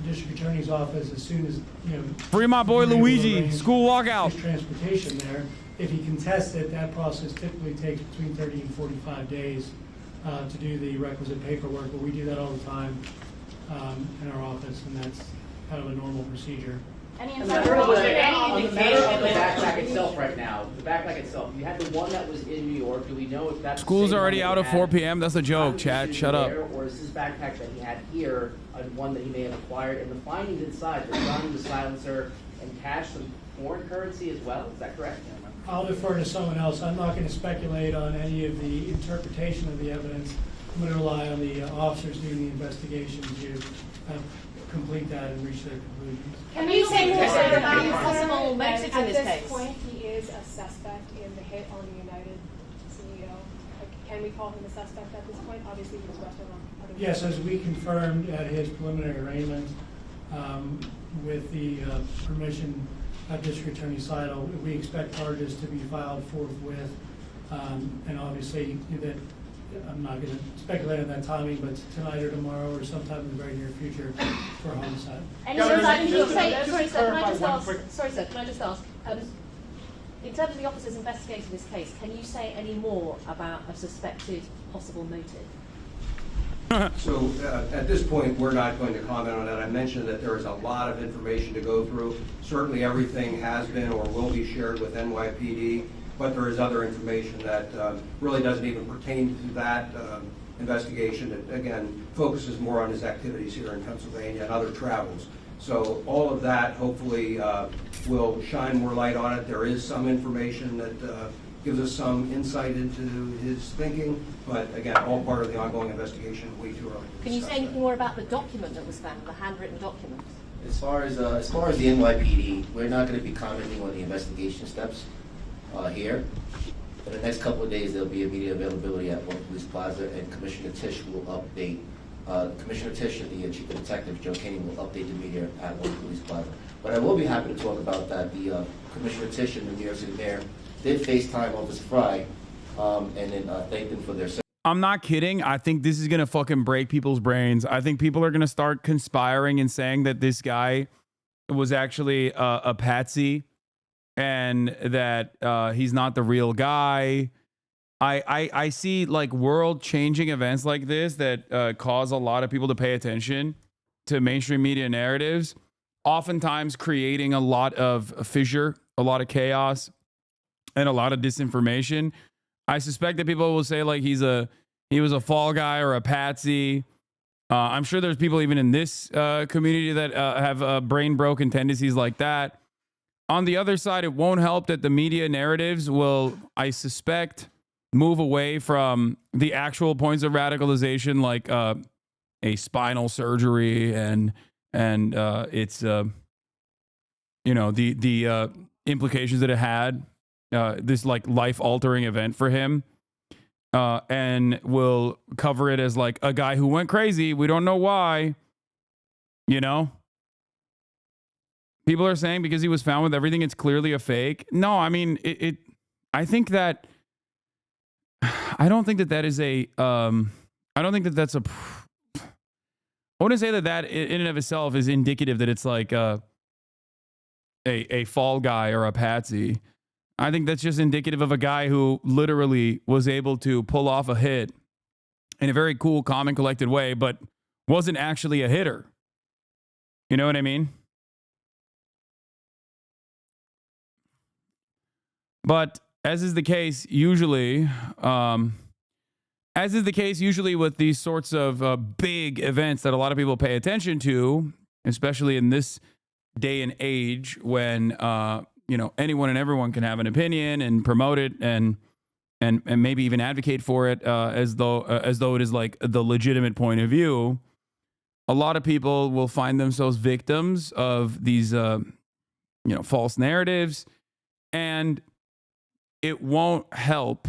District Attorney's Office as soon as, you know. Free my boy Luigi. School walkout. His transportation there. If he contests it, that process typically takes between 30 and 45 days to do the requisite paperwork, but we do that all the time in our office, and that's kind of a normal procedure. Was there any indication of the backpack itself right now? The backpack itself. You had the one that was in New York. Do we know if that's School's already out at 4 p.m. That's a joke, Chad. Shut up. Or is this backpack that he had here one that he may have acquired? And the findings inside, the gun, the silencer, and cash, some foreign currency as well. Is that correct? I'll defer to someone else. I'm not going to speculate on any of the interpretation of the evidence. I'm going to rely on the officers doing the investigation to complete that and reach their conclusions. Can you say more about the possible motives in this case? At this point, he is a suspect in the hit on the United CEO. Can we call him a suspect at this point? Obviously, he was arrested on other. Yes, as we confirmed at his preliminary arraignment, with the permission of District Attorney Seidel, we expect charges to be filed forthwith, and obviously that. I'm not going to speculate on that timing, but tonight or tomorrow or sometime in the very near future for homicide. Sorry, sir, can I just ask, in terms of the officers investigating this case, can you say any more about a suspected possible motive? So at this point, we're not going to comment on that. I mentioned that there is a lot of information to go through. Certainly everything has been or will be shared with NYPD. But there is other information that really doesn't even pertain to that investigation. It, again, focuses more on his activities here in Pennsylvania and other travels. So all of that hopefully will shine more light on it. There is some information that gives us some insight into his thinking, but again, all part of the ongoing investigation. Way too early. Can you say anything more about the document that was found, the handwritten document? As far as the NYPD, we're not going to be commenting on the investigation steps. Here. For the next couple of days, there'll be immediate availability at One Police Plaza, and Commissioner Tisch will update. Commissioner Tisch and the Chief of Detectives, Joe Kinney, will update the media at One Police Plaza. But I will be happy to talk about that. The Commissioner Tisch and the New York City Mayor did FaceTime Officer Fry, and then thanked them for their service. I'm not kidding. I think this is going to fucking break people's brains. I think people are going to start conspiring and saying that this guy was actually a patsy. And that he's not the real guy. I see like world-changing events like this that cause a lot of people to pay attention to mainstream media narratives, oftentimes creating a lot of fissure, a lot of chaos, and a lot of disinformation. I suspect that people will say like he was a fall guy or a patsy. I'm sure there's people even in this community that have brain-broken tendencies like that. On the other side, it won't help that the media narratives will, I suspect, move away from the actual points of radicalization, like a spinal surgery and its the implications that it had, this like life-altering event for him, and will cover it as like a guy who went crazy. We don't know why, you know. People are saying because he was found with everything, it's clearly a fake. No, I mean, I think that, I don't think that that is a, I don't think that that's a, I wouldn't say that that in and of itself is indicative that it's like a fall guy or a patsy. I think that's just indicative of a guy who literally was able to pull off a hit in a very cool, calm, and collected way, but wasn't actually a hitter. You know what I mean? But as is the case usually, with these sorts of big events that a lot of people pay attention to, especially in this day and age when anyone and everyone can have an opinion and promote it and maybe even advocate for it as though it is like the legitimate point of view. A lot of people will find themselves victims of these false narratives, and it won't help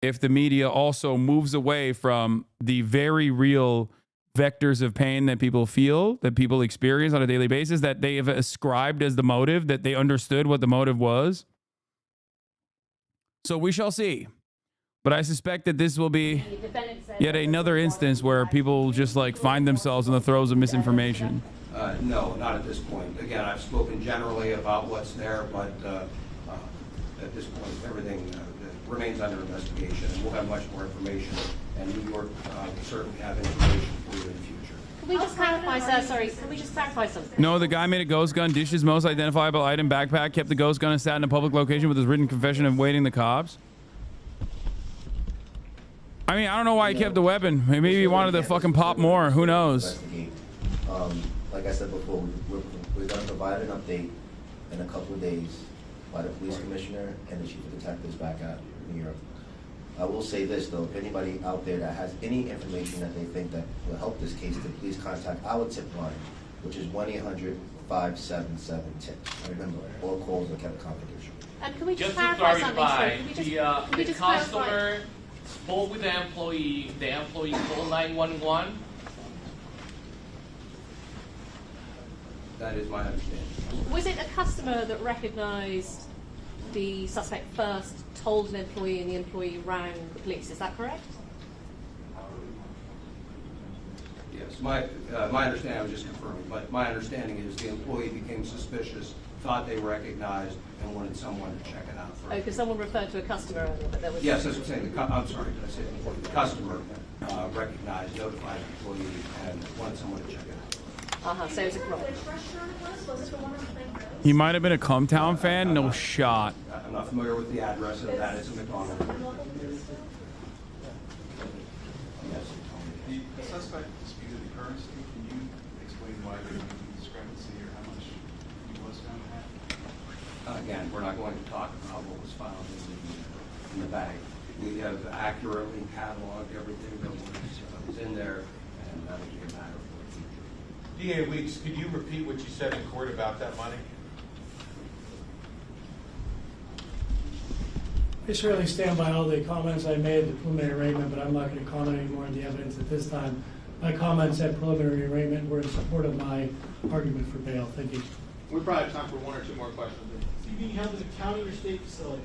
if the media also moves away from the very real vectors of pain that people feel, that people experience on a daily basis, that they have ascribed as the motive, that they understood what the motive was. So we shall see. But I suspect that this will be yet another instance where people just like find themselves in the throes of misinformation. No, not at this point. Again, I've spoken generally about what's there, but at this point, everything remains under investigation, and we'll have much more information, and New York will certainly have information for you in the future. Can we just clarify, sir? Sorry, can we just clarify something? No, the guy made a ghost gun, dished his most identifiable item backpack, kept the ghost gun, and sat in a public location with his written confession of waiting the cops. I mean, I don't know why he kept the weapon. Maybe he wanted to fucking pop more. Who knows? Like I said before, we're going to provide an update in a couple of days by the police commissioner and the chief of detectives back at New York. I will say this though, if anybody out there that has any information that they think that will help this case, to please contact our tip line, which is 1-800-577-TIPS. Remember, all calls are kept confidential. And can we just to clarify something? clarify, Sorry, the customer spoke with the employee called 911. That is my understanding. Was it a customer that recognized the suspect first, told an employee, and the employee rang the police? Is that correct? Yes, my understanding, I was just confirming, but my understanding is the employee became suspicious, thought they recognized, and wanted someone to check it out first. Oh, because someone referred to a customer earlier, but there was... Yes, that's what I'm saying. I'm sorry, did I say employee? The customer recognized, notified the employee, and wanted someone to check it out. So it's a problem. He might have been a Cumtown fan. No shot. I'm not familiar with the address of that. It's a McDonald's. The suspect disputed the currency. Can you explain why there was a discrepancy or how much he was found to have? Again, we're not going to talk about what was found in the bag. We have accurately cataloged everything that was in there, and that will be a matter of DA Weeks, could you repeat what you said in court about that money? I certainly stand by all the comments I made at the preliminary arraignment, but I'm not going to comment any more on the evidence at this time. My comments at preliminary arraignment were in support of my argument for bail. Thank you. We probably have time for one or two more questions. Is he being held in a county or state facility?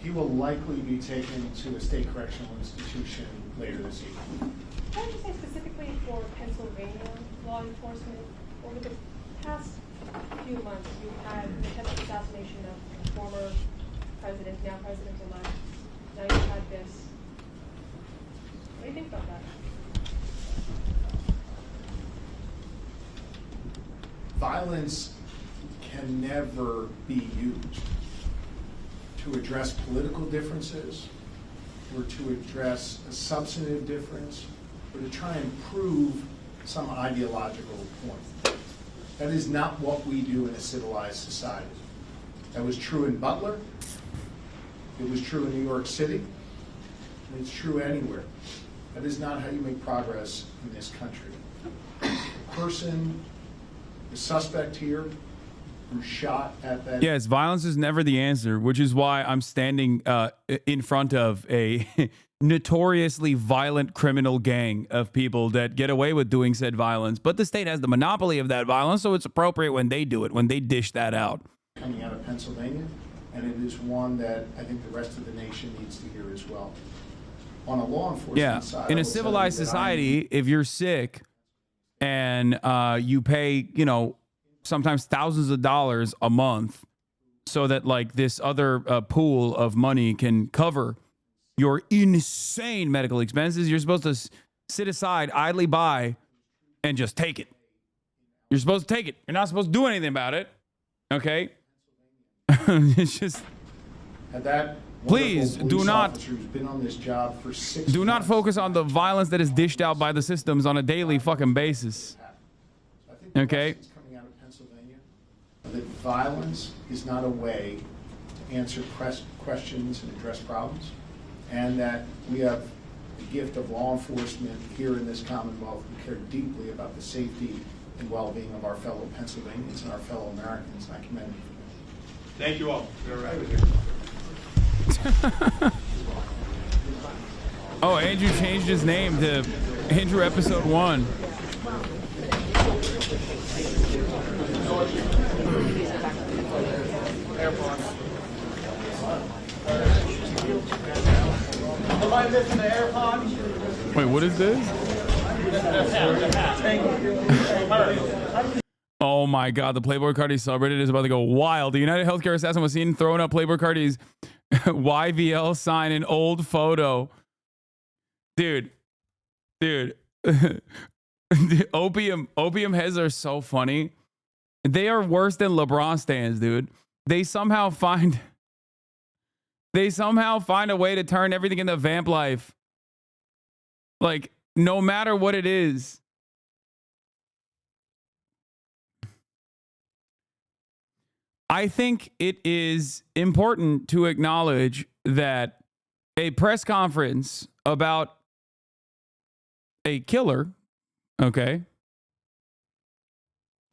He will likely be taken to a state correctional institution later this evening. Can I just say specifically for Pennsylvania law enforcement, over the past few months, you've had an attempted assassination of former president, now president-elect. Now you've had this. What do you think about that? Violence can never be used to address political differences or to address a substantive difference or to try and prove some ideological point. That is not what we do in a civilized society. That was true in Butler, it was true in New York City, and it's true anywhere. That is not how you make progress in this country. The suspect here who shot at that... Yes, violence is never the answer, which is why I'm standing in front of a notoriously violent criminal gang of people that get away with doing said violence. But the state has the monopoly of that violence, so it's appropriate when they do it, when they dish that out. Coming out of Pennsylvania, and it is one that I think the rest of the nation needs to hear as well. On a law enforcement side... In a civilized society, if you're sick and you pay, you know, sometimes thousands of dollars a month so that like this other pool of money can cover your insane medical expenses, you're supposed to sit aside, idly by, and just take it. You're supposed to take it. You're not supposed to do anything about it. Okay? It's just... Please do not focus on the violence that is dished out by the systems on a daily fucking basis. Okay? That violence is not a way to answer questions and address problems, and that we have the gift of law enforcement here in this Commonwealth who care deeply about the safety and well-being of our fellow Pennsylvanians and our fellow Americans, and I commend you for that. Thank you all. Oh, Andrew changed his name to Andrew Episode 1. find this in the AirPod? Wait, what is this? Oh my God, the Playboy Cardi subreddit is about to go wild. The United Healthcare assassin was seen throwing up Playboy Cardi's YVL sign in old photo. Dude. Opium heads are so funny. They are worse than LeBron stands, dude. They somehow find a way to turn everything into vamp life. Like, no matter what it is. I think it is important to acknowledge that a press conference about a killer, okay,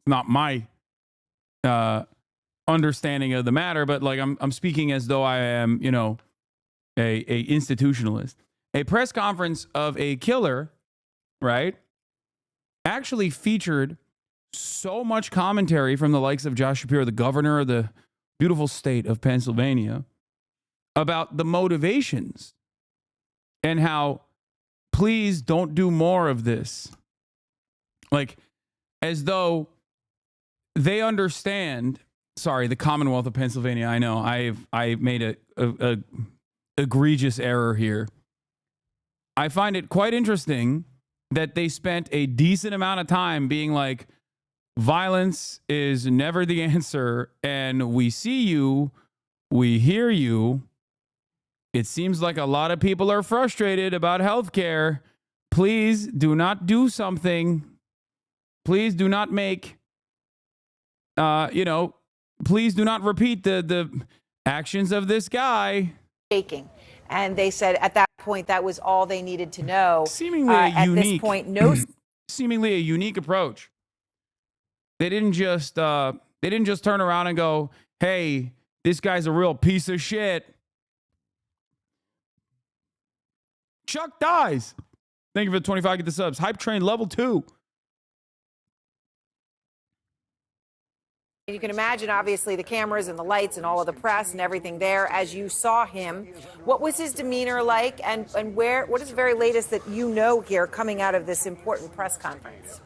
not my understanding of the matter, but like I'm speaking as though I am, you know, a institutionalist. A press conference of a killer, right, actually featured so much commentary from the likes of Josh Shapiro, the governor of the beautiful state of Pennsylvania, about the motivations and how, please don't do more of this. Like, as though they understand. Sorry, the Commonwealth of Pennsylvania. I know I've made a egregious error here. I find it quite interesting that they spent a decent amount of time being like, violence is never the answer, and we see you, we hear you. It seems like a lot of people are frustrated about healthcare. Please do not do something. Please do not make, please do not repeat the actions of this guy. And they said at that point that was all they needed to know. Seemingly at this point, seemingly a unique approach. They didn't just turn around and go, "Hey, this guy's a real piece of shit." Chuck dies. Thank you for the 25. Get the subs. Hype train level 2. You can imagine, obviously, the cameras and the lights and all of the press and everything there as you saw him. What was his demeanor like, and what is the very latest that you know here coming out of this important press conference?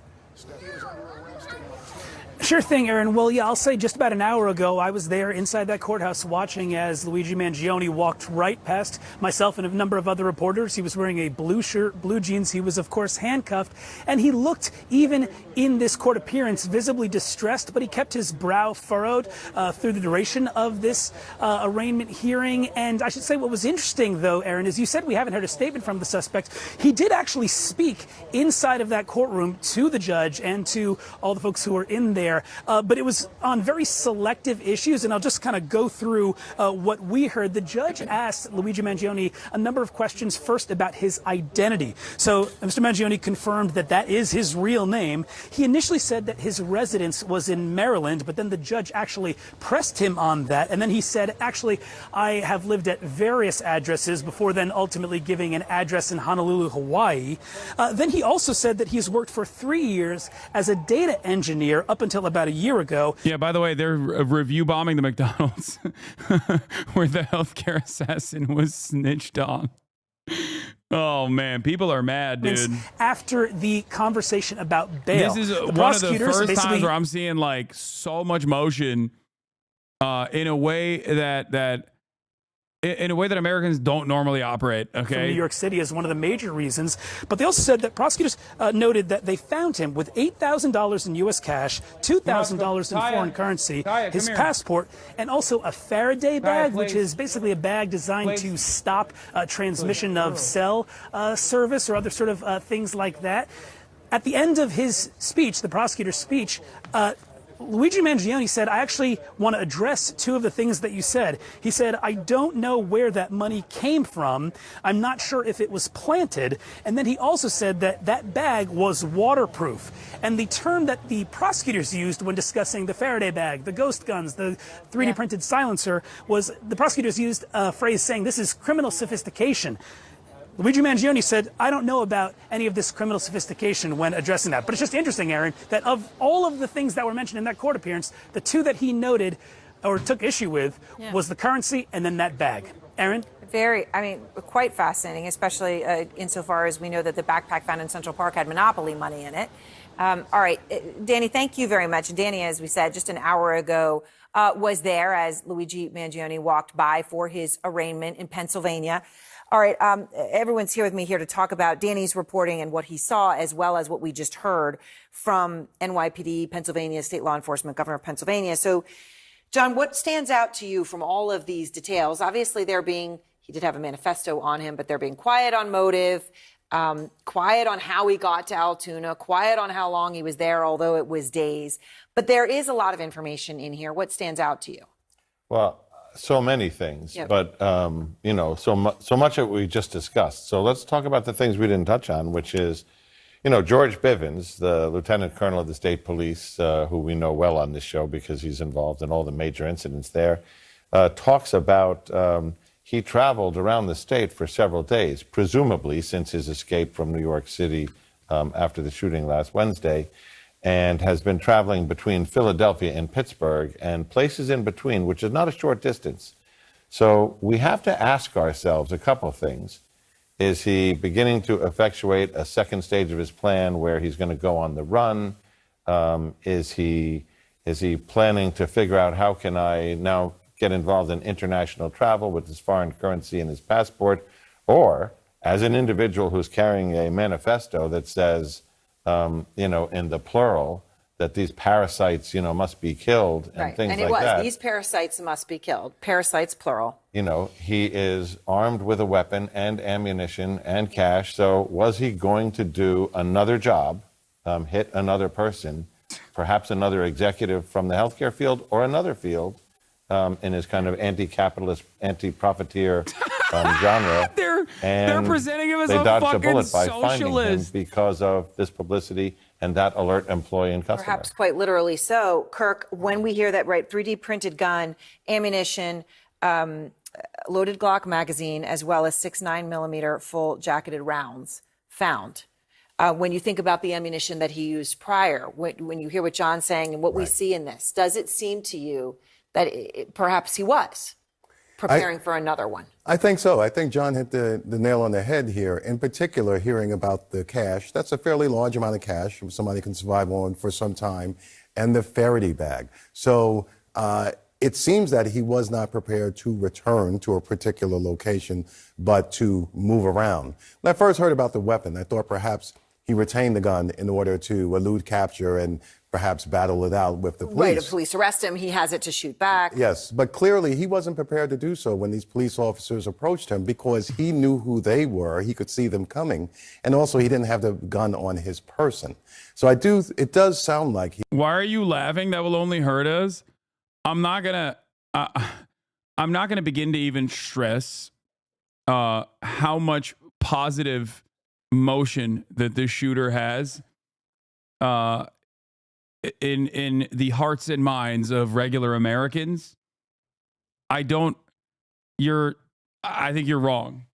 Sure thing, Aaron. Well, yeah, I'll say just about an hour ago, I was there inside that courthouse watching as Luigi Mangione walked right past myself and a number of other reporters. He was wearing a blue shirt, blue jeans. He was, of course, handcuffed. And he looked, even in this court appearance, visibly distressed, but he kept his brow furrowed through the duration of this arraignment hearing. And I should say what was interesting, though, Aaron, is you said we haven't heard a statement from the suspect. He did actually speak inside of that courtroom to the judge and to all the folks who were in there. But it was on very selective issues, and I'll just kind of go through what we heard. The judge asked Luigi Mangione a number of questions, first about his identity. So Mr. Mangione confirmed that that is his real name. He initially said that his residence was in Maryland, but then the judge actually pressed him on that. And then he said, actually, I have lived at various addresses before then ultimately giving an address in Honolulu, Hawaii. Then he also said that he's worked for 3 years as a data engineer up until about a year ago. Yeah, by the way, they're review bombing the McDonald's where the healthcare assassin was snitched on. Oh, man, people are mad, dude. After the conversation about bail. This is one of the first times where I'm seeing like so much motion in a way that Americans don't normally operate, okay? From New York City is one of the major reasons. But they also said that prosecutors noted that they found him with $8,000 in U.S. cash, $2,000 in foreign currency, his passport, and also a Faraday bag, which is basically a bag designed to stop transmission of cell service or other sort of things like that. At the end of his speech, the prosecutor's speech, Luigi Mangione said, I actually want to address two of the things that you said. He said, I don't know where that money came from. I'm not sure if it was planted. And then he also said that that bag was waterproof. And the term that the prosecutors used when discussing the Faraday bag, the ghost guns, the 3D printed silencer, was the prosecutors used a phrase saying this is criminal sophistication. Luigi Mangione said, I don't know about any of this criminal sophistication when addressing that. But it's just interesting, Aaron, that of all of the things that were mentioned in that court appearance, the two that he noted or took issue with was the currency and then that bag. Aaron? Quite fascinating, especially insofar as we know that the backpack found in Central Park had Monopoly money in it. All right, Danny, thank you very much. Danny, as we said just an hour ago, was there as Luigi Mangione walked by for his arraignment in Pennsylvania. All right, everyone's here with me here to talk about Danny's reporting and what he saw, as well as what we just heard from NYPD, Pennsylvania, state law enforcement, governor of Pennsylvania. So, John, what stands out to you from all of these details? Obviously, he did have a manifesto on him, but they're being quiet on motive, quiet on how he got to Altoona, quiet on how long he was there, although it was days. But there is a lot of information in here. What stands out to you? Well, so many things, Yep. but so much that we just discussed. So let's talk about the things we didn't touch on, which is, George Bivens, the lieutenant colonel of the state police, who we know well on this show because he's involved in all the major incidents there, talks about he traveled around the state for several days, presumably since his escape from New York City after the shooting last Wednesday, and has been traveling between Philadelphia and Pittsburgh and places in between, which is not a short distance. So we have to ask ourselves a couple of things. Is he beginning to effectuate a second stage of his plan where he's going to go on the run? Is he planning to figure out how can I now get involved in international travel with his foreign currency and his passport? Or as an individual who's carrying a manifesto that says, in the plural, that these parasites, must be killed and things like that. These parasites must be killed. Parasites, plural. He is armed with a weapon and ammunition and cash. So was he going to do another job, hit another person, perhaps another executive from the healthcare field or another field in his kind of anti-capitalist, anti-profiteer genre? They're presenting him as they a dodged fucking a bullet by finding him socialist. because of this publicity and that alert employee and customer. Perhaps quite literally so. Kirk, when we hear that, 3D printed gun, ammunition, loaded Glock magazine, as well as 6.9 millimeter full jacketed rounds found. When you think about the ammunition that he used prior, when you hear what John's saying and what we see in this, does it seem to you that perhaps he was preparing for another one? I think so. I think John hit the nail on the head here. In particular, hearing about the cash, that's a fairly large amount of cash somebody can survive on for some time, and the Faraday bag. So it seems that he was not prepared to return to a particular location, but to move around. When I first heard about the weapon, I thought perhaps he retained the gun in order to elude capture and perhaps battle it out with the police. Right, if police arrest him, he has it to shoot back. Yes, but clearly he wasn't prepared to do so when these police officers approached him because he knew who they were. He could see them coming. And also he didn't have the gun on his person. So it does sound like he... Why are you laughing? That will only hurt us. I'm not gonna begin to even stress how much positive motion that this shooter has in the hearts and minds of regular Americans. I think you're wrong.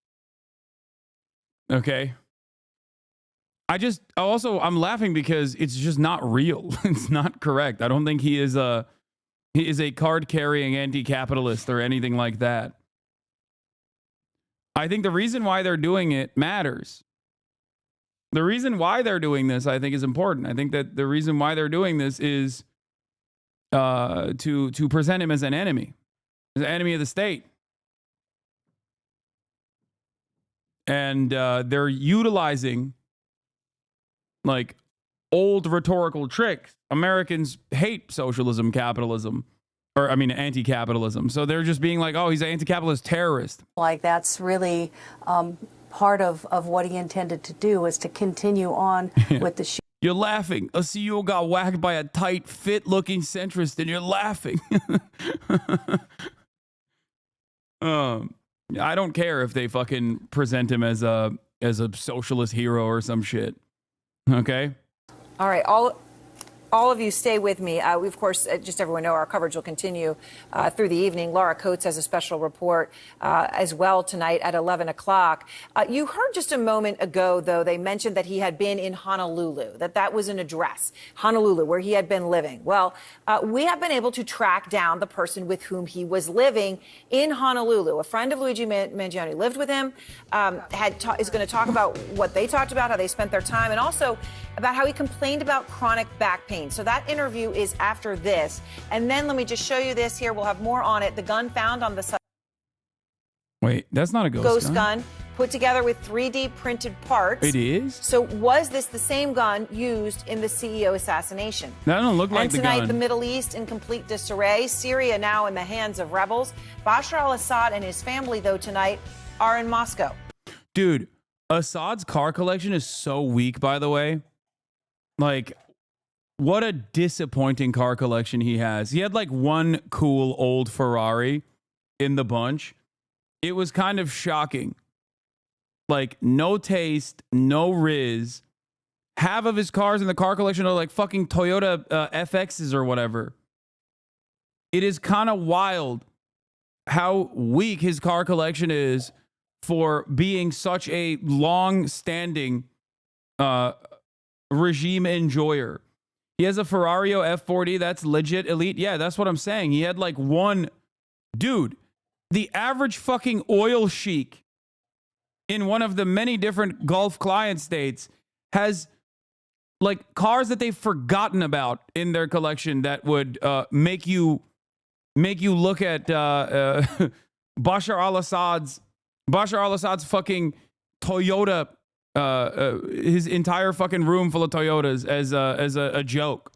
Okay. I'm laughing because it's just not real. It's not correct. I don't think he is a card carrying anti-capitalist or anything like that. I think the reason why they're doing it matters. The reason why they're doing this, I think, is important. I think that the reason why they're doing this is to present him as an enemy of the state. And they're utilizing like old rhetorical tricks. Americans hate socialism, capitalism, anti-capitalism. So they're just being like, oh, he's an anti-capitalist terrorist. Like that's really part of what he intended to do, is to continue on with the shoot. You're laughing. A CEO got whacked by a tight, fit-looking centrist, and you're laughing. I don't care if they fucking present him as a socialist hero or some shit. Okay? All right. All of you stay with me. We, of course, just everyone know our coverage will continue through the evening. Laura Coates has a special report as well tonight at 11 o'clock. You heard just a moment ago, though, they mentioned that he had been in Honolulu, that was an address, Honolulu, where he had been living. Well, we have been able to track down the person with whom he was living in Honolulu. A friend of Luigi Mangione lived with him, is going to talk about what they talked about, how they spent their time, and also about how he complained about chronic back pain. So that interview is after this. And then let me just show you this here. We'll have more on it. The gun found on the site. Wait, that's not a ghost gun. Put together with 3D printed parts. It is? So was this the same gun used in the CEO assassination? That don't look like the gun. And tonight, the Middle East in complete disarray. Syria now in the hands of rebels. Bashar al-Assad and his family, though, tonight are in Moscow. Dude, Assad's car collection is so weak, by the way. Like, what a disappointing car collection he has. He had like one cool old Ferrari in the bunch. It was kind of shocking. Like, no taste, no riz. Half of his cars in the car collection are like fucking Toyota FXs or whatever. It is kind of wild how weak his car collection is for being such a long-standing regime enjoyer. He has a Ferrari F40 that's legit elite. Yeah, that's what I'm saying. He had like one dude. The average fucking oil sheik in one of the many different Gulf client states has like cars that they've forgotten about in their collection that would make you look at Bashar al-Assad's fucking Toyota, his entire fucking room full of Toyotas as a joke.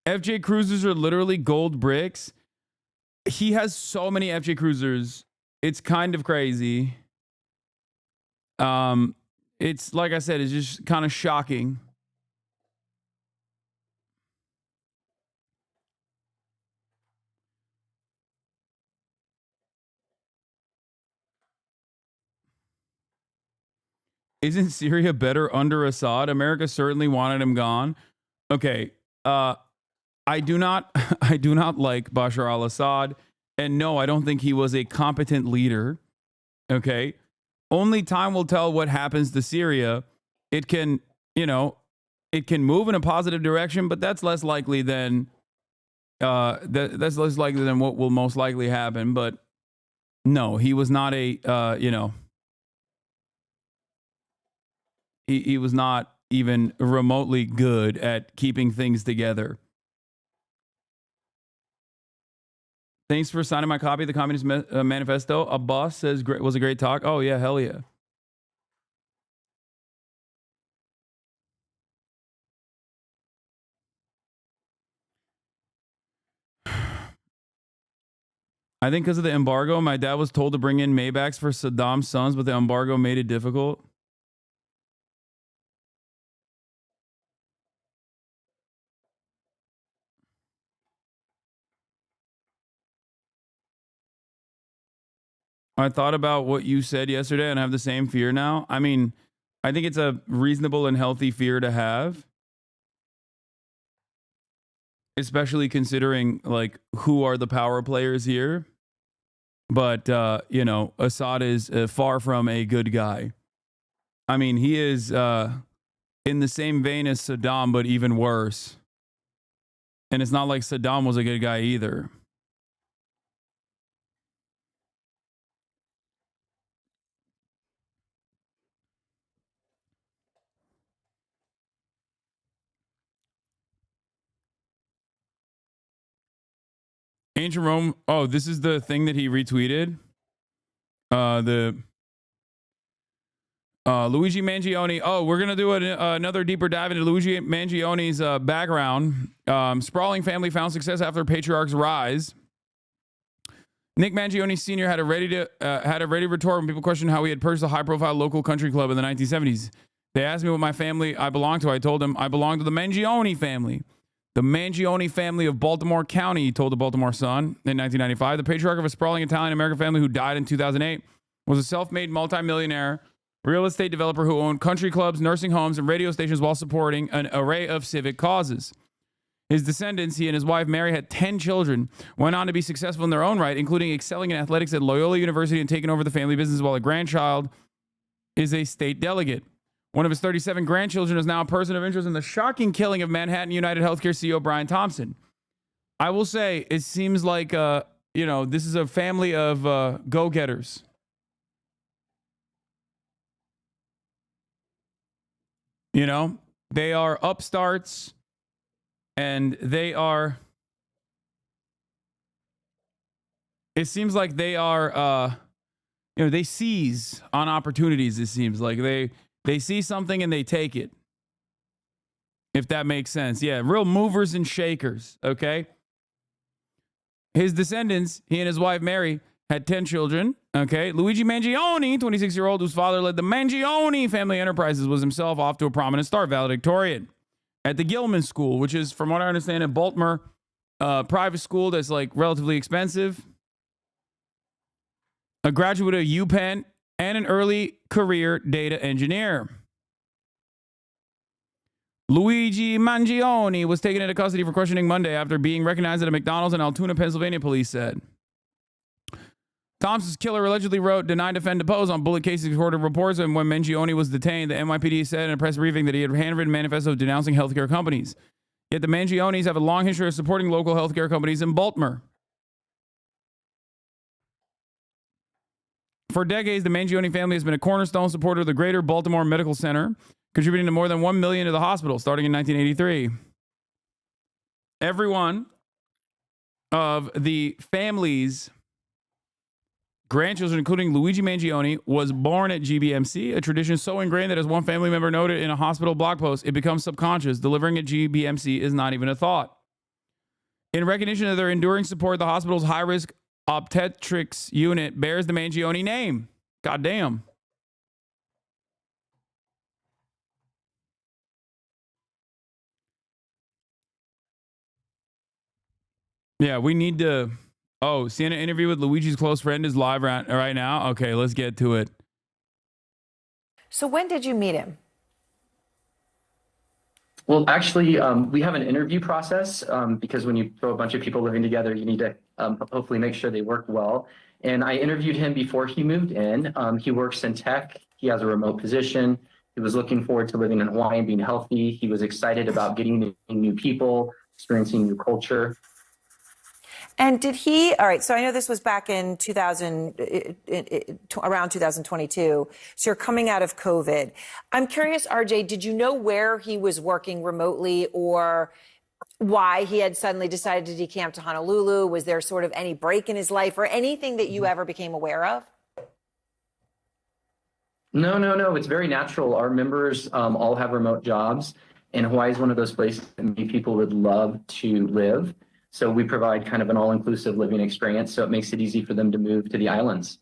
FJ Cruisers are literally gold bricks. He has so many FJ Cruisers. It's kind of crazy. It's like I said, it's just kind of shocking. Isn't Syria better under Assad? America certainly wanted him gone. Okay, I do not like Bashar al-Assad, and no, I don't think he was a competent leader. Okay, only time will tell what happens to Syria. It can, it can move in a positive direction, but that's less likely than that's less likely than what will most likely happen. But no, he was not a he was not even remotely good at keeping things together. Thanks for signing my copy of the Communist Manifesto. A boss says was a great talk. Oh, yeah, hell yeah. I think because of the embargo, my dad was told to bring in Maybachs for Saddam's sons, but the embargo made it difficult. I thought about what you said yesterday and I have the same fear now. I mean, I think it's a reasonable and healthy fear to have, especially considering like who are the power players here. But, Assad is far from a good guy. I mean, he is in the same vein as Saddam, but even worse. And it's not like Saddam was a good guy either. Ancient Rome. Oh, this is the thing that he retweeted. Luigi Mangione. Oh, we're going to do another deeper dive into Luigi Mangione's background. Sprawling family found success after patriarch's rise. Nick Mangione Sr. had a ready retort when people questioned how he had purchased a high-profile local country club in the 1970s. They asked me what my family I belonged to. I told them I belonged to the Mangione family. The Mangione family of Baltimore County, he told the Baltimore Sun in 1995. The patriarch of a sprawling Italian-American family who died in 2008 was a self-made multimillionaire real estate developer who owned country clubs, nursing homes, and radio stations while supporting an array of civic causes. His descendants, he and his wife Mary, had 10 children, went on to be successful in their own right, including excelling in athletics at Loyola University and taking over the family business, while a grandchild is a state delegate. One of his 37 grandchildren is now a person of interest in the shocking killing of Manhattan United Healthcare CEO Brian Thompson. I will say, it seems like, this is a family of go-getters. You know, they are upstarts, and they are, it seems like they are, they seize on opportunities. It seems like they see something and they take it. If that makes sense. Yeah, real movers and shakers, okay? His descendants, he and his wife Mary, had 10 children, okay? Luigi Mangione, 26-year-old, whose father led the Mangione family enterprises, was himself off to a prominent start, valedictorian at the Gilman School, which is, from what I understand, in Baltimore, private school that's like relatively expensive. A graduate of UPenn and an early career data engineer. Luigi Mangione was taken into custody for questioning Monday after being recognized at a McDonald's in Altoona, Pennsylvania, police said. Thompson's killer allegedly wrote, "Deny, defend, depose" on bullet cases recorded reports, and when Mangione was detained, the NYPD said in a press briefing that he had handwritten manifesto denouncing healthcare companies. Yet the Mangiones have a long history of supporting local healthcare companies in Baltimore. For decades, the Mangione family has been a cornerstone supporter of the Greater Baltimore Medical Center, contributing to more than $1 million to the hospital starting in 1983. Every one of the family's grandchildren, including Luigi Mangione, was born at GBMC, a tradition so ingrained that, as one family member noted in a hospital blog post, it becomes subconscious. Delivering at GBMC is not even a thought. In recognition of their enduring support, the hospital's high-risk obstetrics unit bears the Mangione name. Goddamn. Yeah, we need to... Oh, seeing an interview with Luigi's close friend is live right now? Okay, let's get to it. So when did you meet him? Well, actually, we have an interview process because when you throw a bunch of people living together, you need to hopefully make sure they work well. And I interviewed him before he moved in. He works in tech. He has a remote position. He was looking forward to living in Hawaii and being healthy. He was excited about getting new people, experiencing new culture. And did he, all right, so I know this was back in around 2022, so you're coming out of COVID. I'm curious, RJ, did you know where he was working remotely or why he had suddenly decided to decamp to Honolulu? Was there sort of any break in his life or anything that you ever became aware of? No. It's very natural. Our members all have remote jobs, and Hawaii is one of those places that many people would love to live. So we provide kind of an all-inclusive living experience, so it makes it easy for them to move to the islands.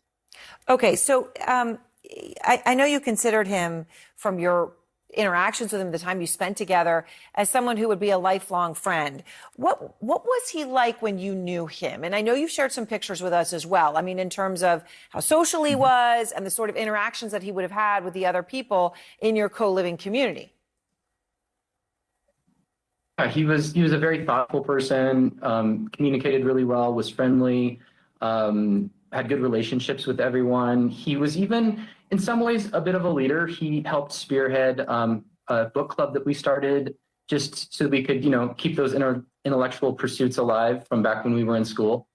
Okay, so I know you considered him, from your interactions with him, the time you spent together, as someone who would be a lifelong friend. What was he like when you knew him? And I know you've shared some pictures with us as well. I mean, in terms of how social he was and the sort of interactions that he would have had with the other people in your co-living community. He was a very thoughtful person, communicated really well, was friendly, had good relationships with everyone. He was even, in some ways, a bit of a leader. He helped spearhead a book club that we started just so we could, keep those intellectual pursuits alive from back when we were in school.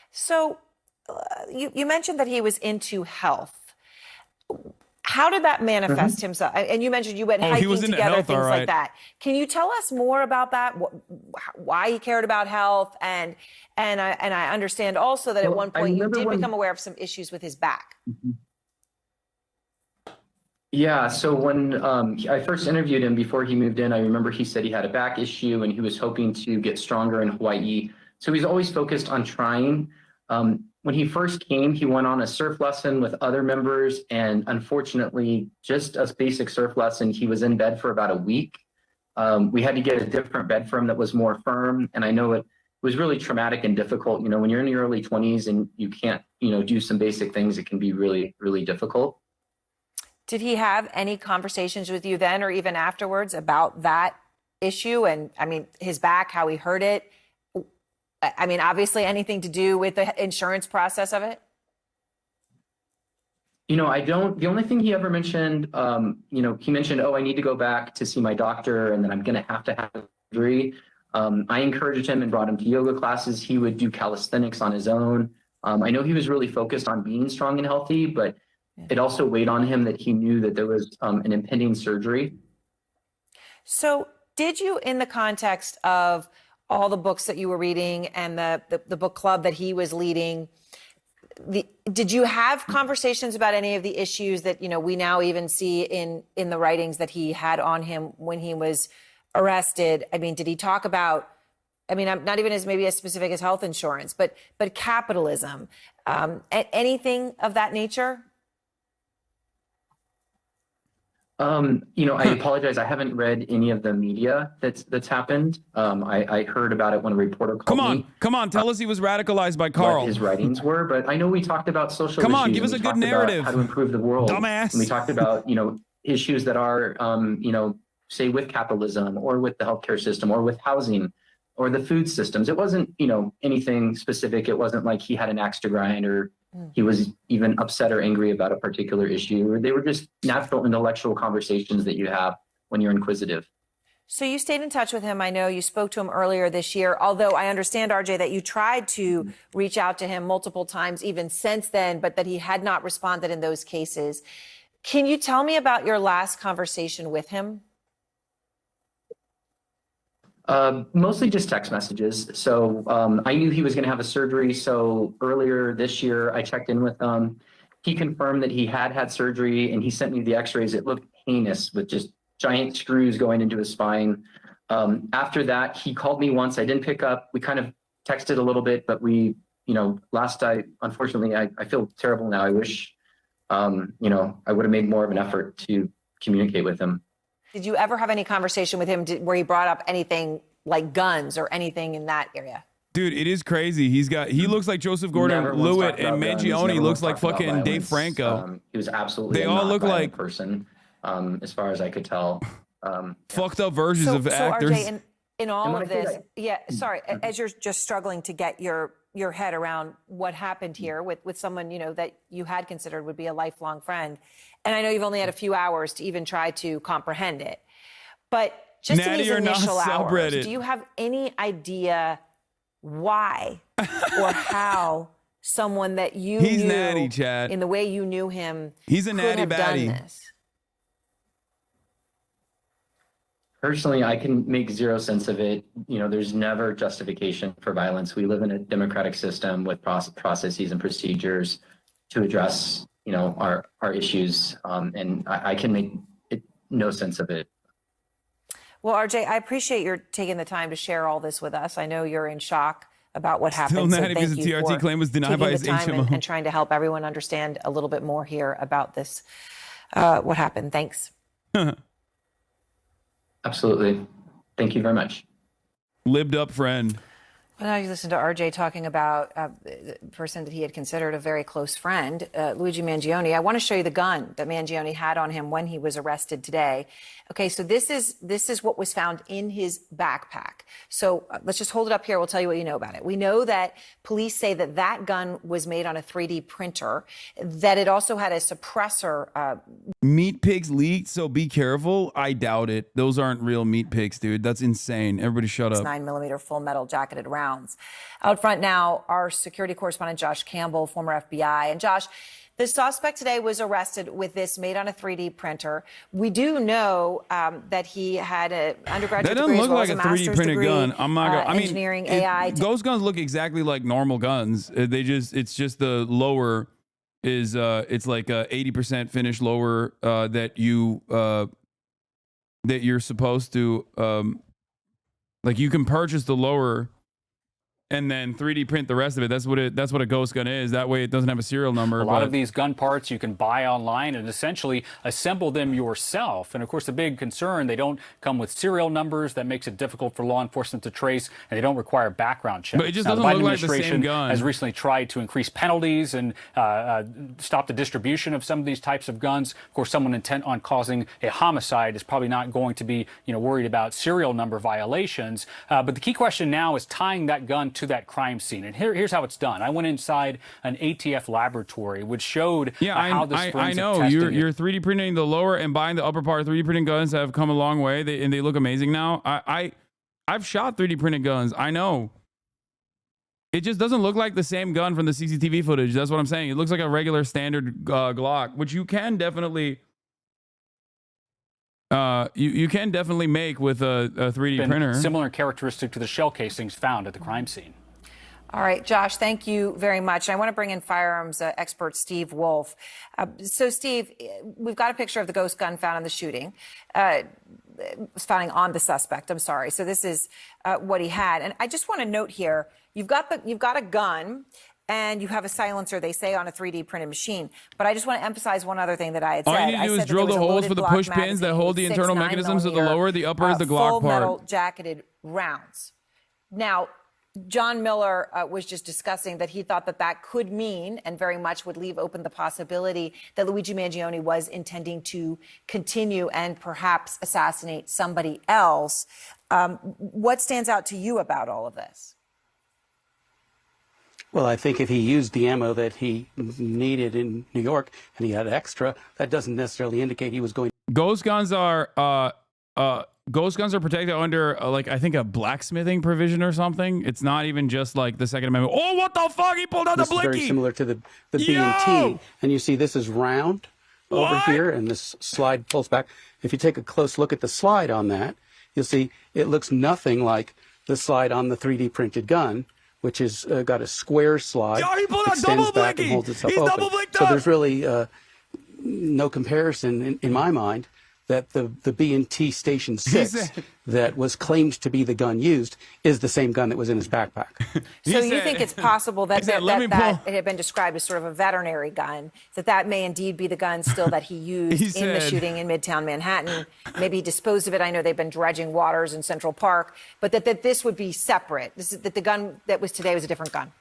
So you mentioned that he was into health. How did that manifest himself? And you mentioned you went hiking together, things like that. Can you tell us more about that? Why he cared about health? And I understand also that at one point you did become aware of some issues with his back. Yeah, so when I first interviewed him before he moved in, I remember he said he had a back issue and he was hoping to get stronger in Hawaii. So he's always focused on trying. When he first came, he went on a surf lesson with other members, and unfortunately, just a basic surf lesson, he was in bed for about a week. We had to get a different bed for him that was more firm, and I know was really traumatic and difficult. You know, when you're in your early 20s and you can't, you know, do some basic things, it can be really, really difficult. Did he have any conversations with you then or even afterwards about that issue? And I mean, his back, how he hurt it? I mean, obviously anything to do with the insurance process of it? You know, the only thing he ever mentioned, you know, he mentioned, oh, I need to go back to see my doctor and then I'm going to have surgery. I encouraged him and brought him to yoga classes. He would do calisthenics on his own. I know he was really focused on being strong and healthy, but it also weighed on him that he knew that there was an impending surgery. So did you, in the context of all the books that you were reading and the book club that he was leading, did you have conversations about any of the issues that, you know, we now even see in the writings that he had on him when he was arrested? I mean, did he talk about, I mean, not even as maybe as specific as health insurance, but capitalism, anything of that nature? You know, I apologize. I haven't read any of the media that's happened. I heard about it when a reporter called me. Come on, tell us he was radicalized by Carl. What his writings were, but I know we talked about social Come issues. on, give us a good narrative. How to improve the world. Dumbass. And we talked about, you know, issues that are, you know, say with capitalism or with the healthcare system or with housing or the food systems. It wasn't, you know, anything specific. It wasn't like he had an axe to grind or he was even upset or angry about a particular issue. They were just natural intellectual conversations that you have when you're inquisitive. So you stayed in touch with him. I know you spoke to him earlier this year, although I understand, RJ, that you tried to reach out to him multiple times even since then, but that he had not responded in those cases. Can you tell me about your last conversation with him? Mostly just text messages. So I knew he was going to have a surgery. So earlier this year, I checked in with him. He confirmed that he had surgery and he sent me the x-rays. It looked heinous with just giant screws going into his spine. After that, he called me once. I didn't pick up. We kind of texted a little bit, but we, you know, unfortunately, I feel terrible now. I wish, you know, I would have made more of an effort to communicate with him. Did you ever have any conversation with him where he brought up anything like guns or anything in that area? Dude, it is crazy. He looks like Joseph Gordon-Levitt, and Mangione looks like fucking Dave Franco. He was absolutely they all look like person, as far as I could tell. Fucked up versions of actors. RJ, in all of this, sorry, as you're just struggling to get your head around what happened here with someone, you know, that you had considered would be a lifelong friend. And I know you've only had a few hours to even try to comprehend it. But just in these initial hours, do you have any idea why or how someone that you knew natty, Chad. in the way you knew him He's a natty baddie. Done this? Personally, I can make zero sense of it. You know, there's never justification for violence. We live in a democratic system with processes and procedures to address, you know, our issues. And I can make no sense of it. Well, RJ, I appreciate your taking the time to share all this with us. I know you're in shock about what happened. Still natty because the TRT claim was denied by his HMO. And trying to help everyone understand a little bit more here about this, what happened. Thanks. Absolutely. Thank you very much. Lived up friend. Well, now you listen to RJ talking about the person that he had considered a very close friend, Luigi Mangione. I want to show you the gun that Mangione had on him when he was arrested today. Okay, so this is what was found in his backpack. So let's just hold it up here. We'll tell you what you know about it. We know that police say that gun was made on a 3D printer, that it also had a suppressor. Meat pigs leaked, so be careful. I doubt it. Those aren't real meat pigs, dude. That's insane. Everybody shut up. 9mm full metal jacketed rounds. Out front now, our security correspondent, Josh Campbell, former FBI. And Josh, the suspect today was arrested with this made on a 3D printer. We do know that he had an undergraduate degree as well as a master's degree. That doesn't look like a 3D printed gun. I'm not gonna, I mean, engineering, AI. Those guns look exactly like normal guns. It's just the lower is it's like a 80% finish lower that you're supposed to like you can purchase the lower and then 3D print the rest of it. That's what a ghost gun is. That way it doesn't have a serial number. A lot of these gun parts you can buy online and essentially assemble them yourself. And of course, the big concern, they don't come with serial numbers. That makes it difficult for law enforcement to trace, and they don't require background checks. But it just now, doesn't the Biden look like the administration same gun. has recently tried to increase penalties and stop the distribution of some of these types of guns. Of course, someone intent on causing a homicide is probably not going to be, worried about serial number violations. But the key question now is tying that gun to that crime scene. And here's how it's done. I went inside an ATF laboratory, which showed how this I forensic know testing you're 3D printing the lower and buying the upper part. 3D printing guns have come a long way, and they look amazing now. I've shot 3D printed guns. I know. It just doesn't look like the same gun from the CCTV footage. That's what I'm saying. It looks like a regular standard Glock, which you can definitely you can definitely make with a 3D printer. Similar characteristic to the shell casings found at the crime scene. All right, Josh, thank you very much. I want to bring in firearms expert Steve Wolf. So, Steve, we've got a picture of the ghost gun found in the shooting. Found on the suspect. I'm sorry. So this is what he had, and I just want to note here: you've got a gun. And you have a silencer, they say, on a 3D printed machine. But I just want to emphasize one other thing that I had said. All you need to do is drill the holes for the push pins that hold the internal mechanisms of the lower. The upper is the Glock full part. metal jacketed rounds. Now, John Miller was just discussing that he thought that could mean, and very much would leave open the possibility, that Luigi Mangione was intending to continue and perhaps assassinate somebody else. What stands out to you about all of this? Well, I think if he used the ammo that he needed in New York and he had extra, that doesn't necessarily indicate he was going. Ghost guns are protected under I think a blacksmithing provision or something. It's not even just like the Second Amendment. Oh, what the fuck? He pulled out the blicky. This is very similar to the B&T, and you see this is round over here, and this slide pulls back. If you take a close look at the slide on that, you'll see it looks nothing like the slide on the 3D printed gun, which is got a square slide, extends back and holds itself open. So there's really no comparison in my mind that the B&T Station 6 that was claimed to be the gun used is the same gun that was in his backpack. So you think it's possible that it had been described as sort of a veterinary gun, that may indeed be the gun still that he used in the shooting in Midtown Manhattan. Maybe he disposed of it. I know they've been dredging waters in Central Park, but that this would be separate. That the gun that was today was a different gun.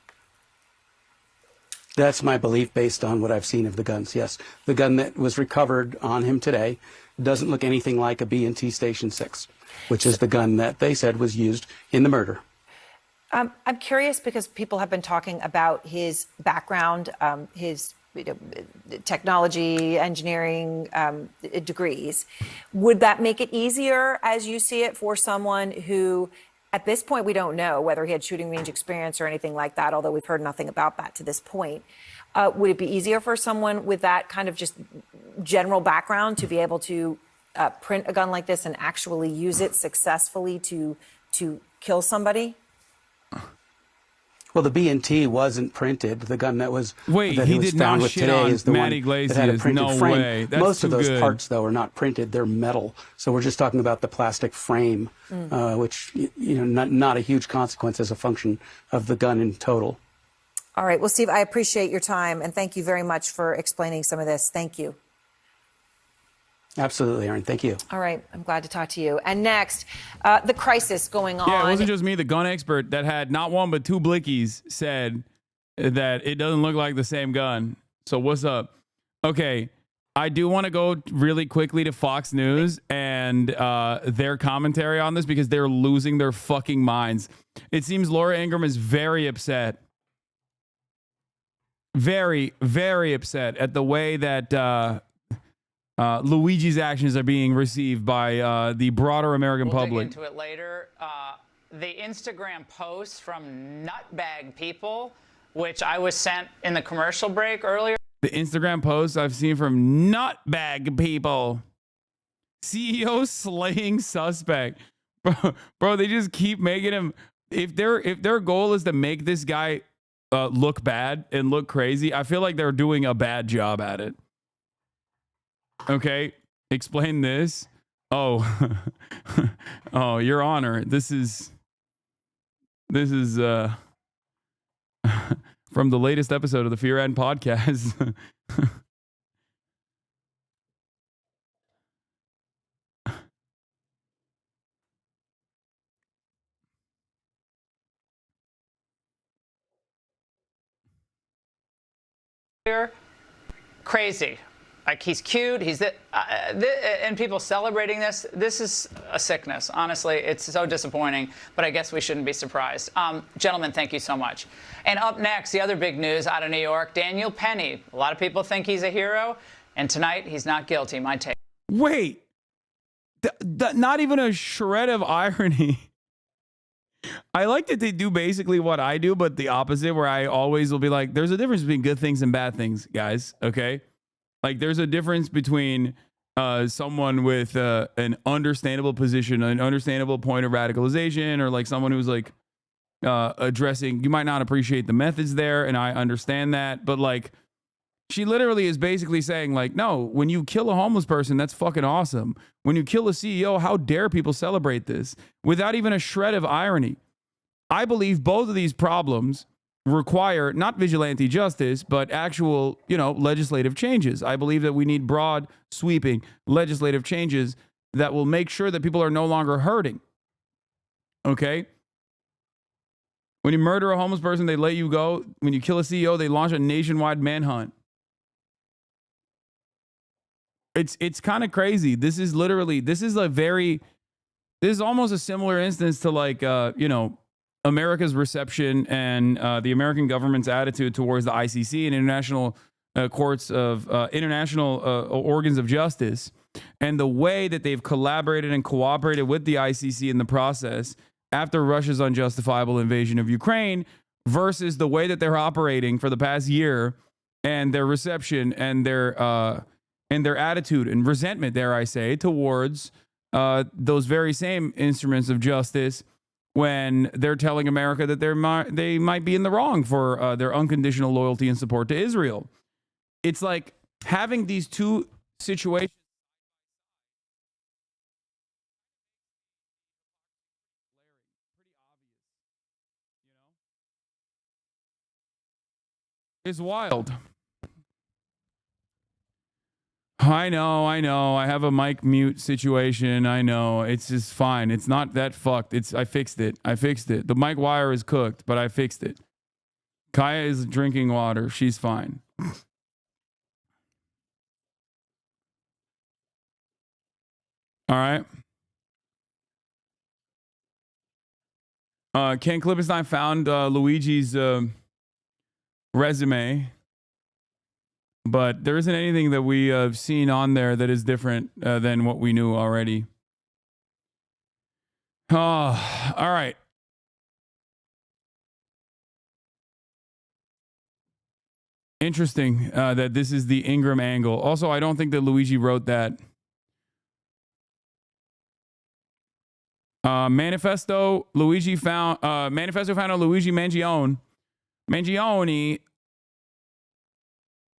That's my belief based on what I've seen of the guns, yes. The gun that was recovered on him today doesn't look anything like a B&T Station 6, which is the gun that they said was used in the murder. I'm curious because people have been talking about his background, his technology, engineering degrees. Would that make it easier, as you see it, for someone who, at this point, we don't know whether he had shooting range experience or anything like that, although we've heard nothing about that to this point. Would it be easier for someone with that kind of just general background to be able to print a gun like this and actually use it successfully to kill somebody? Well, the B&T wasn't printed. The gun that was that he was found with today is the one that had a printed frame. Way. That's Most of those good. parts, though, are not printed. They're metal. So we're just talking about the plastic frame, which not a huge consequence as a function of the gun in total. All right. Well, Steve, I appreciate your time, and thank you very much for explaining some of this. Thank you. Absolutely, Aaron. Thank you. All right. I'm glad to talk to you. And next, the crisis going on. Yeah, it wasn't just me. The gun expert that had not one but two blickies said that it doesn't look like the same gun. So what's up? Okay. I do want to go really quickly to Fox News and their commentary on this because they're losing their fucking minds. It seems Laura Ingraham is very upset. Very, very upset at the way that Luigi's actions are being received by the broader American public. We'll dig into it later. The Instagram posts from nutbag people, which I was sent in the commercial break earlier. The Instagram posts I've seen from nutbag people. CEO slaying suspect. Bro, they just keep making him. If their goal is to make this guy look bad and look crazy, I feel like they're doing a bad job at it. Okay, explain this. Oh, oh, Your Honor, this is from the latest episode of the Fear End podcast. Crazy. Like, he's cute. He's and people celebrating this. This is a sickness. Honestly, it's so disappointing, but I guess we shouldn't be surprised. Gentlemen, thank you so much. And up next, the other big news out of New York, Daniel Penny. A lot of people think he's a hero, and tonight he's not guilty. My take. Wait, not even a shred of irony. I like that they do basically what I do, but the opposite, where I always will be like, there's a difference between good things and bad things, guys. Okay. Like, there's a difference between someone with an understandable position, an understandable point of radicalization, or like someone who's like addressing, you might not appreciate the methods there, and I understand that, but like, she literally is basically saying like, no, when you kill a homeless person, that's fucking awesome. When you kill a CEO, how dare people celebrate this? Without even a shred of irony. I believe both of these problems require not vigilante justice, but actual, legislative changes. I believe that we need broad, sweeping legislative changes that will make sure that people are no longer hurting. Okay? When you murder a homeless person, they let you go. When you kill a CEO, they launch a nationwide manhunt. It's kind of crazy. This is almost a similar instance to like, America's reception and the American government's attitude towards the ICC and international courts of international organs of justice, and the way that they've collaborated and cooperated with the ICC in the process after Russia's unjustifiable invasion of Ukraine, versus the way that they're operating for the past year, and their reception and their attitude and resentment, dare I say, towards those very same instruments of justice, when they're telling America that they might be in the wrong for their unconditional loyalty and support to Israel. It's like having these two situations. It's wild. I know. I have a mic mute situation. I know. It's just fine. It's not that fucked. I fixed it. The mic wire is cooked, but I fixed it. Kaya is drinking water. She's fine. All right. Ken Klippenstein found Luigi's resume, but there isn't anything that we have seen on there that is different than what we knew already. Oh, all right. Interesting that this is the Ingram angle. Also, I don't think that Luigi wrote that. Manifesto found on Luigi Mangione. Mangione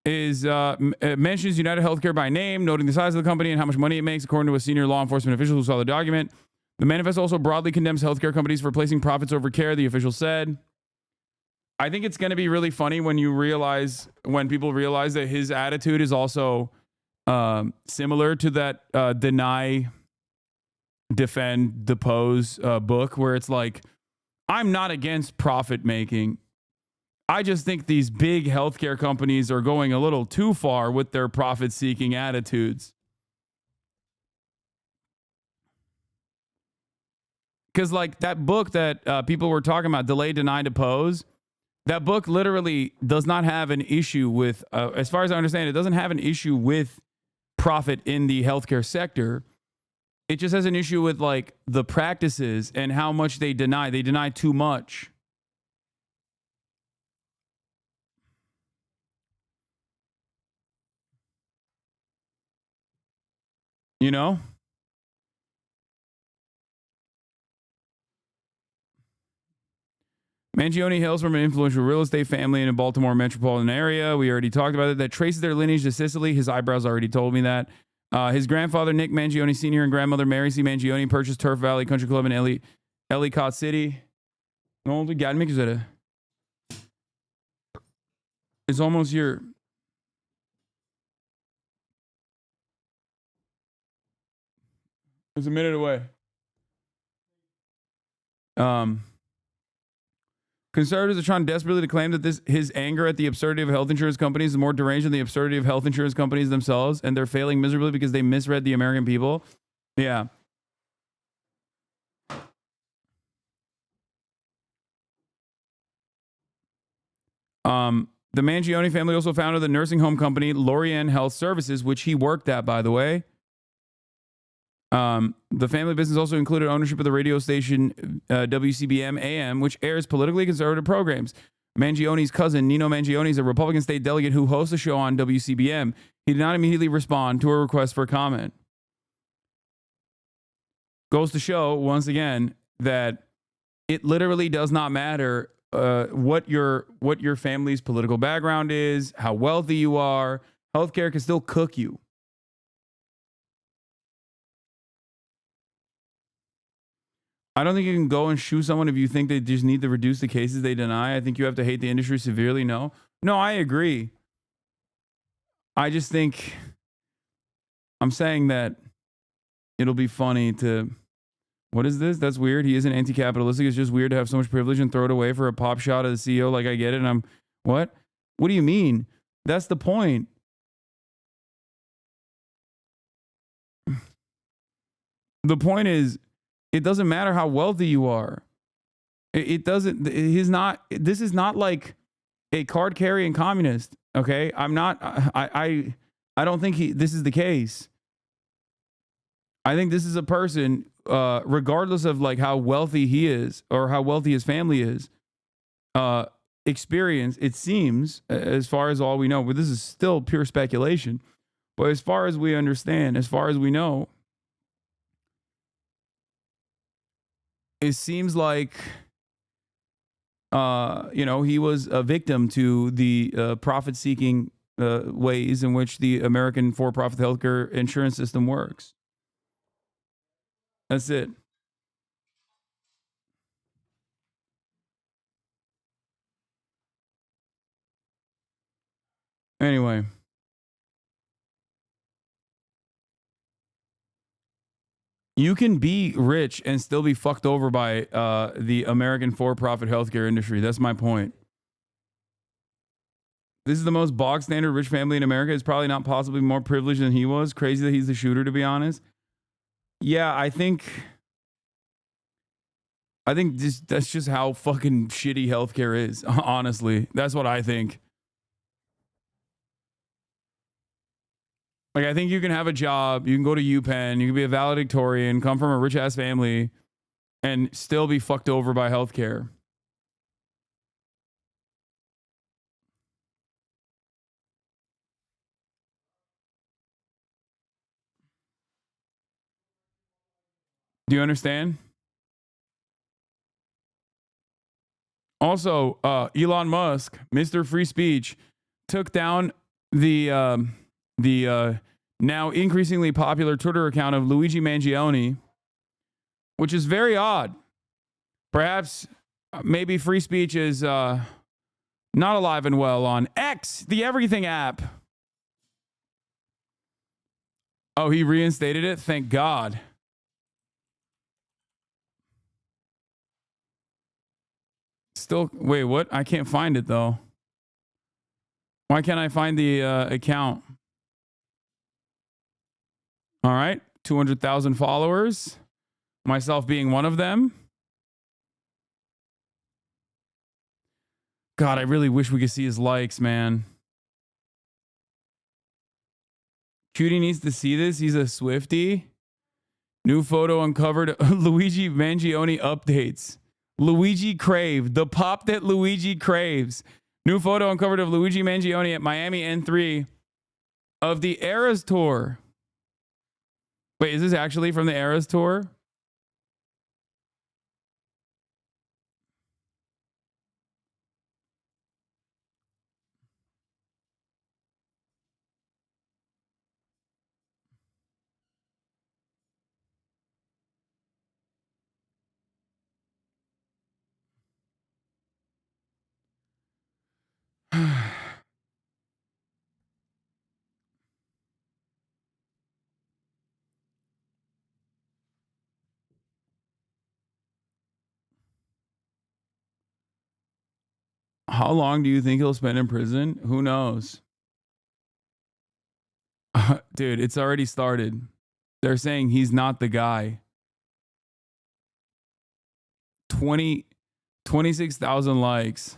mentions United Healthcare by name, noting the size of the company and how much money it makes, according to a senior law enforcement official who saw the document. The manifesto also broadly condemns healthcare companies for placing profits over care, the official said. I think it's going to be really funny when people realize that his attitude is also similar to that deny, defend, depose book, where it's like, I'm not against profit making. I just think these big healthcare companies are going a little too far with their profit-seeking attitudes. Because like that book that people were talking about, Delay, Deny, Depose, that book literally does not have an issue with, as far as I understand, it doesn't have an issue with profit in the healthcare sector. It just has an issue with like the practices and how much they deny. They deny too much. You know? Mangione hails from an influential real estate family in a Baltimore metropolitan area. We already talked about it. That traces their lineage to Sicily. His eyebrows already told me that. His grandfather, Nick Mangione Sr., and grandmother, Mary C. Mangione, purchased Turf Valley Country Club in Ellicott City. Gelmek üzere. It's almost here. It's a minute away. Conservatives are trying desperately to claim that his anger at the absurdity of health insurance companies is more deranged than the absurdity of health insurance companies themselves, and they're failing miserably because they misread the American people. Yeah. The Mangione family also founded the nursing home company Lorian Health Services, which he worked at, by the way. The family business also included ownership of the radio station WCBM AM, which airs politically conservative programs. Mangione's cousin, Nino Mangione, is a Republican state delegate who hosts a show on WCBM. He did not immediately respond to a request for comment. Goes to show, once again, that it literally does not matter what your family's political background is, how wealthy you are. Healthcare can still cook you. I don't think you can go and shoot someone if you think they just need to reduce the cases they deny. I think you have to hate the industry severely. No, I agree. I just think I'm saying that it'll be funny to, what is this? That's weird. He isn't anti-capitalistic. It's just weird to have so much privilege and throw it away for a pop shot of the CEO. Like, I get it. And I'm, what? What do you mean? That's the point. The point is, it doesn't matter how wealthy you are. It doesn't, this is not like a card carrying communist. Okay. I don't think this is the case. I think this is a person, regardless of like how wealthy he is or how wealthy his family is, experience, it seems, as far as all we know, but this is still pure speculation. But as far as we understand, as far as we know, it seems like, he was a victim to the profit-seeking ways in which the American for-profit healthcare insurance system works. That's it. Anyway. You can be rich and still be fucked over by the American for-profit healthcare industry. That's my point. This is the most bog standard rich family in America. It's probably not possibly more privileged than he was. Crazy that he's the shooter, to be honest. Yeah, I think that's just how fucking shitty healthcare is. Honestly, that's what I think. Like, I think you can have a job, you can go to UPenn, you can be a valedictorian, come from a rich ass family, and still be fucked over by healthcare. Do you understand? Also, Elon Musk, Mr. Free Speech, took down the now increasingly popular Twitter account of Luigi Mangione, which is very odd. Perhaps, maybe free speech is not alive and well on X, the everything app. Oh, he reinstated it? Thank God. Still, wait, what? I can't find it, though. Why can't I find the account? All right, 200,000 followers. Myself being one of them. God, I really wish we could see his likes, man. Cutie needs to see this. He's a Swiftie. New photo uncovered. Luigi Mangione updates. Luigi craved. The pop that Luigi craves. New photo uncovered of Luigi Mangione at Miami N3 of the Eras Tour. Wait, is this actually from the Eras Tour? How long do you think he'll spend in prison? Who knows? Dude, it's already started. They're saying he's not the guy. 26,000 likes.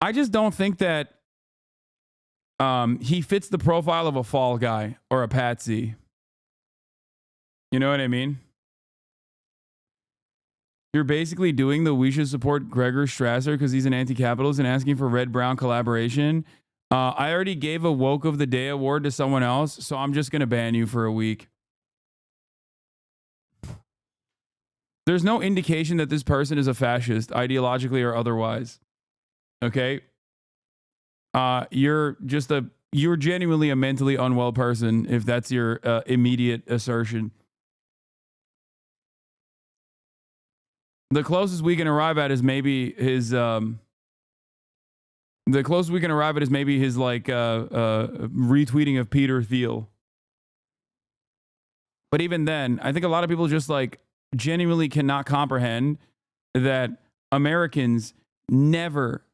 I just don't think that he fits the profile of a fall guy or a patsy. You know what I mean? You're basically doing the we should support Gregor Strasser because he's an anti-capitalist and asking for red-brown collaboration. I already gave a Woke of the Day award to someone else, so I'm just going to ban you for a week. There's no indication that this person is a fascist, ideologically or otherwise. Okay? You're genuinely a mentally unwell person if that's your immediate assertion. The closest we can arrive at is maybe his like retweeting of Peter Thiel. But even then, I think a lot of people just like genuinely cannot comprehend that Americans never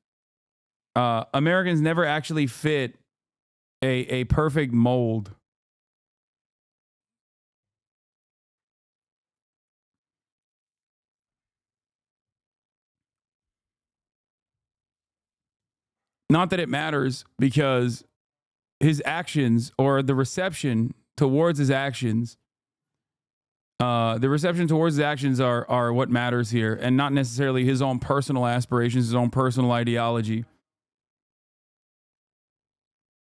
actually fit a perfect mold. Not that it matters, because his actions or the reception towards his actions, are what matters here, and not necessarily his own personal aspirations, his own personal ideology.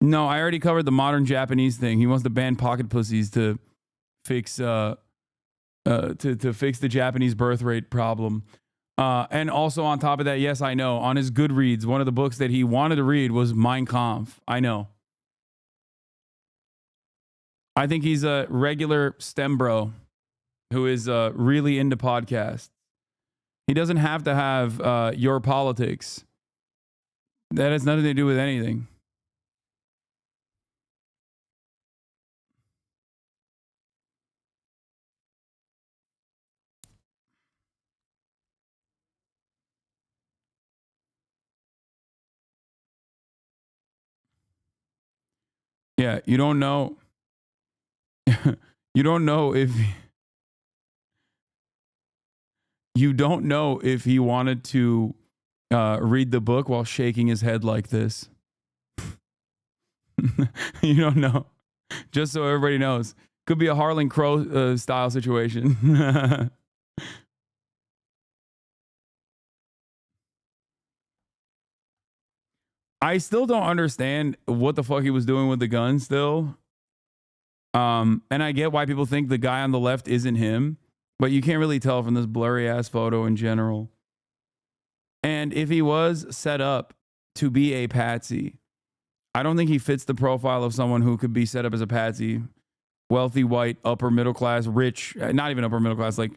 No, I already covered the modern Japanese thing. He wants to ban pocket pussies to fix to fix the Japanese birth rate problem. And also on top of that, yes, I know, on his Goodreads, one of the books that he wanted to read was Mein Kampf. I know. I think he's a regular STEM bro who is really into podcasts. He doesn't have to have your politics. That has nothing to do with anything. Yeah, you don't know. You don't know if he wanted to read the book while shaking his head like this. You don't know. Just so everybody knows. Could be a Harlan Crow style situation. I still don't understand what the fuck he was doing with the gun still. And I get why people think the guy on the left isn't him, but you can't really tell from this blurry ass photo in general. And if he was set up to be a patsy, I don't think he fits the profile of someone who could be set up as a patsy. Wealthy, white, upper middle class, rich, not even upper middle class, like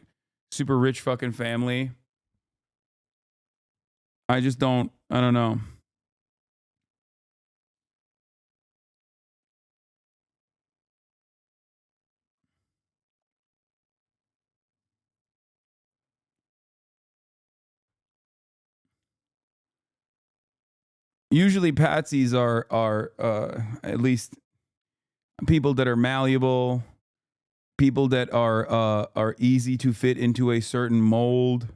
super rich fucking family. I don't know. Usually patsies are at least people that are malleable, people that are easy to fit into a certain mold.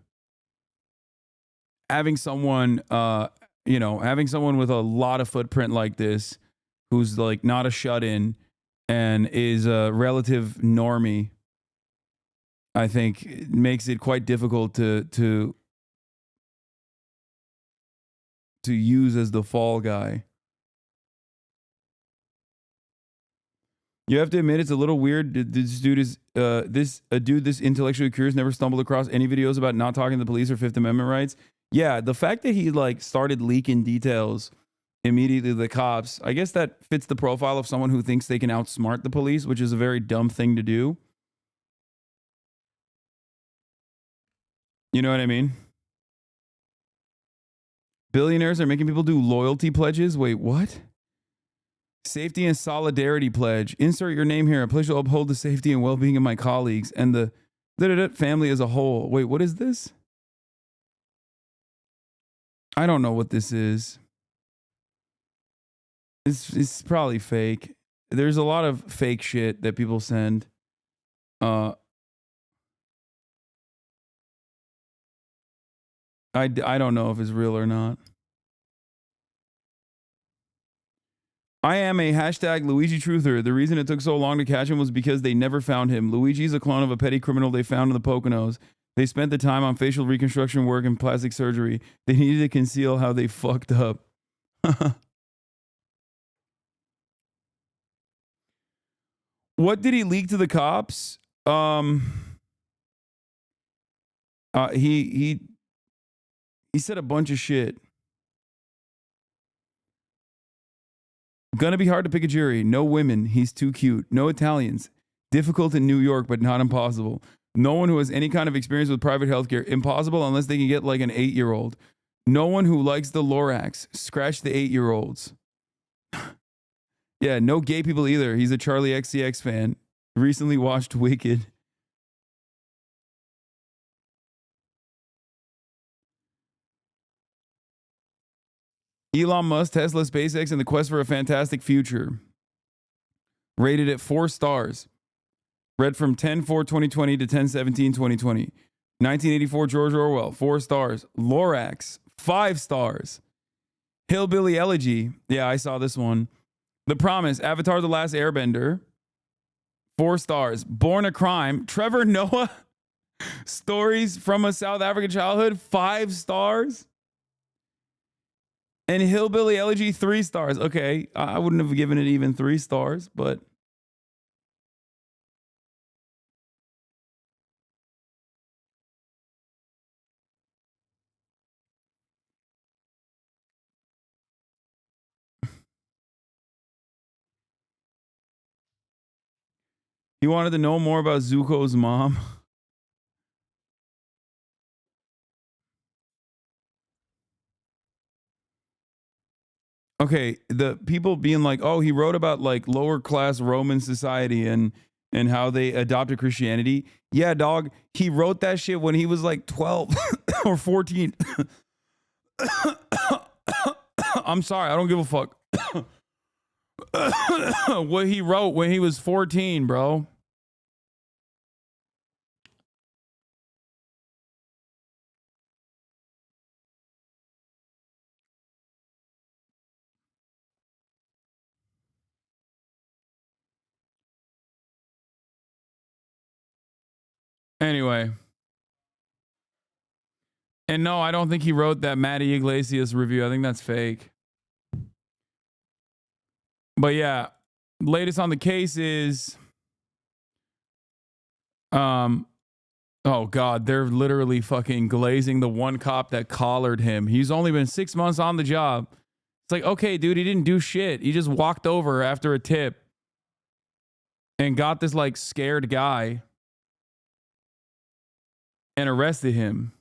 Having someone with a lot of footprint like this, who's like not a shut-in and is a relative normie, I think it makes it quite difficult to use as the fall guy. You have to admit it's a little weird. This dude is this intellectually curious never stumbled across any videos about not talking to the police or Fifth Amendment rights. Yeah, the fact that he like started leaking details immediately to the cops, I guess that fits the profile of someone who thinks they can outsmart the police, which is a very dumb thing to do. You know what I mean? Billionaires are making people do loyalty pledges. Wait, what? Safety and solidarity pledge. Insert your name here. I pledge to uphold the safety and well-being of my colleagues and the Family as a whole. Wait, what is this? I don't know what this is. It's probably fake. There's a lot of fake shit that people send. I don't know if it's real or not. I am a hashtag Luigi truther. The reason it took so long to catch him was because they never found him. Luigi's a clone of a petty criminal they found in the Poconos. They spent the time on facial reconstruction work and plastic surgery. They needed to conceal how they fucked up. What did he leak to the cops? He said a bunch of shit. Gonna be hard to pick a jury. No women. He's too cute. No Italians. Difficult in New York, but not impossible. No one who has any kind of experience with private healthcare. Impossible unless they can get like an 8-year-old. No one who likes the Lorax. Scratch the 8-year-olds. Yeah, no gay people either. He's a Charlie XCX fan. Recently watched Wicked. Elon Musk, Tesla, SpaceX, and the quest for a fantastic future. Rated at 4 stars. Read from 10/4/2020 to 10/17/2020. 1984 George Orwell, 4 stars. Lorax, 5 stars. Hillbilly Elegy, yeah, I saw this one. The Promise, Avatar The Last Airbender, 4 stars. Born a Crime, Trevor Noah, Stories from a South African Childhood, 5 stars. And Hillbilly Elegy, 3 stars. Okay, I wouldn't have given it even 3 stars, but... He wanted to know more about Zuko's mom. Okay, the people being like, oh, he wrote about like lower class Roman society and how they adopted Christianity. Yeah, dog, he wrote that shit when he was like 12 or 14. I'm sorry, I don't give a fuck. What he wrote when he was 14, bro. Anyway. And no, I don't think he wrote that Matty Iglesias review. I think that's fake. But yeah, latest on the case is, oh God, they're literally fucking glazing the one cop that collared him. He's only been 6 months on the job. It's like, okay, dude, he didn't do shit. He just walked over after a tip and got this like scared guy and arrested him.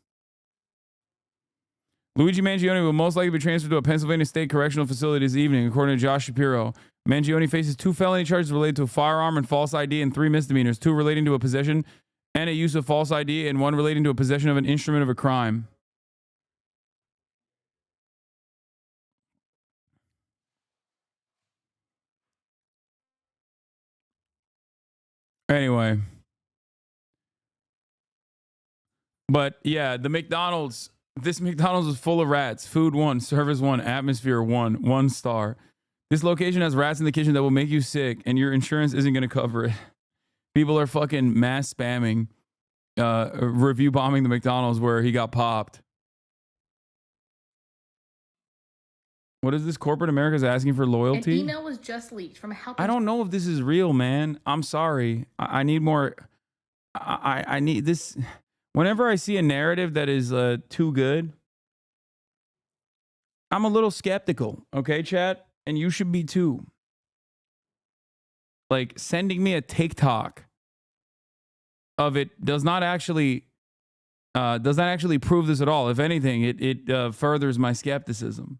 Luigi Mangione will most likely be transferred to a Pennsylvania State Correctional Facility this evening, according to Josh Shapiro. Mangione faces 2 felony charges related to a firearm and false ID and 3 misdemeanors, 2 relating to a possession and a use of false ID and 1 relating to a possession of an instrument of a crime. Anyway. But yeah, the McDonald's, this McDonald's is full of rats. Food 1, service 1, atmosphere 1, 1 star. This location has rats in the kitchen that will make you sick, and your insurance isn't going to cover it. People are fucking mass spamming, review bombing the McDonald's where he got popped. What is this? Corporate America's asking for loyalty? An email was just leaked from a help. I don't know if this is real, man. I'm sorry. I need more. I need this. Whenever I see a narrative that is too good, I'm a little skeptical. Okay, chat? And you should be too. Like, sending me a TikTok of it does not actually prove this at all. If anything, it furthers my skepticism.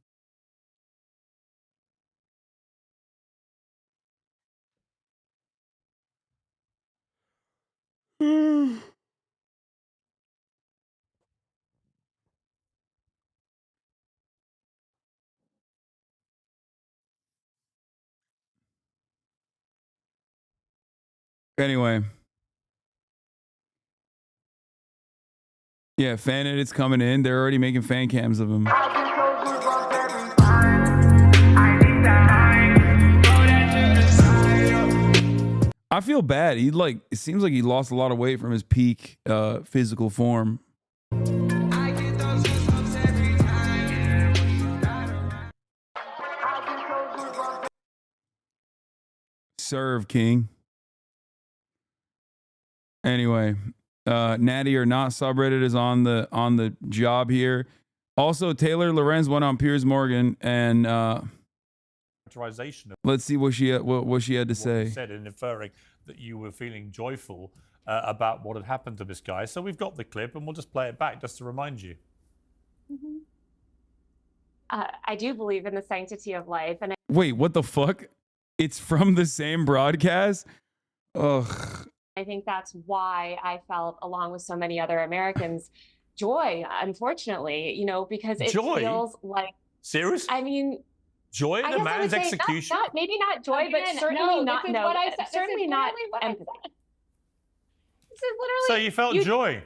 Anyway. Yeah, fan edits coming in. They're already making fan cams of him. I feel bad. It seems like he lost a lot of weight from his peak physical form. Serve, King. Anyway, Natty or Not subreddit is on the job here. Also, Taylor Lorenz went on Piers Morgan and let's see what she had to say. Said in inferring that you were feeling joyful about what had happened to this guy. So we've got the clip and we'll just play it back just to remind you. Mm-hmm. I do believe in the sanctity of life, and Wait, what the fuck? It's from the same broadcast? Ugh. I think that's why I felt, along with so many other Americans, joy, unfortunately, because it feels like... Serious? I mean... Joy at I a guess I would man's say execution? maybe not joy, but certainly not... This is what I said. Certainly not empathy. This is literally... So you felt joy?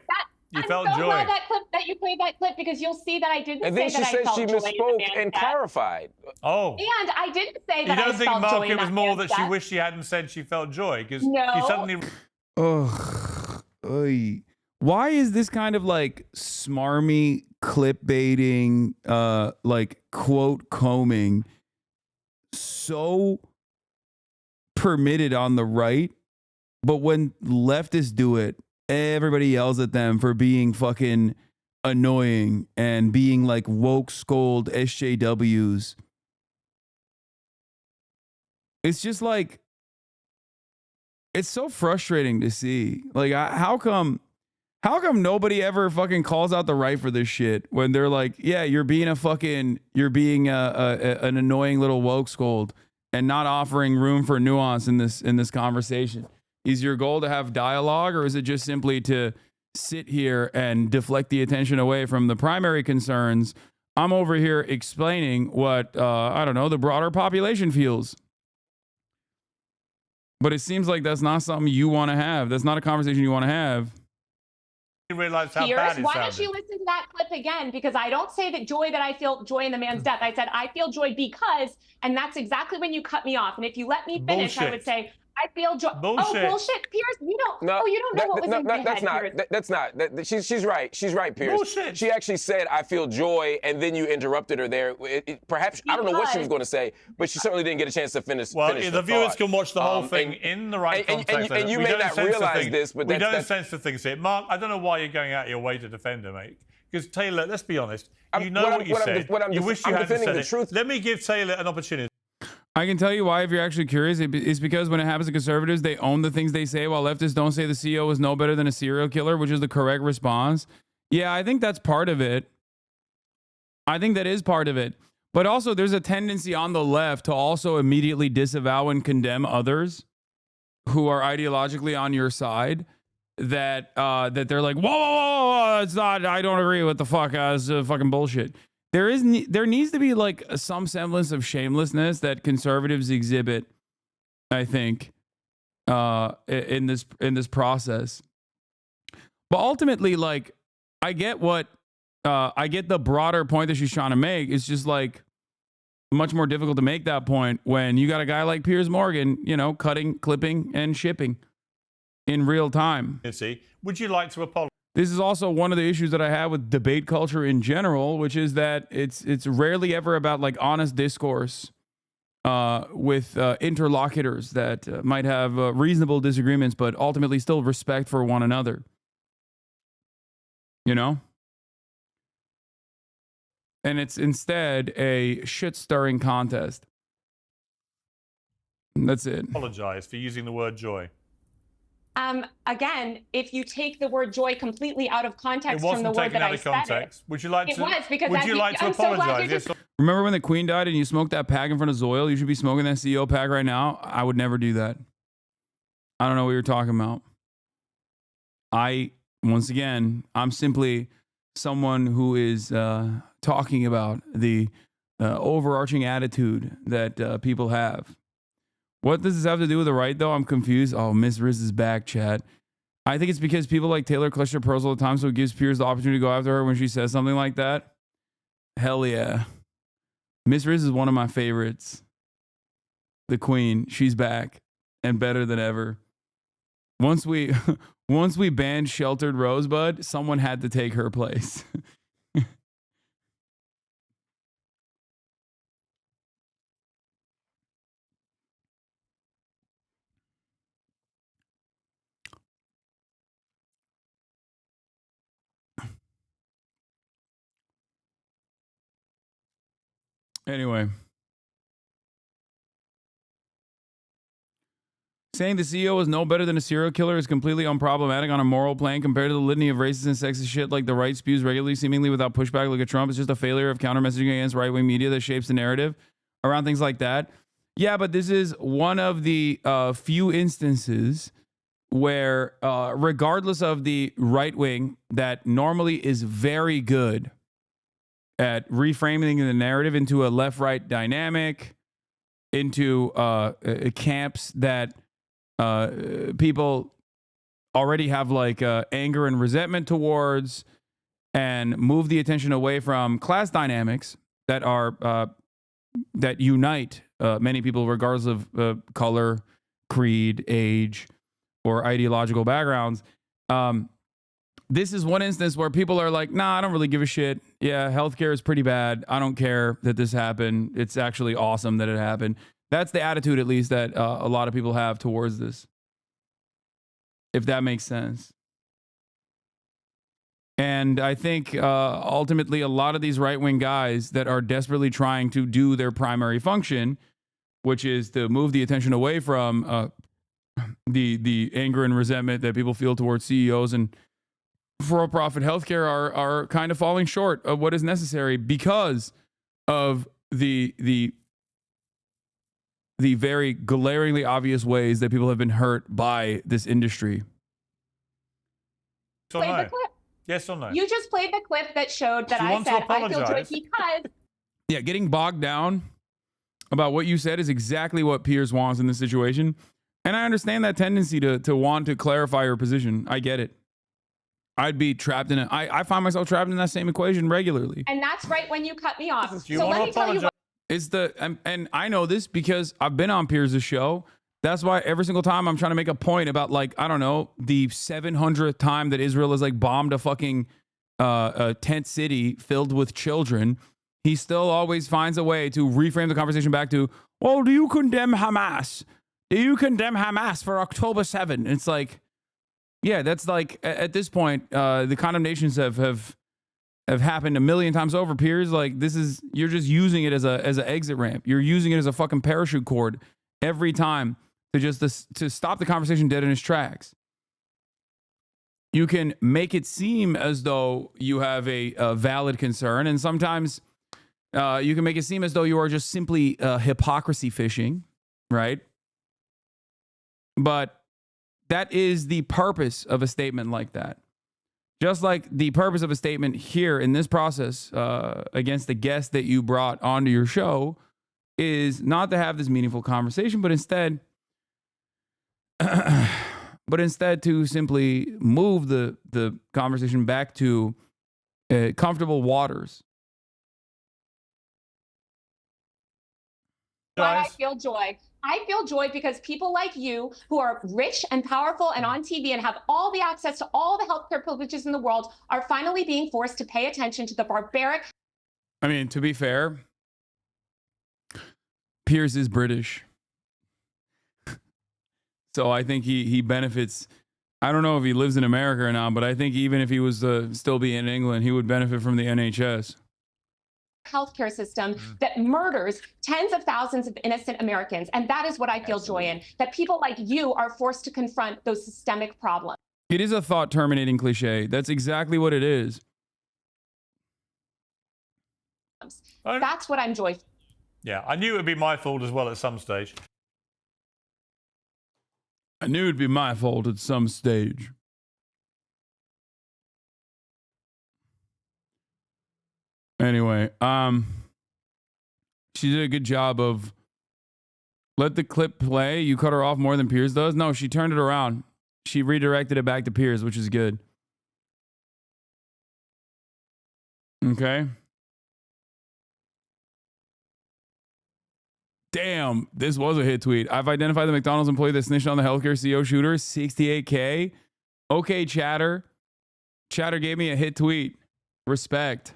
You felt I'm so joy? glad that you played that clip, because you'll see that I didn't And say then she that I said felt she joy in the misspoke man's and death. clarified. Oh. And I didn't say You that I don't think, felt Mark, joy in it was more that she death. wished she hadn't said she felt joy? Because No. she suddenly... Ugh. Oy. Why is this kind of like smarmy clip baiting, like quote combing so permitted on the right, but when leftists do it, everybody yells at them for being fucking annoying and being like woke scold SJWs. It's just like, it's so frustrating to see. Like, how come nobody ever fucking calls out the right for this shit when they're like, yeah, you're being an annoying little woke scold and not offering room for nuance in this conversation. Is your goal to have dialogue, or is it just simply to sit here and deflect the attention away from the primary concerns? I'm over here explaining what, I don't know, the broader population feels. But it seems like that's not something you want to have. That's not a conversation you want to have. You realize how Piers, bad it why sounded. don't you listen to that clip again? Because I don't say that I feel joy in the man's death. I said I feel joy because, and that's exactly when you cut me off. And if you let me finish, I would say I feel joy. Bullshit. Oh, bullshit, Piers. You don't know what was in your head, that's not. Piers. That's not. She's right. She's right, Piers. Bullshit. She actually said, "I feel joy," and then you interrupted her there. Perhaps I don't know what she was going to say, but she certainly didn't get a chance to finish. Well, finish the her viewers thought. can watch the whole thing in the right context. And you We may don't not censor realize things. this, but we don't that's censor things here. Mark, I don't know why you're going out of your way to defend her, mate. Because Taylor, let's be honest, you know what you said. You wish you hadn't said it. Truth. Let me give Taylor an opportunity. I can tell you why, if you're actually curious. It's because when it happens to conservatives, they own the things they say, while leftists don't say the CEO is no better than a serial killer, which is the correct response. Yeah, I think that's part of it. I think that is part of it. But also, there's a tendency on the left to also immediately disavow and condemn others who are ideologically on your side. That they're like, whoa, it's not. I don't agree with the fuck. It's fucking bullshit. There needs to be like some semblance of shamelessness that conservatives exhibit, I think, in this process. But ultimately, like, I get the broader point that she's trying to make. It's just like much more difficult to make that point when you got a guy like Piers Morgan, cutting, clipping, and shipping in real time. Would you like to apologize? This is also one of the issues that I have with debate culture in general, which is that it's rarely ever about like honest discourse with interlocutors that might have reasonable disagreements, but ultimately still respect for one another. And it's instead a shit-stirring contest. That's it. Apologize for using the word joy. Again, if you take the word joy completely out of context It from the wasn't word taken that out I of said context. Would you like it to? was because would you like to I'm so glad apologize? you just- Yes. Remember when the Queen died and you smoked that pack in front of Zoil? You should be smoking that CEO pack right now. I would never do that. I don't know what you're talking about. Once again, I'm simply someone who is talking about the overarching attitude that people have What does this have to do with the right, though? I'm confused. Oh, Miss Riz is back, chat. I think it's because people like Taylor clutch their pearls all the time, so it gives Piers the opportunity to go after her when she says something like that. Hell yeah. Miss Riz is one of my favorites. The queen. She's back and better than ever. Once we banned Sheltered Rosebud, someone had to take her place. Anyway. Saying the CEO is no better than a serial killer is completely unproblematic on a moral plane compared to the litany of racist and sexist shit like the right spews regularly, seemingly without pushback. Look at Trump. It's just a failure of counter-messaging against right-wing media that shapes the narrative around things like that. Yeah, but this is one of the few instances where, regardless of the right wing that normally is very good at reframing the narrative into a left-right dynamic, into camps that people already have like anger and resentment towards, and move the attention away from class dynamics that are that unite many people regardless of color, creed, age, or ideological backgrounds. This is one instance where people are like, nah, I don't really give a shit. Yeah, healthcare is pretty bad. I don't care that this happened. It's actually awesome that it happened. That's the attitude, at least, that a lot of people have towards this, if that makes sense. And I think ultimately a lot of these right-wing guys that are desperately trying to do their primary function, which is to move the attention away from the anger and resentment that people feel towards CEOs and for-profit healthcare, are kind of falling short of what is necessary because of the very glaringly obvious ways that people have been hurt by this industry. So Play no. the clip. Yes or no? You just played the clip that showed that Do you I want to said I feel joy apologize? because Yeah, getting bogged down about what you said is exactly what Piers wants in this situation. And I understand that tendency to want to clarify your position. I get it. I'd be trapped in it. I find myself trapped in that same equation regularly. and that's right when you cut me off. You So want let to me tell you apologize? what. It's and I know this because I've been on Piers' show. That's why every single time I'm trying to make a point about, like, I don't know, the 700th time that Israel has like bombed a fucking a tent city filled with children, he still always finds a way to reframe the conversation back to, well, do you condemn Hamas? Do you condemn Hamas for October 7? It's like, yeah, that's like at this point, the condemnations have happened a million times over, Piers. Like, this is, you're just using it as an exit ramp. You're using it as a fucking parachute cord every time to stop the conversation dead in its tracks. You can make it seem as though you have a valid concern, and sometimes you can make it seem as though you are just simply hypocrisy fishing, right? But that is the purpose of a statement like that. Just like the purpose of a statement here in this process against the guest that you brought onto your show is not to have this meaningful conversation, but instead to simply move the conversation back to comfortable waters. Why I feel joy. I feel joy because people like you, who are rich and powerful and on TV and have all the access to all the healthcare privileges in the world, are finally being forced to pay attention to the barbaric. I mean, to be fair, Piers is British. So I think he benefits. I don't know if he lives in America or not, but I think even if he was to still be in England, he would benefit from the NHS. Healthcare system that murders tens of thousands of innocent Americans. And that is what I feel joy in, that people like you are forced to confront those systemic problems. It is a thought terminating cliche. That's exactly what it is. That's what I'm joyful. Yeah, I knew it would be my fault as well at some stage. I knew it'd be my fault at some stage. Anyway, she did a good job of Let the clip play. You cut her off more than Piers does. No, she turned it around. She redirected it back to Piers, which is good. Okay. Damn, this was a hit tweet. I've identified the McDonald's employee that snitched on the healthcare CEO shooter. 68K. Okay, chatter. Chatter gave me a hit tweet. Respect.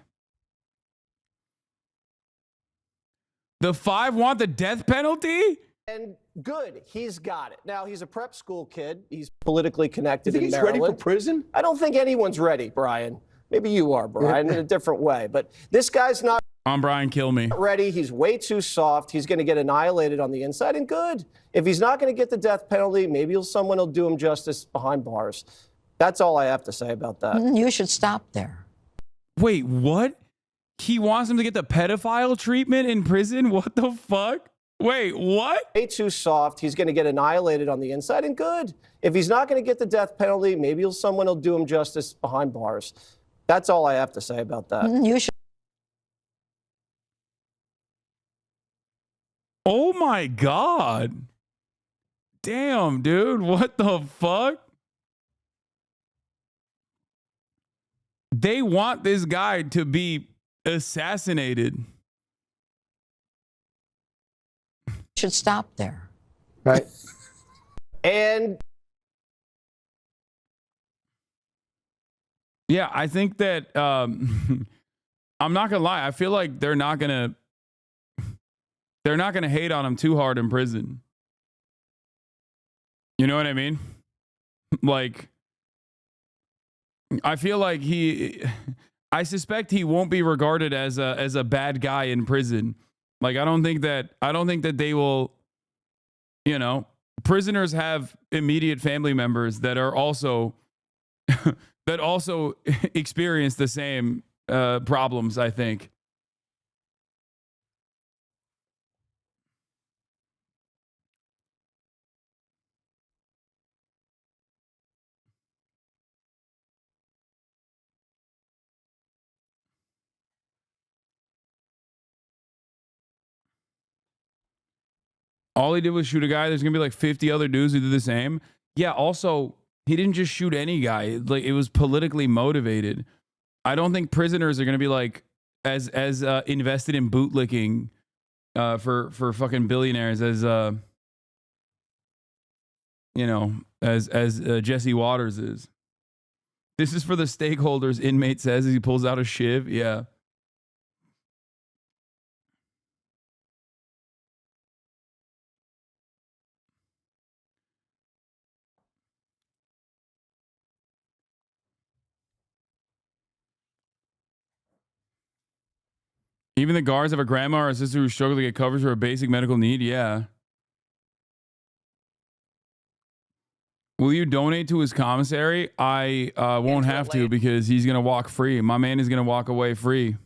The 5 want the death penalty? And good, he's got it. Now, he's a prep school kid. He's politically connected You think in he's Maryland. ready for prison? I don't think anyone's ready, Brian. Maybe you are, Brian, in a different way. But this guy's not I'm Brian, kill me. ready. He's way too soft. He's going to get annihilated on the inside. And good. If he's not going to get the death penalty, maybe someone will do him justice behind bars. That's all I have to say about that. You should stop there. Wait, what? He wants him to get the pedophile treatment in prison? What the fuck? Wait, what? Way too soft. He's going to get annihilated on the inside. And good. If he's not going to get the death penalty, maybe someone will do him justice behind bars. That's all I have to say about that. You should. Oh my God. Damn, dude. What the fuck? They want this guy to be assassinated. Should stop there. Right. And yeah, I think that I'm not gonna lie. I feel like they're not gonna hate on him too hard in prison. You know what I mean? Like, I feel like I suspect he won't be regarded as a bad guy in prison. Like, I don't think that they will, you know, prisoners have immediate family members that are also that also experience the same problems, I think. All he did was shoot a guy. There's going to be like 50 other dudes who did the same. Yeah, also, he didn't just shoot any guy. Like, it was politically motivated. I don't think prisoners are going to be like as invested in bootlicking for fucking billionaires as you know, as Jesse Waters is. This is for the stakeholders, inmate says as he pulls out a shiv. Yeah. Even the guards have a grandma or a sister who struggle to get coverage for a basic medical need. Yeah. Will you donate to his commissary? I won't have to because he's going to walk free. My man is going to walk away free.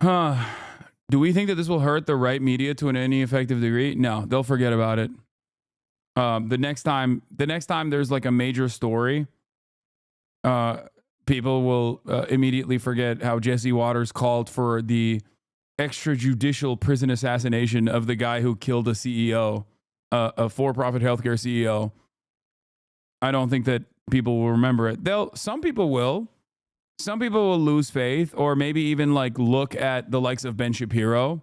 Huh. Do we think that this will hurt the right media to any effective degree? No, they'll forget about it. The next time there's like a major story, people will immediate forget how Jesse Waters called for the extrajudicial prison assassination of the guy who killed a CEO, a for-profit healthcare CEO. I don't think that people will remember it. Some people will. Some people will lose faith or maybe even like look at the likes of Ben Shapiro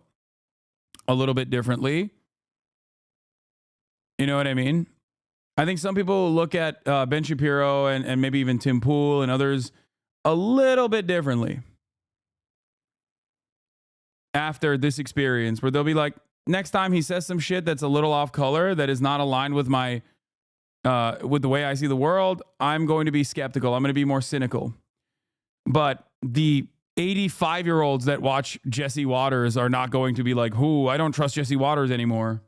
a little bit differently. You know what I mean? I think some people will look at Ben Shapiro and maybe even Tim Pool and others a little bit differently after this experience, where they'll be like, next time he says some shit that's a little off color, that is not aligned with my with the way I see the world, I'm going to be skeptical. I'm going to be more cynical. But the 85-year-olds that watch Jesse Waters are not going to be like, "Who? I don't trust Jesse Waters anymore."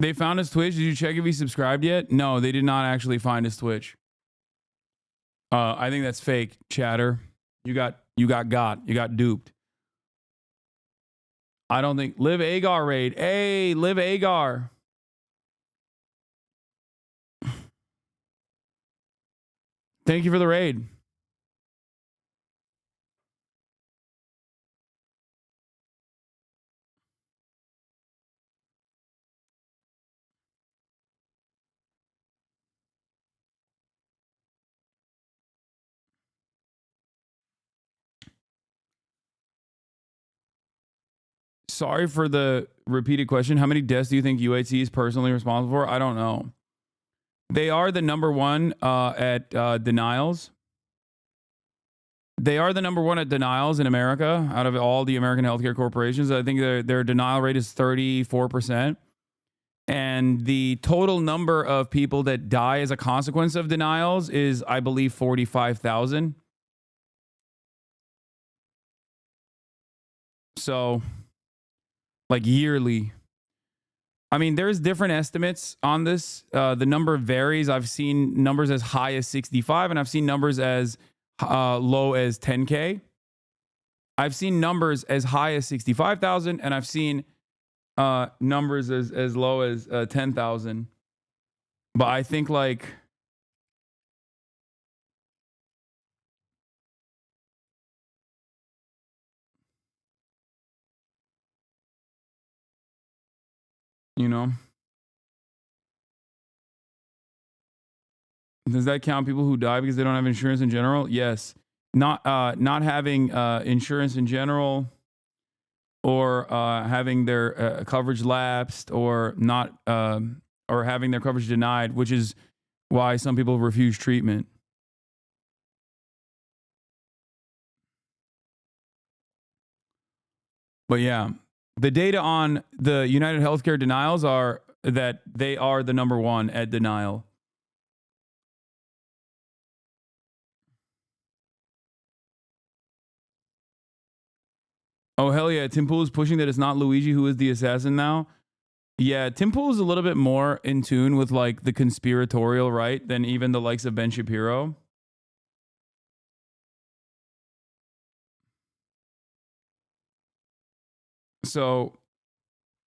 They found his Twitch. Did you check if he subscribed yet? No, they did not actually find his Twitch. I think that's fake, chatter. You got duped. I don't think Live Agar raid. Hey, Live Agar. Thank you for the raid. Sorry for the repeated question. How many deaths do you think UHC is personally responsible for? I don't know. They are the number one at denials. They are the number one at denials in America out of all the American healthcare corporations. I think their denial rate is 34%. And the total number of people that die as a consequence of denials is, I believe, 45,000. So, like yearly. I mean, there's different estimates on this. The number varies. I've seen numbers as high as 65, and I've seen numbers as low as 10K. I've seen numbers as high as 65,000, and I've seen numbers as low as 10,000. But I think like you know, does that count people who die because they don't have insurance in general? Yes. Not having insurance in general, or having their coverage lapsed, or not or having their coverage denied, which is why some people refuse treatment. But yeah, the data on the United Healthcare denials are that they are the number one at denial. Oh, hell yeah. Tim Pool is pushing that it's not Luigi who is the assassin now. Yeah, Tim Pool is a little bit more in tune with like the conspiratorial right than even the likes of Ben Shapiro. So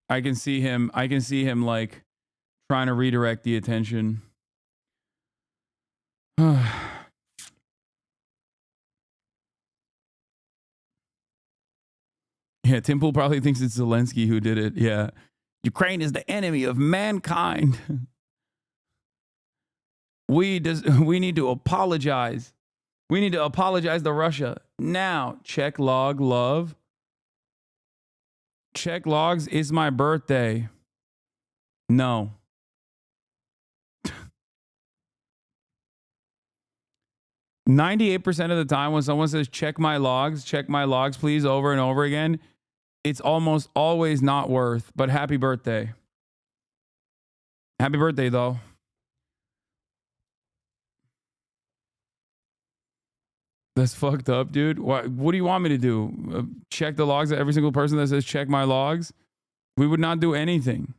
I can see him like trying to redirect the attention. Yeah, Tim Pool probably thinks it's Zelensky who did it. Yeah. Ukraine is the enemy of mankind. We need to apologize. We need to apologize to Russia. Now, check log love. Check logs is my birthday. No. %98 of the time when someone says check my logs, please, over and over again, it's almost always not worth, but happy birthday. Happy birthday, though. That's fucked up, dude. What do you want me to do? Check the logs of every single person that says check my logs? We would not do anything.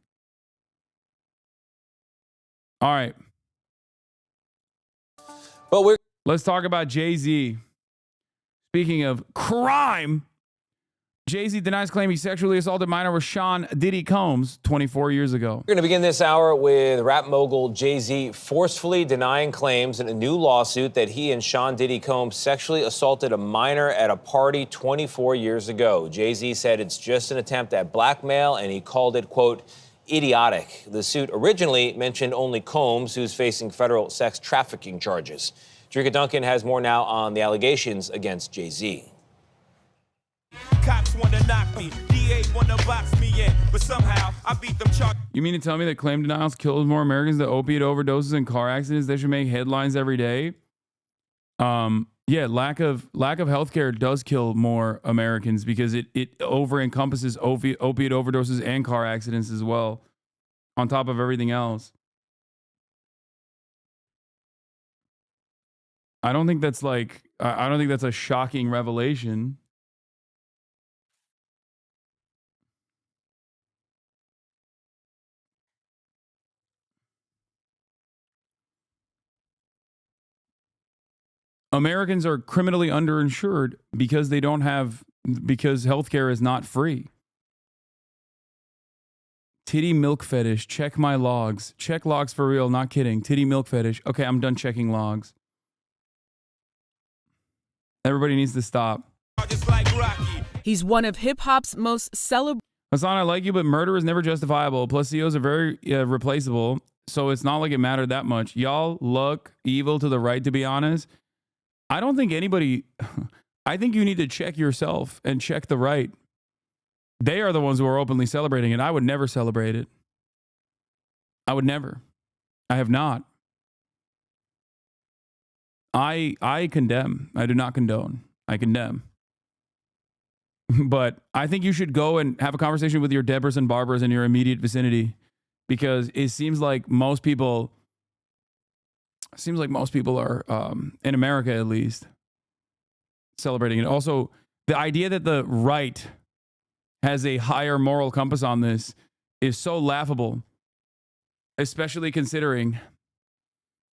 All right. But let's talk about JayZ. Speaking of crime, JayZ denies claim he sexually assaulted minor Rashawn Diddy Combs 24 years ago. We're going to begin this hour with rap mogul JayZ forcefully denying claims in a new lawsuit that he and Sean Diddy Combs sexually assaulted a minor at a party 24 years ago. JayZ said it's just an attempt at blackmail, and he called it, quote, idiotic. The suit originally mentioned only Combs, who's facing federal sex trafficking charges. Jerika Duncan has more now on the allegations against JayZ. Cops wanna knock me, DA wanna box me in, but somehow I beat them charges. You mean to tell me that claim denials kills more Americans than opiate overdoses and car accidents? They should make headlines every day. Yeah, lack of healthcare does kill more Americans because it over encompasses opiate overdoses and car accidents as well, on top of everything else. I don't think that's a shocking revelation. Americans are criminally underinsured because healthcare is not free. Titty milk fetish. Check my logs. Check logs for real. Not kidding. Titty milk fetish. Okay, I'm done checking logs. Everybody needs to stop. He's one of hip-hop's most celebrated. Hasan, I like you, but murder is never justifiable. Plus, CEOs are very replaceable, so it's not like it mattered that much. Y'all look evil to the right, to be honest. I don't think anybody... I think you need to check yourself and check the right. They are the ones who are openly celebrating it. I would never celebrate it. I would never. I have not. I condemn. I do not condone. I condemn. But I think you should go and have a conversation with your Debras and Barbaras in your immediate vicinity, because it seems like most people are, in America at least, celebrating it. Also, the idea that the right has a higher moral compass on this is so laughable, especially considering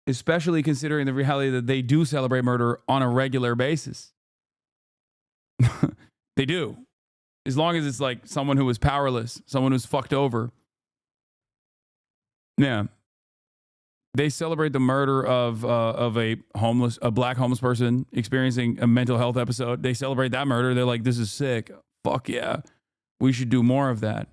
the reality that they do celebrate murder on a regular basis. They do. As long as it's like someone who is powerless, someone who's fucked over. Yeah. They celebrate the murder of a black homeless person experiencing a mental health episode. They celebrate that murder. They're like, this is sick. Fuck yeah. We should do more of that.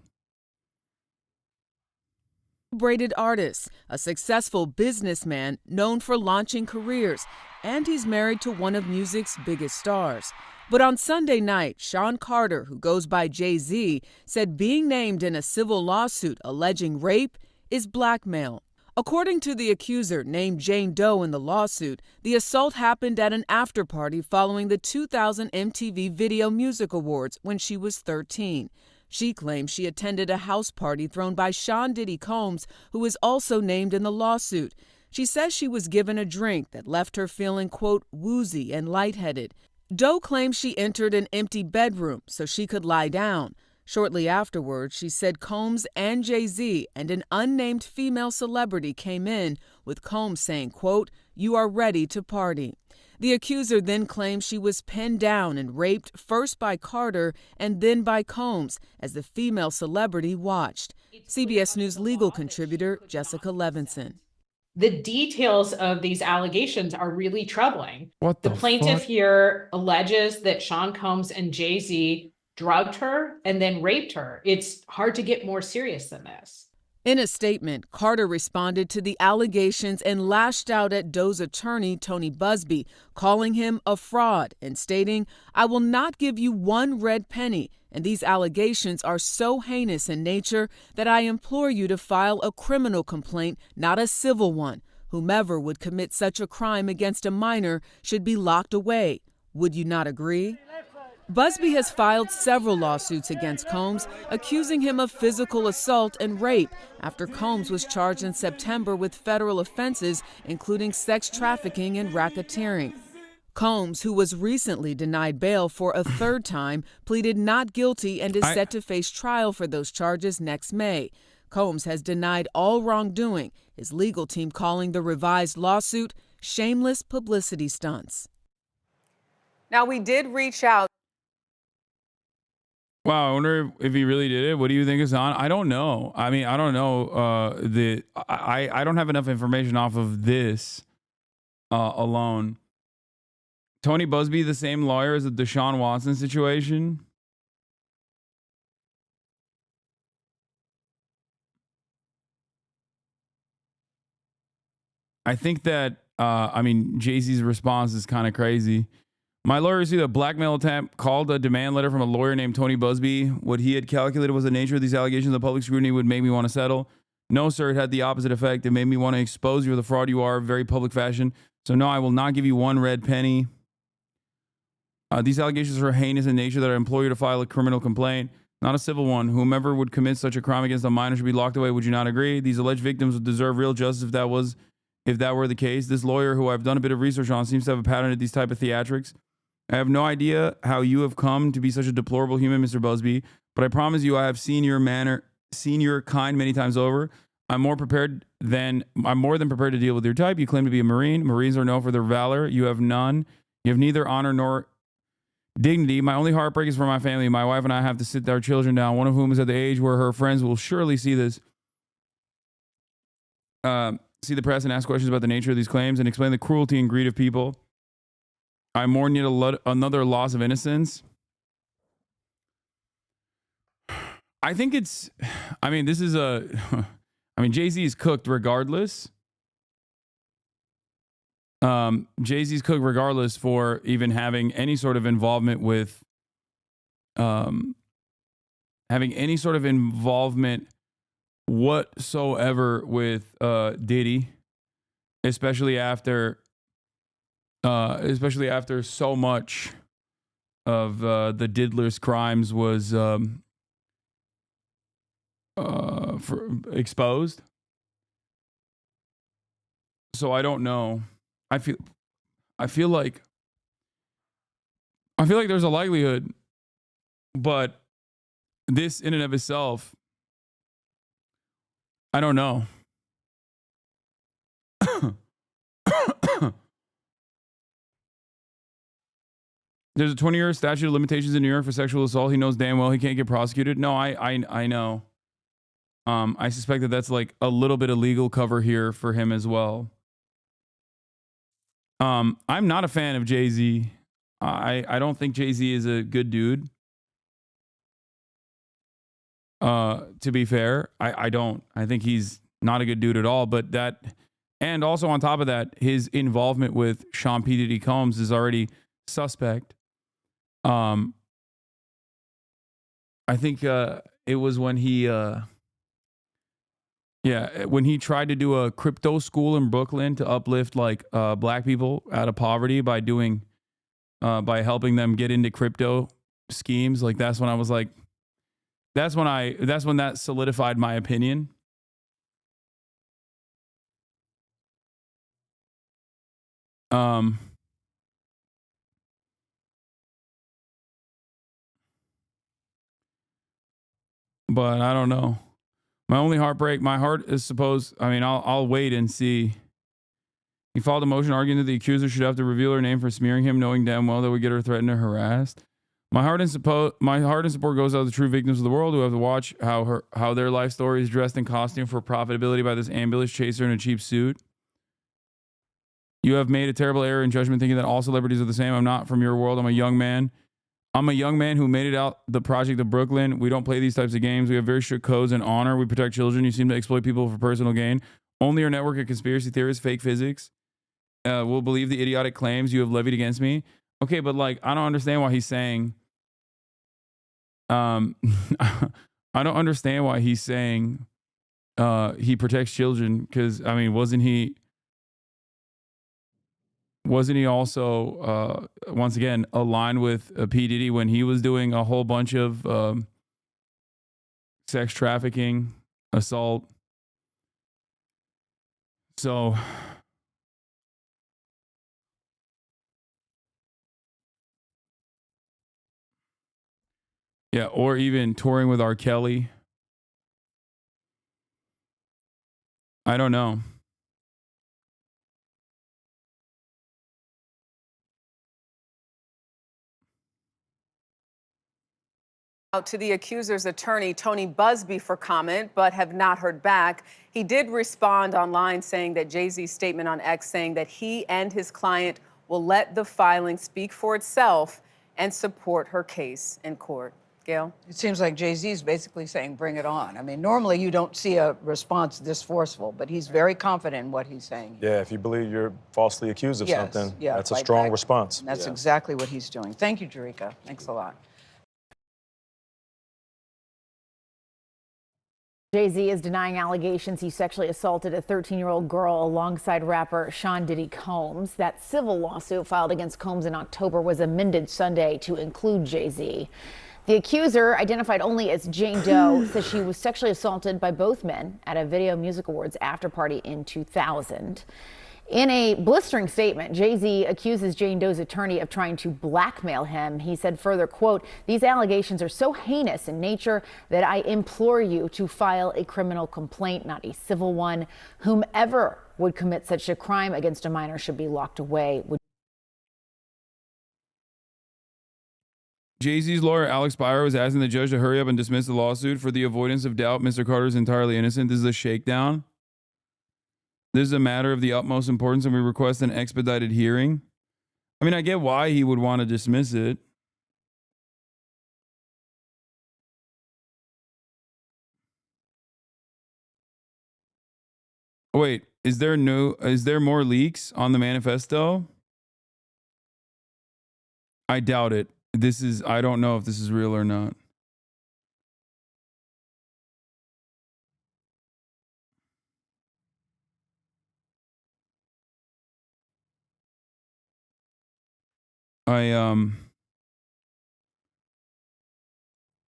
Celebrated artist, a successful businessman known for launching careers, and he's married to one of music's biggest stars. But on Sunday night, Sean Carter, who goes by JayZ, said being named in a civil lawsuit alleging rape is blackmail. According to the accuser, named Jane Doe in the lawsuit, the assault happened at an after-party following the 2000 MTV Video Music Awards when she was 13. She claims she attended a house party thrown by Sean Diddy Combs, who is also named in the lawsuit. She says she was given a drink that left her feeling, quote, woozy and lightheaded. Doe claims she entered an empty bedroom so she could lie down. Shortly afterwards, she said Combs and JayZ and an unnamed female celebrity came in, with Combs saying, quote, you are ready to party. The accuser then claims she was pinned down and raped first by Carter and then by Combs as the female celebrity watched. CBS News legal contributor Jessica Levinson. The details of these allegations are really troubling. What the plaintiff here alleges that Sean Combs and JayZ drugged her and then raped her. It's hard to get more serious than this. In a statement, Carter responded to the allegations and lashed out at Doe's attorney, Tony Busby, calling him a fraud and stating, I will not give you one red penny, and these allegations are so heinous in nature that I implore you to file a criminal complaint, not a civil one. Whomever would commit such a crime against a minor should be locked away. Would you not agree? Busby has filed several lawsuits against Combs, accusing him of physical assault and rape after Combs was charged in September with federal offenses, including sex trafficking and racketeering. Combs, who was recently denied bail for a third time, pleaded not guilty and is set to face trial for those charges next May. Combs has denied all wrongdoing, his legal team calling the revised lawsuit shameless publicity stunts. Now, we did reach out. Wow, I wonder if he really did it. What do you think, Hasan? I don't know. I mean, I don't know. I don't have enough information off of this alone. Tony Busby, the same lawyer as the Deshaun Watson situation. I think that, JayZ's response is kind of crazy. My lawyer received a blackmail attempt, called a demand letter from a lawyer named Tony Busby. What he had calculated was the nature of these allegations the public scrutiny would make me want to settle. No, sir, it had the opposite effect. It made me want to expose you for the fraud you are, very public fashion. So no, I will not give you one red penny. These allegations are heinous in nature that I implore you to file a criminal complaint, not a civil one. Whomever would commit such a crime against a minor should be locked away. Would you not agree? These alleged victims would deserve real justice if that were the case. This lawyer, who I've done a bit of research on, seems to have a pattern of these type of theatrics. I have no idea how you have come to be such a deplorable human, Mr. Busby, but I promise you I have seen your kind many times over. I'm more than prepared to deal with your type. You claim to be a Marine. Marines are known for their valor. You have none. You have neither honor nor Dignity. My only heartbreak is for my family. My wife and I have to sit our children down, one of whom is at the age where her friends will surely see this. See the press and ask questions about the nature of these claims and explain the cruelty and greed of people. I mourn yet another loss of innocence. I think it's, I mean, this is a, I mean, JayZ is cooked regardless. JayZ's cooked regardless for even having any sort of involvement with, whatsoever with Diddy, especially after so much of the diddler's crimes was exposed. So I don't know. I feel like there's a likelihood, but this in and of itself, I don't know. There's a 20-year statute of limitations in New York for sexual assault. He knows damn well he can't get prosecuted. No, I know. I suspect that that's like a little bit of legal cover here for him as well. I'm not a fan of JayZ. I don't think JayZ is a good dude. To be fair, I don't. I think he's not a good dude at all. But that, and also on top of that, his involvement with Sean P. Diddy Combs is already suspect. I think it was when he, when he tried to do a crypto school in Brooklyn to uplift like black people out of poverty by doing, by helping them get into crypto schemes. Like that's when I was like, that's when that solidified my opinion. But I don't know. My only heartbreak, my heart is I'll wait and see. He filed a motion arguing that the accuser should have to reveal her name for smearing him, knowing damn well that would get her threatened or harassed. My heart and support goes out to the true victims of the world who have to watch how their life story is dressed in costume for profitability by this ambulance chaser in a cheap suit. You have made a terrible error in judgment thinking that all celebrities are the same. I'm not from your world. I'm a young man who made it out the project of Brooklyn. We don't play these types of games. We have very strict codes and honor. We protect children. You seem to exploit people for personal gain. Only your network of conspiracy theorists, fake physics, will believe the idiotic claims you have levied against me. Okay, but like, I don't understand why he's saying, I don't understand why he's saying he protects children, because I mean, wasn't he also once again aligned with P. Diddy when he was doing a whole bunch of sex trafficking, assault? So yeah, or even touring with R. Kelly. I don't know. To the accuser's attorney, Tony Busby, for comment, but have not heard back. He did respond online saying that JayZ's statement on X saying that he and his client will let the filing speak for itself and support her case in court. Gail? It seems like JayZ is basically saying, bring it on. I mean, normally you don't see a response this forceful, but he's very confident in what he's saying. Yeah, if you believe you're falsely accused of something, that's a fight strong back. response. And that's exactly what he's doing. Thank you, Jerika. Thanks a lot. JayZ is denying allegations he sexually assaulted a 13-year-old girl alongside rapper Sean Diddy Combs. That civil lawsuit filed against Combs in October was amended Sunday to include JayZ. The accuser, identified only as Jane Doe, says she was sexually assaulted by both men at a Video Music Awards after party in 2000. In a blistering statement, JayZ accuses Jane Doe's attorney of trying to blackmail him. He said further, quote, "These allegations are so heinous in nature that I implore you to file a criminal complaint, not a civil one. Whomever would commit such a crime against a minor should be locked away." JayZ's lawyer, Alex Byer, was asking the judge to hurry up and dismiss the lawsuit for the avoidance of doubt. Mr. Carter is entirely innocent. This is a shakedown. This is a matter of the utmost importance, and we request an expedited hearing. I mean, I get why he would want to dismiss it. Wait, is there more leaks on the manifesto? I doubt it. I don't know if this is real or not.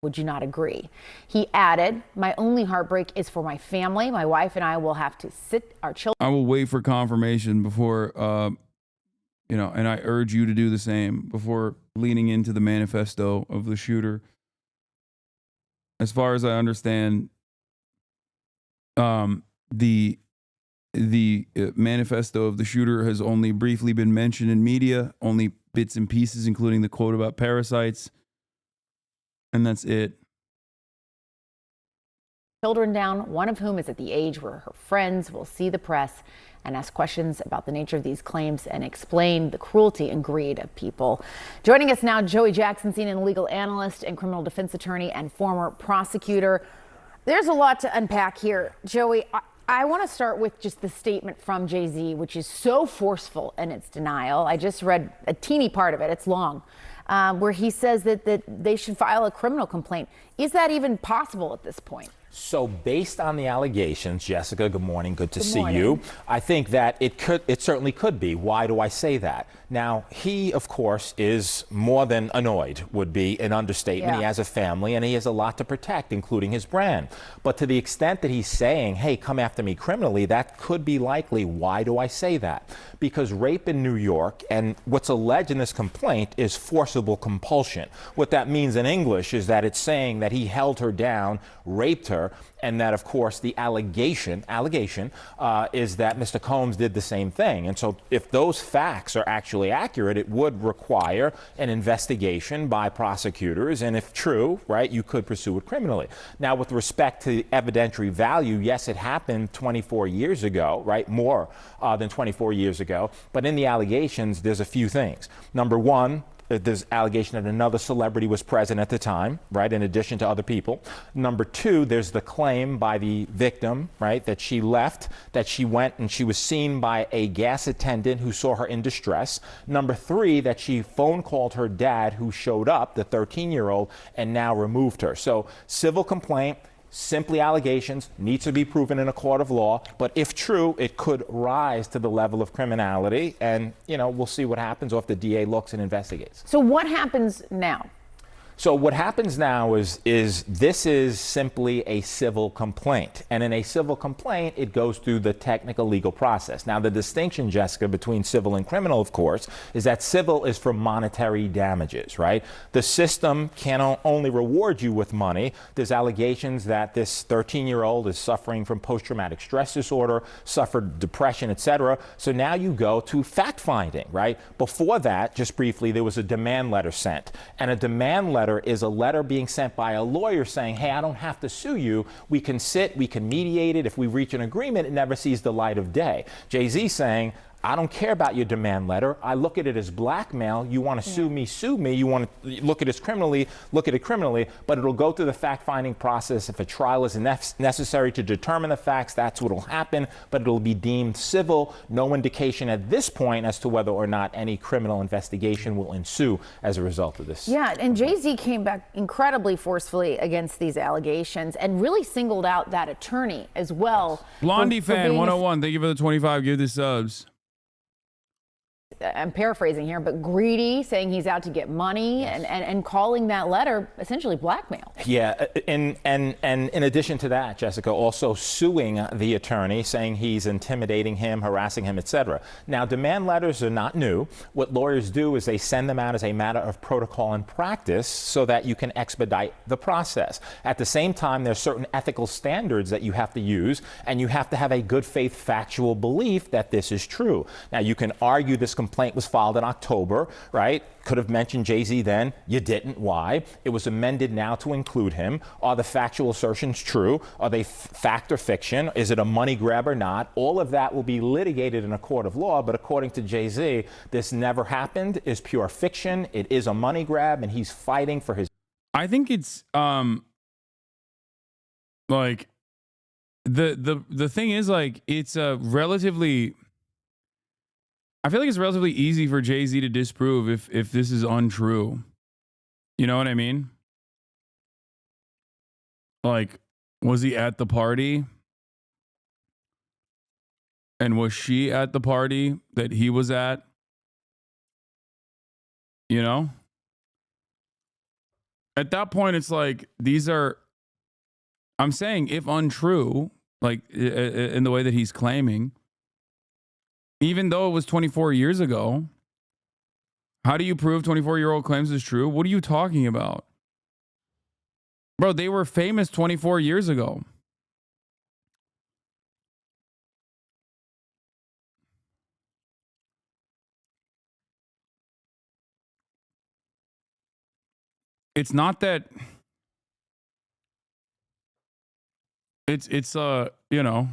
Would you not agree? He added, my only heartbreak is for my family. My wife and I will have to sit our children. I will wait for confirmation before, and I urge you to do the same before leaning into the manifesto of the shooter. As far as I understand, the manifesto of the shooter has only briefly been mentioned in media, only bits and pieces, including the quote about parasites. And that's it. Children down, one of whom is at the age where her friends will see the press and ask questions about the nature of these claims and explain the cruelty and greed of people. Joining us now, Joey Jackson, CNN legal analyst and criminal defense attorney and former prosecutor. There's a lot to unpack here. Joey, I want to start with just the statement from JayZ, which is so forceful in its denial. I just read a teeny part of it. It's long. Where he says that they should file a criminal complaint. Is that even possible at this point? So based on the allegations, Jessica, good morning. Good to see you. I think that it certainly could be. Why do I say that? Now, he, of course, is more than annoyed, would be an understatement. Yeah. He has a family and he has a lot to protect, including his brand. But to the extent that he's saying, hey, come after me criminally, that could be likely. Why do I say that? Because rape in New York, and what's alleged in this complaint, is forcible compulsion. What that means in English is that it's saying that he held her down, raped her, and that, of course, the allegation is that Mr. Combs did the same thing. And so if those facts are actually accurate, it would require an investigation by prosecutors. And if true, right, you could pursue it criminally. Now, with respect to the evidentiary value, yes, it happened 24 years ago, right, more than 24 years ago. But in the allegations, there's a few things. Number one, there's allegation that another celebrity was present at the time, right, in addition to other people. Number two, there's the claim by the victim, right, that she left, that she went and she was seen by a gas attendant who saw her in distress. Number three, that she phone called her dad, who showed up, the 13-year-old, and now removed her. So civil complaint, simply allegations, needs to be proven in a court of law, but if true, it could rise to the level of criminality, and we'll see what happens, or if the DA looks and investigates. So what happens now? So what happens now is this is simply a civil complaint. And in a civil complaint, it goes through the technical legal process. Now, the distinction, Jessica, between civil and criminal, of course, is that civil is for monetary damages, right? The system can only reward you with money. There's allegations that this 13-year-old is suffering from post-traumatic stress disorder, suffered depression, etc. So now you go to fact-finding, right? Before that, just briefly, there was a demand letter sent. And a demand letter is a letter being sent by a lawyer saying, hey, I don't have to sue you. We can sit, we can mediate it. If we reach an agreement, it never sees the light of day. JayZ saying, I don't care about your demand letter. I look at it as blackmail. You want to sue me, sue me. You want to look at it criminally, look at it criminally, but it'll go through the fact-finding process. If a trial is necessary to determine the facts, that's what will happen, but it'll be deemed civil. No indication at this point as to whether or not any criminal investigation will ensue as a result of this. Yeah, and JayZ came back incredibly forcefully against these allegations and really singled out that attorney as well. Blondie fan 101, thank you for the 25. Give the subs. I'm paraphrasing here, but greedy, saying he's out to get money, and calling that letter essentially blackmail. Yeah, and in addition to that, Jessica, also suing the attorney, saying he's intimidating him, harassing him, etc. Now, demand letters are not new. What lawyers do is they send them out as a matter of protocol and practice so that you can expedite the process. At the same time, there's certain ethical standards that you have to use, and you have to have a good faith factual belief that this is true. Now, you can argue this complaint complaint was filed in October, right? Could have mentioned JayZ then. You didn't. Why? It was amended now to include him. Are the factual assertions true? Are they fact or fiction? Is it a money grab or not? All of that will be litigated in a court of law, but according to JayZ, this never happened, is pure fiction. It is a money grab, and he's fighting for his... I think it's like the thing is, like, it's a relatively, I feel like it's relatively easy for JayZ to disprove if this is untrue. You know what I mean? Like, was he at the party? And was she at the party that he was at? You know? At that point, it's like, these are, I'm saying, if untrue, like in the way that he's claiming, even though it was 24 years ago, how do you prove 24-year-old claims is true? What are you talking about? Bro, they were famous 24 years ago. It's not that it's you know,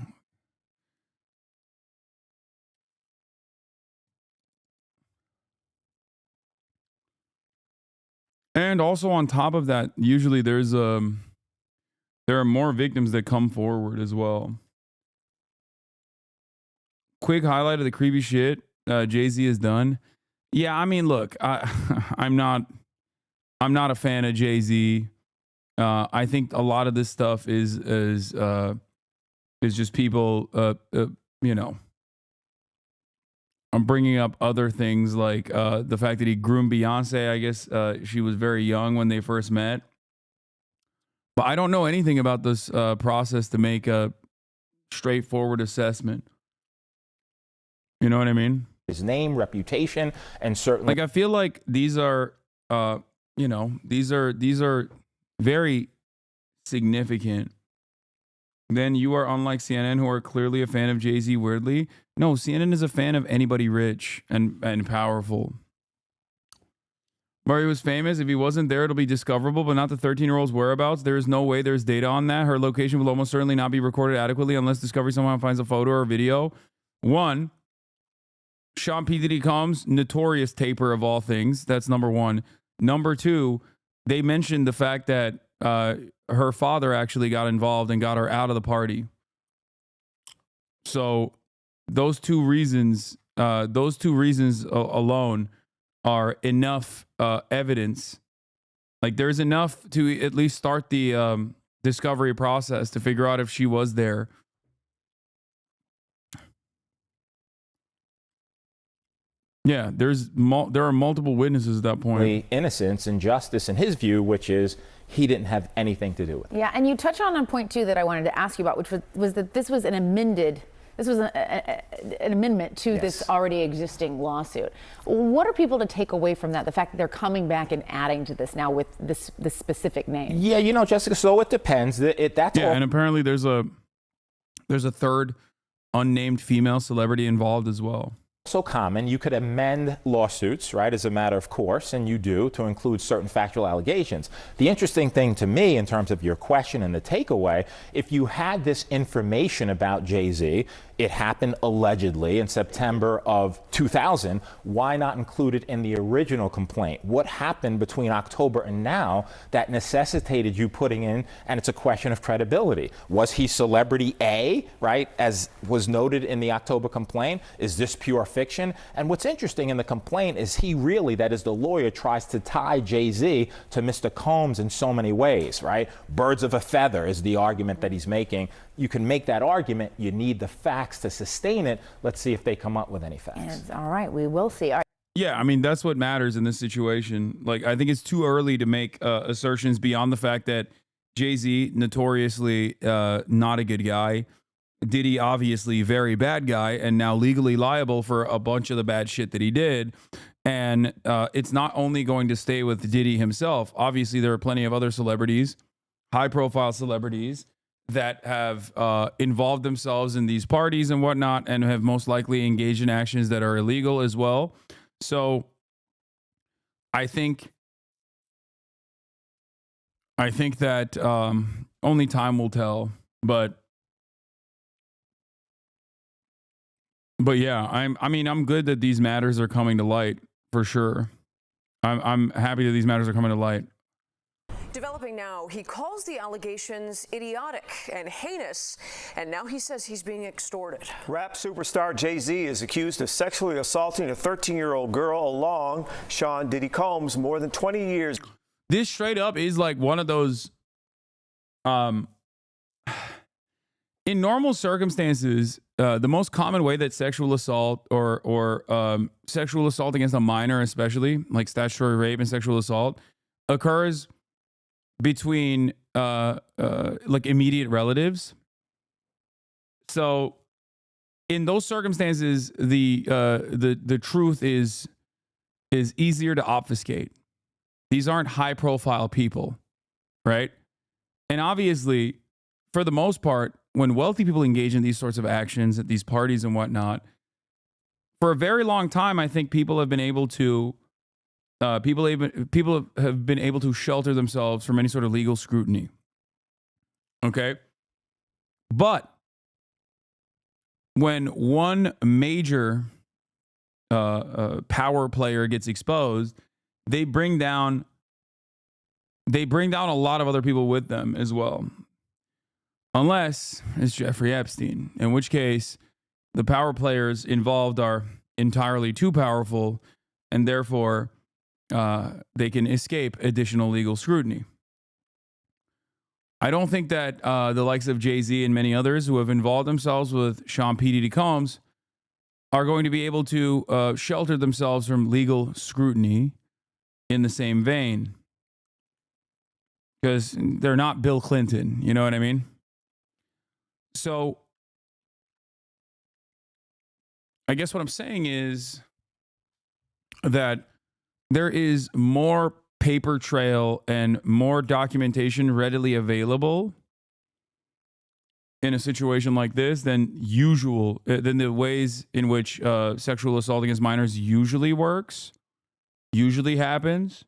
and also on top of that, usually there are more victims that come forward as well. Quick highlight of the creepy shit JayZ has done. Yeah, I mean, look, I'm not a fan of JayZ. I think a lot of this stuff is just people, you know. I'm bringing up other things like the fact that he groomed Beyonce. I guess she was very young when they first met. But I don't know anything about this process to make a straightforward assessment. You know what I mean? His name, reputation, and certainly... Like, I feel like these are, you know, these are very significant. Then you are unlike CNN, who are clearly a fan of JayZ weirdly. No, CNN is a fan of anybody rich and powerful. Where he was famous, if he wasn't there, it'll be discoverable, but not the 13-year-old's whereabouts. There is no way there's data on that. Her location will almost certainly not be recorded adequately unless Discovery somehow finds a photo or video. One, Sean P. Diddy Combs, notorious taper of all things. That's number one. Number two, they mentioned the fact that her father actually got involved and got her out of the party. So those two reasons alone are enough evidence. Like, there's enough to at least start the discovery process to figure out if she was there. Yeah, there are multiple witnesses at that point. Innocence and justice in his view, which is he didn't have anything to do with it. Yeah, and you touch on point two that I wanted to ask you about, which was that this was an amendment to this already existing lawsuit. What are people to take away from that? The fact that they're coming back and adding to this now with this specific name. Yeah, you know, Jessica. So it depends. That's and apparently there's a third unnamed female celebrity involved as well. So common, you could amend lawsuits, right, as a matter of course, and you do, to include certain factual allegations. The interesting thing to me in terms of your question and the takeaway, if you had this information about JayZ, it happened allegedly in September of 2000, why not include it in the original complaint? What happened between October and now that necessitated you putting in, and it's a question of credibility. Was he celebrity A, right, as was noted in the October complaint? Is this pure fiction? And what's interesting in the complaint is he really, that is the lawyer, tries to tie JayZ to Mr. Combs in so many ways, right? Birds of a feather is the argument that he's making. You can make that argument. You need the facts to sustain it. Let's see if they come up with any facts. All right, we will see. All right. Yeah, I mean, that's what matters in this situation. Like, I think it's too early to make assertions beyond the fact that JayZ, notoriously not a good guy. Diddy, obviously very bad guy, and now legally liable for a bunch of the bad shit that he did. And it's not only going to stay with Diddy himself. Obviously, there are plenty of other celebrities, high-profile celebrities, that have involved themselves in these parties and whatnot, and have most likely engaged in actions that are illegal as well. So I think that only time will tell, but yeah, I'm good that these matters are coming to light for sure. I'm happy that these matters are coming to light. Developing now, he calls the allegations idiotic and heinous, and now he says he's being extorted. Rap superstar JayZ is accused of sexually assaulting a 13-year-old girl along Sean Diddy Combs more than 20 years. This straight up is like one of those, in normal circumstances, the most common way that sexual assault or sexual assault against a minor, especially like statutory rape and sexual assault, occurs between like immediate relatives. So in those circumstances, the truth is easier to obfuscate. These aren't high profile people, right? And obviously, for the most part, when wealthy people engage in these sorts of actions at these parties and whatnot, for a very long time, I think people have been able to people have been able to shelter themselves from any sort of legal scrutiny. Okay? But when one major power player gets exposed, they bring down a lot of other people with them as well. Unless it's Jeffrey Epstein, in which case the power players involved are entirely too powerful, and therefore they can escape additional legal scrutiny. I don't think that the likes of JayZ and many others who have involved themselves with Sean P. Diddy Combs are going to be able to shelter themselves from legal scrutiny in the same vein. Because they're not Bill Clinton, you know what I mean? So I guess what I'm saying is that there is more paper trail and more documentation readily available in a situation like this than the ways in which sexual assault against minors usually happens.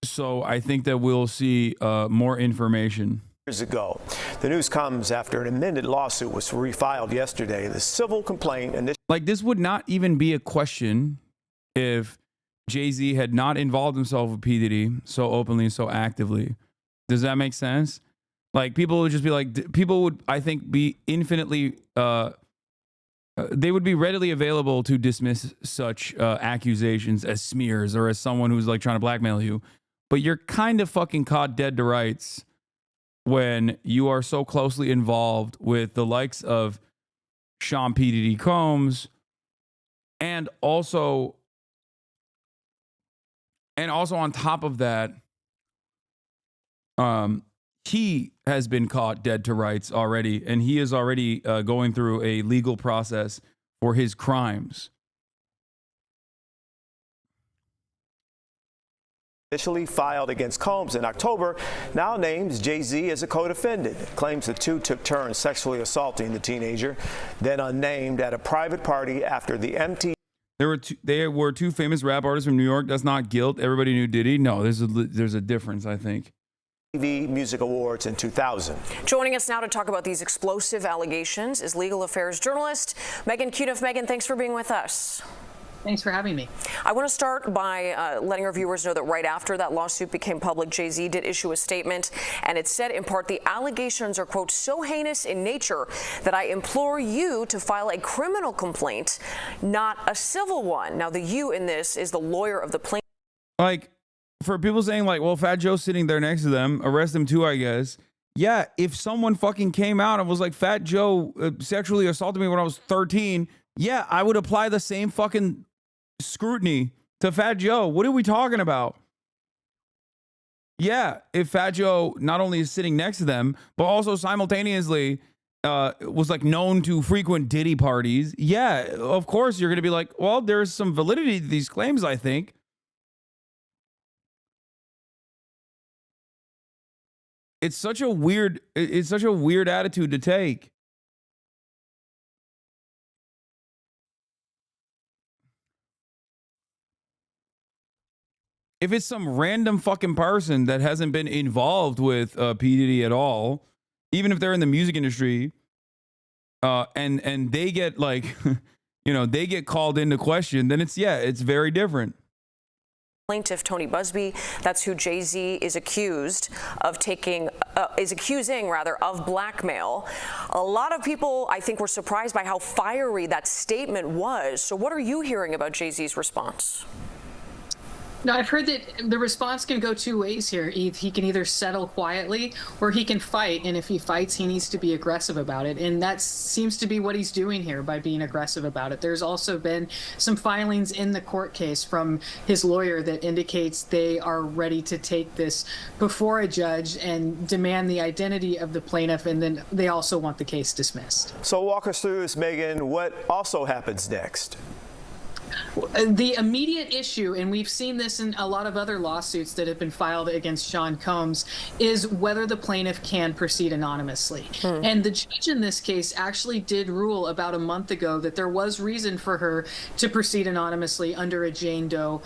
So I think that we'll see more information. Years ago. The news comes after an amended lawsuit was refiled yesterday. The civil complaint like this would not even be a question if JayZ had not involved himself with P. Diddy so openly and so actively. Does that make sense? Like people would just be like, people would, I think, be infinitely, they would be readily available to dismiss such accusations as smears or as someone who's like trying to blackmail you. But you're kind of fucking caught dead to rights when you are so closely involved with the likes of Sean P. Diddy Combs, and also on top of that, he has been caught dead to rights already, and he is already going through a legal process for his crimes. Initially filed against Combs in October, now names JayZ as a co-defendant. Claims the two took turns sexually assaulting the teenager, then unnamed, at a private party after the MTV. There were two famous rap artists from New York. That's not guilt. Everybody knew Diddy. No, there's a difference, I think. TV Music Awards in 2000. Joining us now to talk about these explosive allegations is legal affairs journalist Megan Cuniff. Megan, thanks for being with us. Thanks for having me. I want to start by letting our viewers know that right after that lawsuit became public, JayZ did issue a statement, and it said in part, the allegations are, quote, so heinous in nature that I implore you to file a criminal complaint, not a civil one. Now, the you in this is the lawyer of the plaintiff. Like, for people saying like, well, Fat Joe's sitting there next to them, arrest him too, I guess. Yeah, if someone fucking came out and was like, Fat Joe sexually assaulted me when I was 13, yeah, I would apply the same fucking scrutiny to Fat Joe. What are we talking about? Yeah, if Fat Joe not only is sitting next to them, but also simultaneously was like known to frequent Diddy parties, yeah, of course you're going to be like, well, there's some validity to these claims, I think. it's such a weird attitude to take. If it's some random fucking person that hasn't been involved with P. Diddy at all, even if they're in the music industry, and they get like, they get called into question, then it's very different. Plaintiff Tony Busby, that's who JayZ is accusing of blackmail. A lot of people, I think, were surprised by how fiery that statement was. So what are you hearing about JayZ's response? No, I've heard that the response can go two ways here. He can either settle quietly or he can fight. And if he fights, he needs to be aggressive about it. And that seems to be what he's doing here by being aggressive about it. There's also been some filings in the court case from his lawyer that indicates they are ready to take this before a judge and demand the identity of the plaintiff. And then they also want the case dismissed. So walk us through this, Megan. What also happens next? The immediate issue, and we've seen this in a lot of other lawsuits that have been filed against Sean Combs, is whether the plaintiff can proceed anonymously. And the judge in this case actually did rule about a month ago that there was reason for her to proceed anonymously under a Jane Doe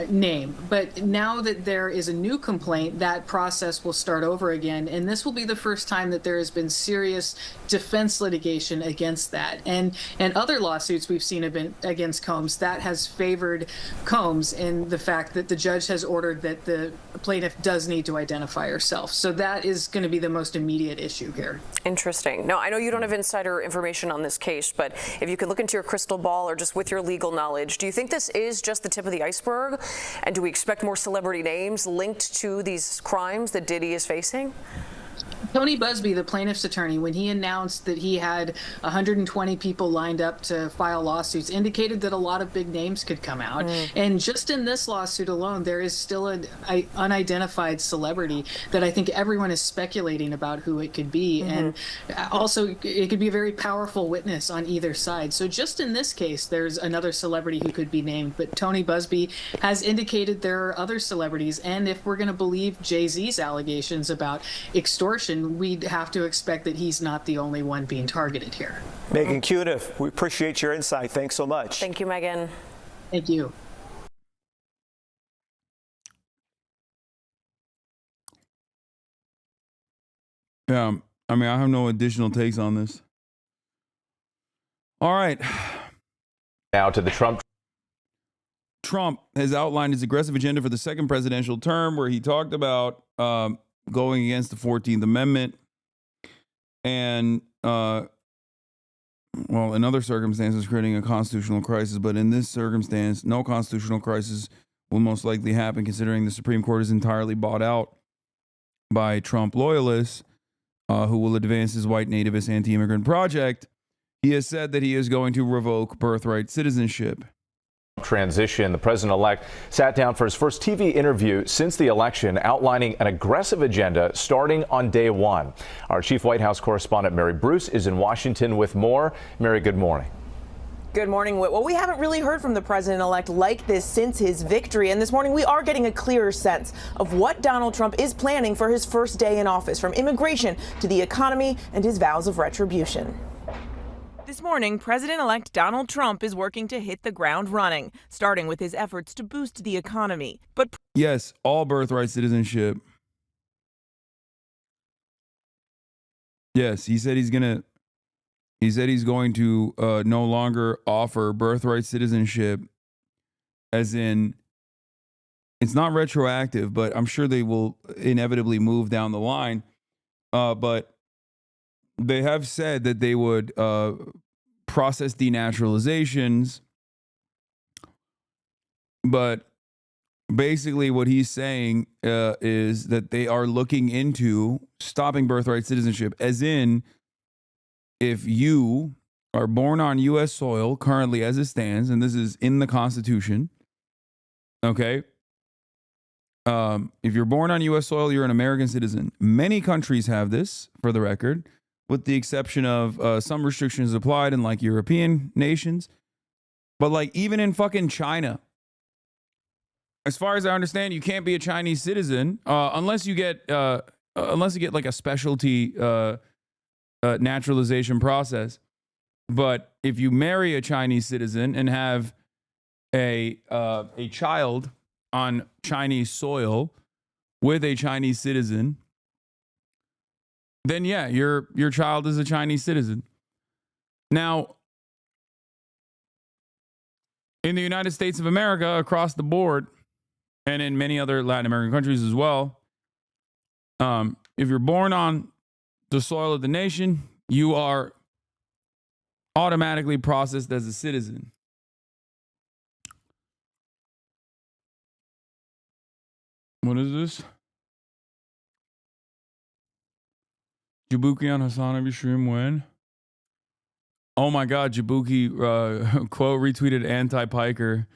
name. But now that there is a new complaint, that process will start over again. And this will be the first time that there has been serious defense litigation against that. And other lawsuits we've seen have been against Combs, that has favored Combs in the fact that the judge has ordered that the plaintiff does need to identify herself. So that is going to be the most immediate issue here. Interesting. Now, I know you don't have insider information on this case, but if you could look into your crystal ball or just with your legal knowledge, do you think this is just the tip of the iceberg? And do we expect more celebrity names linked to these crimes that Diddy is facing? Tony Busby, the plaintiff's attorney, when he announced that he had 120 people lined up to file lawsuits, indicated that a lot of big names could come out. And just in this lawsuit alone, there is still an unidentified celebrity that I think everyone is speculating about who it could be. And also, it could be a very powerful witness on either side. So just in this case, there's another celebrity who could be named. But Tony Busby has indicated there are other celebrities. And if we're going to believe JayZ's allegations about extortion, we'd have to expect that he's not the only one being targeted here. Megan Cuniff, we appreciate your insight. Thanks so much. Thank you, Megan. Thank you. Yeah, I mean, I have no additional takes on this. All right. Now to the Trump. Trump has outlined his aggressive agenda for the second presidential term, where he talked about going against the 14th Amendment and, well, in other circumstances, creating a constitutional crisis. But in this circumstance, no constitutional crisis will most likely happen, considering the Supreme Court is entirely bought out by Trump loyalists who will advance his white nativist anti-immigrant project. He has said that he is going to revoke birthright citizenship. Transition. The president-elect sat down for his first TV interview since the election, outlining an aggressive agenda starting on day one. Our chief White House correspondent, Mary Bruce, is in Washington with more. Mary, good morning. Good morning, Whit. Well, we haven't really heard from the president-elect like this since his victory, and this morning we are getting a clearer sense of what Donald Trump is planning for his first day in office, from immigration to the economy and his vows of retribution. This morning, President-elect Donald Trump is working to hit the ground running, starting with his efforts to boost the economy. But yes, all birthright citizenship. Yes, he said he's going to no longer offer birthright citizenship, as in it's not retroactive, but I'm sure they will inevitably move down the line. But they have said that they would process denaturalizations, but basically what he's saying is that they are looking into stopping birthright citizenship, as in if you are born on U.S. soil currently as it stands, and this is in the Constitution, okay? If you're born on U.S. soil, you're an American citizen. Many countries have this, for the record, with the exception of some restrictions applied in like European nations. But like even in fucking China, as far as I understand, you can't be a Chinese citizen unless you get unless you get like a specialty naturalization process. But if you marry a Chinese citizen and have a child on Chinese soil with a Chinese citizen, then yeah, your child is a Chinese citizen. Now, in the United States of America, across the board, and in many other Latin American countries as well, if you're born on the soil of the nation, you are automatically processed as a citizen. What is this? Jabuki on HasanAbi stream when? Oh my God, Jabuki quote retweeted anti-Piker.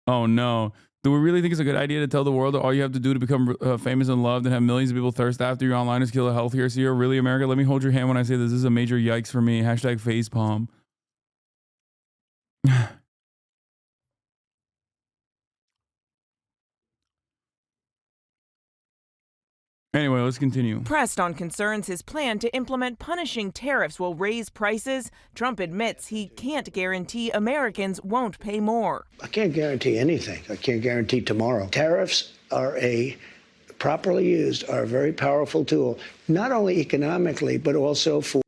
Oh no. Do we really think it's a good idea to tell the world that all you have to do to become famous and loved and have millions of people thirst after you online is kill a healthier CEO? Really, America? Let me hold your hand when I say this is a major yikes for me. Hashtag facepalm. Anyway, let's continue. Pressed on concerns his plan to implement punishing tariffs will raise prices, Trump admits he can't guarantee Americans won't pay more. I can't guarantee anything. I can't guarantee tomorrow. Tariffs are properly used, are a very powerful tool, not only economically, but also for...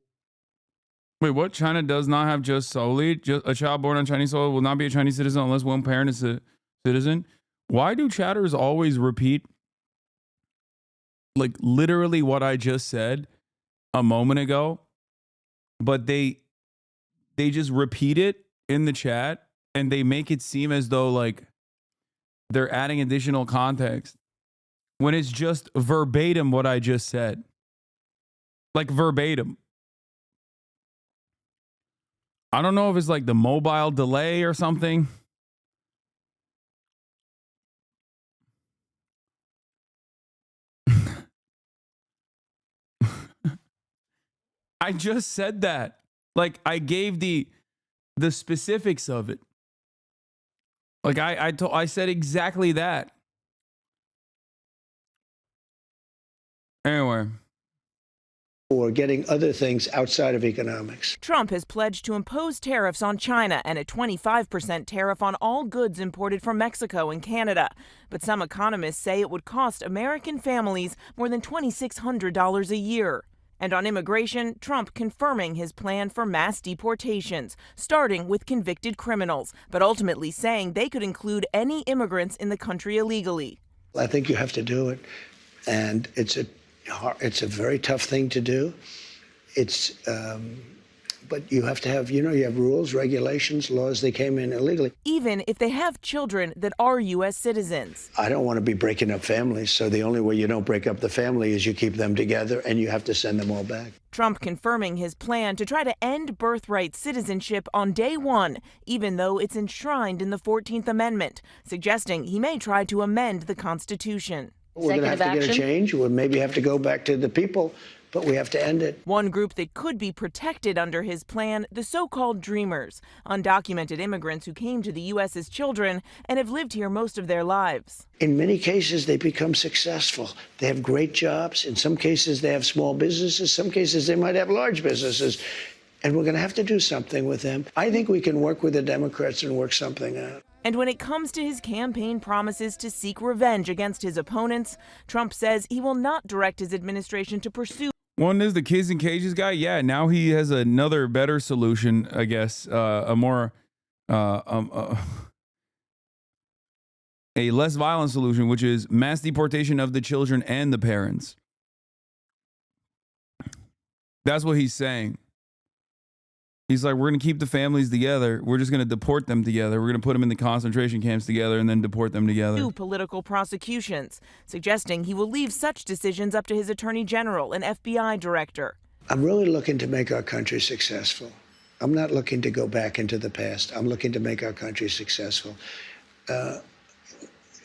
Wait, what? China does not have just a child born on Chinese soil will not be a Chinese citizen unless one parent is a citizen? Why do chatters always repeat like literally what I just said a moment ago, but they just repeat it in the chat and they make it seem as though like they're adding additional context when it's just verbatim what I just said. Like verbatim. I don't know if it's like the mobile delay or something. I just said that. Like I gave the specifics of it. Like I said exactly that. Anyway. Or getting other things outside of economics. Trump has pledged to impose tariffs on China and a 25% tariff on all goods imported from Mexico and Canada. But some economists say it would cost American families more than $2,600 a year. And on immigration, Trump confirming his plan for mass deportations, starting with convicted criminals, but ultimately saying they could include any immigrants in the country illegally. I think you have to do it, and it's a very tough thing to do. But you have to have, you have rules, regulations, laws. They came in illegally. Even if they have children that are U.S. citizens. I don't want to be breaking up families, so the only way you don't break up the family is you keep them together and you have to send them all back. Trump confirming his plan to try to end birthright citizenship on day one, even though it's enshrined in the 14th Amendment, suggesting he may try to amend the Constitution. We're going to have to get a change. We'll maybe have to go back to the people, but we have to end it. One group that could be protected under his plan, the so-called Dreamers, undocumented immigrants who came to the U.S. as children and have lived here most of their lives. In many cases, they become successful. They have great jobs. In some cases, they have small businesses. Some cases, they might have large businesses. And we're going to have to do something with them. I think we can work with the Democrats and work something out. And when it comes to his campaign promises to seek revenge against his opponents, Trump says he will not direct his administration to pursue. One is the kids in cages guy. Yeah, now he has another better solution, I guess, a less violent solution, which is mass deportation of the children and the parents. That's what he's saying. He's like, we're going to keep the families together. We're just going to deport them together. We're going to put them in the concentration camps together and then deport them together. Two political prosecutions, suggesting he will leave such decisions up to his attorney general and FBI director. I'm really looking to make our country successful. I'm not looking to go back into the past. I'm looking to make our country successful.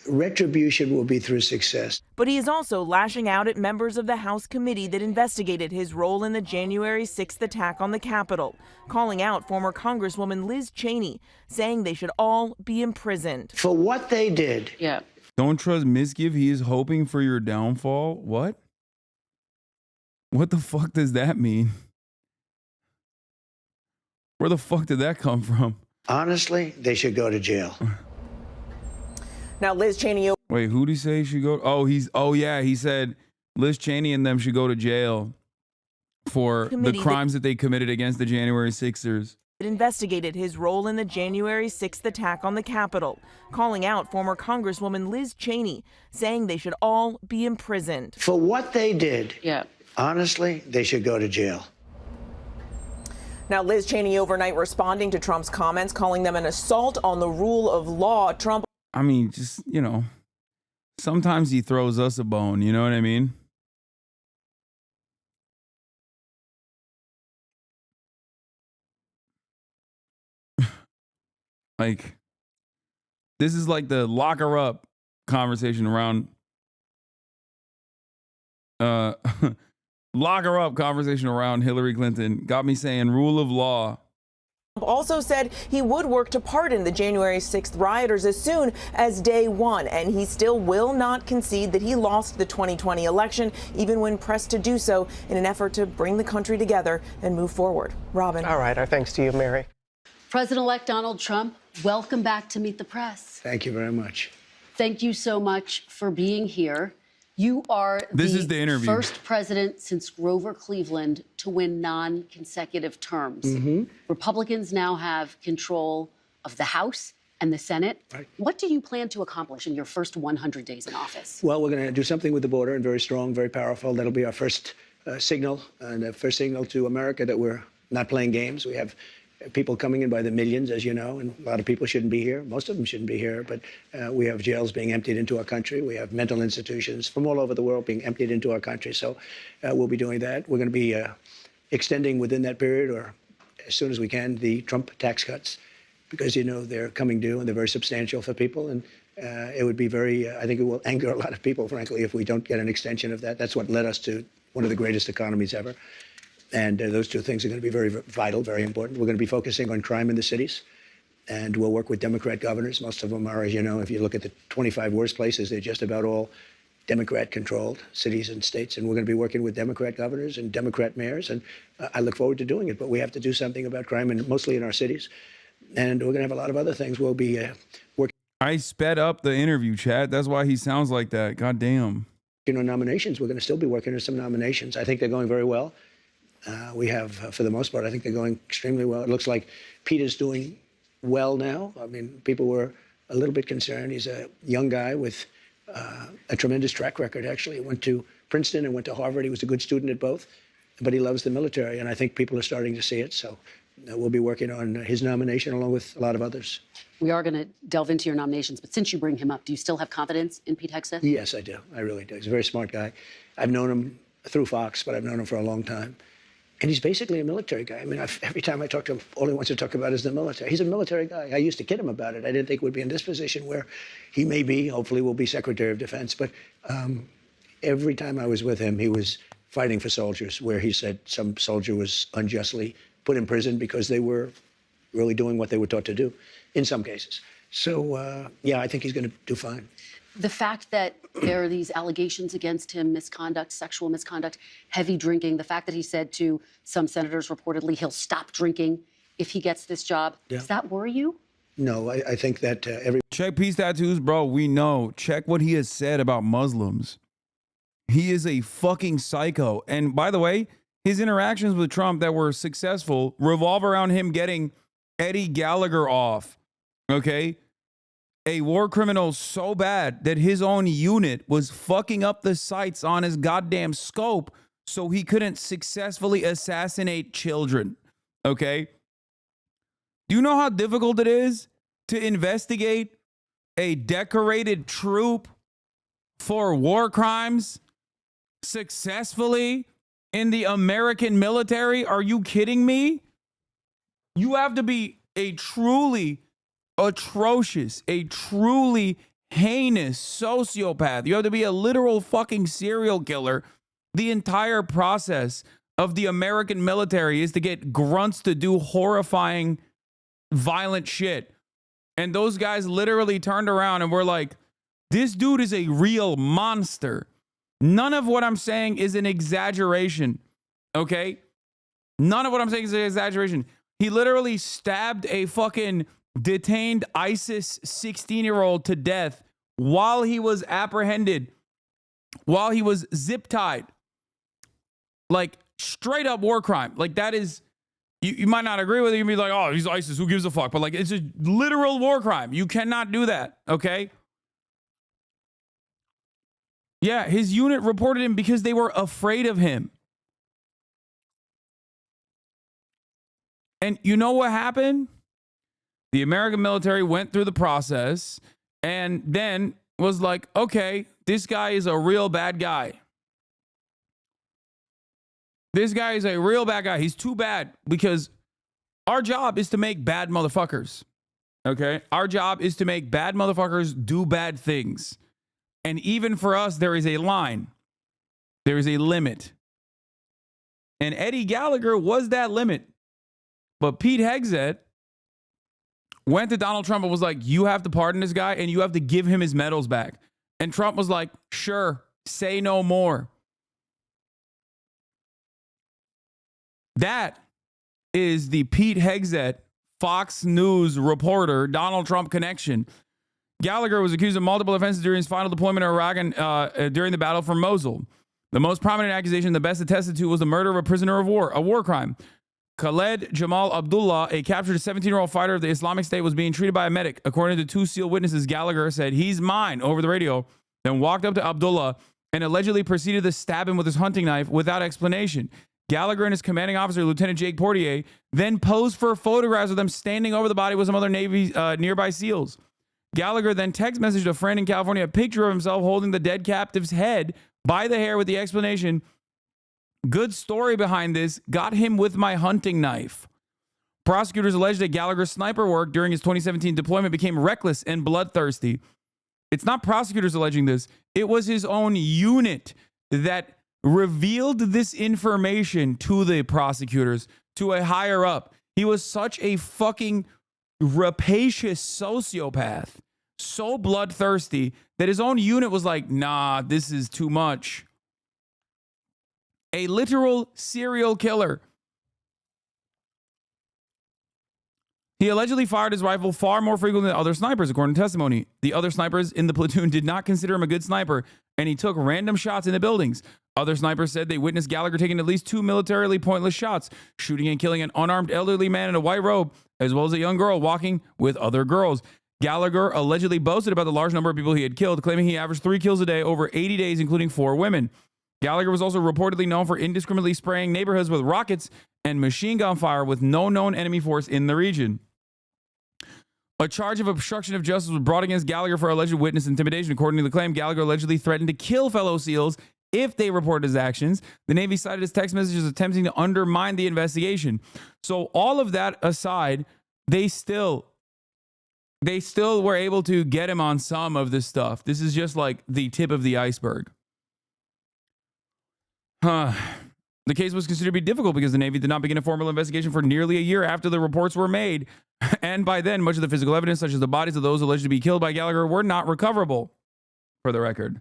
Retribution will be through success. But he is also lashing out at members of the House committee that investigated his role in the January 6th attack on the Capitol, calling out former Congresswoman Liz Cheney, saying they should all be imprisoned. For what they did. Yeah. Don't trust Misgive. He is hoping for your downfall. What? What the fuck does that mean? Where the fuck did that come from? Honestly, they should go to jail. Now, Liz Cheney. Wait, who did he say should go? Oh, yeah. He said Liz Cheney and them should go to jail for the crimes that they committed against the January 6ers. It investigated his role in the January 6th attack on the Capitol, calling out former Congresswoman Liz Cheney, saying they should all be imprisoned. For what they did, honestly, they should go to jail. Now, Liz Cheney overnight responding to Trump's comments, calling them an assault on the rule of law. Trump. I mean, just, sometimes he throws us a bone. You know what I mean? Like, this is like the lock her up conversation around lock her up conversation around Hillary Clinton got me saying rule of law. Trump also said he would work to pardon the January 6th rioters as soon as day one, and he still will not concede that he lost the 2020 election, even when pressed to do so in an effort to bring the country together and move forward. Robin. All right. Our thanks to you, Mary. President-elect Donald Trump, welcome back to Meet the Thank Press. you very much. Thank you so much for being here. You are the first president since Grover Cleveland to win non-consecutive terms. Republicans now have control of the House and the Senate. Right. What do you plan to accomplish in your first 100 days in office? Well, we're going to do something with the border, and very strong, very powerful. That'll be our first signal, and the first signal to America that we're not playing games. We have people coming in by the millions, as you know, and a lot of people shouldn't be here. Most of them shouldn't be here, but we have jails being emptied into our country. We have mental institutions from all over the world being emptied into our country. So we'll be doing that. We're going to be extending within that period, or as soon as we can, the Trump tax cuts, because, they're coming due and they're very substantial for people. And it would be I think it will anger a lot of people, frankly, if we don't get an extension of that. That's what led us to one of the greatest economies ever. And those two things are going to be very vital, very important. We're going to be focusing on crime in the cities, and we'll work with Democrat governors. Most of them are, as you know, if you look at the 25 worst places, they're just about all Democrat-controlled cities and states. And we're going to be working with Democrat governors and Democrat mayors, and I look forward to doing it. But we have to do something about crime, and mostly in our cities. And we're going to have a lot of other things. We'll be working. I sped up the interview, Chad. That's why he sounds like that. God damn. On nominations, we're going to still be working on some nominations. I think they're going very well. We have, for the most part, I think they're going extremely well. It looks like Peter's doing well now. I mean, people were a little bit concerned. He's a young guy with a tremendous track record, actually. He went to Princeton and went to Harvard. He was a good student at both, but he loves the military, and I think people are starting to see it. So we'll be working on his nomination along with a lot of others. We are going to delve into your nominations, but since you bring him up, do you still have confidence in Pete Hegseth? Yes, I do. I really do. He's a very smart guy. I've known him through Fox, but I've known him for a long time. And he's basically a military guy. I mean, every time I talk to him, all he wants to talk about is the military. He's a military guy. I used to kid him about it. I didn't think we'd be in this position where he may be, hopefully will be Secretary of Defense. But every time I was with him, he was fighting for soldiers, where he said some soldier was unjustly put in prison because they were really doing what they were taught to do, in some cases. So, yeah, I think he's going to do fine. The fact that there are these allegations against him, misconduct, sexual misconduct, heavy drinking, the fact that he said to some senators reportedly he'll stop drinking if he gets this job, does that worry you? No, I think that Check peace tattoos, bro. We know. Check what he has said about Muslims. He is a fucking psycho. And by the way, his interactions with Trump that were successful revolve around him getting Eddie Gallagher off. Okay? A war criminal so bad that his own unit was fucking up the sights on his goddamn scope so he couldn't successfully assassinate children. Okay? Do you know how difficult it is to investigate a decorated troop for war crimes successfully in the American military? Are you kidding me? You have to be a truly atrocious, a truly heinous sociopath. You have to be a literal fucking serial killer. The entire process of the American military is to get grunts to do horrifying, violent shit. And those guys literally turned around and were like, this dude is a real monster. None of what I'm saying is an exaggeration, okay? None of what I'm saying is an exaggeration. He literally stabbed a fucking detained ISIS 16-year-old to death while he was apprehended, while he was zip-tied. Like, straight up war crime. Like, that is, you might not agree with it. You can be like, oh, he's ISIS, who gives a fuck? But, like, it's a literal war crime. You cannot do that, okay? Yeah, his unit reported him because they were afraid of him. And you know what happened? The American military went through the process and then was like, okay, this guy is a real bad guy. This guy is a real bad guy. He's too bad because our job is to make bad motherfuckers. Okay? Our job is to make bad motherfuckers do bad things. And even for us, there is a line. There is a limit. And Eddie Gallagher was that limit. But Pete Hegseth went to Donald Trump and was like, you have to pardon this guy and you have to give him his medals back. And Trump was like, sure, say no more. That is the Pete Hegseth, Fox News reporter, Donald Trump connection. Gallagher was accused of multiple offenses during his final deployment in Iraq and during the battle for Mosul. The most prominent accusation, the best attested to, was the murder of a prisoner of war, a war crime. Khaled Jamal Abdullah, a captured 17-year-old fighter of the Islamic State, was being treated by a medic. According to two SEAL witnesses, Gallagher said, he's mine, over the radio, then walked up to Abdullah and allegedly proceeded to stab him with his hunting knife without explanation. Gallagher and his commanding officer, Lieutenant Jake Portier, then posed for photographs of them standing over the body with some other Navy nearby SEALs. Gallagher then text messaged a friend in California a picture of himself holding the dead captive's head by the hair with the explanation, good story behind this, got him with my hunting knife. Prosecutors alleged that Gallagher's sniper work during his 2017 deployment became reckless and bloodthirsty. It's not prosecutors alleging this. It was his own unit that revealed this information to the prosecutors, to a higher up. He was such a fucking rapacious sociopath, so bloodthirsty, that his own unit was like, nah, this is too much. A literal serial killer. He allegedly fired his rifle far more frequently than other snipers, according to testimony. The other snipers in the platoon did not consider him a good sniper, and he took random shots in the buildings. Other snipers said they witnessed Gallagher taking at least 2 militarily pointless shots, shooting and killing an unarmed elderly man in a white robe, as well as a young girl walking with other girls. Gallagher allegedly boasted about the large number of people he had killed, claiming he averaged 3 kills a day over 80 days, including 4 women. Gallagher was also reportedly known for indiscriminately spraying neighborhoods with rockets and machine gun fire with no known enemy force in the region. A charge of obstruction of justice was brought against Gallagher for alleged witness intimidation. According to the claim, Gallagher allegedly threatened to kill fellow SEALs if they reported his actions. The Navy cited his text messages attempting to undermine the investigation. So all of that aside, they still were able to get him on some of this stuff. This is just like the tip of the iceberg. The case was considered to be difficult because the Navy did not begin a formal investigation for nearly a year after the reports were made. And by then, much of the physical evidence, such as the bodies of those alleged to be killed by Gallagher, were not recoverable, for the record.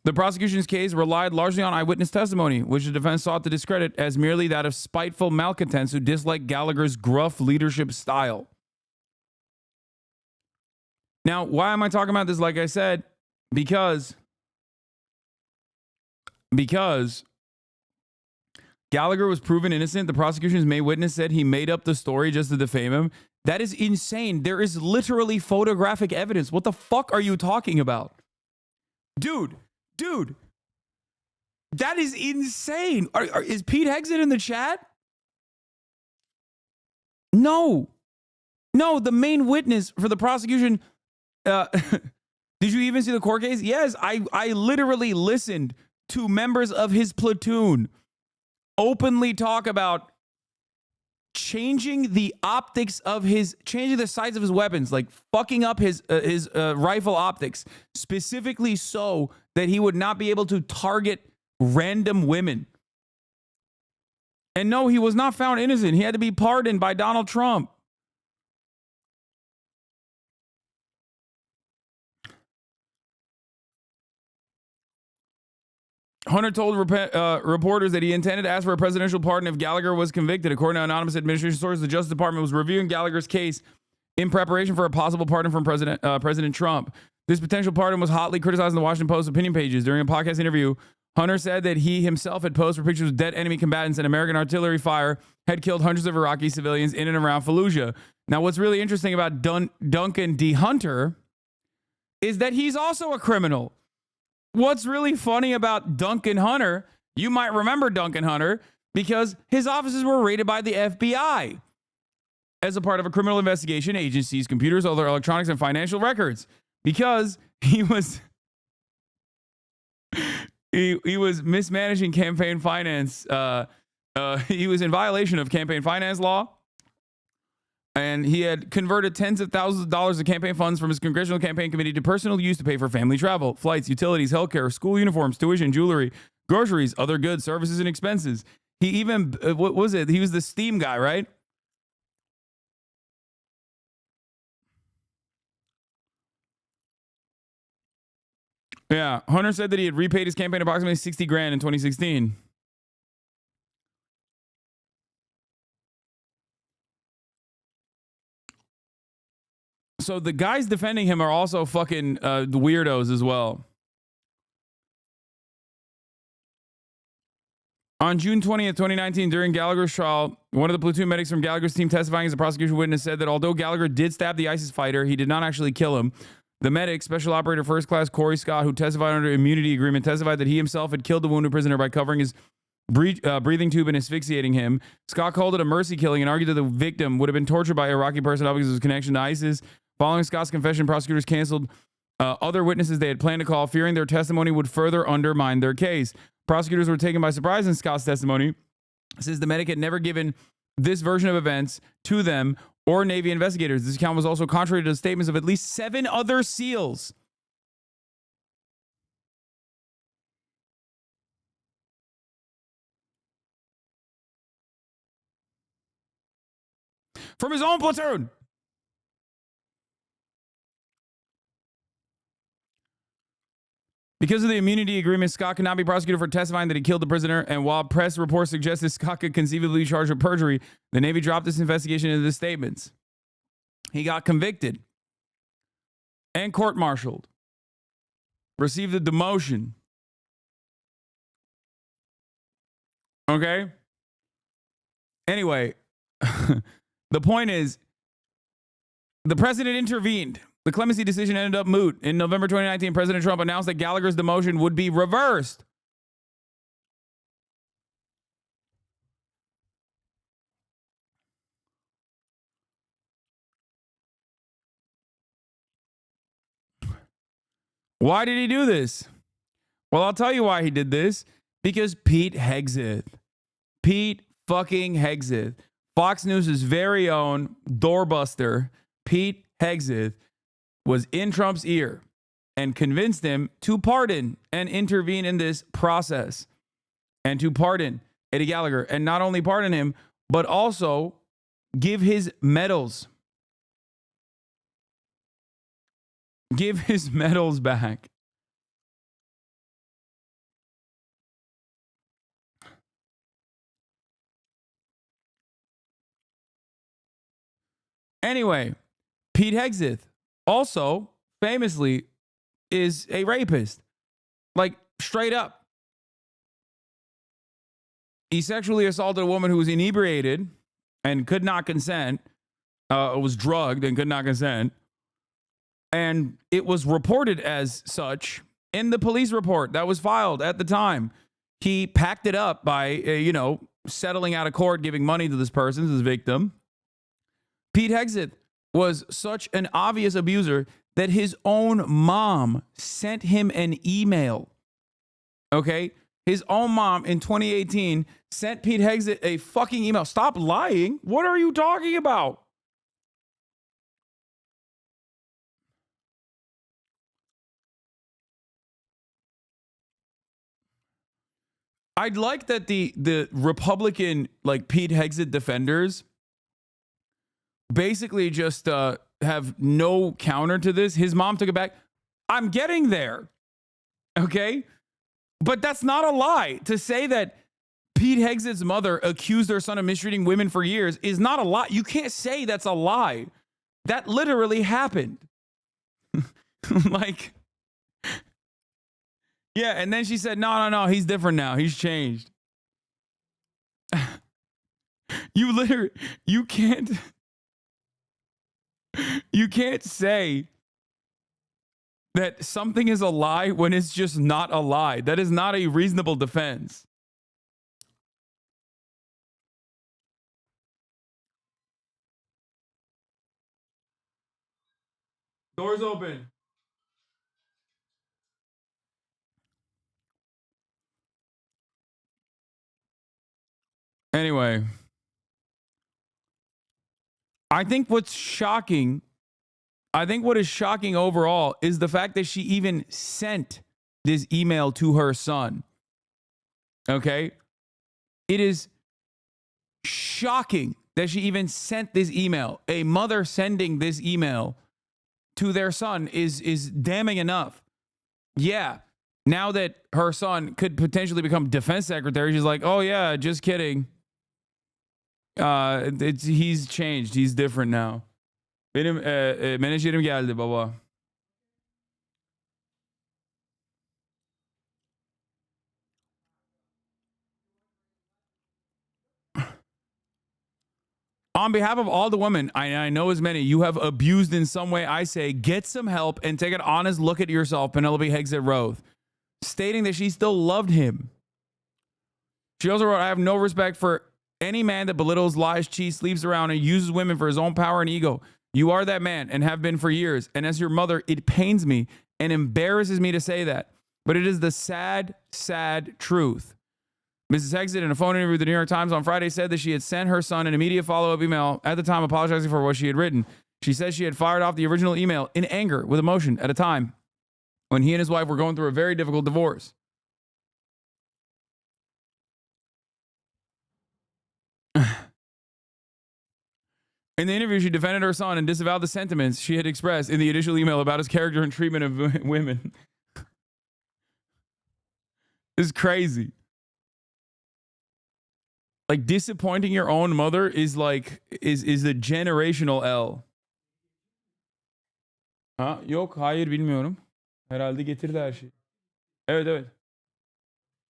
The prosecution's case relied largely on eyewitness testimony, which the defense sought to discredit as merely that of spiteful malcontents who disliked Gallagher's gruff leadership style. Now, why am I talking about this? Like I said, because Gallagher was proven innocent. The prosecution's main witness said he made up the story just to defame him. That is insane. There is literally photographic evidence. What the fuck are you talking about? Dude, that is insane. Is Pete Hegseth in the chat? No, the main witness for the prosecution. Did you even see the court case? Yes, I literally listened to members of his platoon openly talk about changing the sights of his weapons, like fucking up his rifle optics, specifically so that he would not be able to target random women. And no, he was not found innocent. He had to be pardoned by Donald Trump. Hunter told reporters that he intended to ask for a presidential pardon if Gallagher was convicted. According to anonymous administration sources, the Justice Department was reviewing Gallagher's case in preparation for a possible pardon from President Trump. This potential pardon was hotly criticized in the Washington Post opinion pages. During a podcast interview, Hunter said that he himself had posed for pictures of dead enemy combatants and American artillery fire had killed hundreds of Iraqi civilians in and around Fallujah. Now, what's really interesting about Duncan D. Hunter is that he's also a criminal. What's really funny about Duncan Hunter, you might remember Duncan Hunter because his offices were raided by the FBI as a part of a criminal investigation agency's computers, other electronics, and financial records because he was he was mismanaging campaign finance. He was in violation of campaign finance law. And he had converted tens of thousands of dollars of campaign funds from his congressional campaign committee to personal use to pay for family travel, flights, utilities, healthcare, school uniforms, tuition, jewelry, groceries, other goods, services, and expenses. He even, what was it? He was the steam guy, right? Yeah. Hunter said that he had repaid his campaign approximately $60,000 in 2016. So the guys defending him are also fucking the weirdos as well. On June 20th, 2019, during Gallagher's trial, one of the platoon medics from Gallagher's team testifying as a prosecution witness said that although Gallagher did stab the ISIS fighter, he did not actually kill him. The medic, Special Operator First Class Corey Scott, who testified under immunity agreement, testified that he himself had killed the wounded prisoner by covering his breathing tube and asphyxiating him. Scott called it a mercy killing and argued that the victim would have been tortured by Iraqi personnel because of his connection to ISIS. Following Scott's confession, prosecutors canceled other witnesses they had planned to call, fearing their testimony would further undermine their case. Prosecutors were taken by surprise in Scott's testimony, since the medic had never given this version of events to them or Navy investigators. This account was also contrary to the statements of at least 7 other SEALs. From his own platoon. Because of the immunity agreement, Scott could not be prosecuted for testifying that he killed the prisoner, and while press reports suggested Scott could conceivably be charged with perjury, the Navy dropped this investigation into the statements. He got convicted and court-martialed, received a demotion. Okay? Anyway, the point is, the president intervened. The clemency decision ended up moot. In November 2019, President Trump announced that Gallagher's demotion would be reversed. Why did he do this? Well, I'll tell you why he did this. Because Pete Hegseth. Pete fucking Hegseth. Fox News' very own doorbuster, Pete Hegseth, was in Trump's ear and convinced him to pardon and intervene in this process and to pardon Eddie Gallagher, and not only pardon him, but also give his medals. Give his medals back. Anyway, Pete Hegseth also famously is a rapist. Like, straight up. He sexually assaulted a woman who was inebriated and could not consent, was drugged and could not consent. And it was reported as such in the police report that was filed at the time. He packed it up by, settling out of court, giving money to this person, this victim. Pete Hegseth was such an obvious abuser that his own mom sent him an email. Okay? His own mom in 2018 sent Pete Hegseth a fucking email. Stop lying. What are you talking about? I'd like that the Republican, like, Pete Hegseth defenders basically just have no counter to this. His mom took it back. I'm getting there. Okay? But that's not a lie. To say that Pete Hegseth's mother accused her son of mistreating women for years is not a lie. You can't say that's a lie. That literally happened. Like, yeah, and then she said, no, he's different now. He's changed. You can't say that something is a lie when it's just not a lie. That is not a reasonable defense. Doors open. Anyway, I think what is shocking overall is the fact that she even sent this email to her son. Okay? It is shocking that she even sent this email. A mother sending this email to their son is damning enough. Yeah. Now that her son could potentially become defense secretary, she's like, oh yeah, just kidding. He's changed. He's different now. Benim menajerim geldi baba. On behalf of all the women, I know as many you have abused in some way, I say get some help and take an honest look at yourself, Penelope Hegseth Roth, stating that she still loved him. She also wrote, I have no respect for any man that belittles, lies, cheats, sleeps around, and uses women for his own power and ego. You are that man and have been for years. And as your mother, it pains me and embarrasses me to say that. But it is the sad, sad truth. Mrs. Hegseth, in a phone interview with the New York Times on Friday, said that she had sent her son an immediate follow-up email, at the time apologizing for what she had written. She says she had fired off the original email in anger with emotion at a time when he and his wife were going through a very difficult divorce. In the interview, she defended her son and disavowed the sentiments she had expressed in the initial email about his character and treatment of women. This is crazy. Like, disappointing your own mother is like is a generational L. Ha, yok, hayır bilmiyorum. Herhalde getirdi her şey. Evet.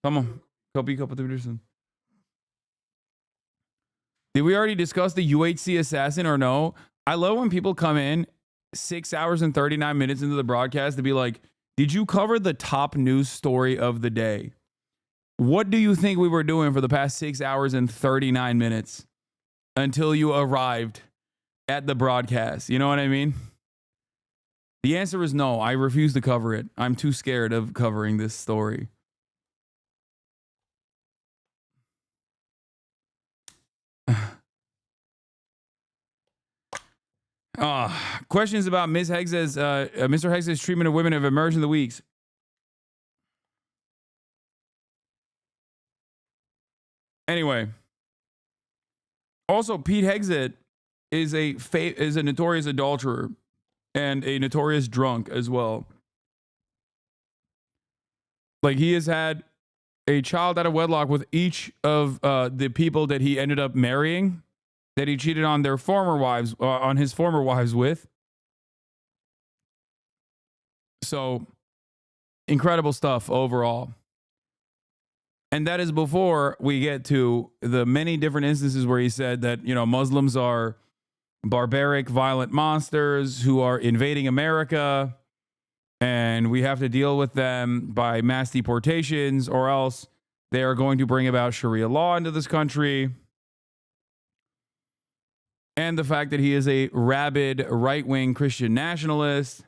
Tamam. Kapıyı kapatabilirsin. Did we already discuss the UHC assassin or no? I love when people come in 6 hours and 39 minutes into the broadcast to be like, did you cover the top news story of the day? What do you think we were doing for the past 6 hours and 39 minutes until you arrived at the broadcast? You know what I mean? The answer is no. I refuse to cover it. I'm too scared of covering this story. Questions about Mr. Hegseth's treatment of women have emerged in the weeks. Anyway, also Pete Hegseth is a notorious adulterer and a notorious drunk as well. Like, he has had a child out of wedlock with each of the people that he ended up marrying, that he cheated on their former wives, on his former wives with. So, incredible stuff overall. And that is before we get to the many different instances where he said that, you know, Muslims are barbaric, violent monsters who are invading America, and we have to deal with them by mass deportations, or else they are going to bring about Sharia law into this country. And the fact that he is a rabid right-wing Christian nationalist.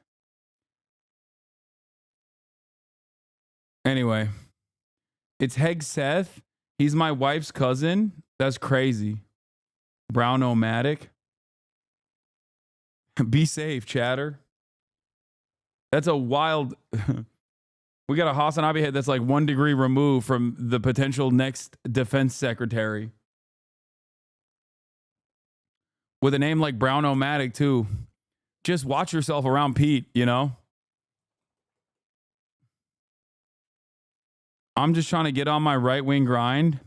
Anyway, it's Hegseth. He's my wife's cousin. That's crazy. Brown-o-matic. Be safe, chatter. That's a wild... We got a HasanAbi head that's like 1 degree removed from the potential next defense secretary. With a name like Brown-o-matic, too. Just watch yourself around Pete, you know? I'm just trying to get on my right-wing grind.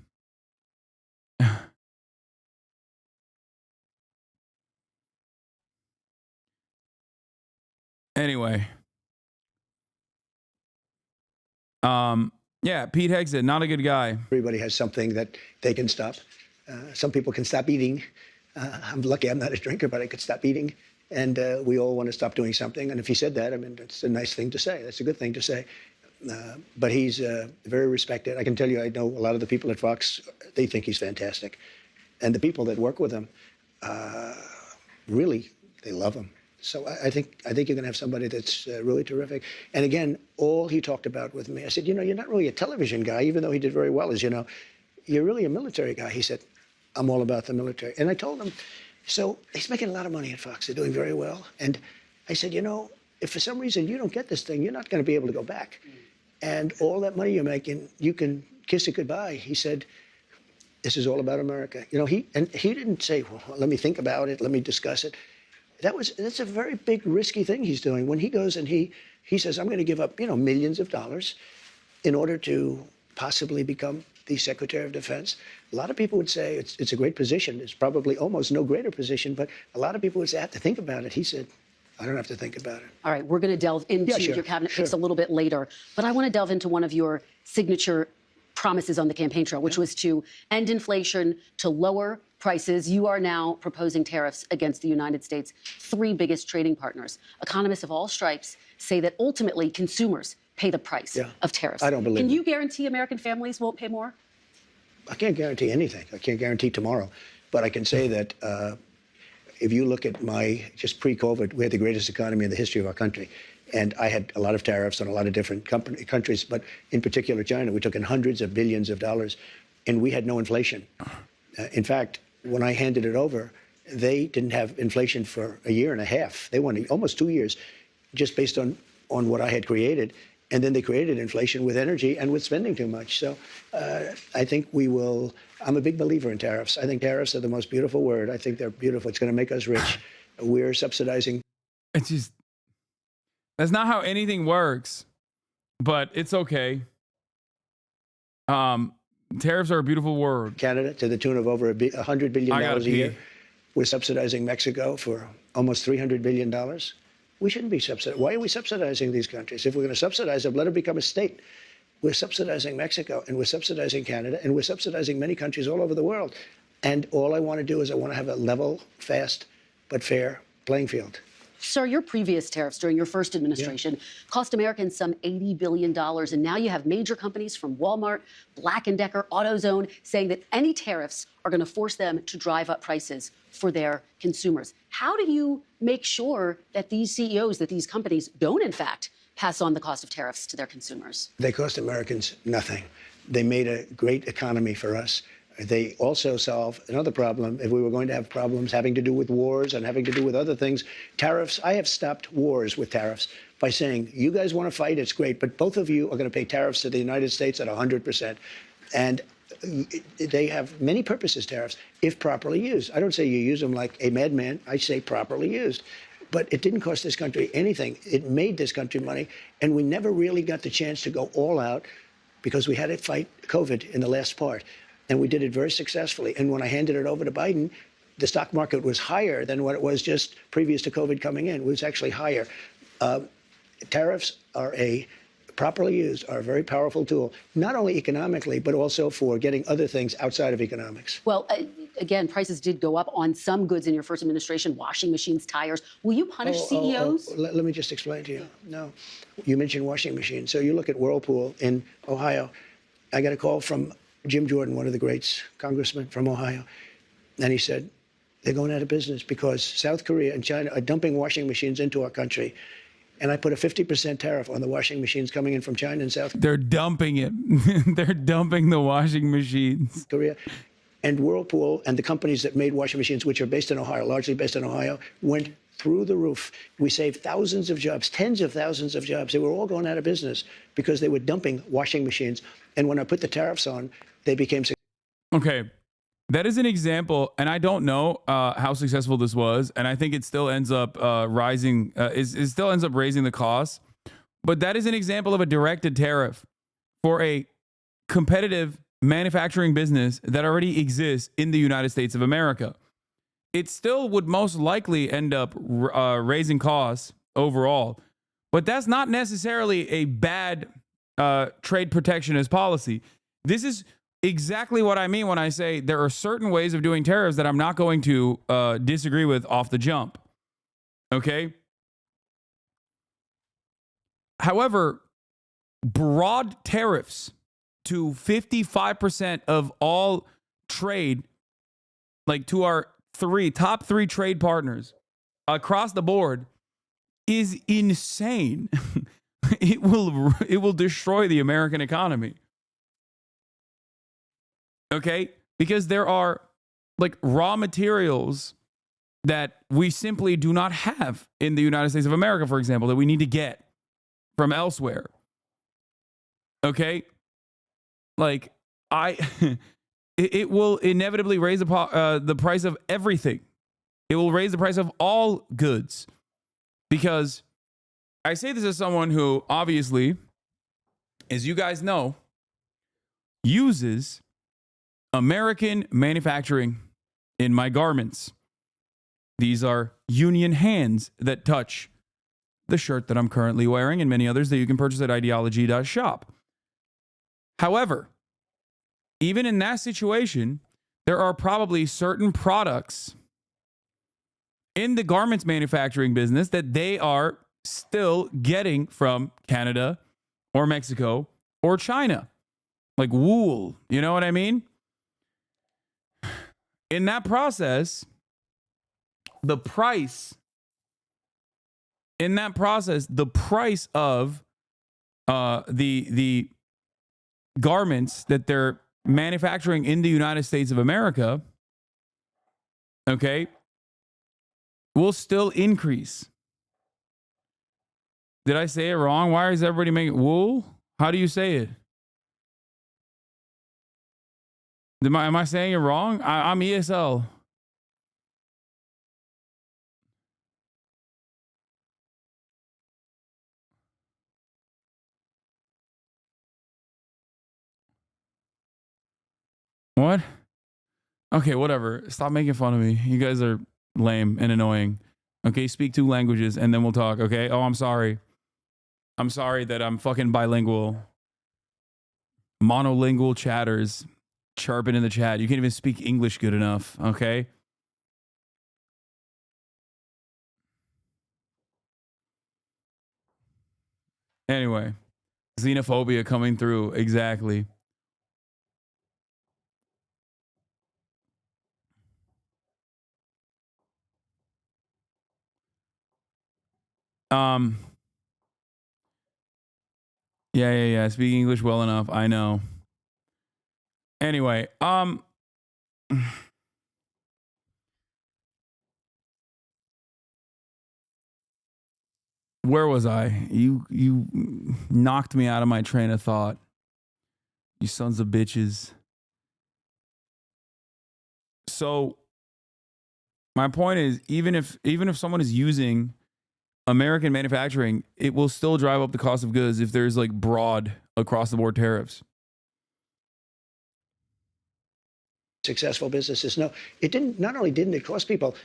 Anyway. Yeah, Pete Hegseth, not a good guy. Everybody has something that they can stop. Some people can stop eating. I'm lucky I'm not a drinker, but I could stop eating. And we all want to stop doing something. And if he said that, I mean, that's a nice thing to say. That's a good thing to say. But he's very respected. I can tell you, I know a lot of the people at Fox, they think he's fantastic. And the people that work with him, really, they love him. So I think you're going to have somebody that's really terrific. And again, all he talked about with me, I said, you know, you're not really a television guy, even though he did very well, as you know. You're really a military guy. He said, I'm all about the military. And I told him, so he's making a lot of money at Fox. They're doing very well. And I said, you know, if for some reason you don't get this thing, you're not going to be able to go back. And all that money you're making, you can kiss it goodbye. He said, this is all about America. You know, he didn't say, well, let me think about it. Let me discuss it. That's a very big, risky thing he's doing. When he goes and he says, I'm going to give up, you know, millions of dollars in order to possibly become the Secretary of Defense. A lot of people would say it's a great position. It's probably almost no greater position, but a lot of people would say, I have to think about it. He said, I don't have to think about it. All right, we're going to delve into your cabinet picks a little bit later, but I want to delve into one of your signature promises on the campaign trail, which was to end inflation, to lower prices. You are now proposing tariffs against the United States' three biggest trading partners. Economists of all stripes say that ultimately consumers pay the price of tariffs. I don't believe Can you guarantee American families won't pay more? I can't guarantee anything. I can't guarantee tomorrow. But I can say that if you look at just pre-COVID, we had the greatest economy in the history of our country. And I had a lot of tariffs on a lot of different countries, but in particular China. We took in hundreds of billions of dollars, and we had no inflation. In fact, when I handed it over, they didn't have inflation for a year and a half. They went almost 2 years just based on what I had created. And then they created inflation with energy and with spending too much. So I think we will. I'm a big believer in tariffs. I think tariffs are the most beautiful word. I think they're beautiful. It's going to make us rich. We're subsidizing. It's just, that's not how anything works, but it's okay. Tariffs are a beautiful word. Canada to the tune of over $100 billion a year. We're subsidizing Mexico for almost $300 billion. We shouldn't be subsidizing. Why are we subsidizing these countries? If we're going to subsidize them, let them become a state. We're subsidizing Mexico, and we're subsidizing Canada, and we're subsidizing many countries all over the world. And all I want to do is I want to have a level, fast, but fair playing field. Sir, your previous tariffs during your first administration cost Americans some $80 billion. And now you have major companies from Walmart, Black & Decker, AutoZone saying that any tariffs are going to force them to drive up prices for their consumers. How do you make sure that these CEOs, that these companies don't, in fact, pass on the cost of tariffs to their consumers? They cost Americans nothing. They made a great economy for us. They also solve another problem. If we were going to have problems having to do with wars and having to do with other things, tariffs, I have stopped wars with tariffs by saying, you guys want to fight, it's great, but both of you are going to pay tariffs to the United States at 100%. And they have many purposes, tariffs, if properly used. I don't say you use them like a madman. I say properly used. But it didn't cost this country anything. It made this country money, and we never really got the chance to go all out because we had to fight COVID in the last part. And we did it very successfully. And when I handed it over to Biden, the stock market was higher than what it was just previous to COVID coming in. It was actually higher. Tariffs are properly used, are a very powerful tool, not only economically, but also for getting other things outside of economics. Well, again, prices did go up on some goods in your first administration, washing machines, tires. Will you punish CEOs? Let me just explain to you. No. You mentioned washing machines. So you look at Whirlpool in Ohio. I got a call from Jim Jordan, one of the greats, congressman from Ohio, and he said, they're going out of business because South Korea and China are dumping washing machines into our country. And I put a 50% tariff on the washing machines coming in from China and South Korea. They're dumping it. They're dumping the washing machines. Korea. And Whirlpool and the companies that made washing machines, which are based in Ohio, largely based in Ohio, went through the roof. We saved thousands of jobs, tens of thousands of jobs. They were all going out of business because they were dumping washing machines. And when I put the tariffs on, they became successful. Okay. That is an example, and I don't know how successful this was, and I think it still ends up rising. It still ends up raising the cost, but that is an example of a directed tariff for a competitive manufacturing business that already exists in the United States of America. It still would most likely end up raising costs overall, but that's not necessarily a bad trade protectionist policy. This is exactly what I mean when I say there are certain ways of doing tariffs that I'm not going to disagree with off the jump. Okay? However, broad tariffs to 55% of all trade, like to our top three trade partners across the board, is insane. It will destroy the American economy. Okay? Because there are like raw materials that we simply do not have in the United States of America, for example, that we need to get from elsewhere. Okay? Like, it will inevitably raise the price of everything. It will raise the price of all goods. Because I say this as someone who, obviously, as you guys know, uses American manufacturing in my garments. These are union hands that touch the shirt that I'm currently wearing and many others that you can purchase at ideology.shop. However, even in that situation, there are probably certain products in the garments manufacturing business that they are still getting from Canada or Mexico or China, like wool. You know what I mean? In that process, the price of the garments that they're manufacturing in the United States of America, okay, will still increase. Did I say it wrong? Why is everybody making wool? How do you say it? Am I saying it wrong? I'm ESL. What? Okay, whatever. Stop making fun of me. You guys are lame and annoying. Okay, speak 2 languages and then we'll talk, okay? Oh, I'm sorry. I'm sorry that I'm fucking bilingual. Monolingual chatters chirping in the chat. You can't even speak English good enough, okay? Anyway, xenophobia coming through. Exactly. Yeah. Speak English well enough. I know. Anyway, where was I? You knocked me out of my train of thought. You sons of bitches. So my point is, even if someone is using American manufacturing, it will still drive up the cost of goods if there's like broad across the board tariffs. Successful businesses. No, it didn't. Not only didn't it cost people,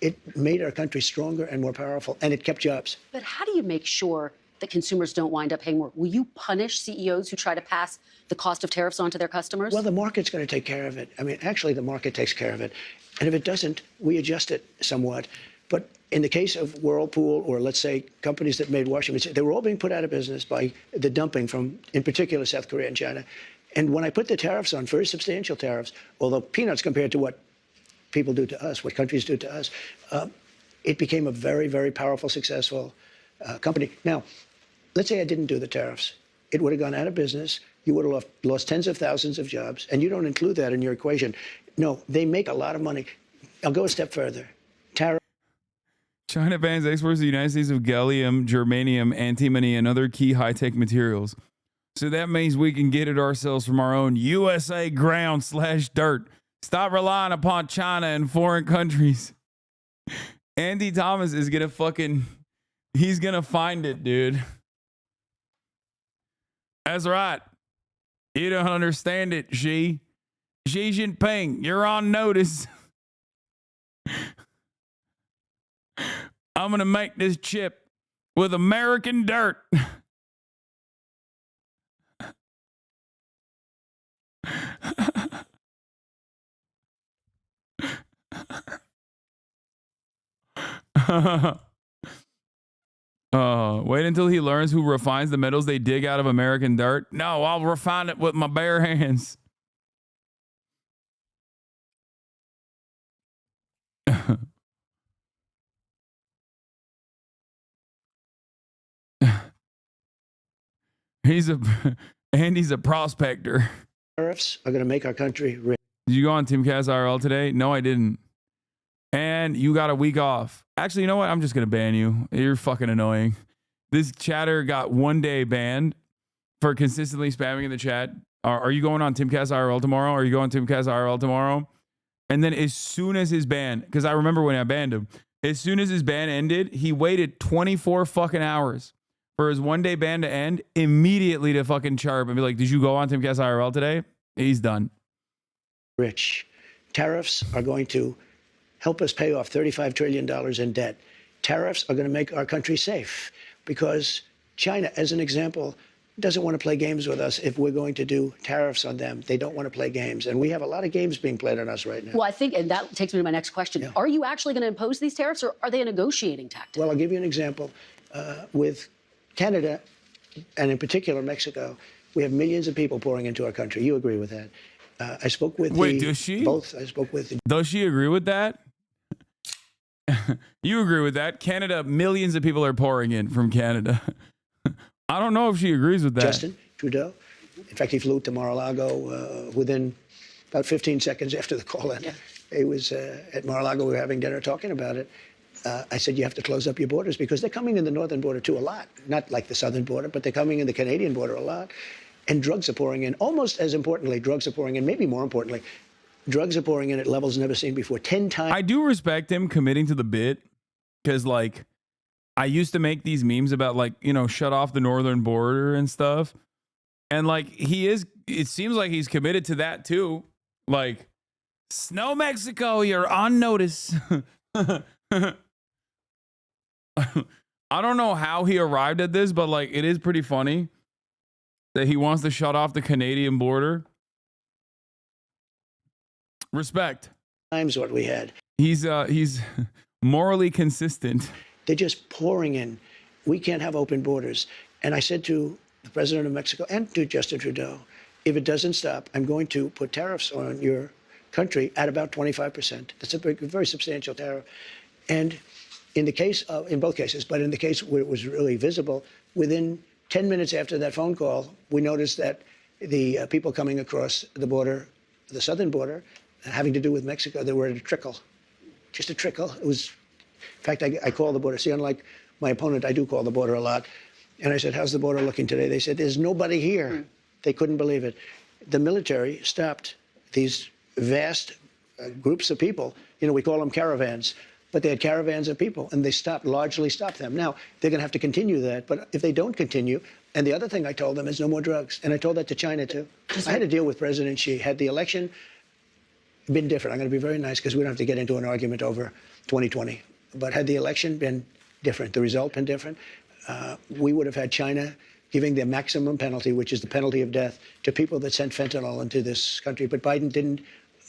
it made our country stronger and more powerful, and it kept jobs. But how do you make sure that consumers don't wind up paying more? Will you punish CEOs who try to pass the cost of tariffs on to their customers? Well, the market's going to take care of it. I mean, actually, the market takes care of it. And if it doesn't, we adjust it somewhat. But in the case of Whirlpool, or let's say companies that made washing machines, they were all being put out of business by the dumping from, in particular, South Korea and China. And when I put the tariffs on, very substantial tariffs, although peanuts compared to what people do to us, what countries do to us, it became a very, very powerful, successful company. Now, let's say I didn't do the tariffs. It would have gone out of business. You would have lost tens of thousands of jobs, and you don't include that in your equation. No, they make a lot of money. I'll go a step further. China bans exports to the United States of gallium, germanium, antimony, and other key high-tech materials. So that means we can get it ourselves from our own USA ground/dirt. Stop relying upon China and foreign countries. Andy Thomas is going to he's going to find it, dude. That's right. You don't understand it, Xi. Xi Jinping, you're on notice. I'm going to make this chip with American dirt. Wait until he learns who refines the metals they dig out of American dirt. No, I'll refine it with my bare hands. He's a prospector. Tariffs are going to make our country rich. Did you go on Timcast IRL today? No, I didn't. And you got a week off. Actually, you know what? I'm just going to ban you. You're fucking annoying. This chatter got 1 day banned for consistently spamming in the chat. Are you going on Timcast IRL tomorrow? Are you going Timcast IRL tomorrow? And then as soon as his ban, because I remember when I banned him, as soon as his ban ended, he waited 24 fucking hours for his 1 day ban to end, immediately to fucking chirp and be like, did you go on Timcast IRL today? He's done. Rich. Tariffs are going to help us pay off $35 trillion in debt. Tariffs are going to make our country safe because China, as an example, doesn't want to play games with us if we're going to do tariffs on them. They don't want to play games. And we have a lot of games being played on us right now. Well, I think, and that takes me to my next question. Yeah. Are you actually going to impose these tariffs, or are they a negotiating tactic? Well, I'll give you an example. With Canada, and in particular Mexico, we have millions of people pouring into our country. You agree with that? I spoke with does she? Both. I spoke with. Does she agree with that? You agree with that? Canada, millions of people are pouring in from Canada. I don't know if she agrees with that. Justin Trudeau. In fact, he flew to Mar-a-Lago within about 15 seconds after the call. And he was at Mar-a-Lago. We were having dinner talking about it. I said, you have to close up your borders because they're coming in the northern border too a lot. Not like the southern border, but they're coming in the Canadian border a lot. And drugs are pouring in. Almost as importantly, drugs are pouring in. Maybe more importantly, drugs are pouring in at levels never seen before. 10 times. I do respect him committing to the bit because, like, I used to make these memes about, like, you know, shut off the northern border and stuff. And, like, it seems like he's committed to that too. Like, Snow Mexico, you're on notice. I don't know how he arrived at this, but, like, it is pretty funny that he wants to shut off the Canadian border. Respect. Times what we had. He's morally consistent. They're just pouring in. We can't have open borders. And I said to the president of Mexico and to Justin Trudeau, if it doesn't stop, I'm going to put tariffs on your country at about 25%. That's a very substantial tariff. And in both cases, but in the case where it was really visible, within 10 minutes after that phone call, we noticed that the people coming across the border, the southern border, having to do with Mexico, they were at a trickle, just a trickle. It was, in fact, I called the border. See, unlike my opponent, I do call the border a lot. And I said, how's the border looking today? They said, there's nobody here. They couldn't believe it. The military stopped these vast groups of people. You know, we call them caravans. But they had caravans of people, and they largely stopped them. Now, they're going to have to continue that. But if they don't continue, and the other thing I told them is no more drugs. And I told that to China, too. I had to deal with President Xi. Had the election been different, I'm going to be very nice because we don't have to get into an argument over 2020. But had the election been different, the result been different, we would have had China giving the maximum penalty, which is the penalty of death, to people that sent fentanyl into this country. But Biden didn't,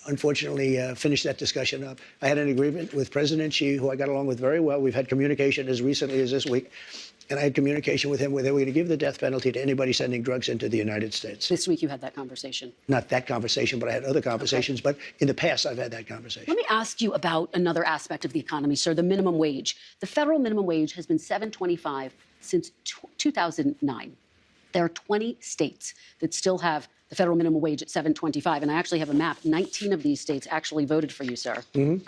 unfortunately, finish that discussion up. I had an agreement with President Xi, who I got along with very well. We've had communication as recently as this week. And I had communication with him where they were going to give the death penalty to anybody sending drugs into the United States. This week you had that conversation. Not that conversation, but I had other conversations. Okay. But in the past, I've had that conversation. Let me ask you about another aspect of the economy, sir, the minimum wage. The federal minimum wage has been $7.25 since 2009. There are 20 states that still have the federal minimum wage at $7.25. And I actually have a map. 19 of these states actually voted for you, sir. Mm-hmm.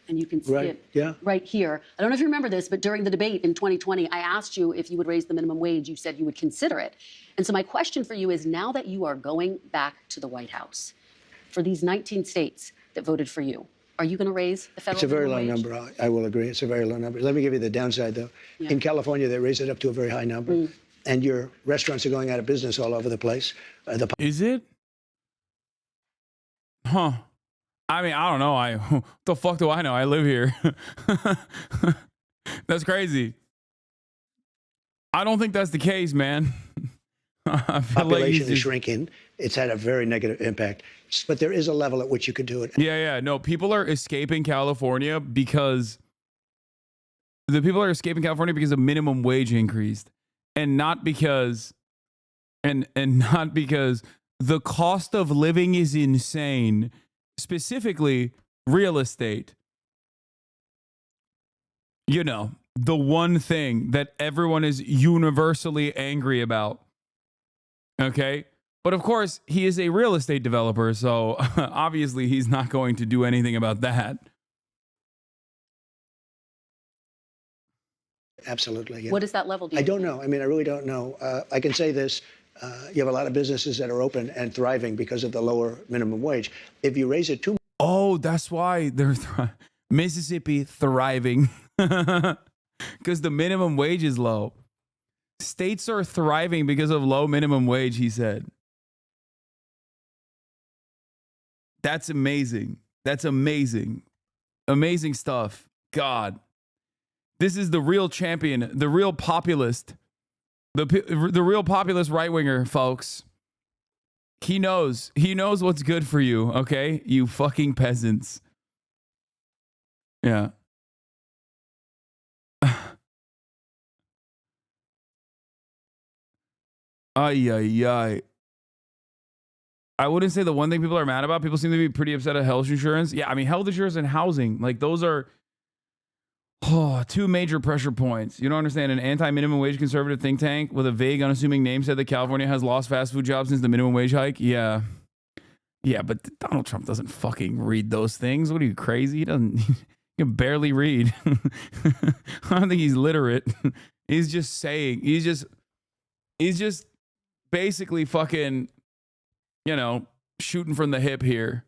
And you can see it right here. I don't know if you remember this, but during the debate in 2020, I asked you if you would raise the minimum wage. You said you would consider it. And so my question for you is, now that you are going back to the White House, for these 19 states that voted for you, are you going to raise the federal minimum wage? It's a very low number. I will agree. It's a very low number. Let me give you the downside, though. Yeah. In California, they raised it up to a very high number. and your restaurants are going out of business all over the place. Is it? Huh. I mean, I don't know. What the fuck do I know? I live here. That's crazy. I don't think that's the case, man. Population is shrinking. It's had a very negative impact. But there is a level at which you could do it. Yeah. No, people are escaping California because the minimum wage increased, and not because the cost of living is insane. Specifically, real estate. You know, the one thing that everyone is universally angry about. Okay? But of course, he is a real estate developer, so obviously he's not going to do anything about that. Absolutely. Yeah. What is that level? Do you I don't know. I mean, I really don't know. I can say this. You have a lot of businesses that are open and thriving because of the lower minimum wage. If you raise it too much. Oh, that's why they're Mississippi thriving. Because the minimum wage is low. States are thriving because of low minimum wage, he said. That's amazing. That's amazing. Amazing stuff. God. This is the real champion, the real populist. The real populist right-winger, folks. He knows what's good for you, okay? You fucking peasants. Yeah. Ay. I wouldn't say the one thing people are mad about. People seem to be pretty upset at health insurance. Yeah, I mean, health insurance and housing, like those are two major pressure points. You don't understand. An anti-minimum wage conservative think tank with a vague, unassuming name said that California has lost fast food jobs since the minimum wage hike. Yeah, but Donald Trump doesn't fucking read those things. What are you, crazy? He doesn't. He can barely read. I don't think he's literate. He's just saying. He's just basically fucking, shooting from the hip here.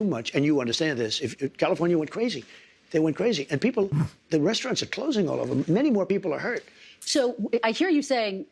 Too much, and you understand this. If California went crazy. They went crazy. And the restaurants are closing all over. Many more people are hurt. So I hear you saying,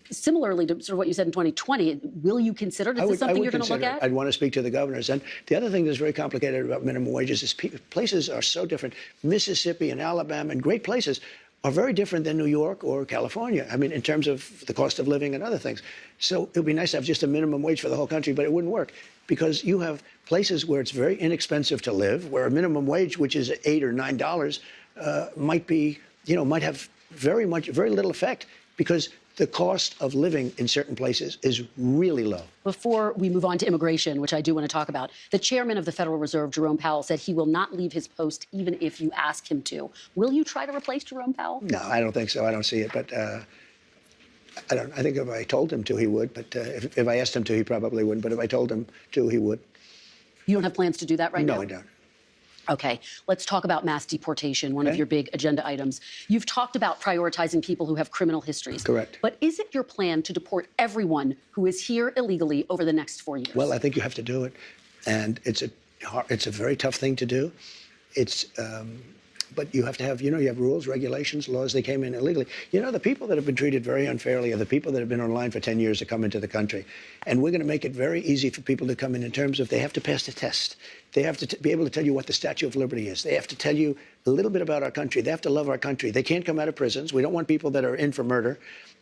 similarly to sort of what you said in 2020, will you consider? Is this something you're going to look at? I'd want to speak to the governors. And the other thing that's very complicated about minimum wages is places are so different. Mississippi and Alabama and great places are very different than New York or California. I mean, in terms of the cost of living and other things. So it would be nice to have just a minimum wage for the whole country, but it wouldn't work because you have places where it's very inexpensive to live, where a minimum wage, which is $8 or $9, might have very little effect because the cost of living in certain places is really low. Before we move on to immigration, which I do want to talk about, the chairman of the Federal Reserve, Jerome Powell, said he will not leave his post even if you ask him to. Will you try to replace Jerome Powell? No, I don't think so. I don't see it. But I think if I told him to, he would. But if I asked him to, he probably wouldn't. But if I told him to, he would. You don't have plans to do that right now? No, I don't. Okay, let's talk about mass deportation, one of your big agenda items. You've talked about prioritizing people who have criminal histories. Correct. But is it your plan to deport everyone who is here illegally over the next 4 years? Well, I think you have to do it. And it's a very tough thing to do. But you have to have, you have rules, regulations, laws. They came in illegally. The people that have been treated very unfairly are the people that have been online for 10 years to come into the country. And we're going to make it very easy for people to come in terms of they have to pass the test. They have to be able to tell you what the Statue of Liberty is. They have to tell you a little bit about our country. They have to love our country. They can't come out of prisons. We don't want people that are in for murder.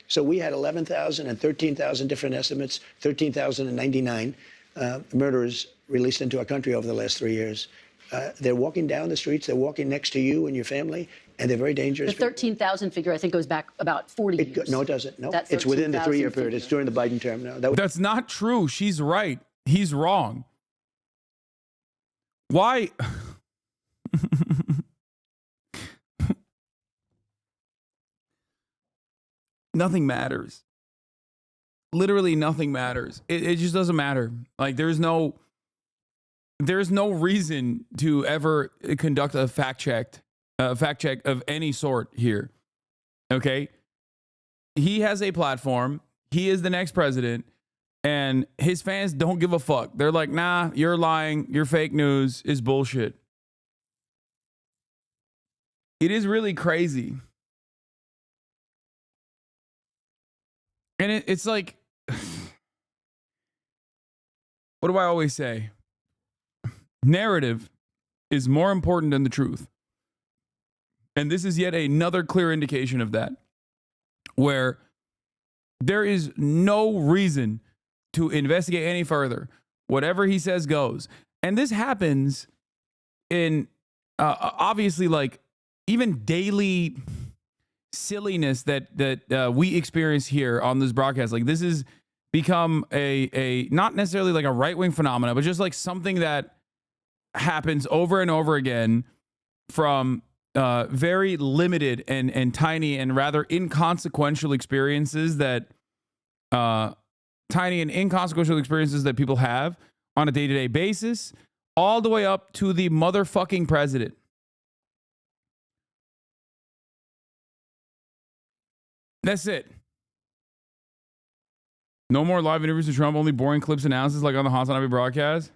So we had 11,000 and 13,000 different estimates, 13,099 murderers released into our country over the last 3 years. They're walking down the streets. They're walking next to you and your family, and they're very dangerous. The 13,000 figure, I think, goes back about 40 years. No, it doesn't. No, it's within the 3-year period. It's during the Biden term. No, that's not true. She's right. He's wrong. Why? Nothing matters. Literally nothing matters. It just doesn't matter. Like there's no reason to ever conduct a fact check of any sort here. Okay? He has a platform. He is the next president. And his fans don't give a fuck. They're like, nah, you're lying. Your fake news is bullshit. It is really crazy. And it's like, what do I always say? Narrative is more important than the truth. And this is yet another clear indication of that, where there is no reason to investigate any further. Whatever he says goes. And this happens in, obviously, like, even daily silliness that we experience here on this broadcast. Like, this has become a not necessarily like a right-wing phenomenon, but just like something that happens over and over again from very limited and tiny and rather inconsequential experiences that people have on a day-to-day basis, all the way up to the motherfucking president. That's it. No more live interviews with Trump, only boring clips and analysis like on the HasanAbi broadcast.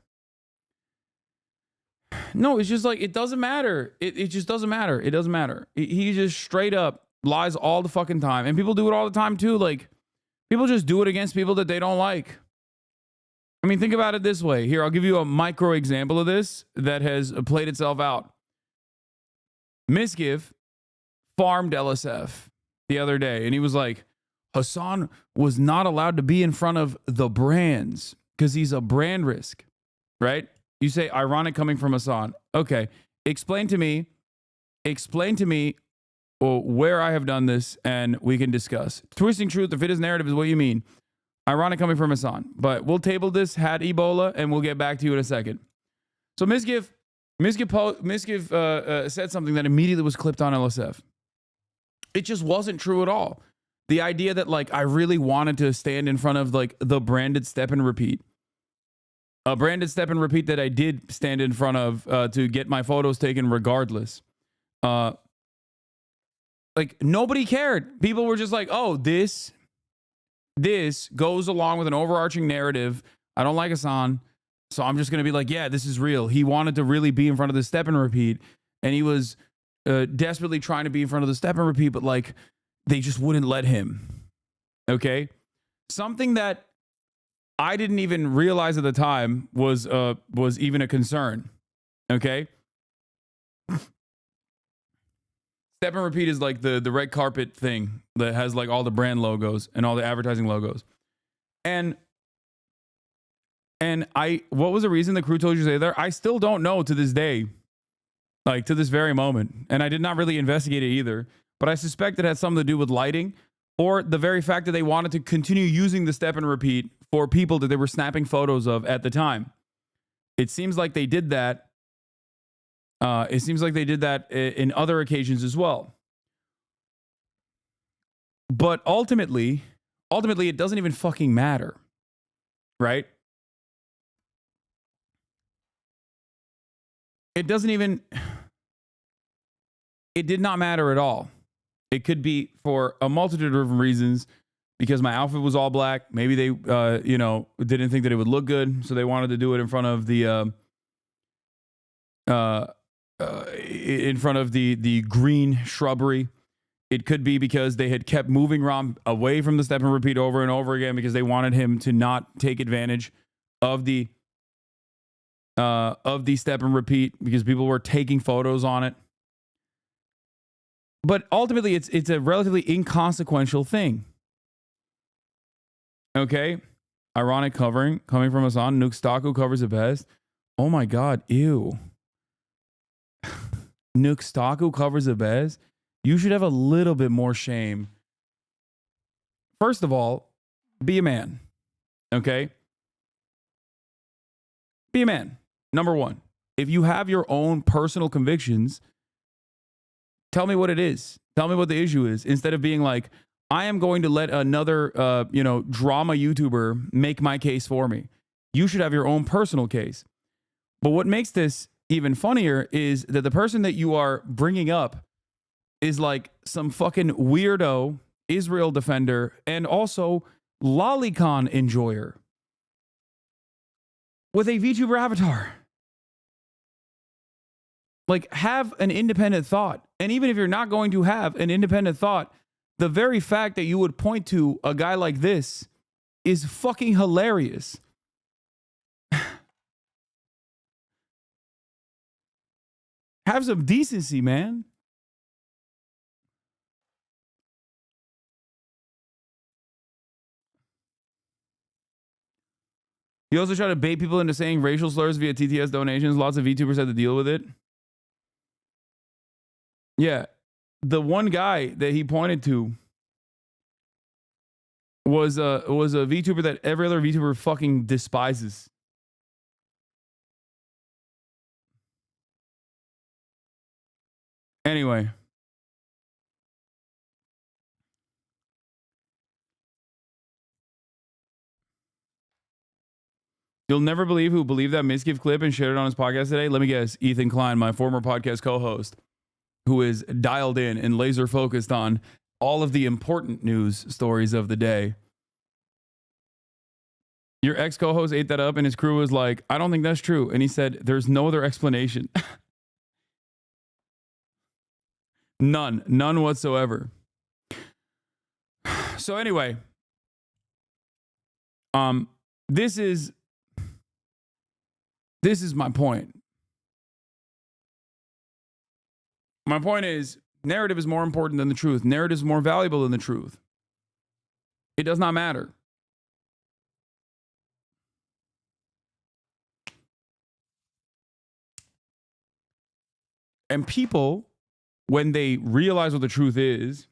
No, it's just like, it doesn't matter. It just doesn't matter. It doesn't matter. He just straight up lies all the fucking time. And people do it all the time too. Like, people just do it against people that they don't like. I mean, think about it this way. Here, I'll give you a micro example of this that has played itself out. Misgiv farmed LSF the other day, and he was like, Hasan was not allowed to be in front of the brands because he's a brand risk, right? You say, ironic coming from Hasan. Okay, explain to me where I have done this, and we can discuss. Twisting truth, if it is narrative, is what you mean. Ironic coming from Hasan. But we'll table this, had Ebola, and we'll get back to you in a second. So Misgiv said something that immediately was clipped on LSF. It just wasn't true at all. The idea that, like, I really wanted to stand in front of, like, the branded step and repeat. A branded step and repeat that I did stand in front of to get my photos taken regardless. Like, nobody cared. People were just like, oh, this goes along with an overarching narrative. I don't like Hasan, so I'm just going to be like, yeah, this is real. He wanted to really be in front of the step and repeat, and he was desperately trying to be in front of the step and repeat, but, like, they just wouldn't let him. Okay? Something that I didn't even realize at the time was even a concern. Okay? Step and repeat is like the red carpet thing that has like all the brand logos and all the advertising logos. And what was the reason the crew told you to stay there? I still don't know to this day, like to this very moment. And I did not really investigate it either, but I suspect it had something to do with lighting or the very fact that they wanted to continue using the step and repeat for people that they were snapping photos of at the time. It seems like they did that. It seems like they did that in other occasions as well. But ultimately, it doesn't even fucking matter, right? It did not matter at all. It could be for a multitude of reasons, because my outfit was all black. Maybe they, didn't think that it would look good, so they wanted to do it in front of the green shrubbery. It could be because they had kept moving Rom away from the step and repeat over and over again because they wanted him to not take advantage of the step and repeat because people were taking photos on it. But ultimately, it's a relatively inconsequential thing. Okay, ironic coming from Hasan. Nuke Staku covers it best. Oh my God, ew. Nuke Staku covers it best. You should have a little bit more shame. First of all, be a man. Okay? Be a man. Number one, if you have your own personal convictions, tell me what it is. Tell me what the issue is. Instead of being like, I am going to let another, drama YouTuber make my case for me. You should have your own personal case. But what makes this even funnier is that the person that you are bringing up is like some fucking weirdo Israel defender and also lolicon enjoyer with a VTuber avatar. Like, have an independent thought. And even if you're not going to have an independent thought, the very fact that you would point to a guy like this is fucking hilarious. Have some decency, man. He also tried to bait people into saying racial slurs via TTS donations. Lots of VTubers had to deal with it. Yeah. The one guy that he pointed to was a VTuber that every other VTuber fucking despises. Anyway. You'll never believe who believed that misgive clip and shared it on his podcast today. Let me guess, Ethan Klein, my former podcast co-host, who is dialed in and laser focused on all of the important news stories of the day. Your ex-co-host ate that up and his crew was like, I don't think that's true. And he said, there's no other explanation. None whatsoever. So anyway, this is my point. My point is, narrative is more important than the truth. Narrative is more valuable than the truth. It does not matter. And people, when they realize what the truth is,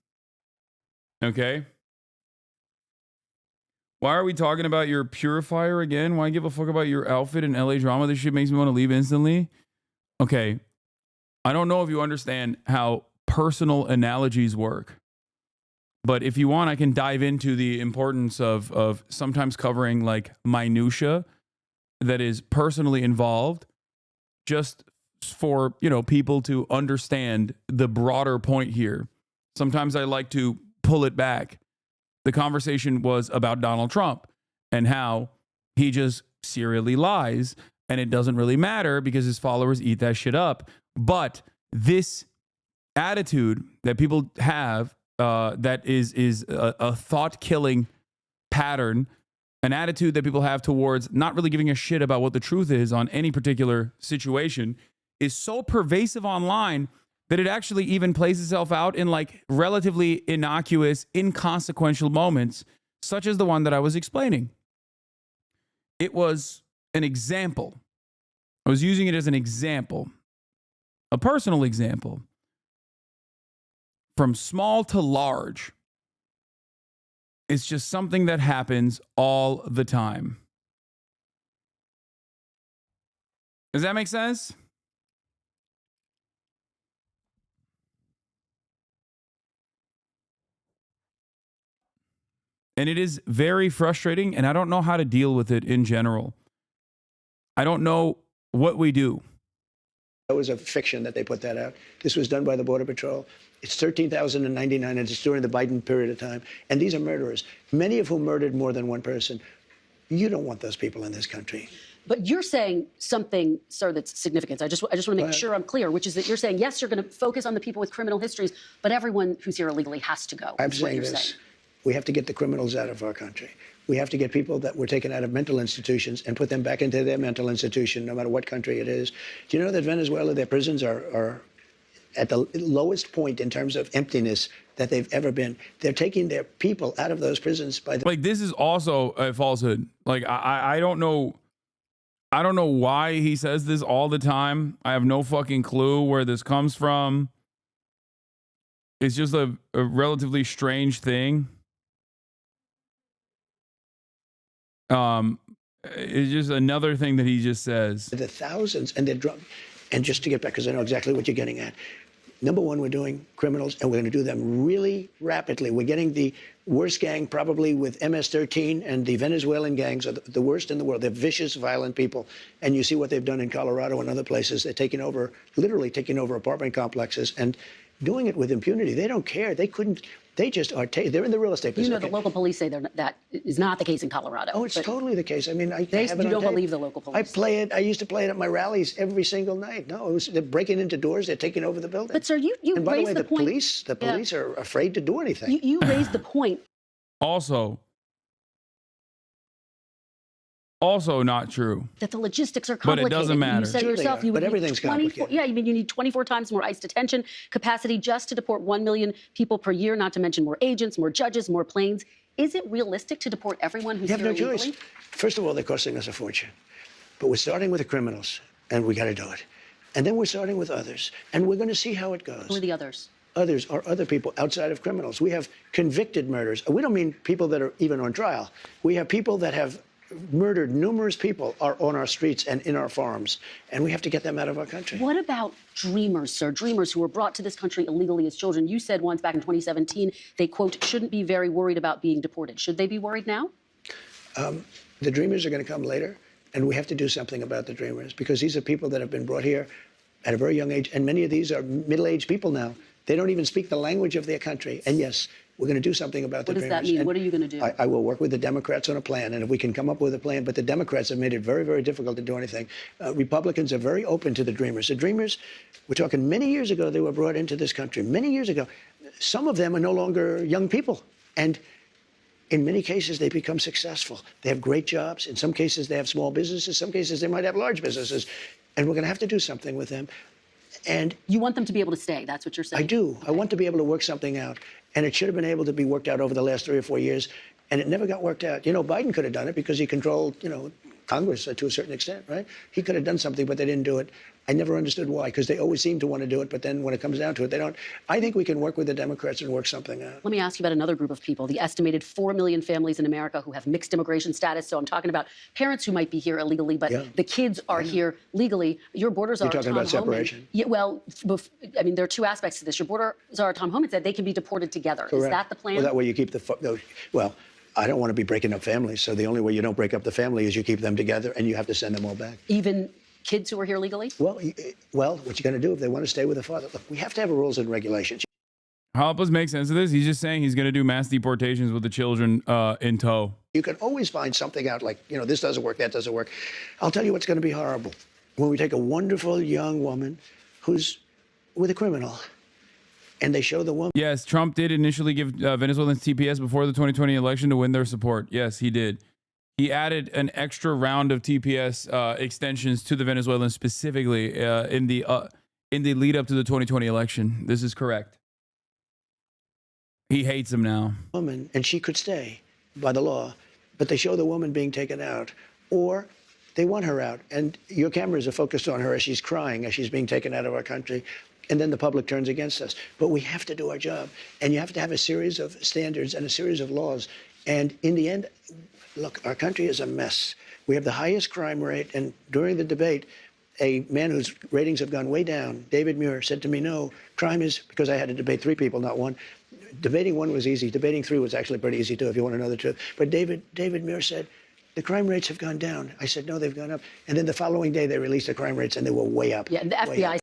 okay? Why are we talking about your purifier again? Why give a fuck about your outfit in LA drama? This shit makes me want to leave instantly. Okay. I don't know if you understand how personal analogies work. But if you want, I can dive into the importance of sometimes covering like minutia that is personally involved just for, you know, people to understand the broader point here. Sometimes I like to pull it back. The conversation was about Donald Trump and how he just serially lies and it doesn't really matter because his followers eat that shit up. But this attitude that people have that is a thought-killing pattern, an attitude that people have towards not really giving a shit about what the truth is on any particular situation is so pervasive online that it actually even plays itself out in like relatively innocuous, inconsequential moments, such as the one that I was explaining. It was an example. I was using it as an example, a personal example. From small to large, it's just something that happens all the time. Does that make sense? And it is very frustrating, and I don't know how to deal with it in general. I don't know what we do. That was a fiction that they put that out. This was done by the Border Patrol. It's 13,099, and it's during the Biden period of time. And these are murderers, many of whom murdered more than one person. You don't want those people in this country. But you're saying something, sir, that's significant. I just want to make sure I'm clear, which is that you're saying, yes, you're going to focus on the people with criminal histories, but everyone who's here illegally has to go. I'm saying this. We have to get the criminals out of our country. We have to get people that were taken out of mental institutions and put them back into their mental institution, no matter what country it is. Do you know that Venezuela, their prisons are at the lowest point in terms of emptiness that they've ever been? They're taking their people out of those prisons by the... Like, this is also a falsehood. Like, I don't know. I don't know why he says this all the time. I have no fucking clue where this comes from. It's just a relatively strange thing. It's just another thing that he just says. The thousands, and they're drunk. And just to get back, because I know exactly what you're getting at. Number one, we're doing criminals, and we're going to do them really rapidly. We're getting the worst gang probably with MS-13, and the Venezuelan gangs are the worst in the world. They're vicious, violent people. And you see what they've done in Colorado and other places. They're taking over, literally taking over apartment complexes and doing it with impunity. They don't care. They couldn't. They just are, they're in the real estate business. You know, the local police say that is not the case in Colorado. Oh, it's totally the case. I mean, I you have it on don't tape. believe the local police. I play it. I used to play it at my rallies every single night. No, they're breaking into doors. They're taking over the building. But sir, you and by the raised way, the point. The police are afraid to do anything. You raised the point. Also not true. That the logistics are But complicated. it doesn't matter. You said Sure it yourself. they are, You would but need everything's 24. complicated. Yeah, you mean you need 24 times more ICE detention capacity just to deport 1 million people per year, not to mention more agents, more judges, more planes. Is it realistic to deport everyone who's You have here no illegally? choice. First of all, they're costing us a fortune. But we're starting with the criminals, and we got to do it. And then we're starting with others, and we're going to see how it goes. Who are the others? Others are other people outside of criminals. We have convicted murders. We don't mean people that are even on trial. We have people that have murdered numerous people are on our streets and in our farms, and we have to get them out of our country. What about dreamers, sir? Dreamers who were brought to this country illegally as children. You said once back in 2017, they, quote, shouldn't be very worried about being deported. Should they be worried now? The dreamers are going to come later, and we have to do something about the dreamers because these are people that have been brought here at a very young age, and many of these are middle-aged people now. They don't even speak the language of their country. And yes, we're going to do something about the dreamers. What does that mean? What are you going to do? I will work with the Democrats on a plan, and if we can come up with a plan, but the Democrats have made it very, very difficult to do anything. Republicans are very open to the dreamers. The dreamers, we're talking many years ago, they were brought into this country. Many years ago. Some of them are no longer young people. And in many cases, they become successful. They have great jobs. In some cases, they have small businesses. Some cases, they might have large businesses. And we're going to have to do something with them. And you want them to be able to stay. That's what you're saying. I do. Okay. I want to be able to work something out. And it should have been able to be worked out over the last 3 or 4 years. And it never got worked out. You know, Biden could have done it because he controlled, Congress to a certain extent, right? He could have done something, but they didn't do it. I never understood why, because they always seem to want to do it. But then when it comes down to it, they don't. I think we can work with the Democrats and work something out. Let me ask you about another group of people, the estimated 4 million families in America who have mixed immigration status. So I'm talking about parents who might be here illegally, but the kids are here legally. Your borders are. You're talking about separation? Yeah, well, I mean, there are two aspects to this. Your borders are, Tom Homan said, they can be deported together. Correct. Is that the plan? Well, that way you keep well, I don't want to be breaking up families. So the only way you don't break up the family is you keep them together and you have to send them all back. Even kids who are here legally? Well, what you're going to do if they want to stay with the father? Look, we have to have rules and regulations. How help us make sense of this? He's just saying he's going to do mass deportations with the children in tow. You can always find something out like, this doesn't work, that doesn't work. I'll tell you what's going to be horrible. When we take a wonderful young woman who's with a criminal and they show the woman. Yes, Trump did initially give Venezuelans TPS before the 2020 election to win their support. Yes, he did. He added an extra round of TPS extensions to the Venezuelans specifically in the lead up to the 2020 election. This is correct. He hates them now. Woman, and she could stay by the law, but they show the woman being taken out, or they want her out, and your cameras are focused on her as she's crying, as she's being taken out of our country, and then the public turns against us. But we have to do our job, and you have to have a series of standards and a series of laws, and in the end, look, our country is a mess. We have the highest crime rate, and during the debate, a man whose ratings have gone way down, David Muir, said to me, no, crime is, because I had to debate 3 people, not one. Debating 1 was easy. Debating 3 was actually pretty easy, too, if you want to know the truth. But David Muir said, the crime rates have gone down. I said, no, they've gone up. And then the following day, they released the crime rates, and they were way up. Yeah, and the FBI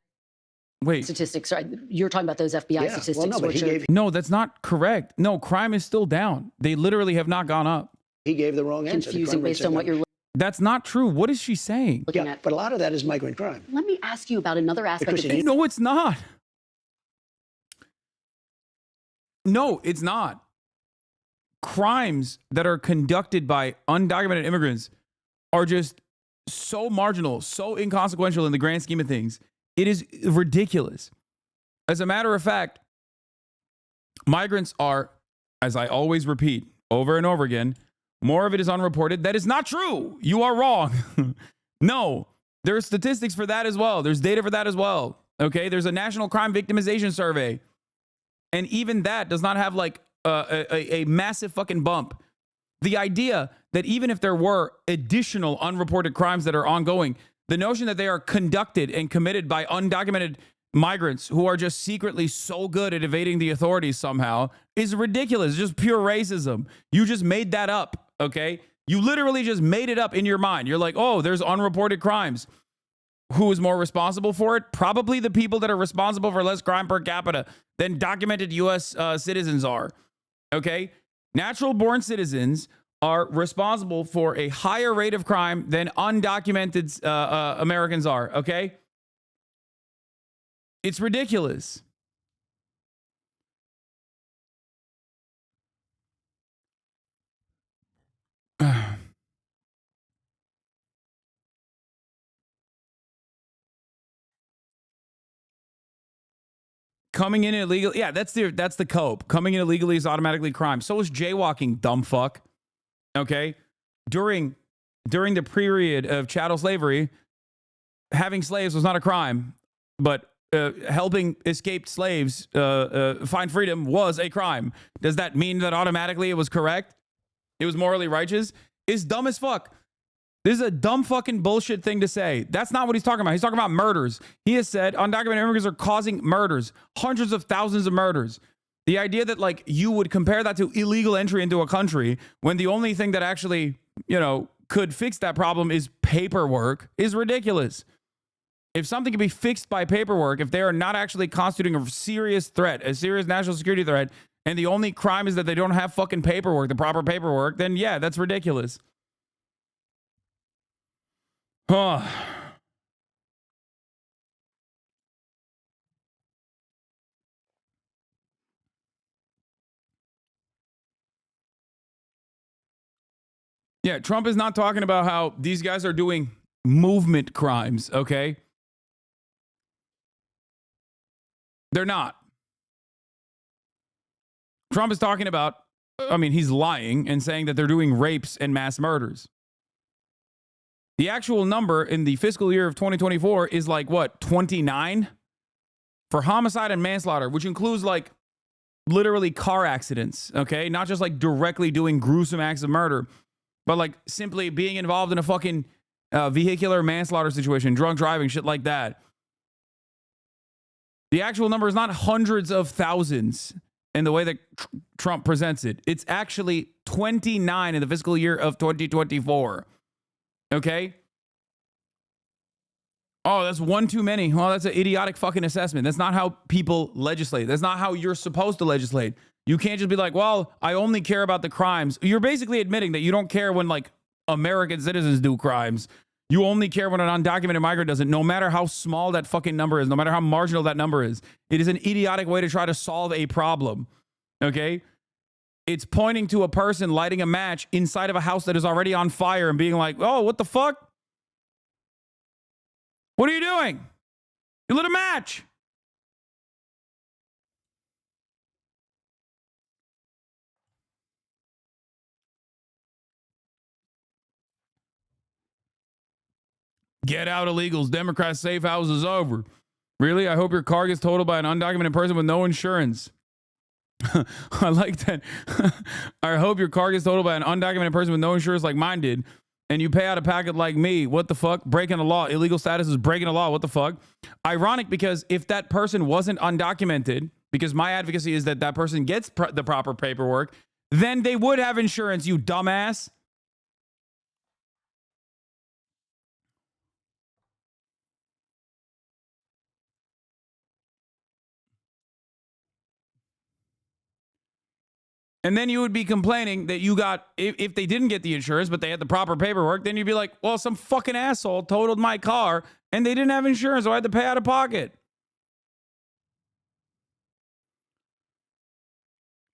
statistics, right? You're talking about those FBI statistics. Well, no, but he gave... No, that's not correct. No, crime is still down. They literally have not gone up. He gave the wrong answer. Confusing based on what you're... That's not true. What is she saying? Yeah, but a lot of that is migrant crime. Let me ask you about another aspect of this. No, it's not. No, it's not. Crimes that are conducted by undocumented immigrants are just so marginal, so inconsequential in the grand scheme of things. It is ridiculous. As a matter of fact, migrants are, as I always repeat over and over again, more of it is unreported. That is not true. You are wrong. No, there are statistics for that as well. There's data for that as well. Okay, there's a national crime victimization survey. And even that does not have like a massive fucking bump. The idea that even if there were additional unreported crimes that are ongoing, the notion that they are conducted and committed by undocumented migrants who are just secretly so good at evading the authorities somehow is ridiculous. Just pure racism. You just made that up, okay? You literally just made it up in your mind. You're like, oh, there's unreported crimes. who is more responsible for it? Probably the people that are responsible for less crime per capita than documented U.S. Citizens are. Okay? Natural born citizens are responsible for a higher rate of crime than undocumented Americans are. Okay? It's ridiculous. Coming in illegal, yeah, that's the cope. Coming in illegally is automatically crime. So is jaywalking, dumb fuck. Okay, during the period of chattel slavery, having slaves was not a crime, but helping escaped slaves find freedom was a crime. Does that mean that automatically it was correct? It was morally righteous? It's dumb as fuck. This is a dumb fucking bullshit thing to say. That's not what he's talking about. He's talking about murders. He has said undocumented immigrants are causing murders, hundreds of thousands of murders. The idea that like you would compare that to illegal entry into a country when the only thing that actually, could fix that problem is paperwork is ridiculous. If something can be fixed by paperwork, if they are not actually constituting a serious threat, a serious national security threat, and the only crime is that they don't have fucking paperwork, the proper paperwork, then yeah, that's ridiculous. Huh. Yeah, Trump is not talking about how these guys are doing movement crimes, okay? They're not. Trump is talking about, he's lying and saying that they're doing rapes and mass murders. The actual number in the fiscal year of 2024 is like, what, 29? For homicide and manslaughter, which includes like literally car accidents, okay? Not just like directly doing gruesome acts of murder, but like simply being involved in a fucking vehicular manslaughter situation, drunk driving, shit like that. The actual number is not hundreds of thousands in the way that Trump presents it. It's actually 29 in the fiscal year of 2024. Okay? Oh, that's one too many. Well, that's an idiotic fucking assessment. That's not how people legislate. That's not how you're supposed to legislate. You can't just be like, well, I only care about the crimes. You're basically admitting that you don't care when like American citizens do crimes. You only care when an undocumented migrant does it, no matter how small that fucking number is, no matter how marginal that number is. It is an idiotic way to try to solve a problem. Okay? It's pointing to a person lighting a match inside of a house that is already on fire and being like, oh, what the fuck? What are you doing? You lit a match. Get out illegals. Democrats' safe house is over. Really? I hope your car gets totaled by an undocumented person with no insurance. I like that. I hope your car gets totaled by an undocumented person with no insurance like mine did. And you pay out of pocket like me. What the fuck? Breaking the law. Illegal status is breaking the law. What the fuck? Ironic, because if that person wasn't undocumented, because my advocacy is that that person gets the proper paperwork, then they would have insurance, you dumbass. And then you would be complaining that you got, if they didn't get the insurance, but they had the proper paperwork, then you'd be like, well, some fucking asshole totaled my car and they didn't have insurance, so I had to pay out of pocket.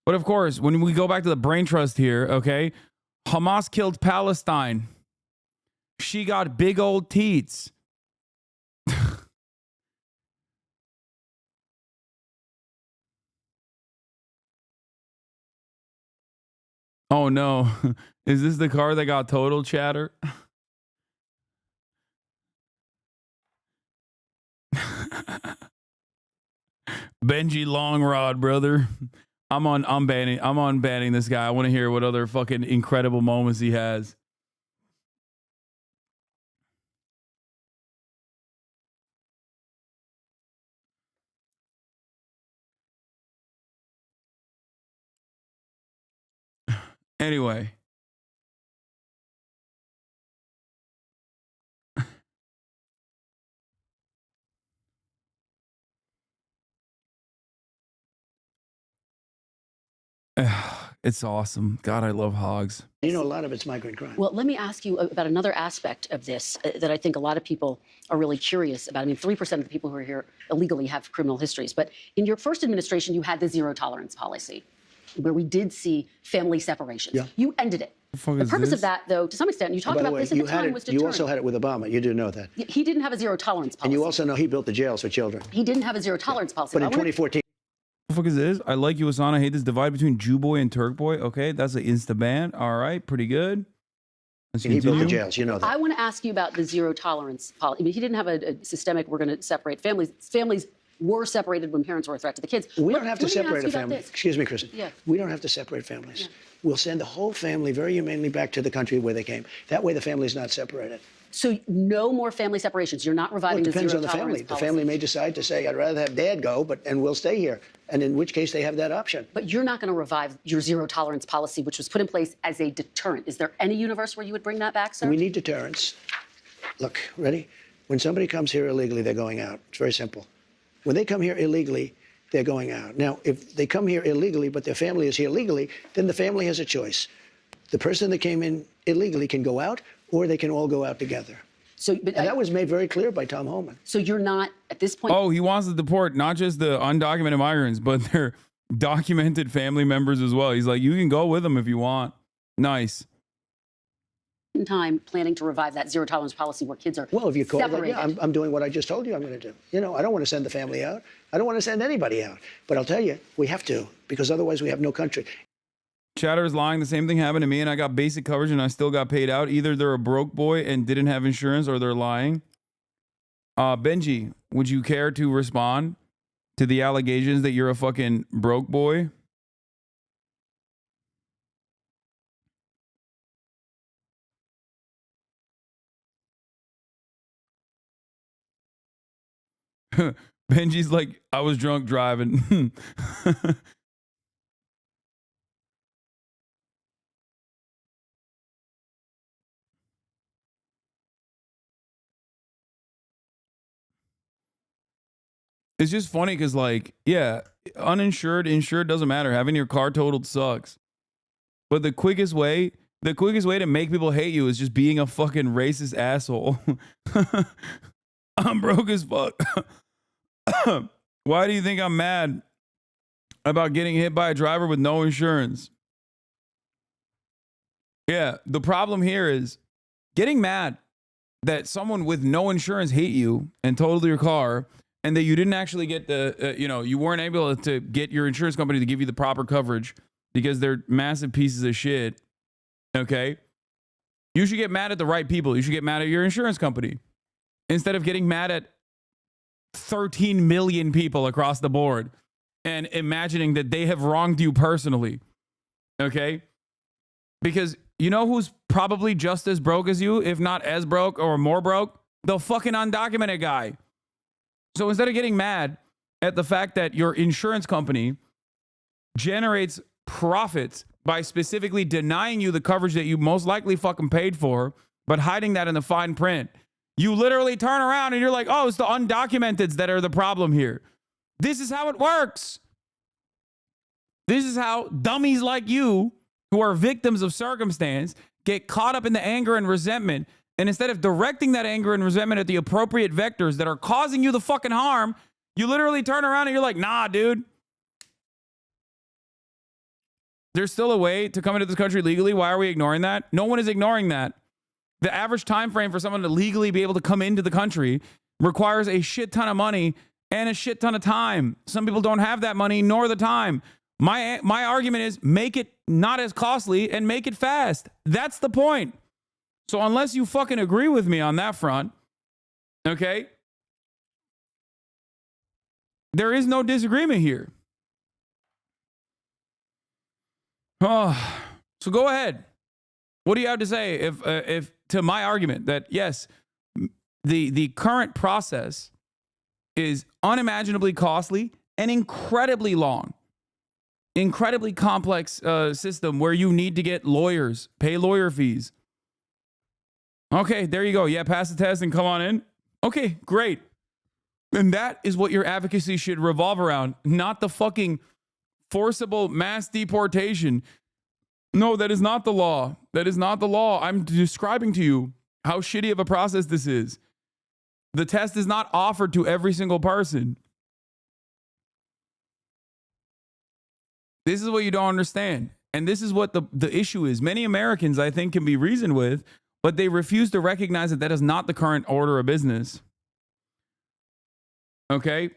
But of course, when we go back to the brain trust here, okay, Hamas killed Palestine. She got big old teats. Oh no. Is this the car that got total, chatter? Benji Longrod, brother. I'm on banning this guy. I want to hear what other fucking incredible moments he has. Anyway. It's awesome. God, I love hogs. You know, a lot of it's migrant crime. Well, let me ask you about another aspect of this that I think a lot of people are really curious about. I mean, 3% of the people who are here illegally have criminal histories. But in your first administration, you had the zero tolerance policy, where we did see family separations. Yeah. You ended it. The purpose of that, though, to some extent, you talked about this at the time, was deterrent. You also had it with Obama. You do know that. He didn't have a zero tolerance policy. And you also know he built the jails for children. He didn't have a zero tolerance policy. But in 2014. What the fuck is this? I like you, Hasan. I hate this divide between Jew boy and Turk boy. Okay, that's an insta ban. All right, pretty good. He built the jails, you know that. I want to ask you about the zero tolerance policy. I mean, he didn't have a systemic, we're going to separate families. Families were separated when parents were a threat to the kids. We don't have to separate a family. Excuse me, Kristen. Yeah. We don't have to separate families. We'll send the whole family very humanely back to the country where they came. That way the family's not separated. So no more family separations. You're not reviving the zero tolerance policy. Well, it depends on the family. The family may decide to say, I'd rather have dad go, and we'll stay here. And in which case they have that option. But you're not going to revive your zero tolerance policy, which was put in place as a deterrent. Is there any universe where you would bring that back, sir? We need deterrence. Look, ready? When somebody comes here illegally, they're going out. It's very simple. When they come here illegally, they're going out. Now, if they come here illegally, but their family is here legally, then the family has a choice. The person that came in illegally can go out, or they can all go out together. And that was made very clear by Tom Homan. So you're not, at this point... Oh, he wants to deport not just the undocumented migrants, but their documented family members as well. He's like, you can go with them if you want. Nice. Time planning to revive that zero tolerance policy where kids are Well, if you call it, separated. yeah, I'm doing what I just told you I'm going to do. You know, I don't want to send the family out. I don't want to send anybody out. But I'll tell you, we have to, because otherwise we have no country. Chatter is lying. The same thing happened to me, and I got basic coverage, and I still got paid out. Either they're a broke boy and didn't have insurance, or they're lying. Benji, would you care to respond to the allegations that you're a fucking broke boy? Benji's like, I was drunk driving. It's just funny because, like, yeah, uninsured, insured doesn't matter. Having your car totaled sucks. But the quickest way to make people hate you is just being a fucking racist asshole. I'm broke as fuck. Why do you think I'm mad about getting hit by a driver with no insurance? Yeah, the problem here is getting mad that someone with no insurance hate you and totaled your car, and that you didn't actually get the, you weren't able to get your insurance company to give you the proper coverage because they're massive pieces of shit. Okay? You should get mad at the right people. You should get mad at your insurance company instead of getting mad at 13 million people across the board and imagining that they have wronged you personally. Okay? Because you know who's probably just as broke as you, if not as broke or more broke? The fucking undocumented guy. So instead of getting mad at the fact that your insurance company generates profits by specifically denying you the coverage that you most likely fucking paid for, but hiding that in the fine print, you literally turn around and you're like, oh, it's the undocumenteds that are the problem here. This is how it works. This is how dummies like you, who are victims of circumstance, get caught up in the anger and resentment. And instead of directing that anger and resentment at the appropriate vectors that are causing you the fucking harm, you literally turn around and you're like, nah, dude. There's still a way to come into this country legally. Why are we ignoring that? No one is ignoring that. The average time frame for someone to legally be able to come into the country requires a shit ton of money and a shit ton of time. Some people don't have that money nor the time. My argument is make it not as costly and make it fast. That's the point. So unless you fucking agree with me on that front, okay, there is no disagreement here. Oh, so go ahead. What do you have to say if to my argument that yes, the current process is unimaginably costly and incredibly long, incredibly complex system where you need to get lawyers, pay lawyer fees. Okay, there you go. Yeah, pass the test and come on in. Okay, great. And that is what your advocacy should revolve around, not the fucking forcible mass deportation. No, that is not the law. That is not the law. I'm describing to you how shitty of a process this is. The test is not offered to every single person. This is what you don't understand. And this is what the issue is. Many Americans, I think, can be reasoned with, but they refuse to recognize that that is not the current order of business. Okay?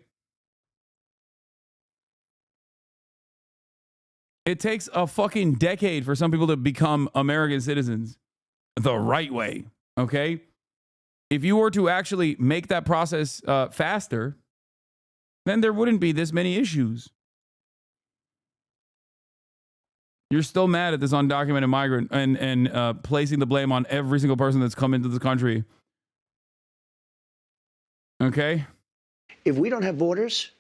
It takes a fucking decade for some people to become American citizens the right way. Okay? If you were to actually make that process faster, then there wouldn't be this many issues. You're still mad at this undocumented migrant and placing the blame on every single person that's come into the country. Okay? If we don't have borders,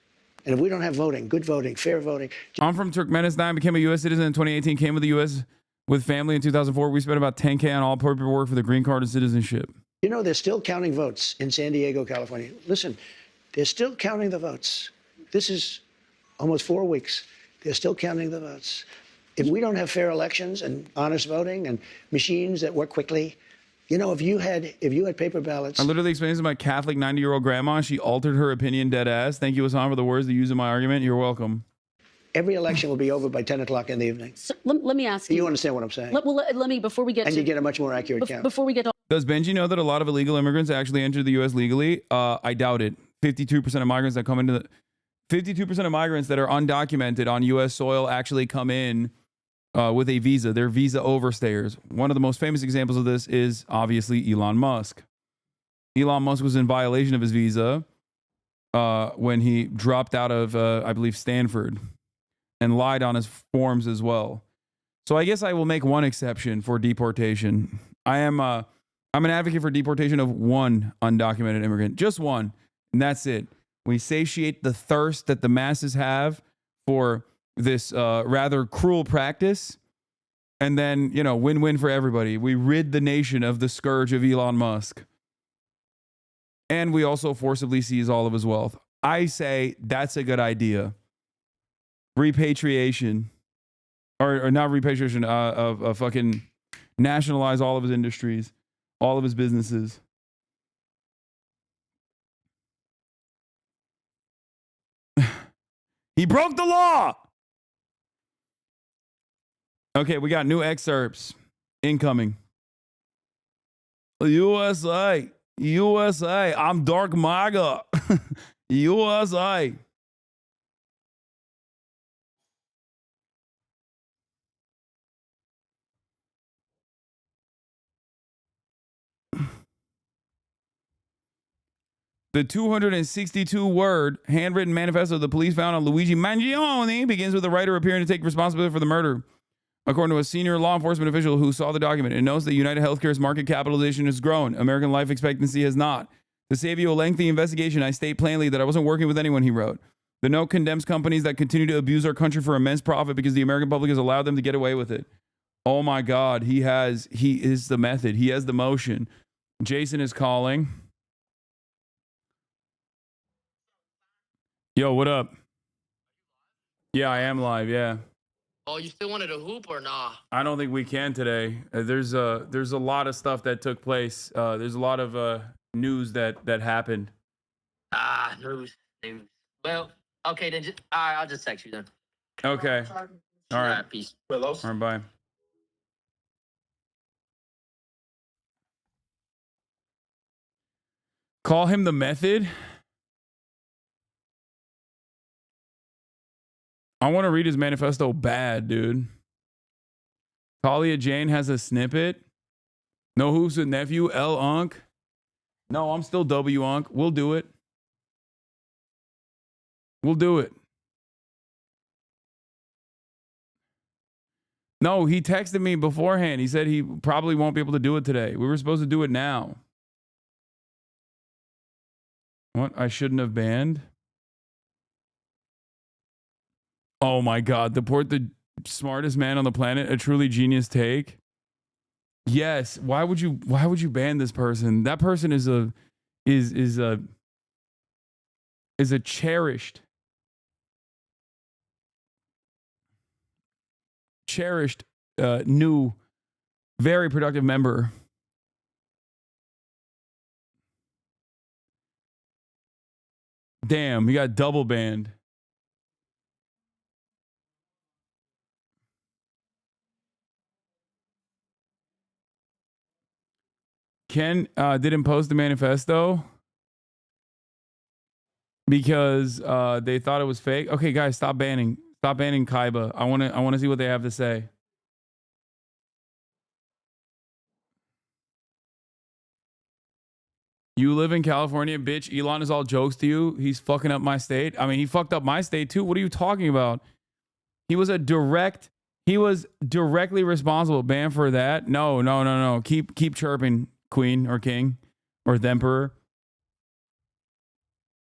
and if we don't have voting, good voting, fair voting. I'm from Turkmenistan, became a U.S. citizen in 2018, came to the U.S. with family in 2004. We spent about $10K on all paperwork for the green card and citizenship. You know, they're still counting votes in San Diego, California. Listen, they're still counting the votes. This is almost 4 weeks. They're still counting the votes. If we don't have fair elections and honest voting and machines that work quickly, you know, if you had paper ballots. I literally explained this to my Catholic 90-year-old grandma. She altered her opinion dead ass. Thank you, Hasan, for the words to use in my argument. You're welcome. Every election will be over by 10 o'clock in the evening. So, let me ask you. You understand what I'm saying? Let me, before we get and to... you get a much more accurate count. Before we get to... Does Benji know that a lot of illegal immigrants actually enter the U.S. legally? I doubt it. 52% of migrants that come into the... 52% of migrants that are undocumented on U.S. soil actually come in with a visa. They're visa overstayers. One of the most famous examples of this is obviously Elon Musk. Elon Musk was in violation of his visa when he dropped out of, I believe, Stanford and lied on his forms as well. So I guess I will make one exception for deportation. I'm an advocate for deportation of one undocumented immigrant, just one, and that's it. We satiate the thirst that the masses have for this rather cruel practice, and then, you know, win-win for everybody. We rid the nation of the scourge of Elon Musk, and we also forcibly seize all of his wealth. I say that's a good idea. Repatriation, or not repatriation, of fucking nationalize all of his industries, all of his businesses. He broke the law. Okay, we got new excerpts incoming. USA, USA. I'm Dark MAGA. USA. The 262-word handwritten manifesto the police found on Luigi Mangione begins with the writer appearing to take responsibility for the murder. According to a senior law enforcement official who saw the document, it notes that United Healthcare's market capitalization has grown. American life expectancy has not. To save you a lengthy investigation, I state plainly that I wasn't working with anyone, he wrote. The note condemns companies that continue to abuse our country for immense profit because the American public has allowed them to get away with it. Oh my God, he is the method. He has the motion. Jason is calling. Yo, what up? Yeah, I am live, yeah. Oh, you still wanted to hoop or nah? I don't think we can today. There's a lot of stuff that took place. There's a lot of news that happened. News. Well, okay, then all right, I'll just text you then. Okay. All right. Peace. All right, bye. Call him the method? I want to read his manifesto bad, dude. Talia Jane has a snippet. No, who's the nephew? L Unk. No, I'm still W Unk. We'll do it. We'll do it. No, he texted me beforehand. He said he probably won't be able to do it today. We were supposed to do it now. What? I shouldn't have banned? Oh my God, deport the smartest man on the planet, a truly genius take. Yes, why would you ban this person? That person is a cherished cherished new, very productive member. Damn, he got double banned. Ken didn't post the manifesto because they thought it was fake. Okay, guys, stop banning Kaiba. I want to see what they have to say. You live in California, bitch. Elon is all jokes to you. He's fucking up my state. I mean, he fucked up my state too. What are you talking about? He was directly responsible. Ban for that? No. Keep chirping, queen or king or the emperor.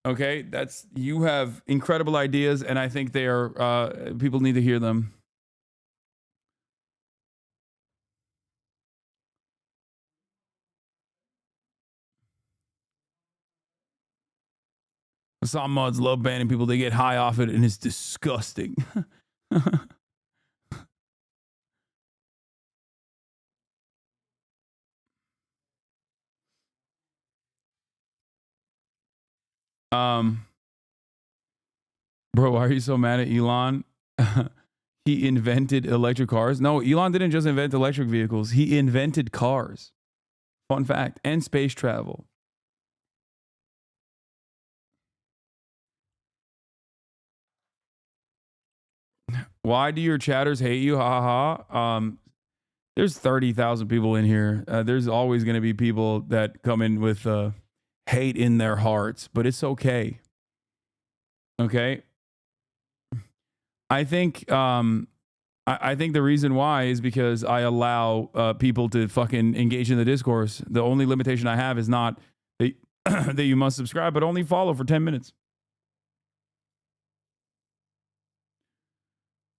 Okay, you have incredible ideas, and I think they are people need to hear them. Some mods love banning people. They get high off it, and it's disgusting. Bro, why are you so mad at Elon? He invented electric cars. No, Elon didn't just invent electric vehicles. He invented cars. Fun fact. And space travel. Why do your chatters hate you? Ha ha ha. There's 30,000 people in here. There's always going to be people that come in with hate in their hearts, but it's okay. Okay. I think I think the reason why is because I allow people to fucking engage in the discourse. The only limitation I have is not that, that you must subscribe, but only follow for 10 minutes.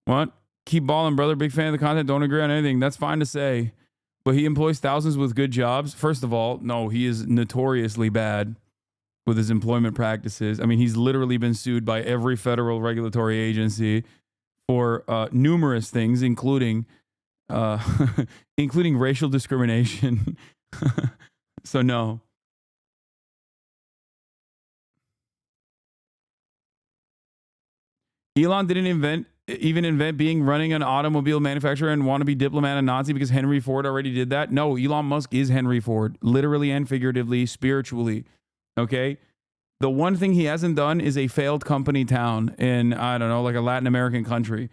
What? Keep balling, brother. Big fan of the content. Don't agree on anything. That's fine to say. But he employs thousands with good jobs. First of all, no, he is notoriously bad with his employment practices. I mean, he's literally been sued by every federal regulatory agency for numerous things, including including racial discrimination. So no. Elon didn't even invent running an automobile manufacturer and want to be diplomat and Nazi because Henry Ford already did that. No, Elon Musk is Henry Ford, literally and figuratively, spiritually. Okay. The one thing he hasn't done is a failed company town in, I don't know, like a Latin American country.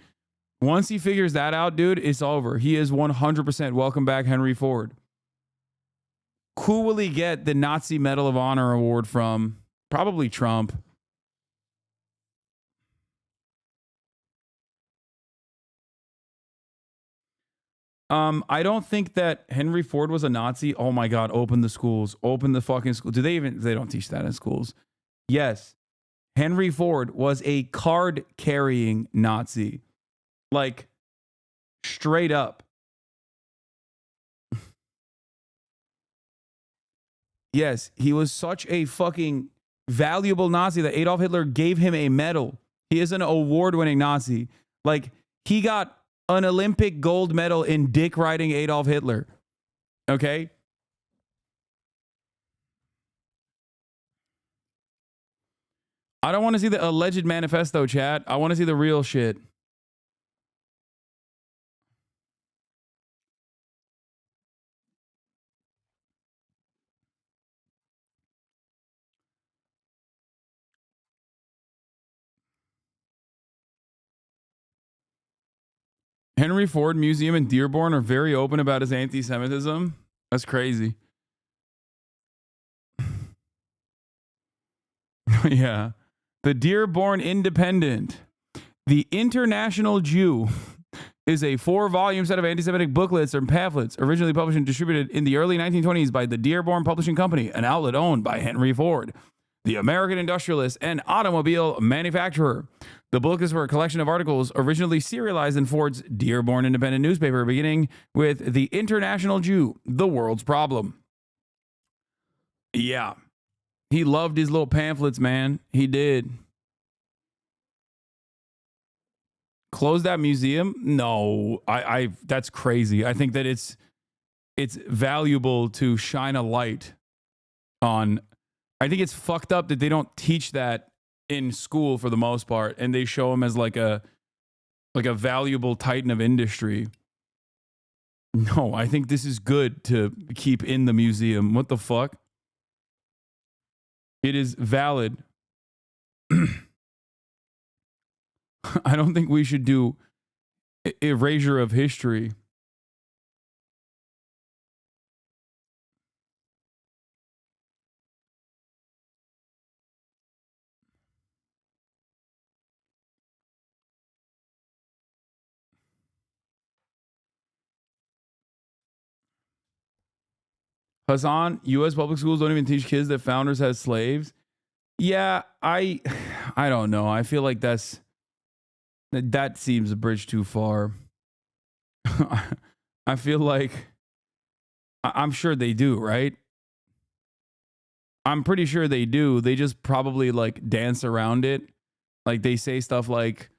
Once he figures that out, dude, it's over. He is 100% welcome back Henry Ford. Who will he get the Nazi Medal of Honor award from? Probably Trump. I don't think that Henry Ford was a Nazi. Oh my God, open the schools. Open the fucking school. They don't teach that in schools. Yes. Henry Ford was a card carrying Nazi. Like, straight up. Yes, he was such a fucking valuable Nazi that Adolf Hitler gave him a medal. He is an award-winning Nazi. Like, he got an Olympic gold medal in dick riding Adolf Hitler. Okay? I don't want to see the alleged manifesto, chat. I want to see the real shit. Henry Ford Museum in Dearborn are very open about his anti-Semitism. That's crazy. Yeah. The Dearborn Independent. The International Jew is a 4-volume set of anti-Semitic booklets or pamphlets originally published and distributed in the early 1920s by the Dearborn Publishing Company, an outlet owned by Henry Ford, the American industrialist and automobile manufacturer. The book is for a collection of articles originally serialized in Ford's Dearborn Independent newspaper, beginning with The International Jew, the World's Problem. Yeah. He loved his little pamphlets, man. He did. Close that museum? No, I that's crazy. I think that it's valuable to shine a light on. I think it's fucked up that they don't teach that in school for the most part, and they show him as like a valuable titan of industry. No, I think this is good to keep in the museum. What the fuck? It is valid. I don't think we should do erasure of history. Hasan, U.S. public schools don't even teach kids that founders had slaves. Yeah, I don't know. I feel like that seems a bridge too far. I feel like I'm sure they do, right? I'm pretty sure they do. They just probably like dance around it. Like they say stuff like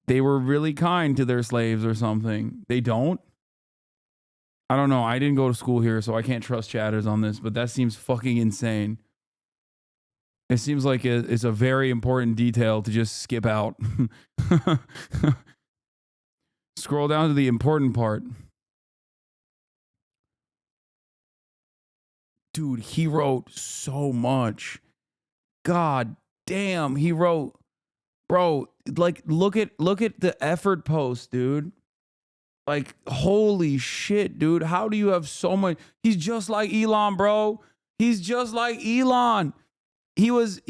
they were really kind to their slaves or something. They don't. I don't know. I didn't go to school here, so I can't trust chatters on this, but that seems fucking insane. It seems like it's a very important detail to just skip out. Scroll down to the important part. Dude, he wrote so much. God damn, he wrote, bro, like look at the effort post, dude. Like, holy shit, dude. How do you have so much? He's just like Elon, bro. He's just like Elon. He was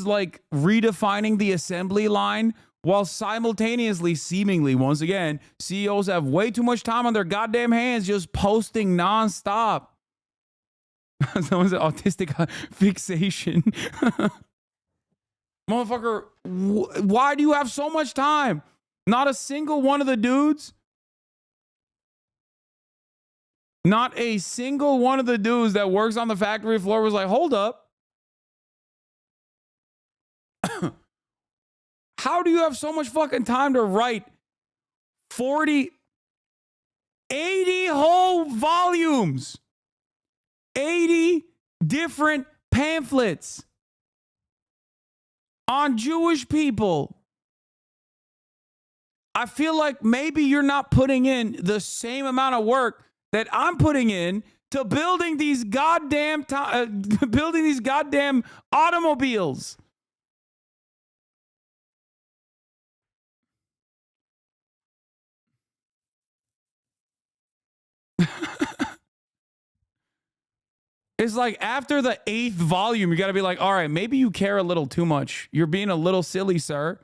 like redefining the assembly line while simultaneously, seemingly, once again, CEOs have way too much time on their goddamn hands just posting nonstop. Someone said autistic fixation. Motherfucker, why do you have so much time? Not a single one of the dudes. Not a single one of the dudes that works on the factory floor was like, hold up. How do you have so much fucking time to write 80 whole volumes? 80 different pamphlets on Jewish people. I feel like maybe you're not putting in the same amount of work that I'm putting in to building these goddamn automobiles. It's like after the 8th volume, you got to be like, all right, maybe you care a little too much. You're being a little silly, sir.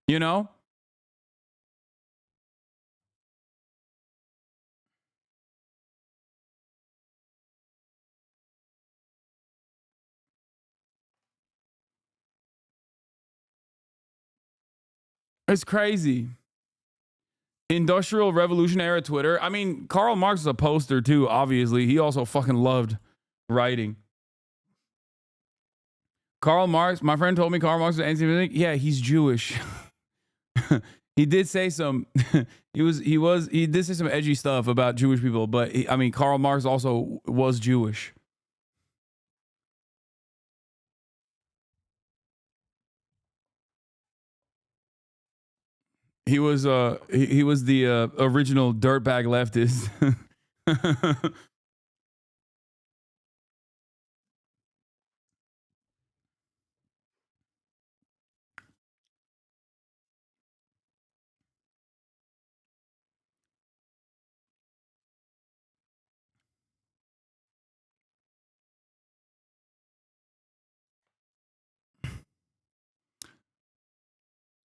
You know? It's crazy. Industrial Revolution era Twitter. I mean, Karl Marx is a poster too, obviously. He also fucking loved writing. Karl Marx, my friend told me Karl Marx was anti-Semitic. Yeah, he's Jewish. He did say some he did say some edgy stuff about Jewish people, but Karl Marx also was Jewish. He was the original dirtbag leftist.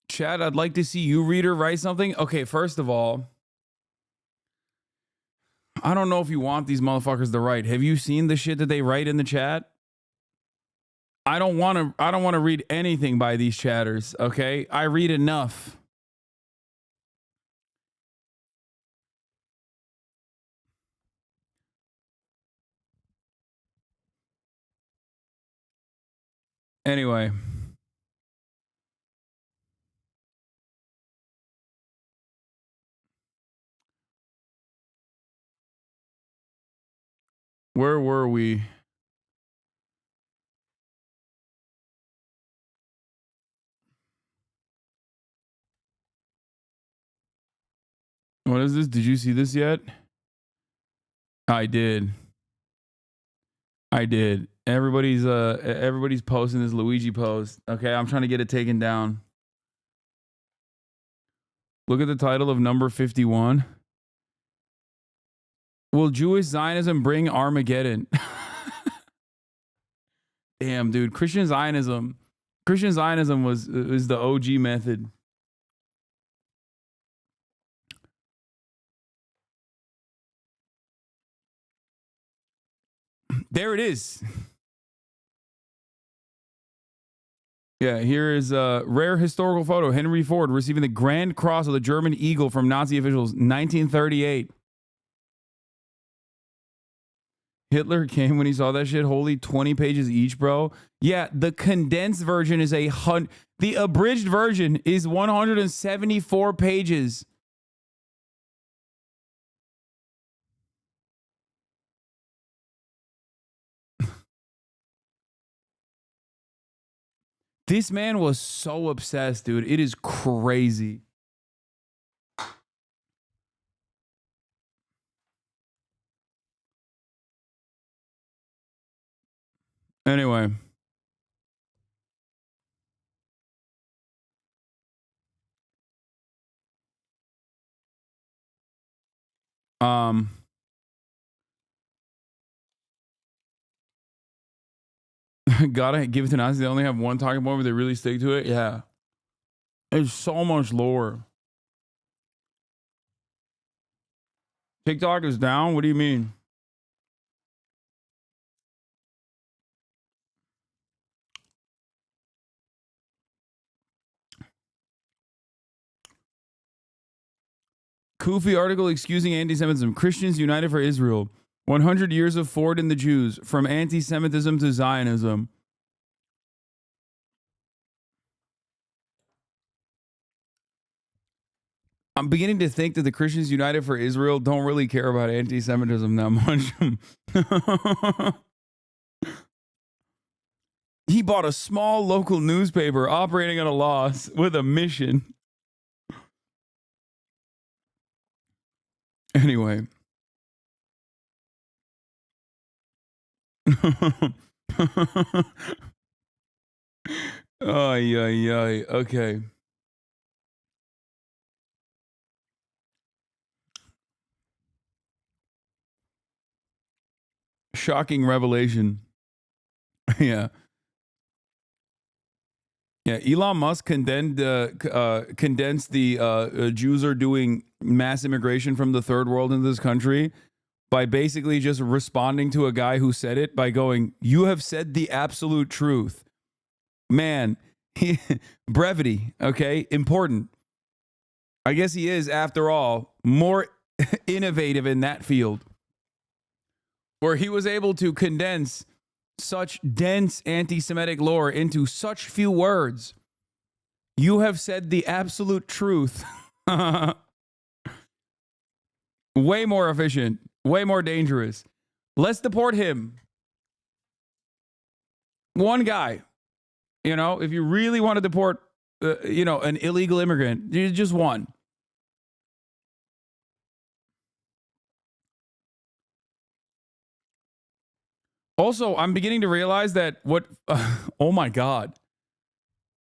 Chad, I'd like to see you read or write something. Okay, first of all, I don't know if you want these motherfuckers to write. Have you seen the shit that they write in the chat? I don't want to read anything by these chatters, okay? I read enough. Anyway, Where were we? What is this? Did you see this yet? I did. Everybody's posting this Luigi post. Okay, I'm trying to get it taken down. Look at the title of number 51. Will Jewish Zionism bring Armageddon? Damn, dude. Christian Zionism is the OG method. There it is. Yeah, here is a rare historical photo. Henry Ford receiving the Grand Cross of the German Eagle from Nazi officials, 1938. Hitler came when he saw that shit. Holy 20 pages each, bro. Yeah, the condensed version is the abridged version is 174 pages. This man was so obsessed, dude. It is crazy. Anyway. Gotta give it to Nazi. They only have one talking point, but they really stick to it. Yeah. There's so much lore. TikTok is down? What do you mean? Kufi article excusing anti-Semitism. Christians united for Israel. 100 years of Ford and the Jews. From anti-Semitism to Zionism. I'm beginning to think that the Christians United for Israel don't really care about anti-Semitism that much. He bought a small local newspaper operating at a loss with a mission. Anyway. Okay. Shocking revelation. Yeah. Yeah, Elon Musk condensed the Jews are doing mass immigration from the third world into this country by basically just responding to a guy who said it by going, "You have said the absolute truth." Man, brevity, okay? Important. I guess he is, after all, more innovative in that field, where he was able to condense such dense anti-Semitic lore into such few words. You have said the absolute truth. Way more efficient, way more dangerous. Let's deport him. One guy. You know, if you really want to deport, an illegal immigrant, just one. Also, I'm beginning to realize that oh my God,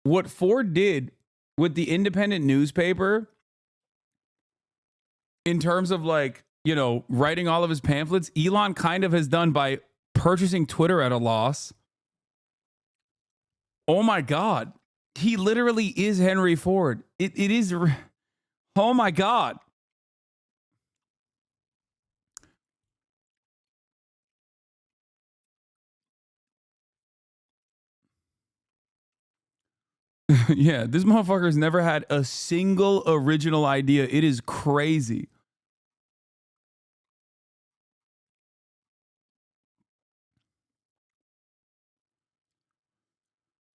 what Ford did with the independent newspaper in terms of writing all of his pamphlets, Elon kind of has done by purchasing Twitter at a loss. Oh my God. He literally is Henry Ford. It is. Oh my God. Yeah, this motherfucker's never had a single original idea. It is crazy.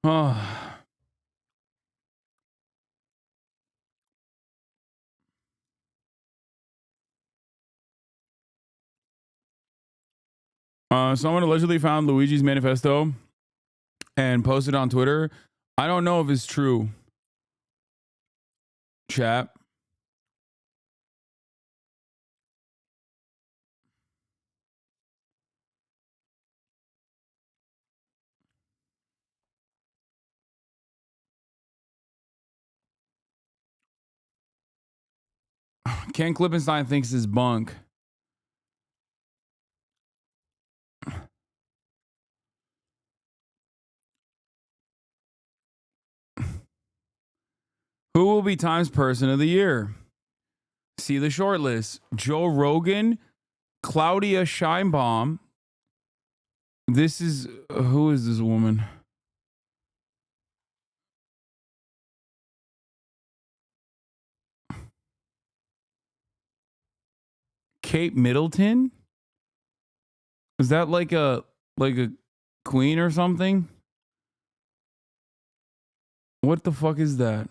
Oh. Someone allegedly found Luigi's manifesto and posted on Twitter. I don't know if it's true. Chat. Ken Klippenstein thinks it's bunk. Who will be Times Person of the Year? See the short list. Joe Rogan, Claudia Scheinbaum. This is, who is this woman? Kate Middleton? Is that like a queen or something? What the fuck is that?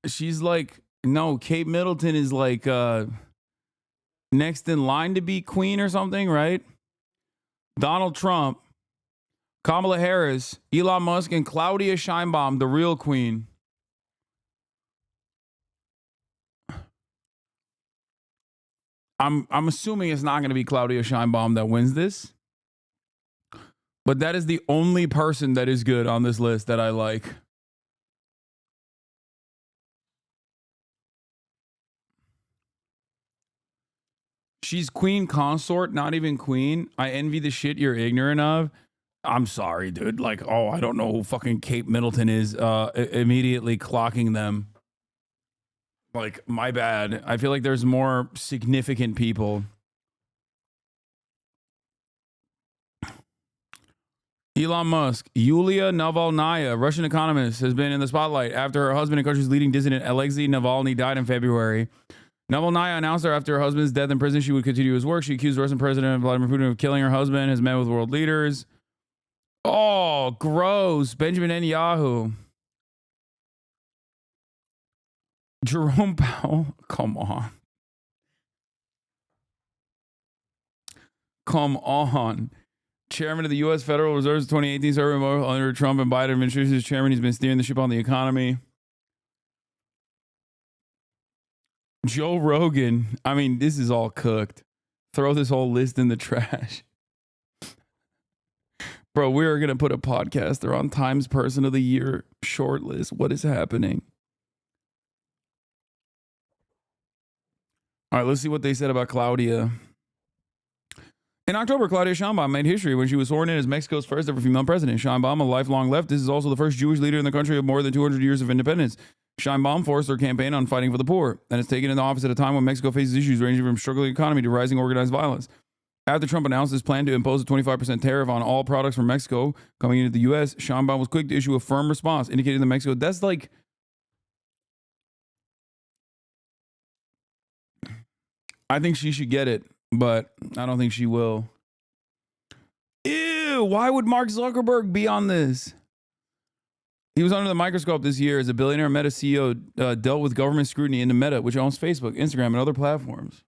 She's like, no, Kate Middleton is like next in line to be queen or something, right? Donald Trump, Kamala Harris, Elon Musk, and Claudia Scheinbaum, the real queen. I'm assuming it's not going to be Claudia Scheinbaum that wins this. But that is the only person that is good on this list that I like. She's queen consort, not even queen. I envy the shit you're ignorant of. I'm sorry, dude. Like, oh, I don't know who fucking Kate Middleton is. Immediately clocking them. Like, my bad. I feel like there's more significant people. Elon Musk, Yulia Navalnaya, Russian economist, has been in the spotlight after her husband and country's leading dissident Alexei Navalny died in February. Navalnaya announced that after her husband's death in prison, she would continue his work. She accused Russian President Vladimir Putin of killing her husband, has met with world leaders. Oh, gross. Benjamin Netanyahu. Jerome Powell. Come on. Come on. Chairman of the U.S. Federal Reserve's 2018 serving under Trump and Biden administration as chairman. He's been steering the ship on the economy. Joe Rogan. I mean, this is all cooked. Throw this whole list in the trash. Bro, we are going to put a podcaster on Times Person of the Year short list. What is happening? All right, let's see what they said about Claudia. In October, Claudia Scheinbaum made history when she was sworn in as Mexico's first ever female president. Scheinbaum, a lifelong leftist, is also the first Jewish leader in the country of more than 200 years of independence. Scheinbaum forced her campaign on fighting for the poor and is taken into office at a time when Mexico faces issues ranging from struggling economy to rising organized violence. After Trump announced his plan to impose a 25% tariff on all products from Mexico coming into the U.S., Scheinbaum was quick to issue a firm response, indicating that Mexico, that's like... I think she should get it, but I don't think she will. Ew, why would Mark Zuckerberg be on this? He was under the microscope this year as a billionaire Meta CEO dealt with government scrutiny into Meta, which owns Facebook, Instagram, and other platforms.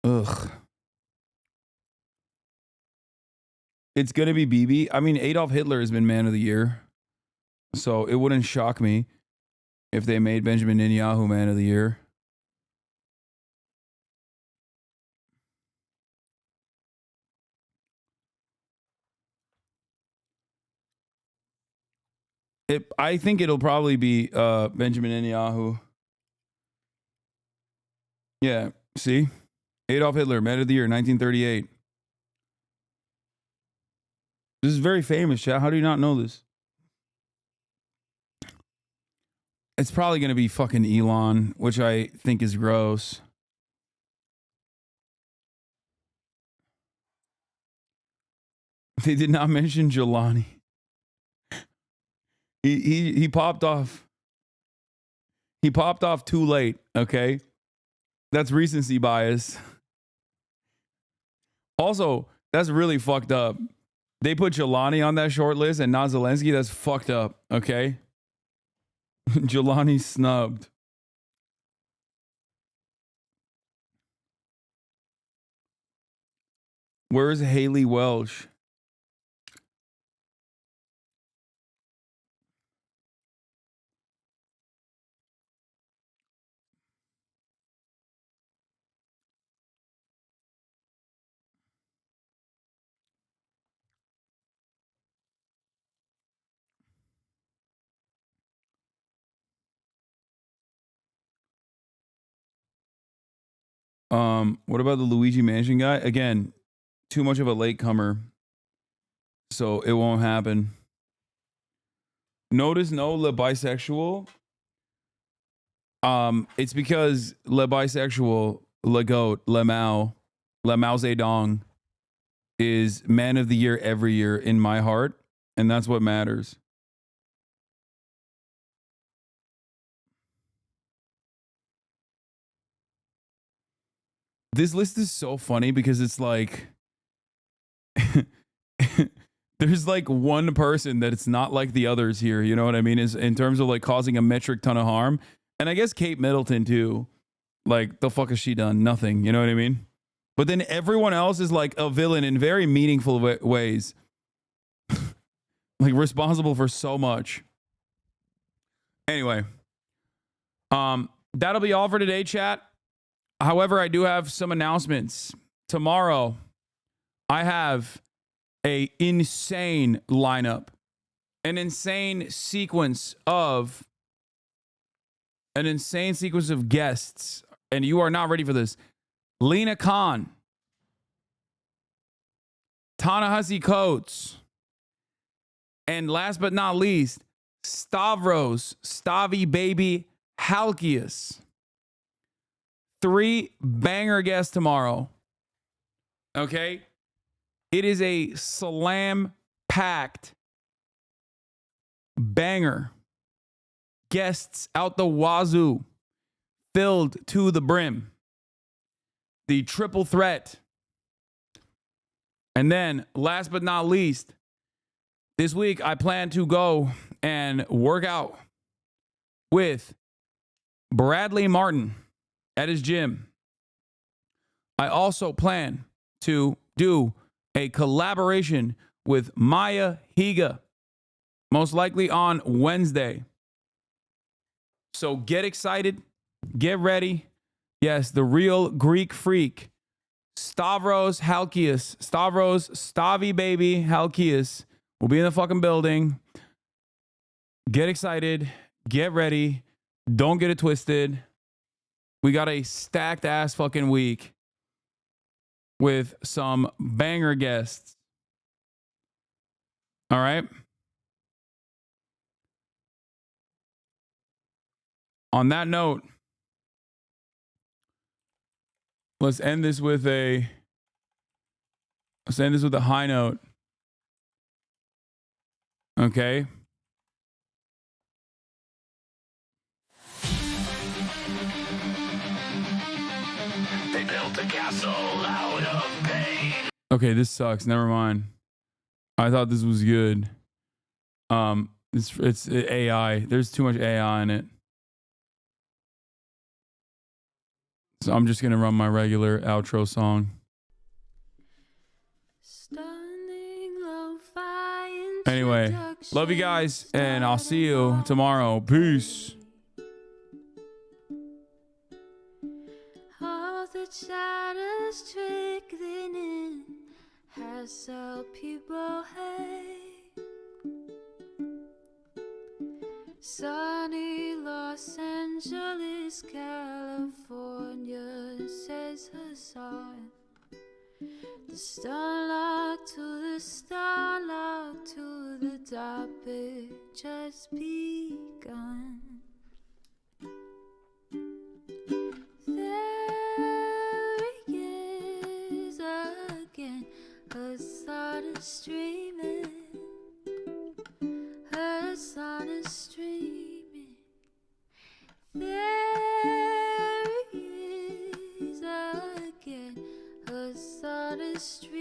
Ugh. It's going to be Bibi. I mean, Adolf Hitler has been man of the year. So it wouldn't shock me if they made Benjamin Netanyahu man of the year. I think it'll probably be Benjamin Netanyahu. Yeah, see? Adolf Hitler, man of the year, 1938. This is very famous, chat. How do you not know this? It's probably going to be fucking Elon, which I think is gross. They did not mention Jelani. He popped off. He popped off too late, okay? That's recency bias. Also, that's really fucked up. They put Jelani on that short list and not Zelensky. That's fucked up, okay? Jelani snubbed. Where's Haley Welsh? What about the Luigi Mansion guy? Again, too much of a latecomer, so it won't happen. Notice no le bisexual. It's because le bisexual, le goat, le Mao Zedong is man of the year every year in my heart, and that's what matters. This list is so funny because it's like there's like one person that it's not like the others here, you know what I mean? Is in terms of like causing a metric ton of harm. And I guess Kate Middleton too. Like, the fuck has she done? Nothing, you know what I mean? But then everyone else is like a villain in very meaningful ways. Like responsible for so much. Anyway, that'll be all for today, chat. However, I do have some announcements. Tomorrow, I have an insane lineup, an insane sequence of guests, and you are not ready for this. Lena Khan, Ta-Nehisi Coates, and last but not least, Stavy Baby Halkias. 3 banger guests tomorrow. Okay? It is a slam-packed banger. Guests out the wazoo. Filled to the brim. The triple threat. And then, last but not least, this week I plan to go and work out with Bradley Martin at his gym. I also plan to do a collaboration with Maya Higa, most likely on Wednesday. So get excited, get ready. Yes, the real Greek freak, Stavy Baby Halkias will be in the fucking building. Get excited, get ready, don't get it twisted. We got a stacked ass fucking week with some banger guests. All right. On that note, let's end this with a high note. Okay. They built a castle out of pain. Okay, this sucks. Never mind. I thought this was good. It's AI. There's too much AI in it. So I'm just gonna run my regular outro song. Anyway, love you guys, and I'll see you tomorrow. Peace. All the shadows trickling in has helped people hate. Sunny Los Angeles, California, says Hasan. The stunlock to the stunlock to the topic just begun. There he is again, Hasan is streaming. Hasan is streaming. There he is again, Hasan is streaming.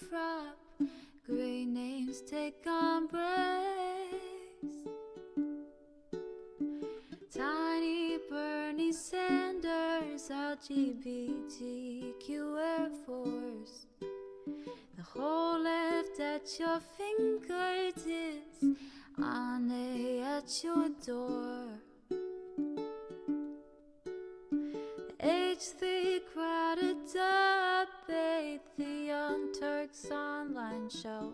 prop. Great names take embrace. Tiny Bernie Sanders, LGBTQ Air Force. The whole left at your fingertips, on at your door. H3 crowded debate, the Young Turks online show.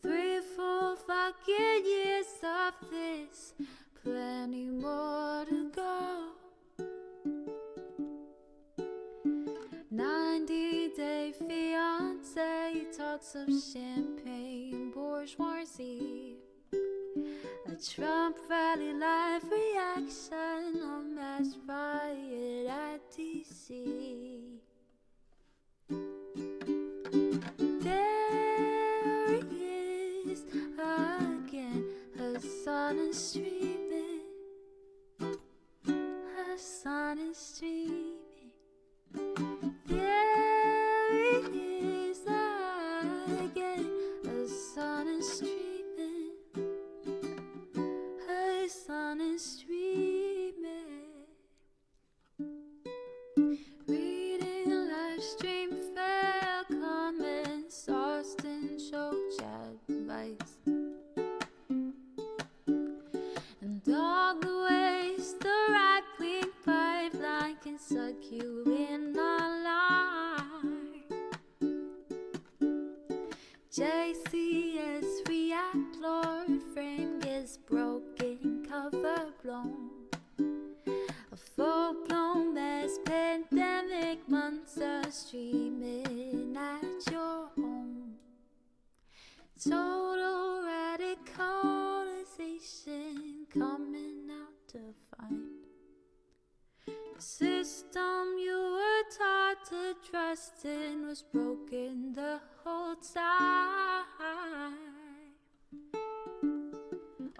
3 full fucking years of this, plenty more to go. 90-day fiance talks of champagne bourgeoisie. A Trump rally live reaction, a mass riot at DC. There he is again, Hasan is streaming. Hasan is streaming. There he is again, Hasan is streaming. Hasan is streaming. Reading live stream fair comments, Austin show chat advice. And all the ways the right-wing pipeline can suck you in online. JCS react, Lord frame gets broken, cover blown. A full-blown mass pandemic, monster streaming at your home. Total radicalization coming out to find. The system you were taught to trust in was broken the whole time.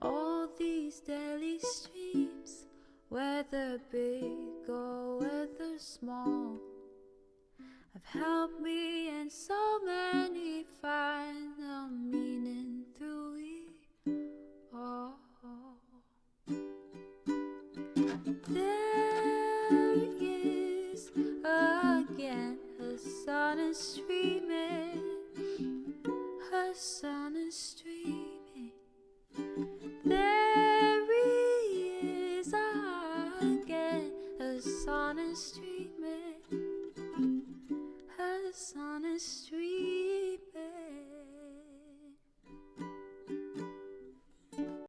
All these daily streams, whether big or whether small, have helped me and so many find the meaning through it all. There he is again, Hasan is streaming. Hasan is streaming.